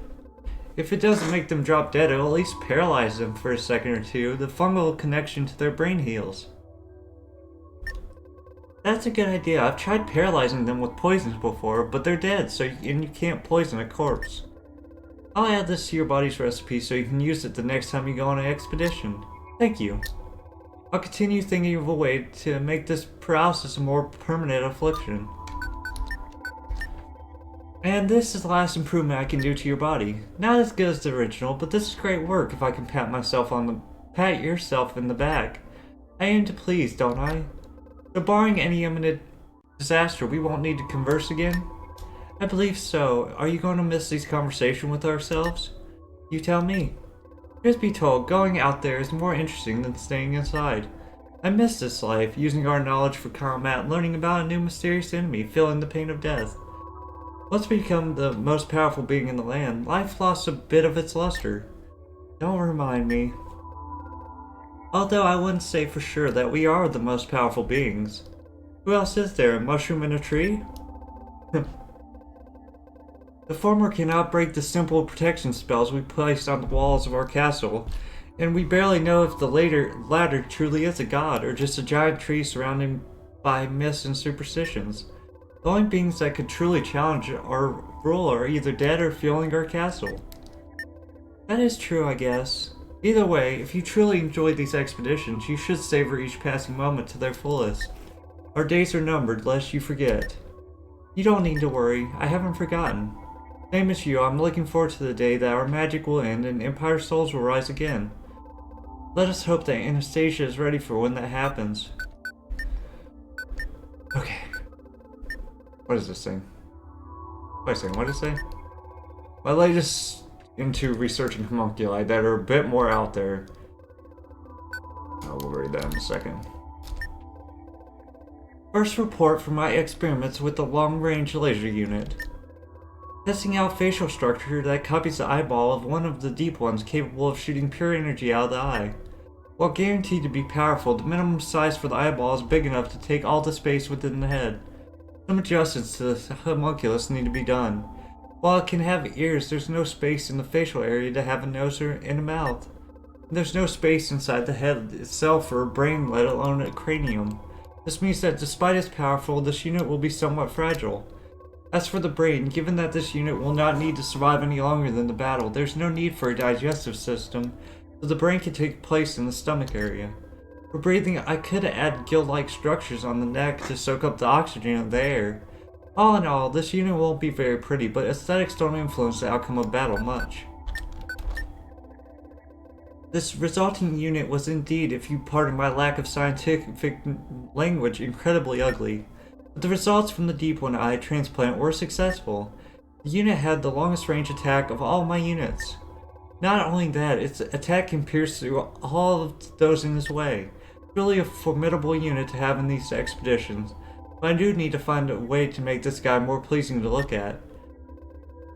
[SPEAKER 2] If it doesn't make them drop dead, it'll at least paralyze them for a second or two. The fungal connection to their brain heals. That's a good idea. I've tried paralyzing them with poisons before, but they're dead, and you can't poison a corpse. I'll add this to your body's recipe so you can use it the next time you go on an expedition. Thank you. I'll continue thinking of a way to make this paralysis a more permanent affliction. And this is the last improvement I can do to your body. Not as good as the original, but this is great work if I can pat yourself in the back. I aim to please, don't I? So barring any imminent disaster, we won't need to converse again? I believe so. Are you going to miss these conversations with ourselves? You tell me. Truth be told, going out there is more interesting than staying inside. I miss this life, using our knowledge for combat, learning about a new mysterious enemy, feeling the pain of death. Once we become the most powerful being in the land, life lost a bit of its luster. Don't remind me. Although I wouldn't say for sure that we are the most powerful beings. Who else is there, a mushroom in a tree? The former cannot break the simple protection spells we placed on the walls of our castle, and we barely know if the latter truly is a god or just a giant tree surrounded by myths and superstitions. The only beings that could truly challenge our rule are either dead or fueling our castle. That is true, I guess. Either way, if you truly enjoyed these expeditions, you should savor each passing moment to their fullest. Our days are numbered, lest you forget. You don't need to worry, I haven't forgotten. Same as you, I'm looking forward to the day that our magic will end and Empire souls will rise again. Let us hope that Anastasia is ready for when that happens. Okay. What is this thing? What is it? What is it? My latest into researching homunculi that are a bit more out there. We'll read that in a second. First report from my experiments with the long-range laser unit. Testing out facial structure that copies the eyeball of one of the deep ones capable of shooting pure energy out of the eye. While guaranteed to be powerful, the minimum size for the eyeball is big enough to take all the space within the head. Some adjustments to the homunculus need to be done. While it can have ears, there's no space in the facial area to have a nose or and a mouth. And there's no space inside the head itself for a brain, let alone a cranium. This means that despite its powerful, this unit will be somewhat fragile. As for the brain, given that this unit will not need to survive any longer than the battle, there's no need for a digestive system, so the brain can take place in the stomach area. For breathing, I could add gill-like structures on the neck to soak up the oxygen of the air. All in all, this unit won't be very pretty, but aesthetics don't influence the outcome of battle much. This resulting unit was indeed, if you pardon my lack of scientific language, incredibly ugly. But the results from the deep one eye transplant were successful. The unit had the longest range attack of all my units. Not only that, its attack can pierce through all of those in his way. Really a formidable unit to have in these expeditions, but I do need to find a way to make this guy more pleasing to look at.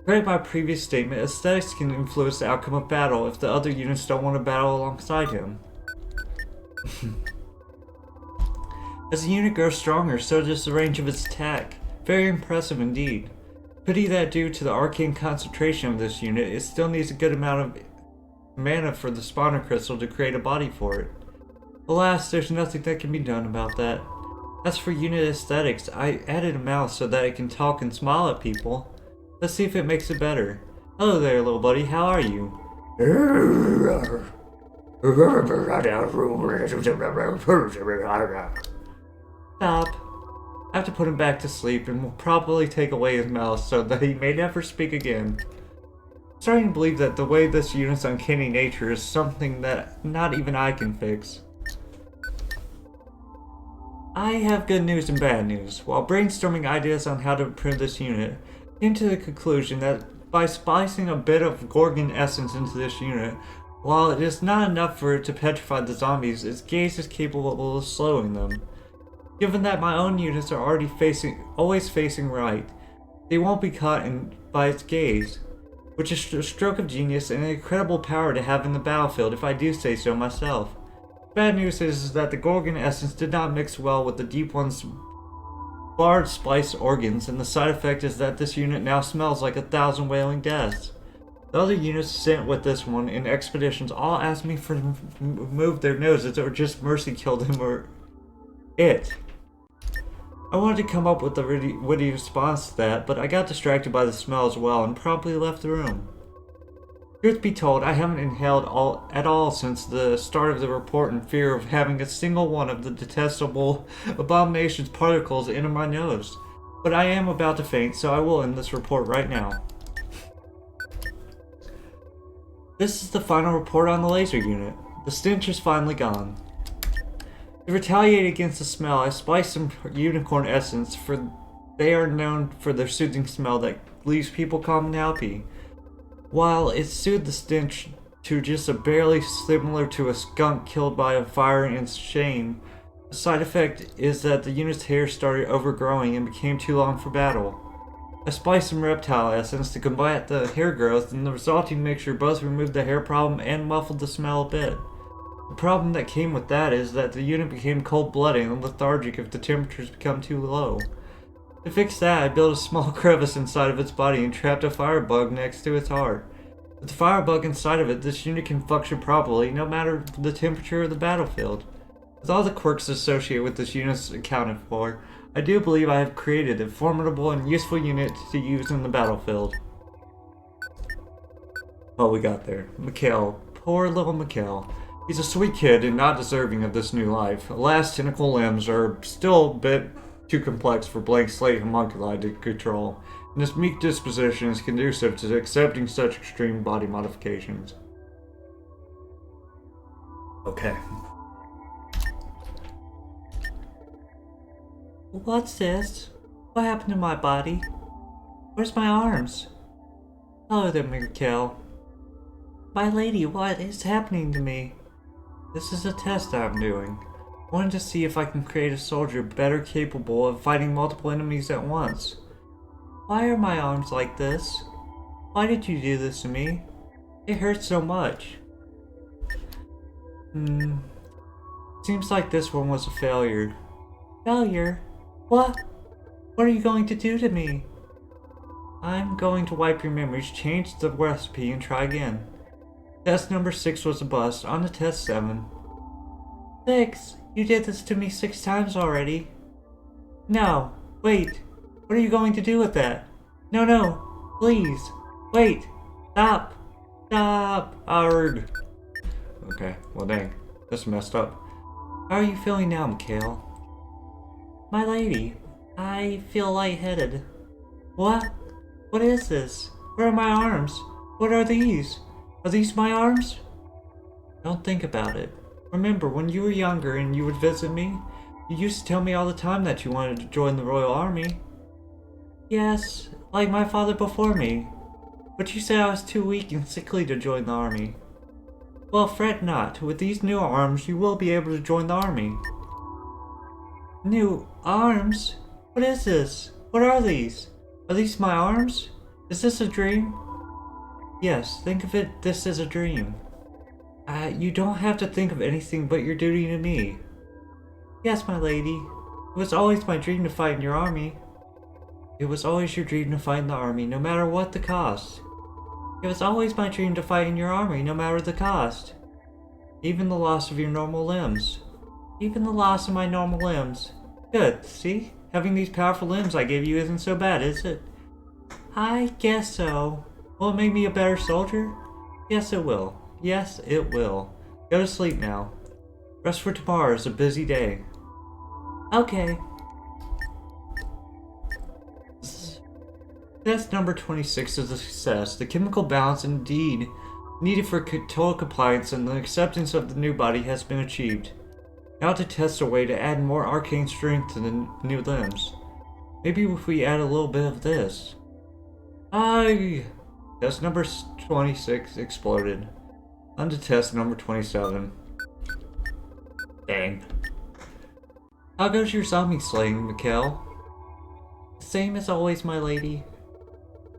[SPEAKER 2] Per my previous statement, aesthetics can influence the outcome of battle if the other units don't want to battle alongside him. As the unit grows stronger, so does the range of its attack. Very impressive indeed. Pity that due to the arcane concentration of this unit, it still needs a good amount of mana for the spawner crystal to create a body for it. Alas, there's nothing that can be done about that. As for unit aesthetics, I added a mouse so that it can talk and smile at people. Let's see if it makes it better. Hello there, little buddy, how are you? Stop. I have to put him back to sleep and will probably take away his mouse so that he may never speak again. I'm starting to believe that the way this unit's uncanny nature is something that not even I can fix. I have good news and bad news. While brainstorming ideas on how to improve this unit, I came to the conclusion that by spicing a bit of Gorgon essence into this unit, while it is not enough for it to petrify the zombies, its gaze is capable of slowing them. Given that my own units are already always facing right, they won't be caught by its gaze, which is a stroke of genius and an incredible power to have in the battlefield if I do say so myself. Bad news is that the Gorgon essence did not mix well with the Deep One's barred spice organs, and the side effect is that this unit now smells like 1,000 wailing deaths. The other units sent with this one in expeditions all asked me for move their noses or just mercy killed him or it. I wanted to come up with a witty response to that, but I got distracted by the smell as well and promptly left the room. Truth be told, I haven't inhaled at all since the start of the report in fear of having a single one of the detestable abomination's particles into my nose. But I am about to faint, so I will end this report right now. This is the final report on the laser unit. The stench is finally gone. To retaliate against the smell, I spiced some unicorn essence, for they are known for their soothing smell that leaves people calm and happy. While it soothed the stench to just a barely similar to a skunk killed by a fire in shame, the side effect is that the unit's hair started overgrowing and became too long for battle. I spiced some reptile essence to combat the hair growth, and the resulting mixture both removed the hair problem and muffled the smell a bit. The problem that came with that is that the unit became cold-blooded and lethargic if the temperatures become too low. To fix that, I built a small crevice inside of its body and trapped a firebug next to its heart. With the firebug inside of it, this unit can function properly no matter the temperature of the battlefield. With all the quirks associated with this unit accounted for, I do believe I have created a formidable and useful unit to use in the battlefield. Oh, we got there. Mikhail. Poor little Mikhail. He's a sweet kid and not deserving of this new life. Alas, tentacle limbs are still a bit too complex for blank slate homunculi to control, and his meek disposition is conducive to accepting such extreme body modifications. Okay. What's this? What happened to my body? Where's my arms? Hello there, Mikhail. My lady, what is happening to me? This is a test I'm doing. I wanted to see if I can create a soldier better capable of fighting multiple enemies at once. Why are my arms like this? Why did you do this to me? It hurts so much. Seems like this one was a failure. Failure? What? What are you going to do to me? I'm going to wipe your memories, change the recipe, and try again. Test number 6 was a bust. On to test 7. 6? You did this to me 6 times already. No. Wait. What are you going to do with that? No. Please. Wait. Stop. Stop. Arg. Okay. Well, dang. This messed up. How are you feeling now, Mikhail? My lady, I feel lightheaded. What? What is this? Where are my arms? What are these? Are these my arms? Don't think about it. Remember, when you were younger and you would visit me, you used to tell me all the time that you wanted to join the Royal Army. Yes, like my father before me. But you said I was too weak and sickly to join the army. Well, fret not. With these new arms, you will be able to join the army. New arms? What is this? What are these? Are these my arms? Is this a dream? Yes, think of this as a dream. You don't have to think of anything but your duty to me. Yes, my lady. It was always my dream to fight in your army. It was always your dream to fight in the army, no matter what the cost. It was always my dream to fight in your army, no matter the cost. Even the loss of your normal limbs. Even the loss of my normal limbs. Good, see? Having these powerful limbs I gave you isn't so bad, is it? I guess so. Will it make me a better soldier? Yes, it will. Yes, it will. Go to sleep now. Rest for tomorrow is a busy day. Okay. Test number 26 is a success. The chemical balance indeed needed for total compliance and the acceptance of the new body has been achieved. Now to test a way to add more arcane strength to the new limbs. Maybe if we add a little bit of this. Test number 26 exploded. On to test number 27. Dang. How goes your zombie slaying, Mikkel? Same as always, my lady.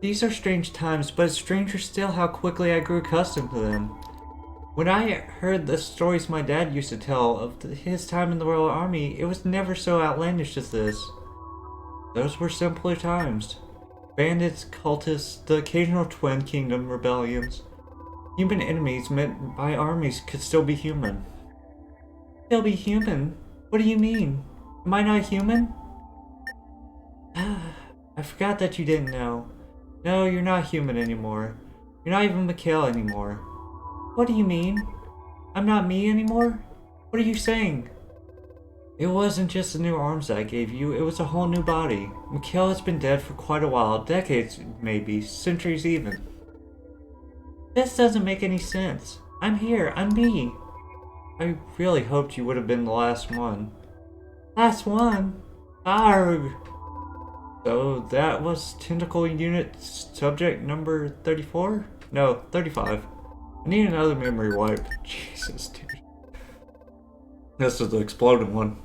[SPEAKER 2] These are strange times, but it's stranger still how quickly I grew accustomed to them. When I heard the stories my dad used to tell of his time in the Royal Army, it was never so outlandish as this. Those were simpler times. Bandits, cultists, the occasional Twin Kingdom rebellions. Human enemies met by armies could still be human. Still be human? What do you mean? Am I not human? I forgot that you didn't know. No, you're not human anymore. You're not even Mikhail anymore. What do you mean? I'm not me anymore? What are you saying? It wasn't just the new arms that I gave you, it was a whole new body. Mikhail has been dead for quite a while, decades maybe, centuries even. This doesn't make any sense. I'm here, I'm me. I really hoped you would have been the last one. Last one? Arrgh! So that was Tentacle Unit subject number 34? No, 35. I need another memory wipe. Jesus, dude. This is the exploding one.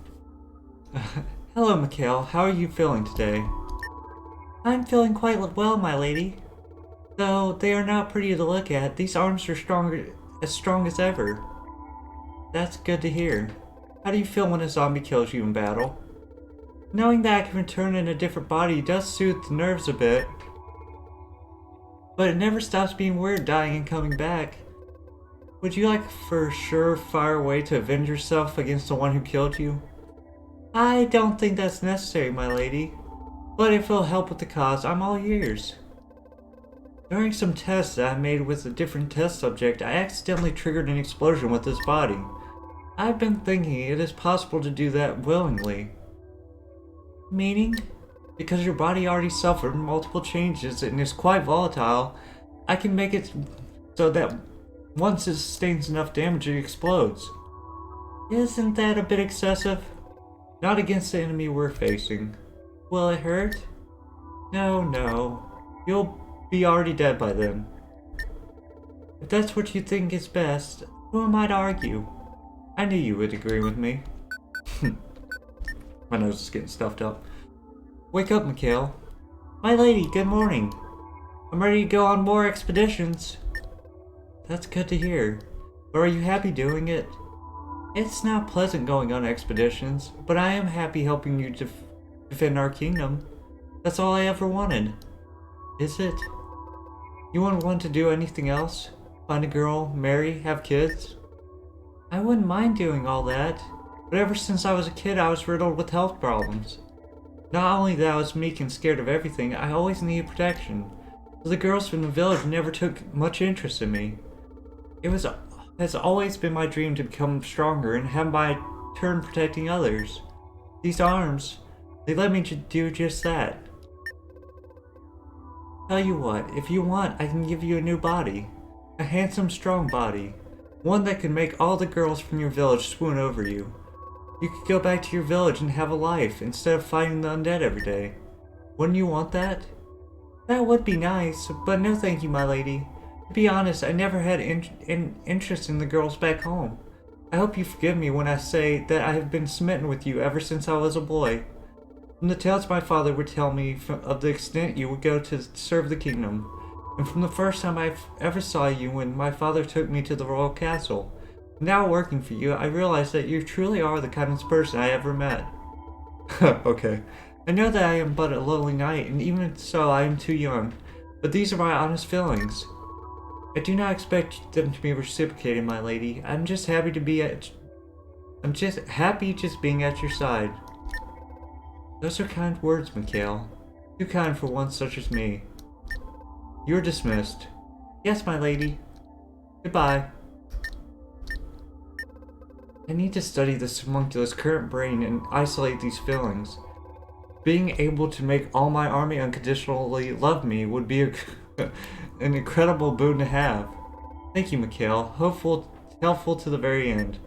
[SPEAKER 2] Hello, Mikhail. How are you feeling today? I'm feeling quite well, my lady. Though they are not pretty to look at, these arms are as strong as ever. That's good to hear. How do you feel when a zombie kills you in battle? Knowing that I can return in a different body does soothe the nerves a bit. But it never stops being weird dying and coming back. Would you like for sure fire way to avenge yourself against the one who killed you? I don't think that's necessary, my lady. But if it'll help with the cause, I'm all ears. During some tests that I made with a different test subject, I accidentally triggered an explosion with his body. I've been thinking it is possible to do that willingly. Meaning? Because your body already suffered multiple changes and is quite volatile, I can make it so that once it sustains enough damage, it explodes. Isn't that a bit excessive? Not against the enemy we're facing. Will it hurt? No. You'll be already dead by then. If that's what you think is best, who am I to argue? I knew you would agree with me. My nose is getting stuffed up. Wake up, Mikhail. My lady, good morning. I'm ready to go on more expeditions. That's good to hear. But are you happy doing it? It's not pleasant going on expeditions, but I am happy helping you defend our kingdom. That's all I ever wanted. Is it? You wouldn't want to do anything else? Find a girl, marry, have kids? I wouldn't mind doing all that, but ever since I was a kid I was riddled with health problems. Not only that I was meek and scared of everything, I always needed protection. So the girls from the village never took much interest in me. It has always been my dream to become stronger and have my turn protecting others. These arms, they let me do just that. Tell you what, if you want, I can give you a new body. A handsome, strong body. One that can make all the girls from your village swoon over you. You could go back to your village and have a life, instead of fighting the undead every day. Wouldn't you want that? That would be nice, but no thank you, my lady. To be honest, I never had interest in the girls back home. I hope you forgive me when I say that I have been smitten with you ever since I was a boy. From the tales my father would tell me of the extent you would go to serve the kingdom, and from the first time I ever saw you when my father took me to the royal castle. Now working for you, I realize that you truly are the kindest person I ever met. Okay. I know that I am but a lowly knight, and even so I am too young, but these are my honest feelings. I do not expect them to be reciprocated, my lady. I'm just happy just being at your side. Those are kind words, Mikhail. Too kind for one such as me. You're dismissed. Yes, my lady. Goodbye. I need to study this homunculus' current brain and isolate these feelings. Being able to make all my army unconditionally love me would be an incredible boon to have. Thank you, Mikhail. Helpful to the very end.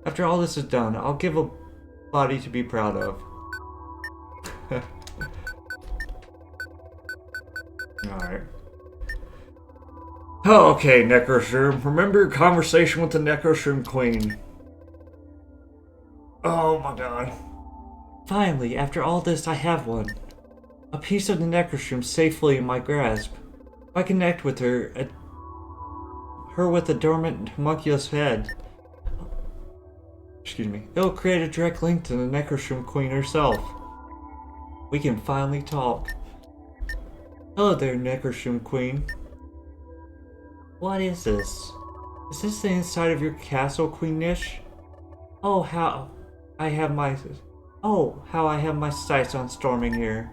[SPEAKER 2] After all this is done, I'll give a body to be proud of. Alright. Oh, okay, Necroshroom. Remember your conversation with the Necroshroom Queen. Oh my god. Finally, after all this, I have one. A piece of the Necroshroom safely in my grasp. If I connect with her with a dormant homunculus head, it'll create a direct link to the Necroshroom Queen herself. We can finally talk. Hello there, Necroshroom Queen. What is this? Is this the inside of your castle, Queen Nish? How I have my sights on storming here.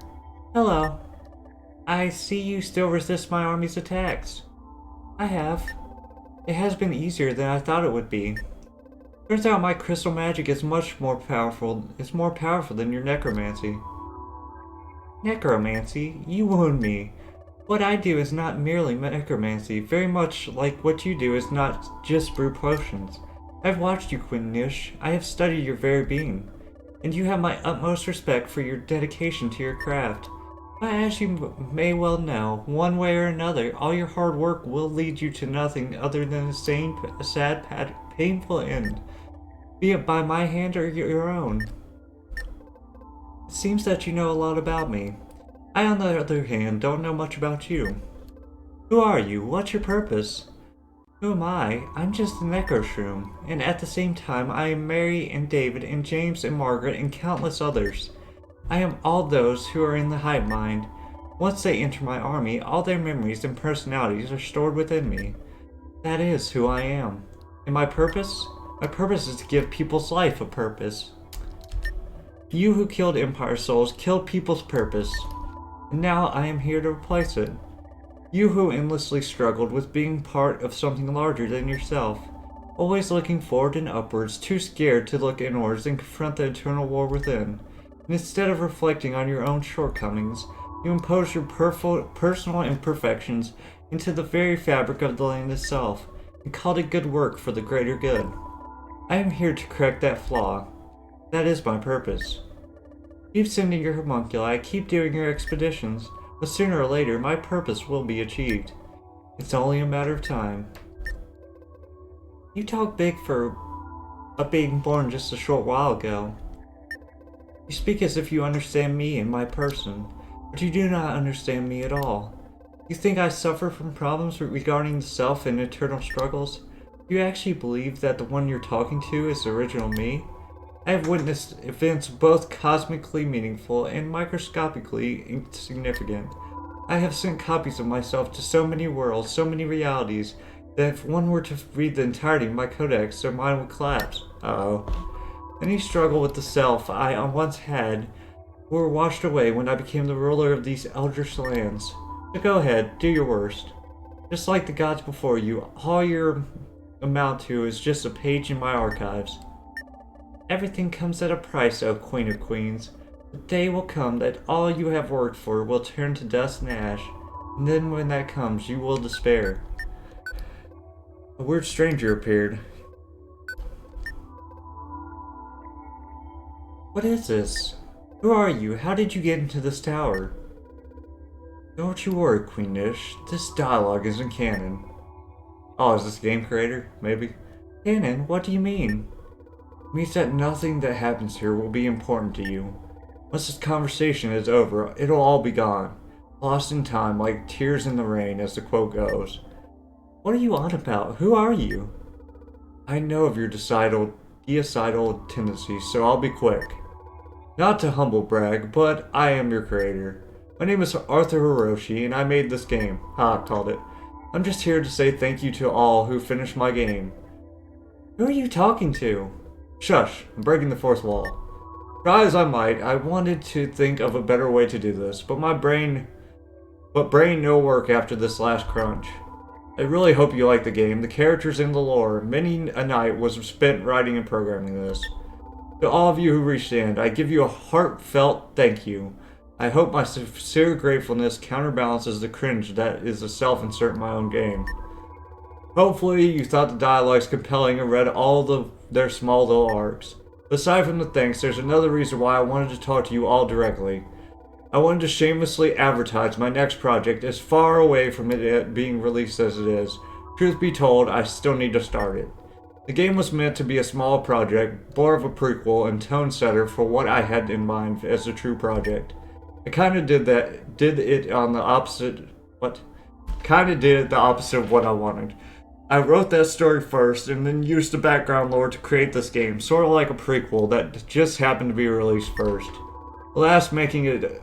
[SPEAKER 2] Hello. I see you still resist my army's attacks. I have. It has been easier than I thought it would be. Turns out my crystal magic is more powerful than your necromancy. Necromancy? You wound me. What I do is not merely necromancy, very much like what you do is not just brew potions. I've watched you, Queen Nish. I have studied your very being, and you have my utmost respect for your dedication to your craft. But as you may well know, one way or another, all your hard work will lead you to nothing other than a sad, painful end, be it by my hand or your own. It seems that you know a lot about me. I, on the other hand, don't know much about you. Who are you? What's your purpose? Who am I? I'm just a Necroshroom, and at the same time I am Mary and David and James and Margaret and countless others. I am all those who are in the hive mind. Once they enter my army, all their memories and personalities are stored within me. That is who I am. And my purpose? My purpose is to give people's life a purpose. You who killed Empire Souls killed people's purpose. And now I am here to replace it. You who endlessly struggled with being part of something larger than yourself, always looking forward and upwards, too scared to look inwards and confront the eternal war within. And instead of reflecting on your own shortcomings, you impose your personal imperfections into the very fabric of the land itself, and called it good work for the greater good. I am here to correct that flaw. That is my purpose. Keep sending your homunculi, keep doing your expeditions, but sooner or later my purpose will be achieved. It's only a matter of time. You talk big for being born just a short while ago. You speak as if you understand me and my person, but you do not understand me at all. You think I suffer from problems regarding the self and eternal struggles? Do you actually believe that the one you're talking to is the original me? I have witnessed events both cosmically meaningful and microscopically insignificant. I have sent copies of myself to so many worlds, so many realities, that if one were to read the entirety of my Codex, their mind would collapse. Any struggle with the self I once had were washed away when I became the ruler of these Eldritch lands. So go ahead, do your worst. Just like the gods before you, all you amount to is just a page in my archives. Everything comes at a price, O Queen of Queens. The day will come that all you have worked for will turn to dust and ash, and then when that comes, you will despair. A weird stranger appeared. What is this? Who are you? How did you get into this tower? Don't you worry, Queen Nish. This dialogue isn't canon. Oh, is this game creator? Maybe? Canon? What do you mean? It means that nothing that happens here will be important to you. Once this conversation is over, it'll all be gone. Lost in time, like tears in the rain, as the quote goes. What are you on about? Who are you? I know of your deicidental tendencies, so I'll be quick. Not to humble brag, but I am your creator. My name is Arthur Hiroshi, and I made this game. Ha, called it. I'm just here to say thank you to all who finished my game. Who are you talking to? Shush, I'm breaking the fourth wall. Try as I might, I wanted to think of a better way to do this, but brain no work after this last crunch. I really hope you like the game, the characters and the lore. Many a night was spent writing and programming this. To all of you who reached the end, I give you a heartfelt thank you. I hope my sincere gratefulness counterbalances the cringe that is a self-insert in my own game. Hopefully you thought the dialogues compelling and read all their small little arcs. Aside from the thanks, there's another reason why I wanted to talk to you all directly. I wanted to shamelessly advertise my next project as far away from it being released as it is. Truth be told, I still need to start it. The game was meant to be a small project, more of a prequel and tone setter for what I had in mind as a true project. I kinda did it the opposite of what I wanted. I wrote that story first and then used the background lore to create this game, sort of like a prequel that just happened to be released first. Alas, making it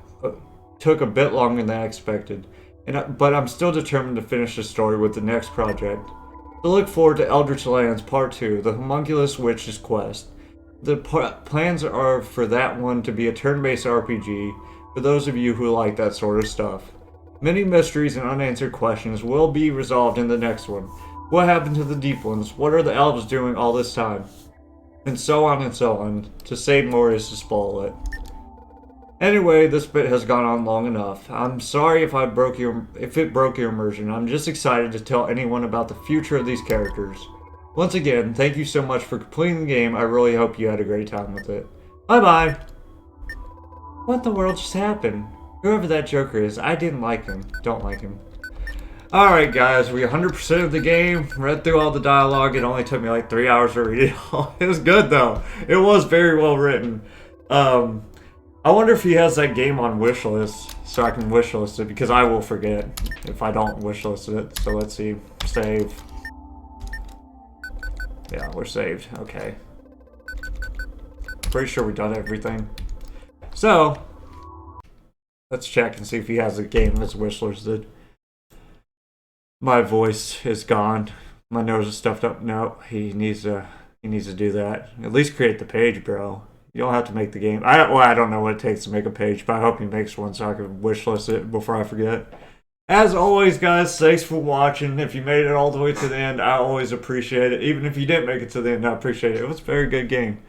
[SPEAKER 2] took a bit longer than I expected, but I'm still determined to finish the story with the next project. So look forward to Eldritch Lands Part 2, The Homunculus Witch's Quest. The plans are for that one to be a turn-based RPG, for those of you who like that sort of stuff. Many mysteries and unanswered questions will be resolved in the next one. What happened to the Deep Ones? What are the elves doing all this time? And so on, to say more is to spoil it. Anyway, this bit has gone on long enough. I'm sorry if it broke your immersion. I'm just excited to tell anyone about the future of these characters. Once again, thank you so much for completing the game. I really hope you had a great time with it. Bye-bye! What in the world just happened? Whoever that Joker is, I didn't like him. Don't like him. Alright guys, we 100% of the game, read through all the dialogue. It only took me like 3 hours to read it all. It was good though. It was very well written. I wonder if he has that game on wishlist, so I can wishlist it, because I will forget if I don't wishlist it. So let's see. Save. Yeah, we're saved. Okay. Pretty sure we've done everything. So, let's check and see if he has a game that's wishlisted. My voice is gone. My nose is stuffed up. No, he needs to do that. At least create the page, bro. You don't have to make the game. I don't know what it takes to make a page, but I hope he makes one so I can wishlist it before I forget. As always, guys, thanks for watching. If you made it all the way to the end, I always appreciate it. Even if you didn't make it to the end, I appreciate it. It was a very good game.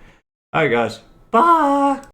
[SPEAKER 2] Alright, guys. Bye!